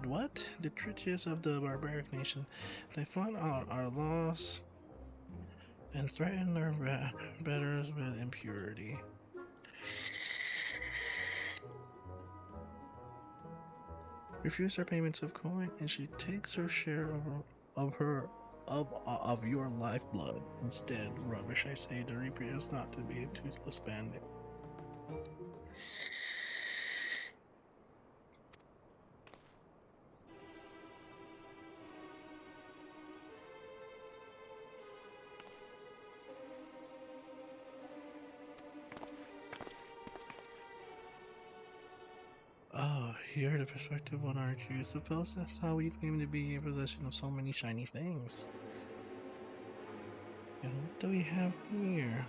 what? The treacherous of the barbaric nation. They flaunt our laws and threaten our betters with impurity. Refuse her payments of coin, and she takes her share of your lifeblood. Instead, rubbish, I say, the Reaper is not to be a toothless bandit. Oh, you're the perspective one, aren't you? Suppose that's how you came to be in possession of so many shiny things. And what do we have here?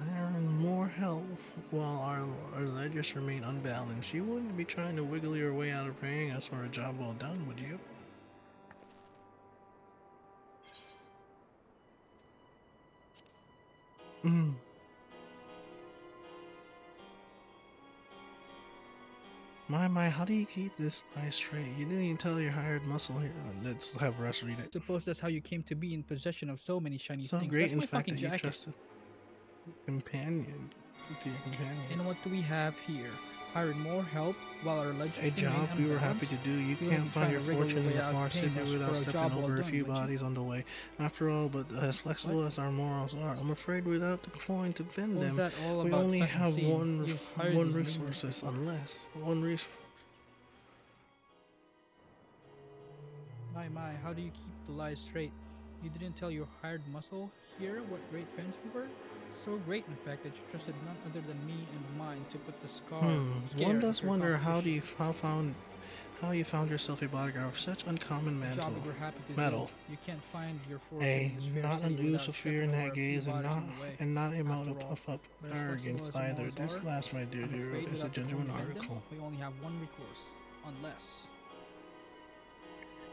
More help while our ledgers remain unbalanced. You wouldn't be trying to wiggle your way out of paying us for a job well done, would you? My, how do you keep this lie straight? You didn't even tell your hired muscle here. Let's have Russ read it. Suppose that's how you came to be in possession of so many shiny So things. great, That's in my fact, fucking that you jacket. trusted companion to your companion. And what do we have here? Hired more help while our ledgers A job we were happy to do. You can't find your fortune in the far city without stepping over a few bodies on the way. After all, but as flexible as our morals are, I'm afraid without the coin to bend them, we only have one resources, unless one resource. My, how do you keep the lies straight? You didn't tell your hired muscle here what great friends we were? So great, in fact, that you trusted none other than me and mine to put the One does wonder how you found yourself a bodyguard of such uncommon metal. You can't find your fortune in this fair Not an city ooze of fear in that gaze, and not a mote of puff up arrogance either. This last, my dear, is a genuine article. We only have one recourse, unless.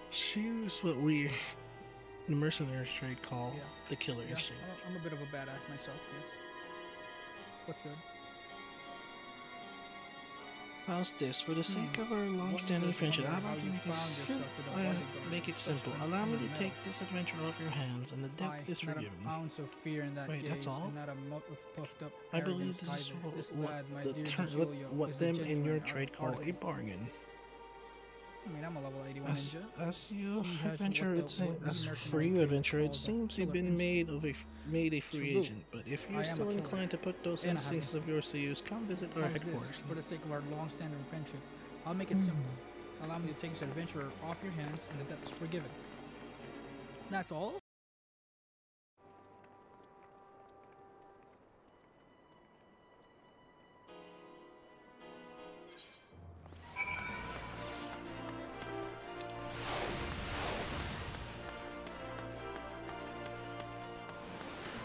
She's what the mercenaries trade call the killer instinct. I'm a bit of a badass myself, yes. What's good? How's this? For the sake of our long-standing friendship, I'd like to make it simple. Allow me to take this adventure off your hands, and the debt is forgiven. Not an ounce of fear in that Wait, that's all? not a mote of puffed up I believe this is what them in your trade call a bargain. I mean, I'm a level 81 ninja. As for you, adventure, it seems you've been made a free agent. But if you're still inclined to put those instincts of yours to use, come visit our headquarters. For the sake of our long-standing friendship, I'll make it simple. Allow me to take this adventurer off your hands, and the debt is forgiven. That's all?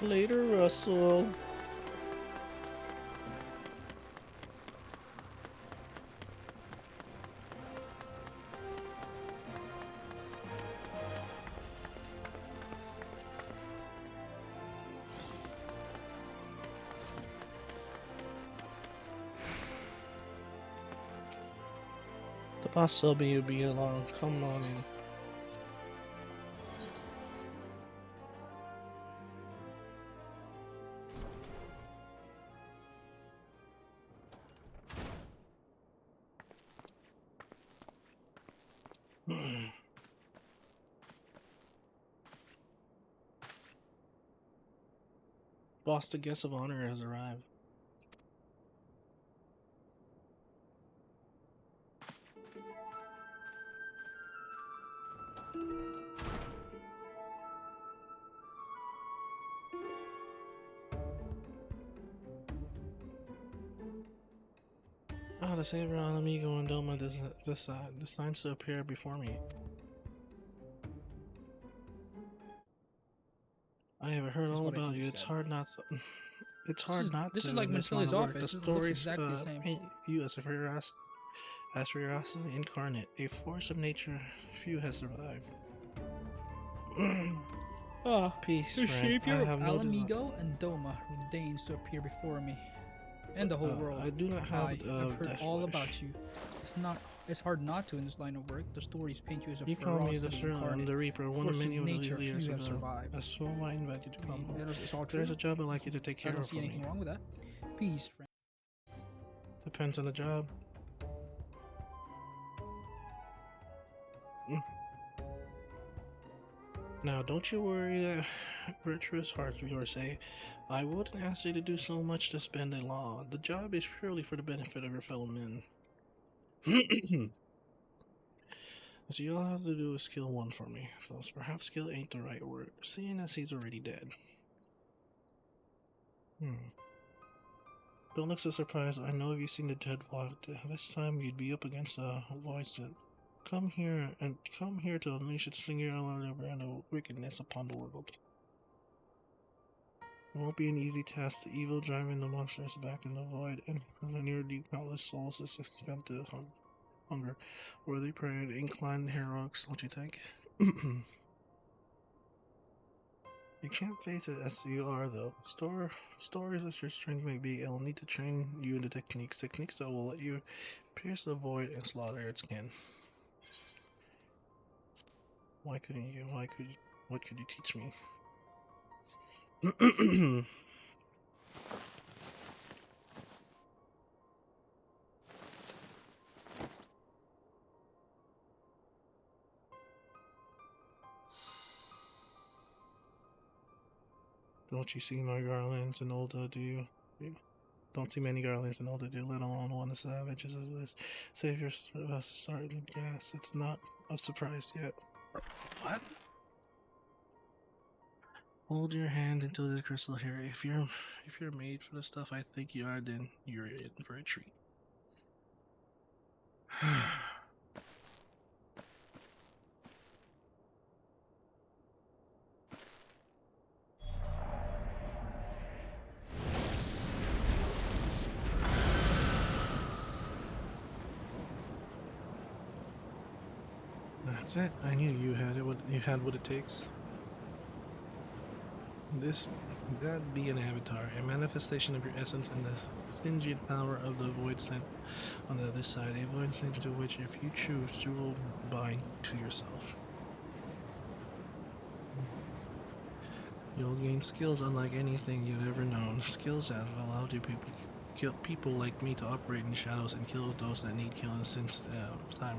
Later, Russell. The boss told me you'd be along. Come on in. Boss, the guest of honor has arrived. Ah, the Saber on Amigo and Doma decides to appear before me. I have heard all about you. It's hard not to, it's hard not to This is like miss line Mantilli's of work. The office. It looks stories exactly the same. paint you as curiosity incarnate, a force of nature few has survived. Peace, the friend. savior I of have no Alamigo and Doma deigns to appear before me, and the whole world. I do not have I've heard dash all wish. about you. It's hard not to in this line of work. The stories paint you as a You call me the ferocity Sherlock, incarnate, the Reaper, one of force many of the nature leaders few of have the. survived. That's why I invited you to come home. It's all There's true. a job I'd like you to take care I don't of see for anything me. wrong with that. Peace, friend. Depends on the job. Now, don't you worry that virtuous hearts of yours say, I wouldn't ask you to do so much to spend a law. The job is purely for the benefit of your fellow men. So all I have to do is skill 1 for me. So perhaps skill ain't the right word, seeing as he's already dead. Don't look so surprised. I know you've seen the dead walk. This time you'd be up against a voice that come here to unleash its singular brand of wickedness upon the world. It won't be an easy task. The evil driving the monsters back in the void and near the countless souls is spent to hunger. Worthy prayer, inclined heroics, don't you think? You can't face it as you are, though. Stories as your strength may be, it'll need to train you in the techniques that will let you pierce the void and slaughter its kin. What could you teach me? Don't you see my garlands in Olda, do you? Don't see many garlands in Olda, do you? Let alone one as savages as this. Savior starting gas. It's not a surprise yet. What? Hold your hand until the crystal here. If you're made for the stuff I think you are, then you're in for a treat. That's it. I knew you had what it takes. That'd be an avatar, a manifestation of your essence and the stingent power of the void sent on the other side, a void sent to which, if you choose, you will bind to yourself. You'll gain skills unlike anything you've ever known, skills that have allowed you people like me to operate in the shadows and kill those that need killing since time.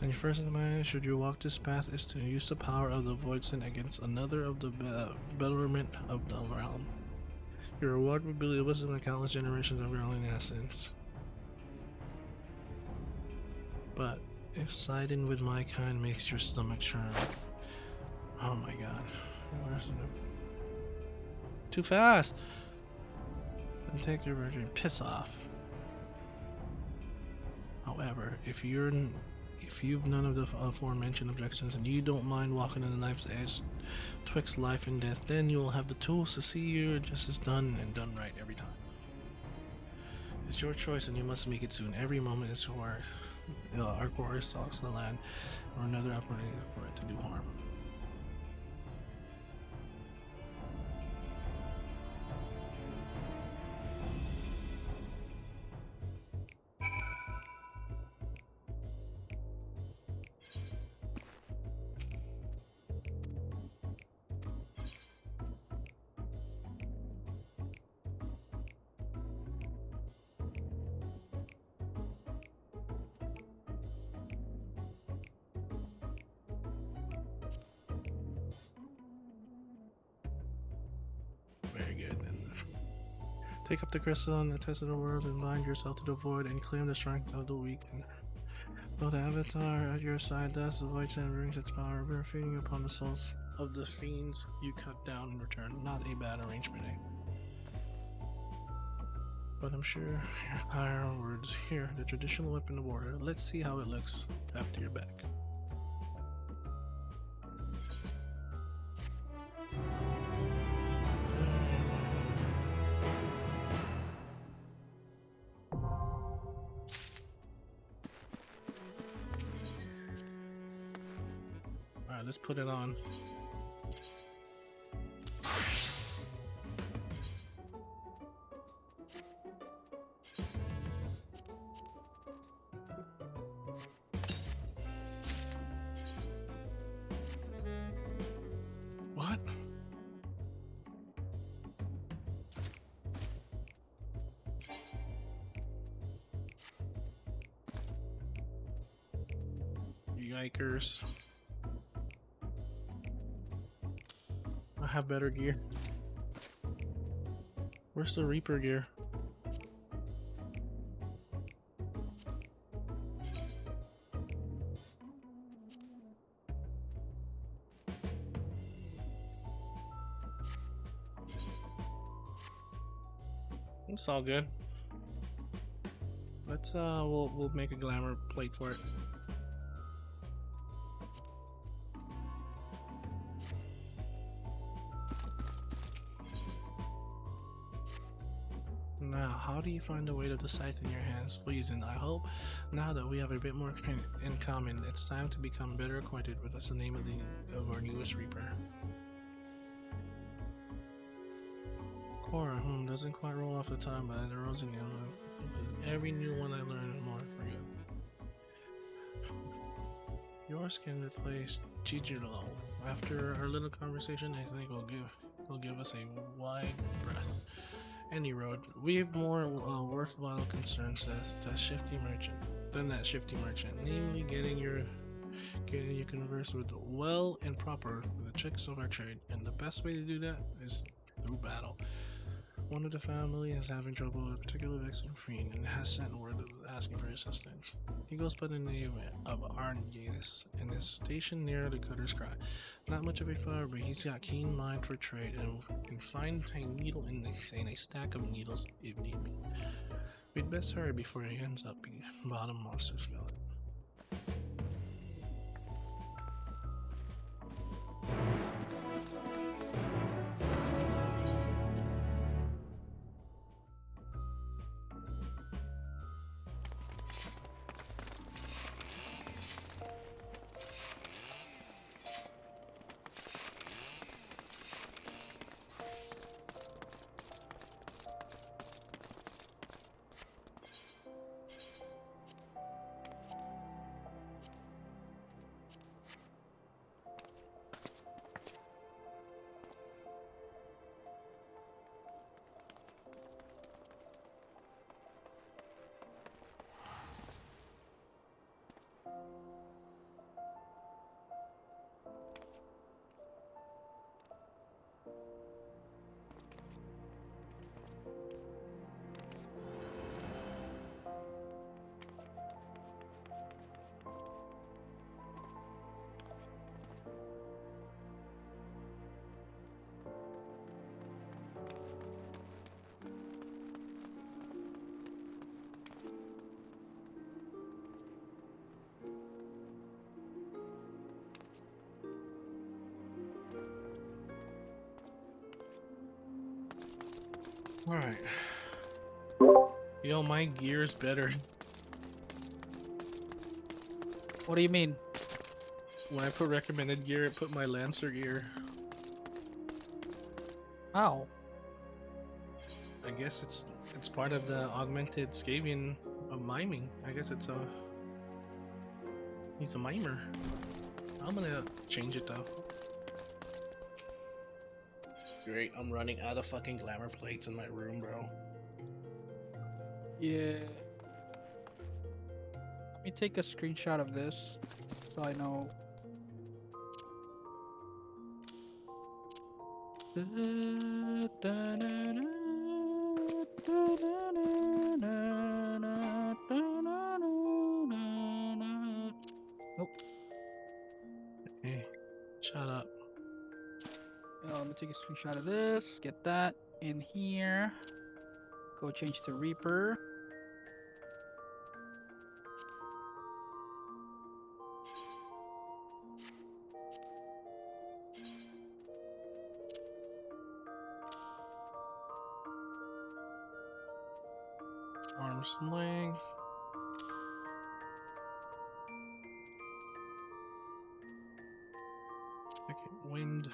And your first command, should you walk this path, is to use the power of the void sin against another of the betterment of the realm. Your reward will be the wisdom of countless generations of your own essence. But if siding with my kind makes your stomach churn, oh my god, where's it? Too fast. Then take your virgin, piss off. However, if you've none of the aforementioned objections and you don't mind walking on the knife's edge twixt life and death, then you will have the tools to see your justice done and done right every time. It's your choice and you must make it soon. Every moment is where our quarry stalks the land or another opportunity for it to do harm. Take up the crystal and the test of the world and bind yourself to the void and claim the strength of the weak. Though the avatar at your side does, the void and brings its power, we're feeding upon the souls of the fiends you cut down in return. Not a bad arrangement, eh? But I'm sure your higher words here, the traditional weapon of warrior. Let's see how it looks after you're back. Alright, let's put it on. What? Yikers. I have better gear. Where's the Reaper gear? It's all good. Let's we'll make a glamour plate for it. Now, how do you find the weight of the scythe in your hands, please? And I hope now that we have a bit more in common, it's time to become better acquainted with us, the name of our newest Reaper. Cora, doesn't quite roll off the tongue, but the rose in every new one I learn, the more I forget. Yours can replace Chijiro. After our little conversation, I think will give us a wide breath. Any road. We have more worthwhile concerns than that shifty merchant. Namely, getting you converse with well and proper the tricks of our trade, and the best way to do that is through battle. One of the family is having trouble with a particular vexed fiend and has sent word asking for assistance. He goes by the name of Arngatus and is stationed near the Cutter's Cry. Not much of a fighter, but he's got keen mind for trade and can find a needle in a stack of needles if need be. We'd best hurry before he ends up being bottom monster skeleton. Alright. Yo, my gear is better. What do you mean? When I put recommended gear, it put my Lancer gear. How? I guess it's part of the augmented Skavian of miming. I guess it's he's a mimer. I'm gonna change it though. Great, I'm running out of fucking glamour plates in my room, bro. Yeah. Let me take a screenshot of this so I know. Nope. Hey, shut up. Let me take a screenshot of this. Get that in here. Go change to Reaper. Arm's length. Second wind.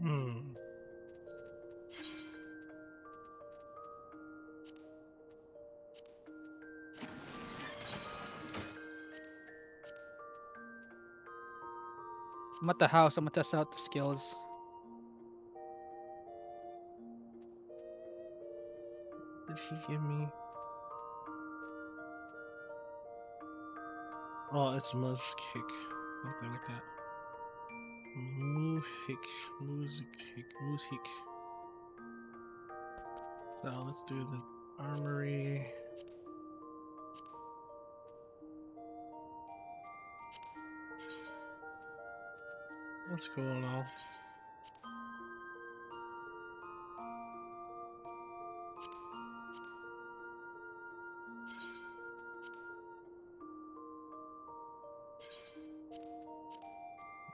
Hmm. I'm at the house. I'm gonna test out the skills. Did he give me? Oh, it's Muzz Kick. Something like that. Moose-hick. So let's do the armory. That's cool and all.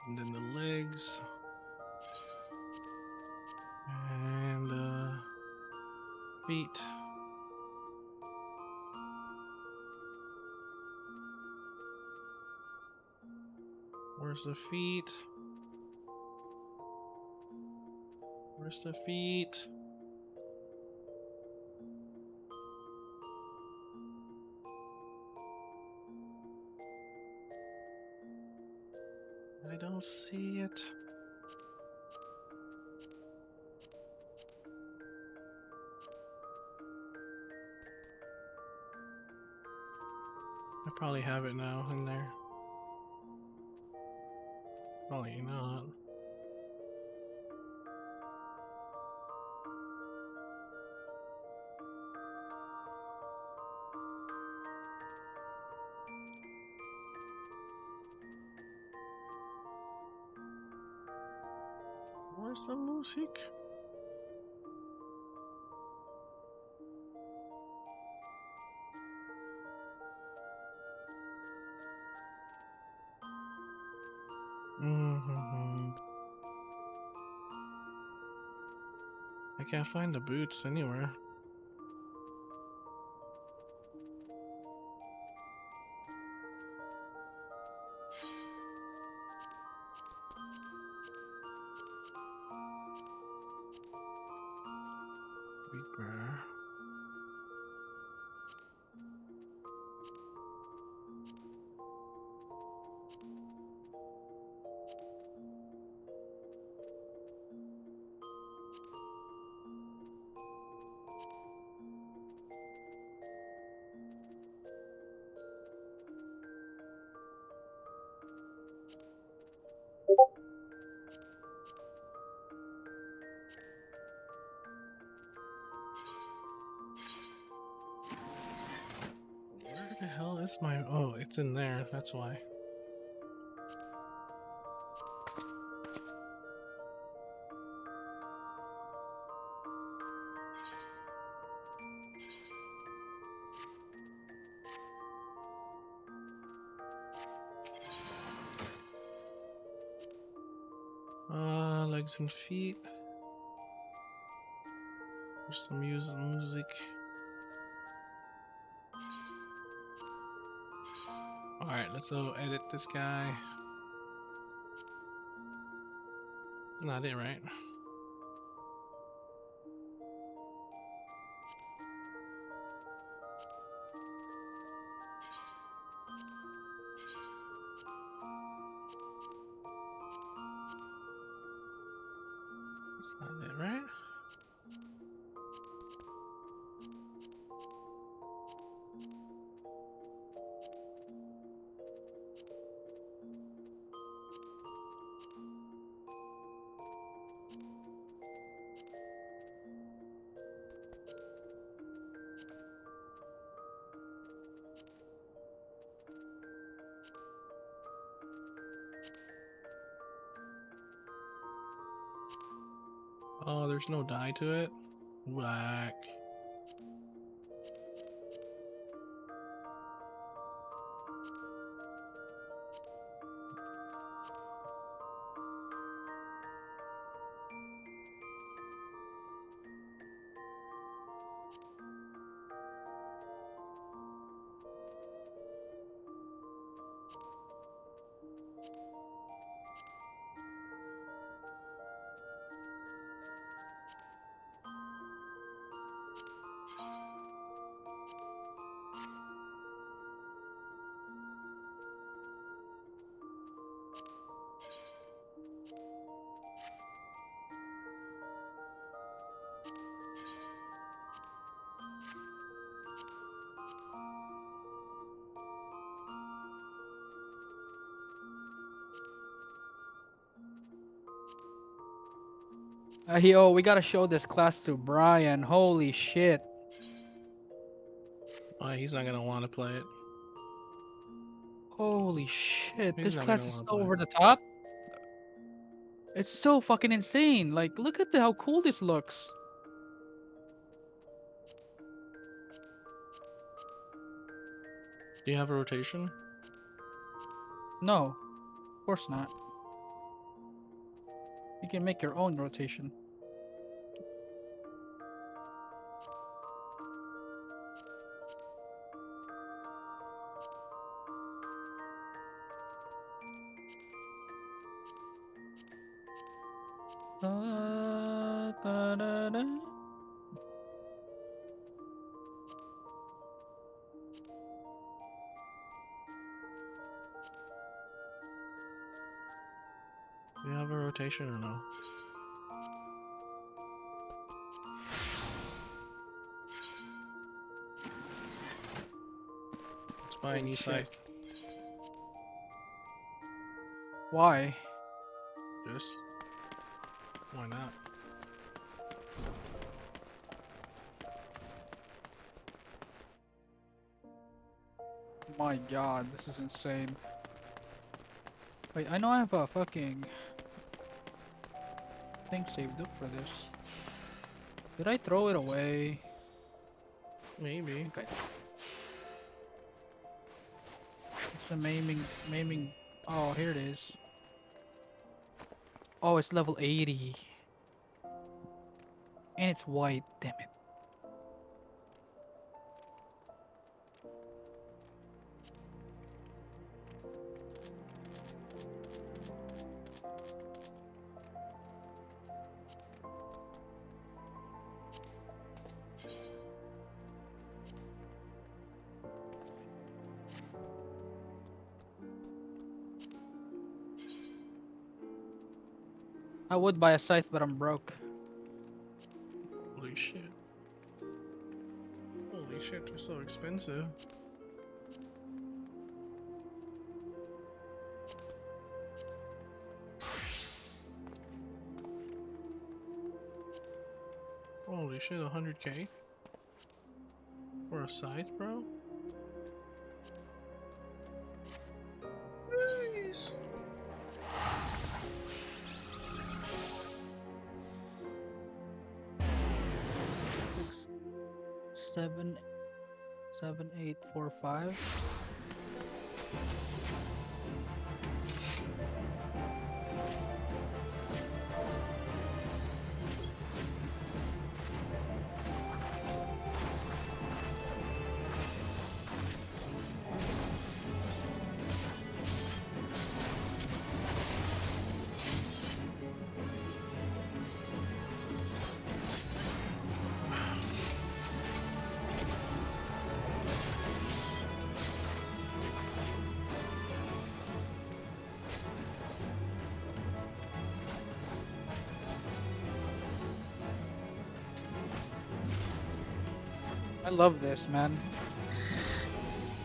And then the legs. And feet. Where's the feet? Where's the feet? I don't see it. I probably have it now in there. Probably not. Where's the music? I can't find the boots anywhere. Reaper. Where the hell is my... Oh, it's in there. That's why. legs and feet. There's some music. Alright, let's go edit this guy. That's not it, right? That's not it, right? Oh, there's no dye to it? Whack. Yo, we gotta show this class to Brian. Holy shit. Oh, he's not gonna want to play it. Holy shit. He's This never class gonna is wanna so play. over the top. It's so fucking insane. Like, look at how cool this looks. Do you have a rotation? No, of course not. You can make your own rotation. Da-da-da. Do you have a rotation or no? Let's buy a new site. Why? Just why not? My god, this is insane. Wait, I know I have a fucking thing saved up for this. Did I throw it away? Maybe. Okay. It's a maiming. Oh, here it is. Oh, it's level 80. And it's white, damn it. I would buy a scythe, but I'm broke. Holy shit. Holy shit, they're so expensive. Holy shit, 100k? For a scythe, bro? Nice. Seven, 8, 4, 5. I love this, man.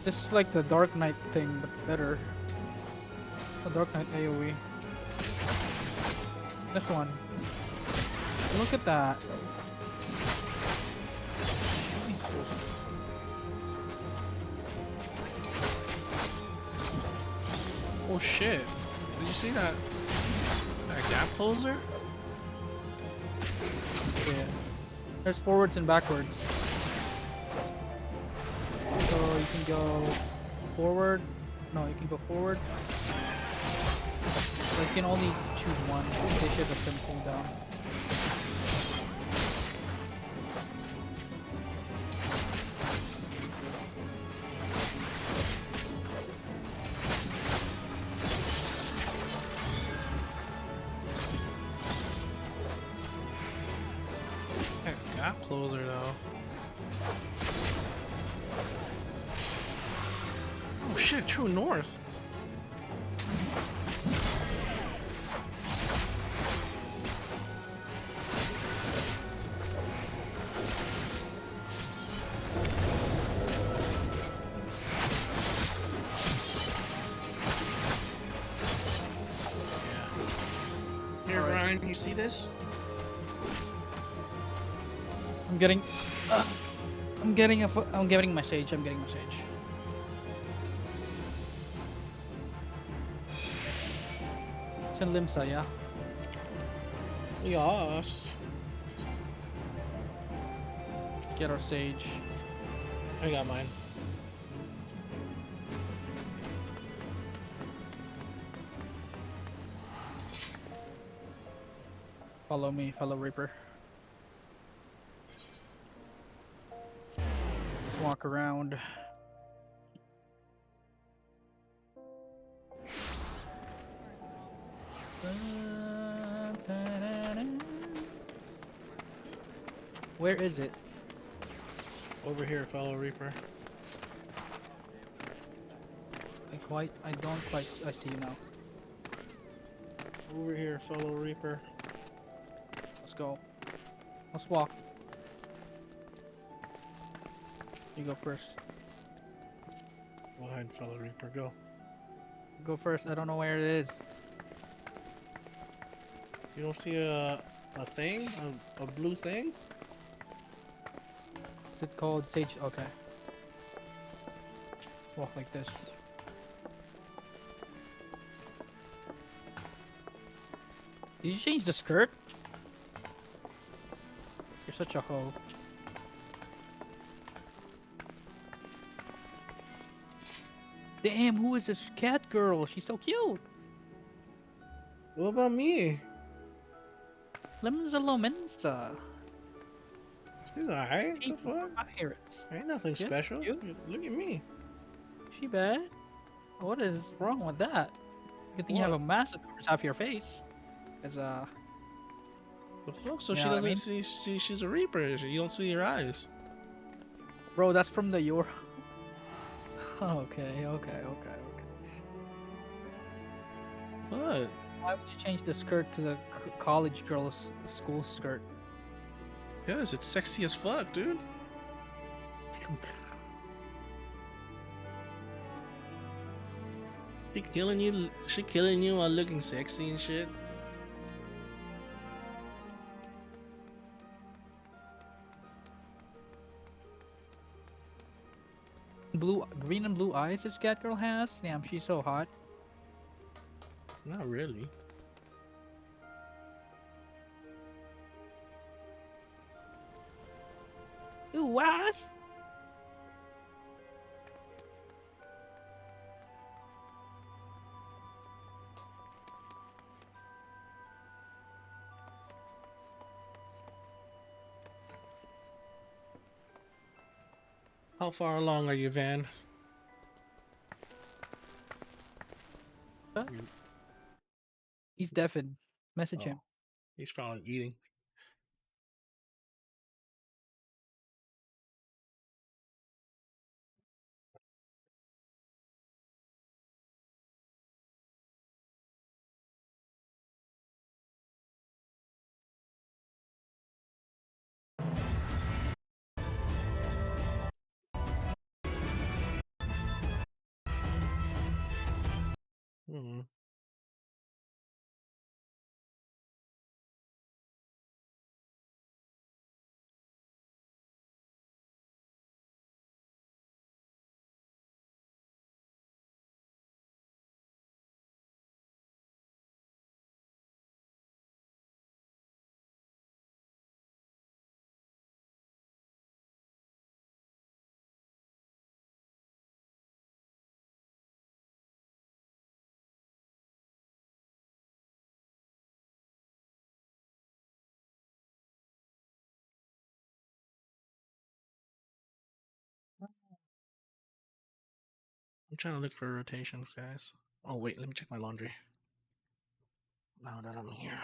This is like the Dark Knight thing, but better. The Dark Knight AoE. This one. Look at that. Oh shit. Did you see that? That gap closer? Yeah. There's forwards and backwards. So you can go forward. No, you can go forward. But you can only choose one. They should have trimmed things down. Gap closer though. Oh shit, true north. Here, Ryan, you see this? I'm getting my sage. I'm getting my sage. It's in Limsa, yeah. Yes. Let's get our sage. I got mine. Follow me, fellow Reaper. Let's walk around. Where is it? Over here, fellow Reaper. I don't quite, I see you now. Over here, fellow Reaper. Let's go. Let's walk. You go first. Go ahead, fellow Reaper, go. Go first. I don't know where it is. You don't see a thing? A blue thing? Is it called Sage? Okay. Walk like this. Did you change the skirt? You're such a hoe. Damn, who is this cat girl? She's so cute. What about me? Lemons and Lomensa. She's alright. The fuck? Pirates. Ain't nothing Cute, special. cute. Look at me. She bad? What is wrong with that? Good thing you have a mask that covers half your face. Cause the fuck? So you she know what I doesn't mean? see she's a Reaper. You don't see your eyes. Bro, that's from the your. Okay. What? Why would you change the skirt to the college girl's school skirt? Yes, it's sexy as fuck, dude. She killing you while looking sexy and shit. Green and blue eyes this cat girl has? Damn, she's so hot. Not really. Ooh, what? How far along are you, Van? He's deafened. Message him. He's probably eating. Hmm. I'm trying to look for rotations, guys. Oh wait, let me check my laundry. Now that I'm here.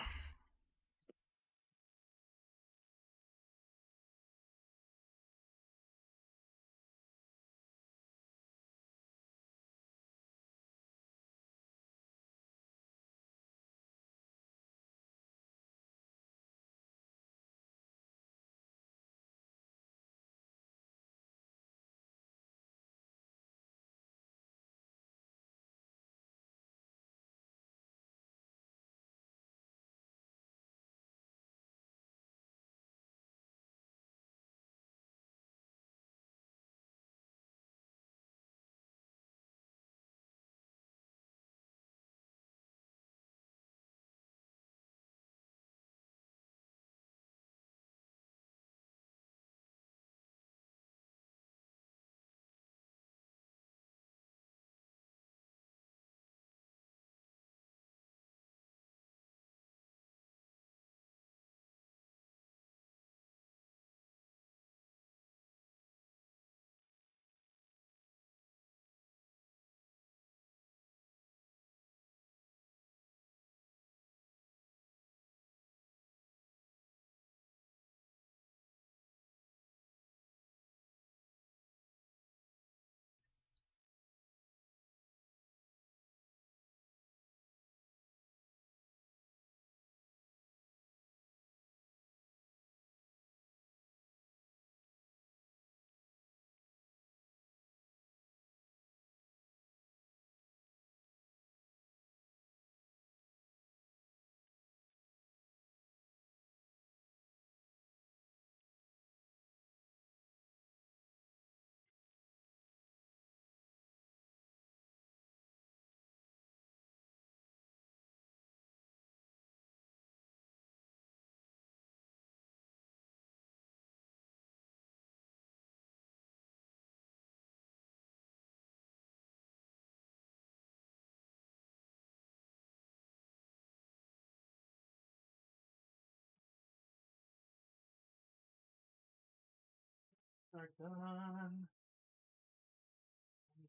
Are done.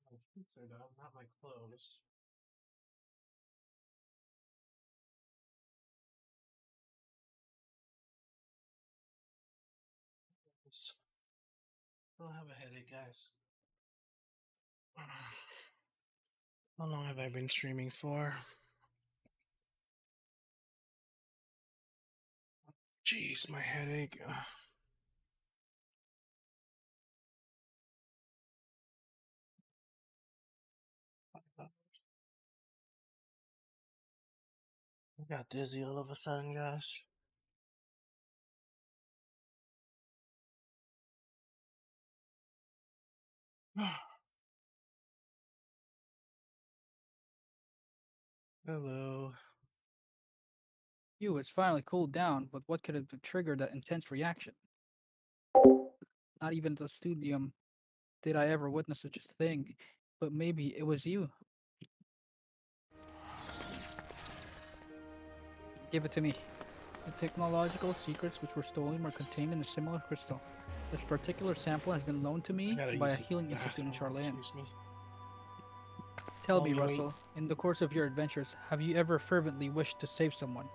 My sheets are done, not my clothes. Still have a headache, guys. How long have I been streaming for? Jeez, my headache. I got dizzy all of a sudden, guys. Hello. It's finally cooled down, but what could have triggered that intense reaction? Not even at the studium did I ever witness such a thing, but maybe it was you. Give it to me. The technological secrets which were stolen were contained in a similar crystal. This particular sample has been loaned to me by a healing institute in Charlayan. Tell me, Russell, in the course of your adventures, have you ever fervently wished to save someone?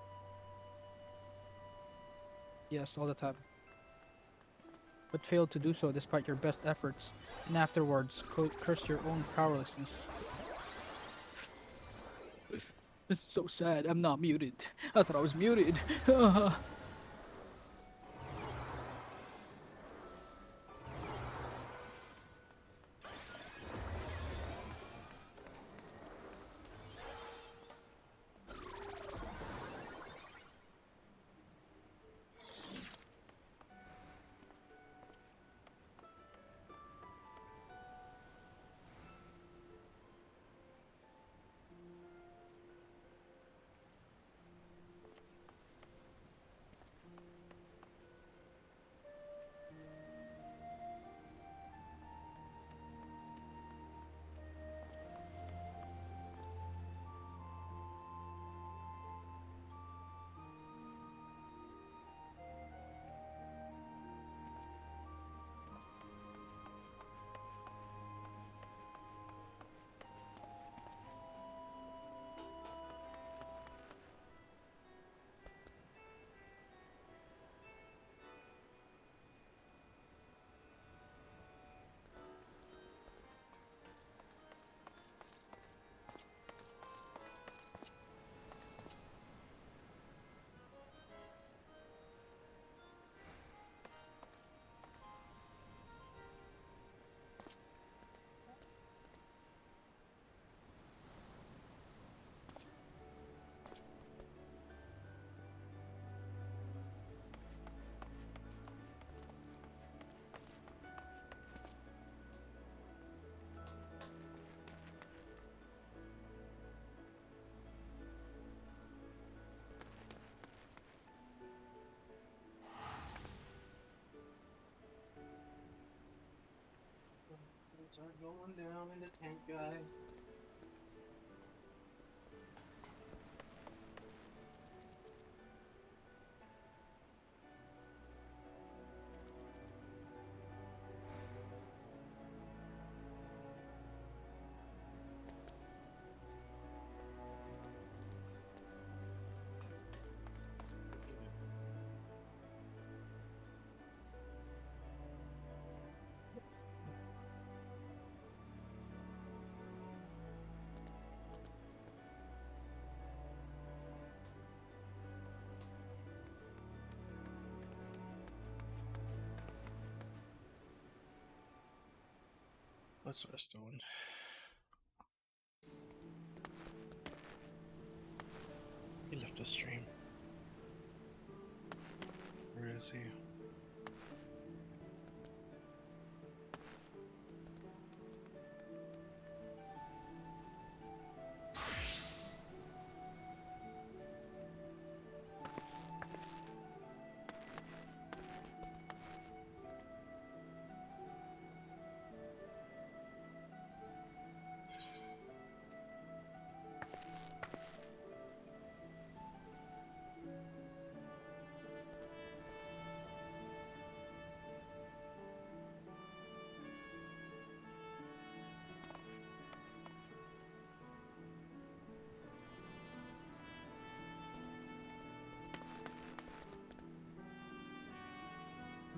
Yes, all the time. But failed to do so despite your best efforts, and afterwards cursed your own powerlessness. This is so sad. I'm not muted. I thought I was muted. Start going down in the tank, guys. What's the rest doing? He left the stream. Where is he?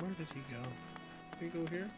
Where did he go? Did he go here?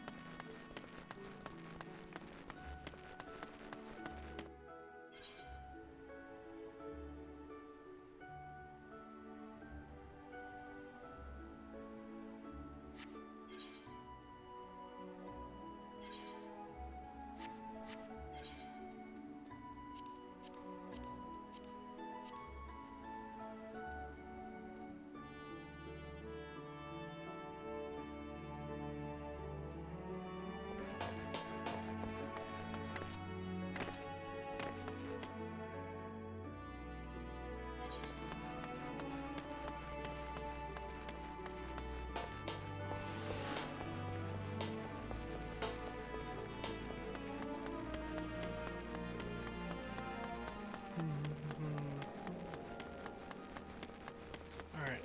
Alright.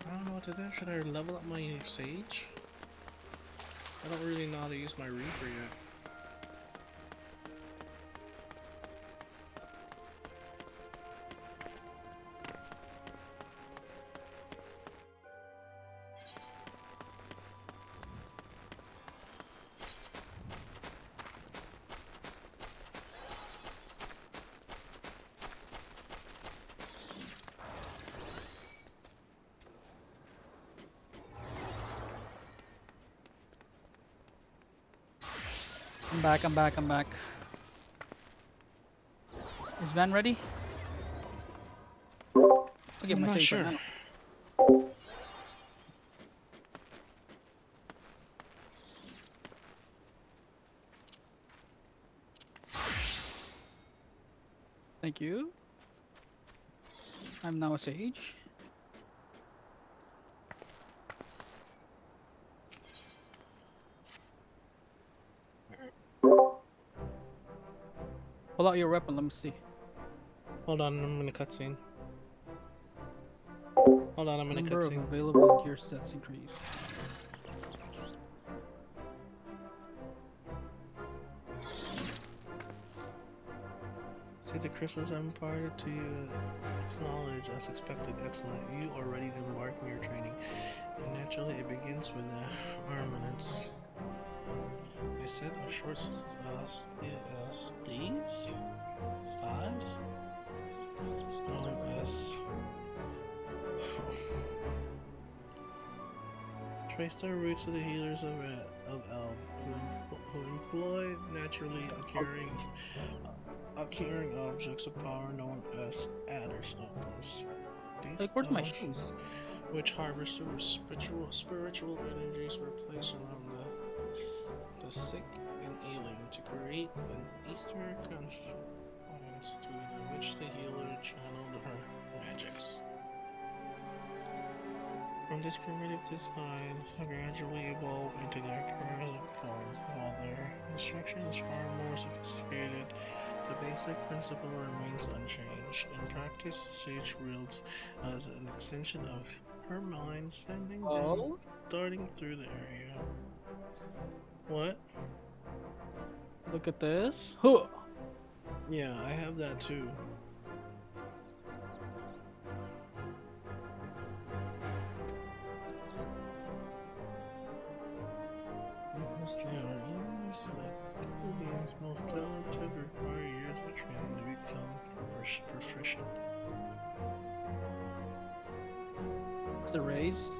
I don't know what to do. Should I level up my Sage? I don't really know how to use my Reaper yet. I'm back. Is Van ready? I'll get I'm my not save sure. right now. Thank you. I'm now a sage. Pull out your weapon, let me see. Hold on, I'm in a cutscene. Hold on, I'm in a Number of cutscene. available gear sets increased. See the crystals I've imparted to you. Its knowledge, as expected, excellent. You are ready to embark on your training. And naturally, it begins with armaments. They said a short staves? Known as... Trace their roots to the healers of Eld, who employ naturally occurring objects of power known as adder stones. These Like, where's my stones, shoes? which harbor spiritual energies, were placed around the sick and ailing to create an ether confluence through which the healer channeled her magics. From this primitive design, gradually evolve into their present form. While their construction is far more sophisticated, the basic principle remains unchanged. In practice, Sage wields as an extension of her mind, sending them darting through the area. What? Look at this. Huh. Yeah, I have that too. Beings most talented require years of training to become proficient. The raise.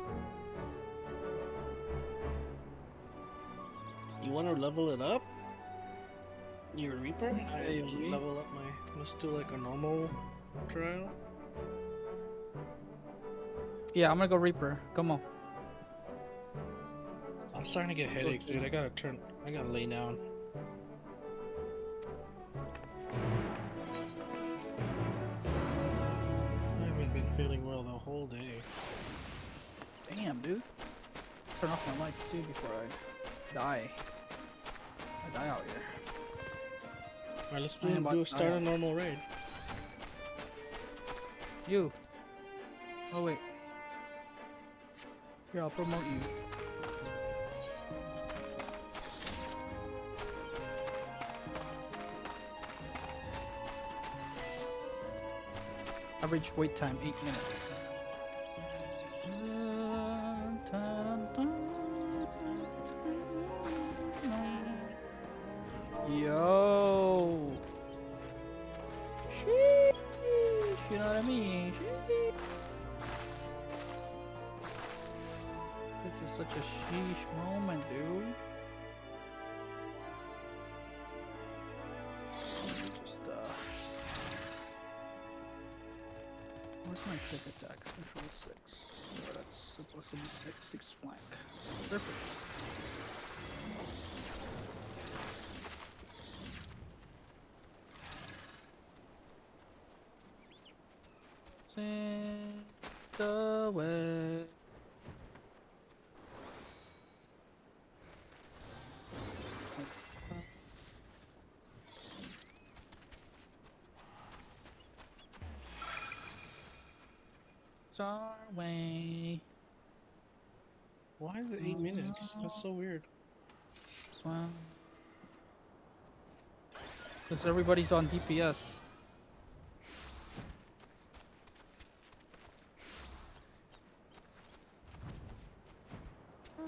You want to level it up? You're a Reaper? I AOE? level up my. Let's do like a normal trial. Yeah, I'm gonna go Reaper. Come on. I'm starting to get headaches, dude. I gotta lay down. I haven't been feeling well the whole day. Damn, dude. Turn off my lights too before I die. I die out here. Alright, let's start a normal raid. You. Oh wait. Here, I'll promote you. Average wait time 8 minutes. Yo. Sheesh. You know what I mean? Sheesh. This is such a sheesh moment, dude. Just where's my quick attack? Control 6. Oh, that's supposed to be 6 flank. Perfect. The way. It's our way. Why is it 8 minutes? That's so weird. Wow. Because everybody's on DPS.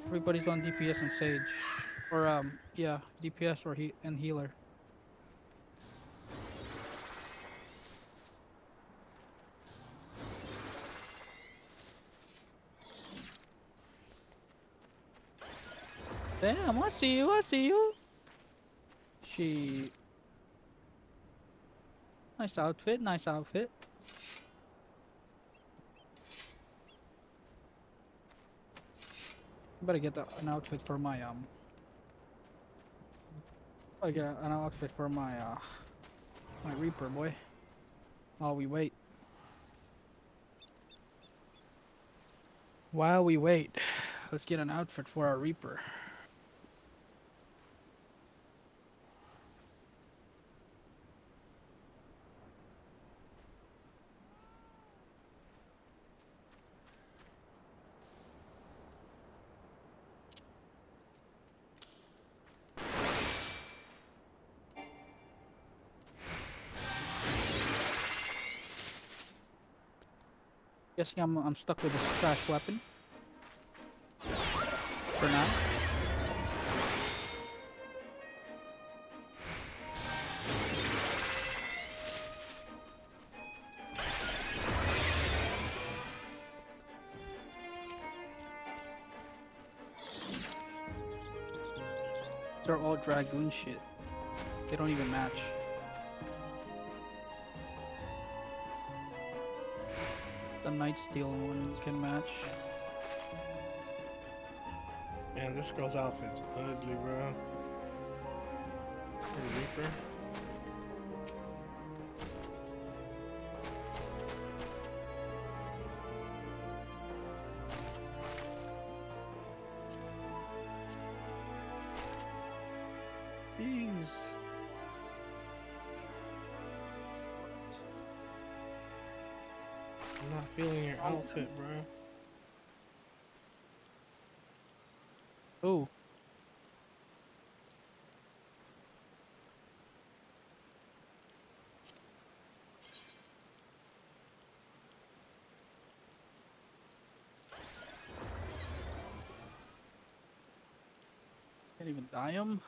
Everybody's on DPS and Sage. Or, yeah, DPS or and healer. Damn, I see you, I see you. She. Nice outfit, nice outfit. Better get an outfit for my Better get an outfit for my my Reaper boy. While we wait. While we wait, let's get an outfit for our Reaper. Guessing I'm stuck with this trash weapon. For now. They're all Dragoon shit. They don't even match. The Nightsteel one can match. Man, this girl's outfit's ugly, bro. For the Reaper. feeling your outfit, bro. Oh. Can't even dye him.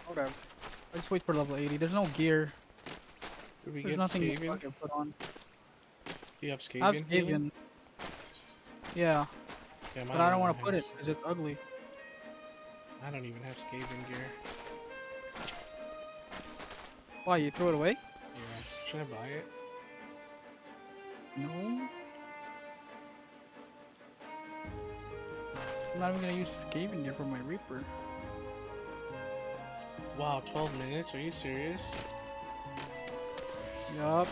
Whatever. Let's wait for level 80. There's no gear. Did we There's get nothing I Skaven? can put on. Do you have I have Skaven healing? Skaven. Yeah. Yeah, But I don't want to put it because it's ugly. I don't even have Skaven gear. Why, you throw it away? Yeah. Should I buy it? No. I'm not even gonna use Skaven gear for my Reaper. Wow, 12 minutes? Are you serious? Yup.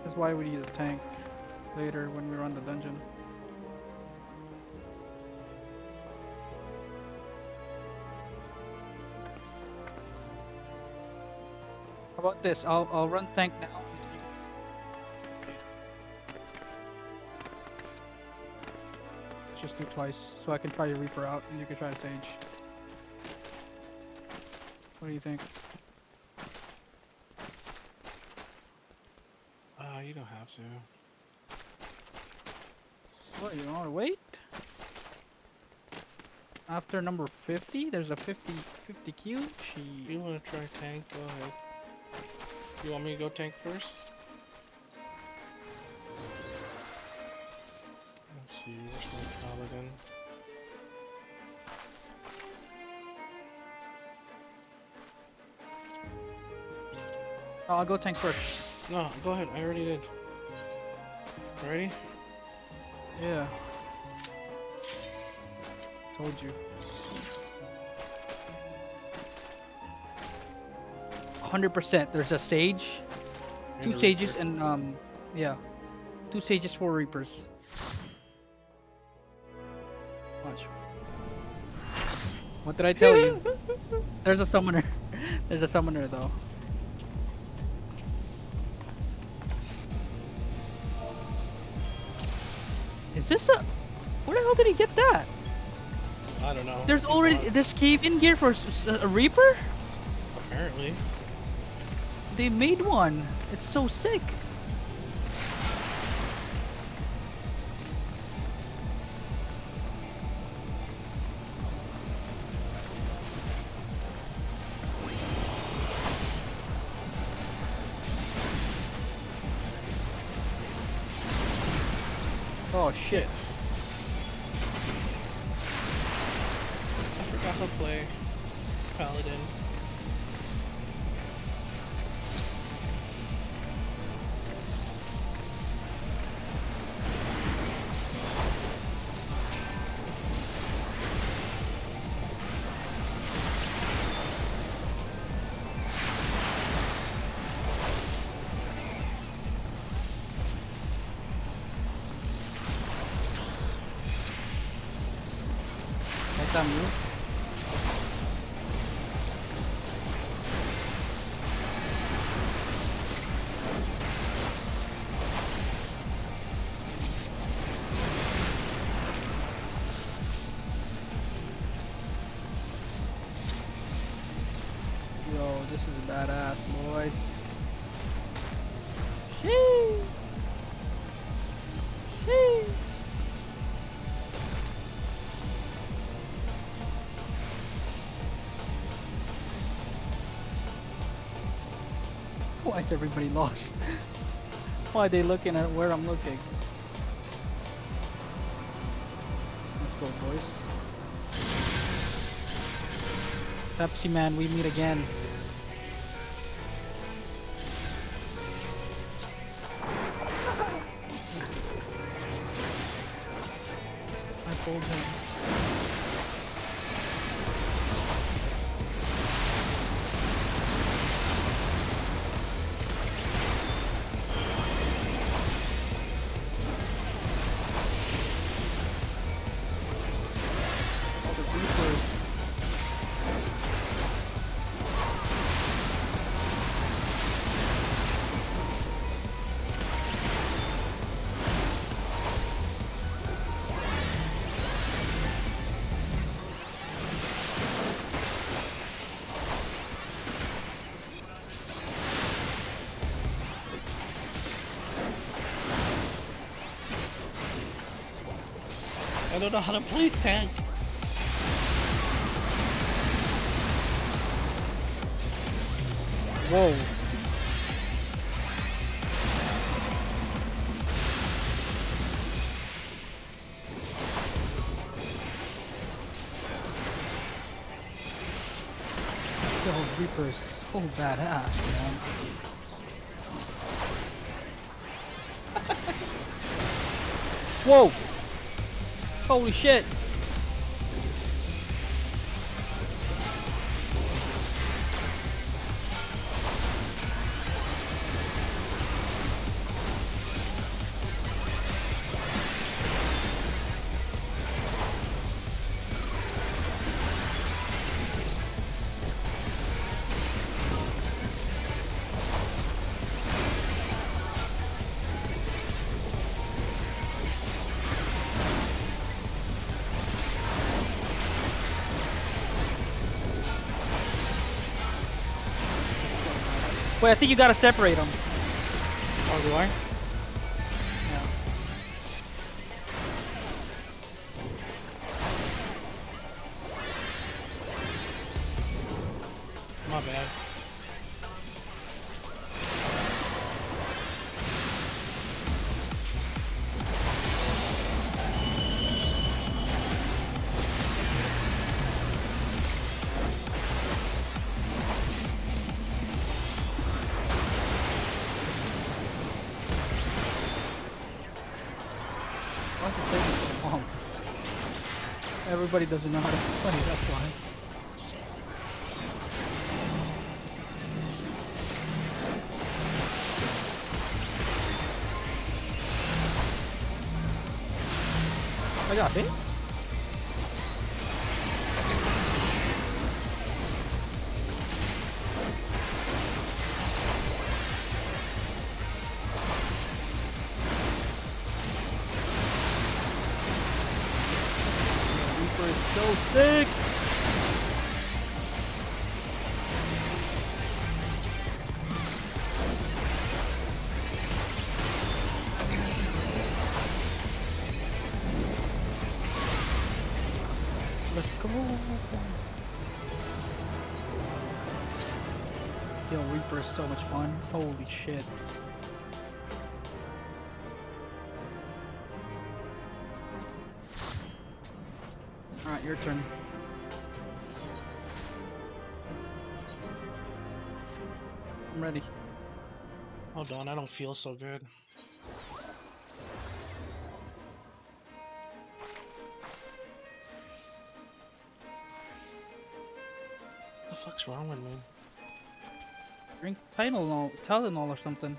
That's why we need a tank later when we run the dungeon. How about this? I'll run tank now. Let's just do twice, so I can try your Reaper out and you can try to Sage. What do you think? You don't have to. What, you want to wait? After number 50, there's a 50 Q. If you want to try tank, go ahead. You want me to go tank first? Let's see, where's my paladin? Oh, I'll go tank first. No, go ahead. I already did. Ready? Yeah. Told you. 100%. There's a sage, And two a sages, Reaper. and yeah, 2 sages, 4 reapers. Watch. What did I tell you? There's a summoner. There's a summoner though. Is this a? Where the hell did he get that? I don't know. There's already there's cave-in gear for a reaper. Apparently. They made one. It's so sick. Oh shit. I forgot how to play Paladin. Like that move. Yo, this is badass, boys. Shee. Shee. Why is everybody lost? Why are they looking at where I'm looking? Let's go, boys. Pepsi Man, we meet again. I don't know how to play tank. Whoa. Yo, Reaper is so badass, man. Whoa! Holy shit! Wait, I think you gotta separate them. Oh, do I? Yeah. My bad. Why is it taking so long? Everybody doesn't know how to play, that's why. I got it. Reaper is so sick. Let's go. Yo, Reaper is so much fun. Holy shit. Alright, your turn. I'm ready. Hold on, I don't feel so good. What the fuck's wrong with me? Drink Tylenol or something.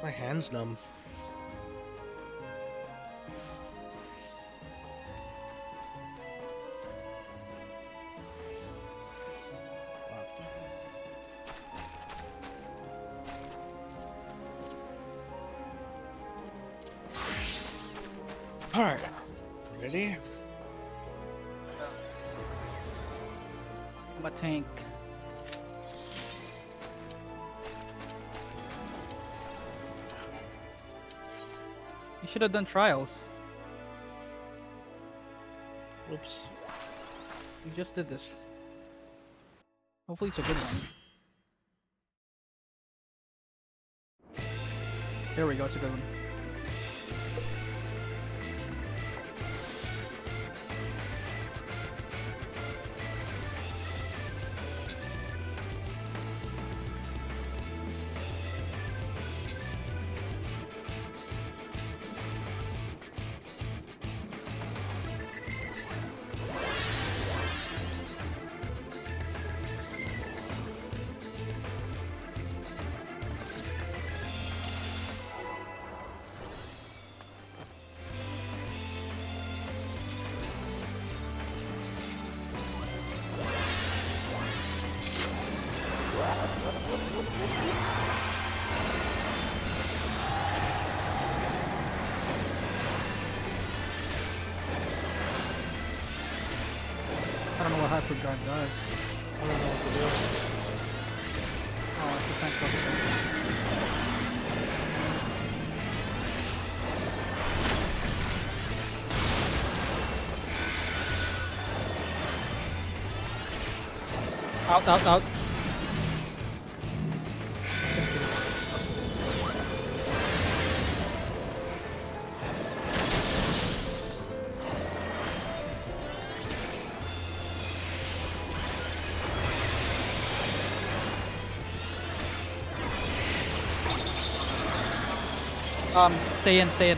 My hand's numb. Alright. Ready? I'm a tank. You should have done trials. Whoops. You just did this. Hopefully it's a good one. There we go, it's a good one. don't know what hyperdrive does. I don't know what to do. Oh, it's a tank buster. Out, out, out. Stay in, stay in.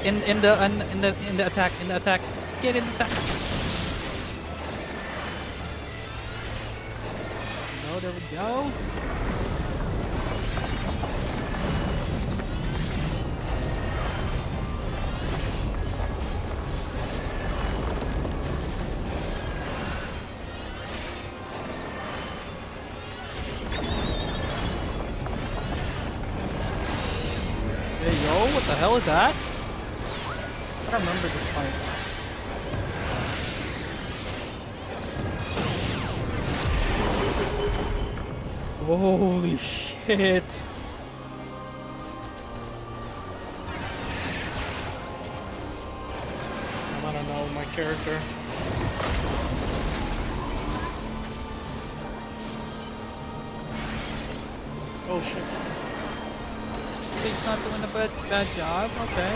In the attack, Get in the attack. Oh, there we go. Hey yo, what the hell is that? I don't remember this fight. Holy shit. I don't know my character. Oh shit. He's not doing a bad job. Okay.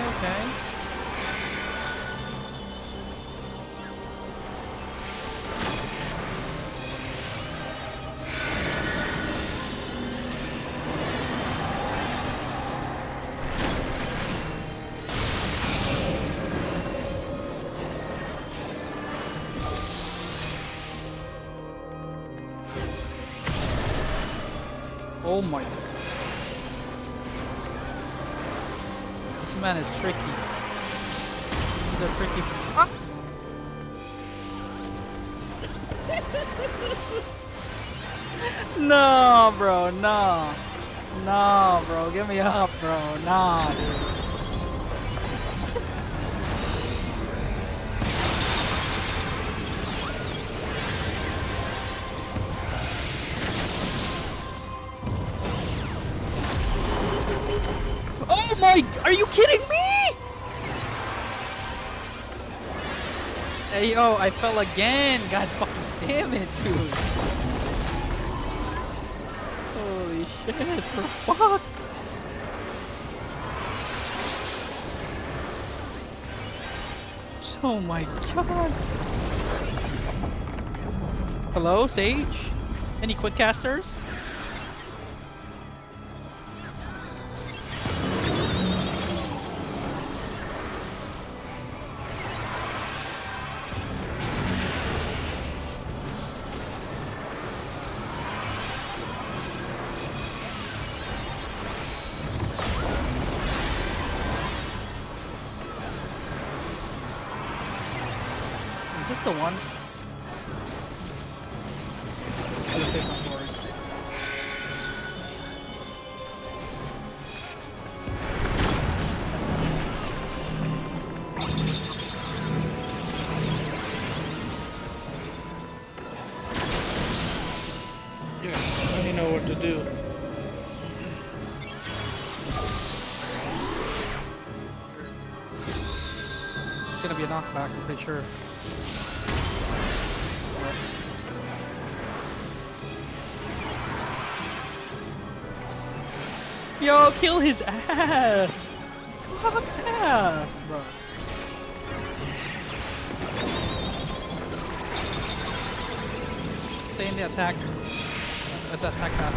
Oh my. This man is tricky. He's a tricky. Ah! No, bro, no. No, bro, give me up, bro. Nah, dude. Oh my, are you kidding me? Hey, yo, I fell again. God fucking damn it, dude. Holy shit, for fuck. Oh my god. Hello, Sage? Any quick casters? Is this the one? I'm gonna save my sword. Yeah, let me know what to do. It's gonna be a knockback, I'm pretty sure. Yo, kill his ass! Fuck ass, bro. Stay in the attack. Attack path.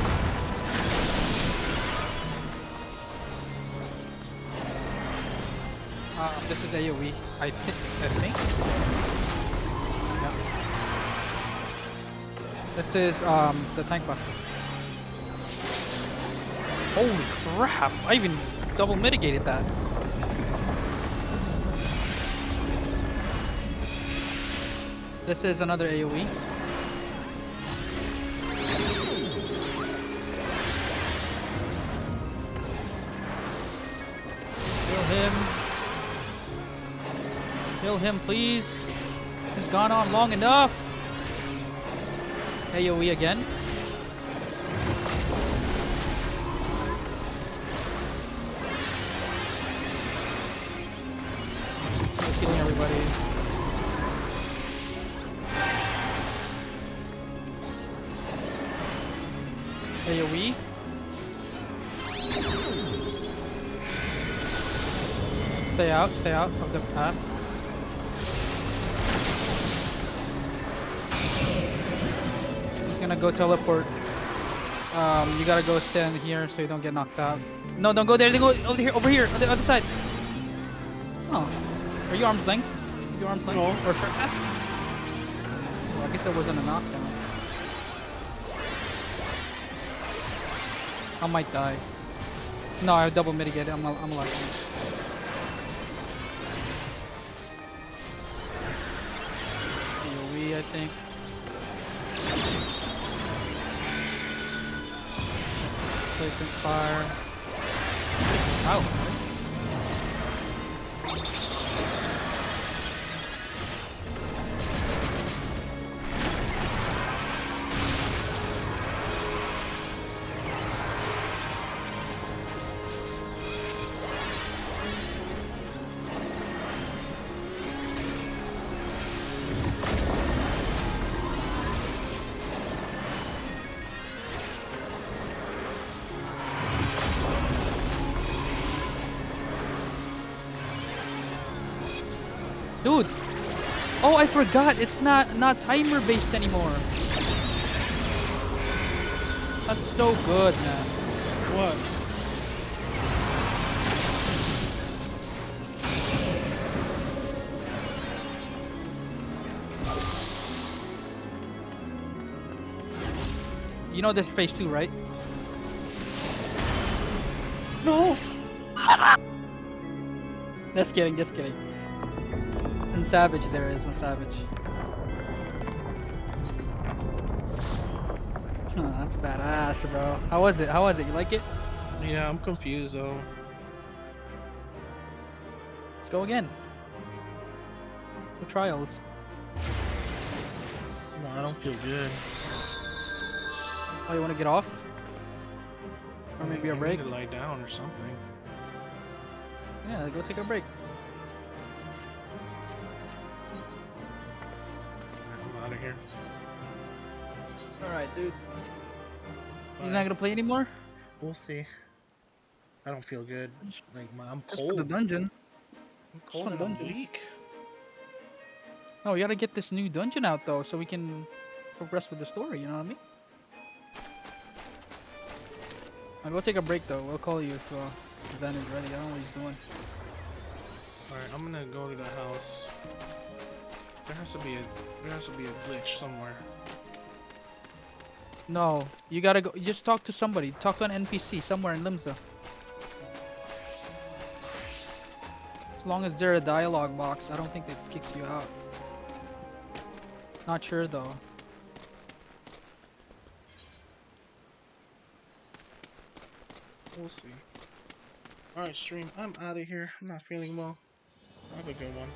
This is AoE, I think. Yeah. This is the tank buster. Holy crap! I even double mitigated that. This is another AoE. Kill him, please. He's gone on long enough. AoE again. He's killing everybody. AoE. Stay out of the path. He's gonna go teleport. You gotta go stand here so you don't get knocked out. No, don't go there. They go over here, on the other side. Oh, are you arm's length? Are you arm's length? No. Or short path? Well, I guess there wasn't a knockdown. I might die. No, I double mitigated. I'm alive. AoE, I think. Placement fire. Ow. Dude! Oh, I forgot. It's not timer based anymore. That's so good, man. What? You know this phase 2, right? No! Just kidding. On Savage there is, on Savage. That's badass, bro. How was it? You like it? Yeah, I'm confused though. Let's go again. The trials. No, I don't feel good. Oh, you want to get off? Or maybe a break? I need to lie down or something. Yeah, go take a break. I'm out of here. Alright, dude. You're not gonna play anymore? We'll see. I don't feel good. Like, I'm Just cold. for the dungeon. I'm cold and I'm weak. Oh, we gotta get this new dungeon out though, so we can progress with the story, you know what I mean? I'll go take a break though. We'll call you if Zen is ready. I don't know what he's doing. Alright, I'm gonna go to the house. There has to be a glitch somewhere. No, you gotta go. You just talk to somebody. Talk to an NPC somewhere in Limsa. As long as they're a dialogue box, I don't think it kicks you out. Not sure though. We'll see. Alright, stream. I'm out of here. I'm not feeling well. Have a good one.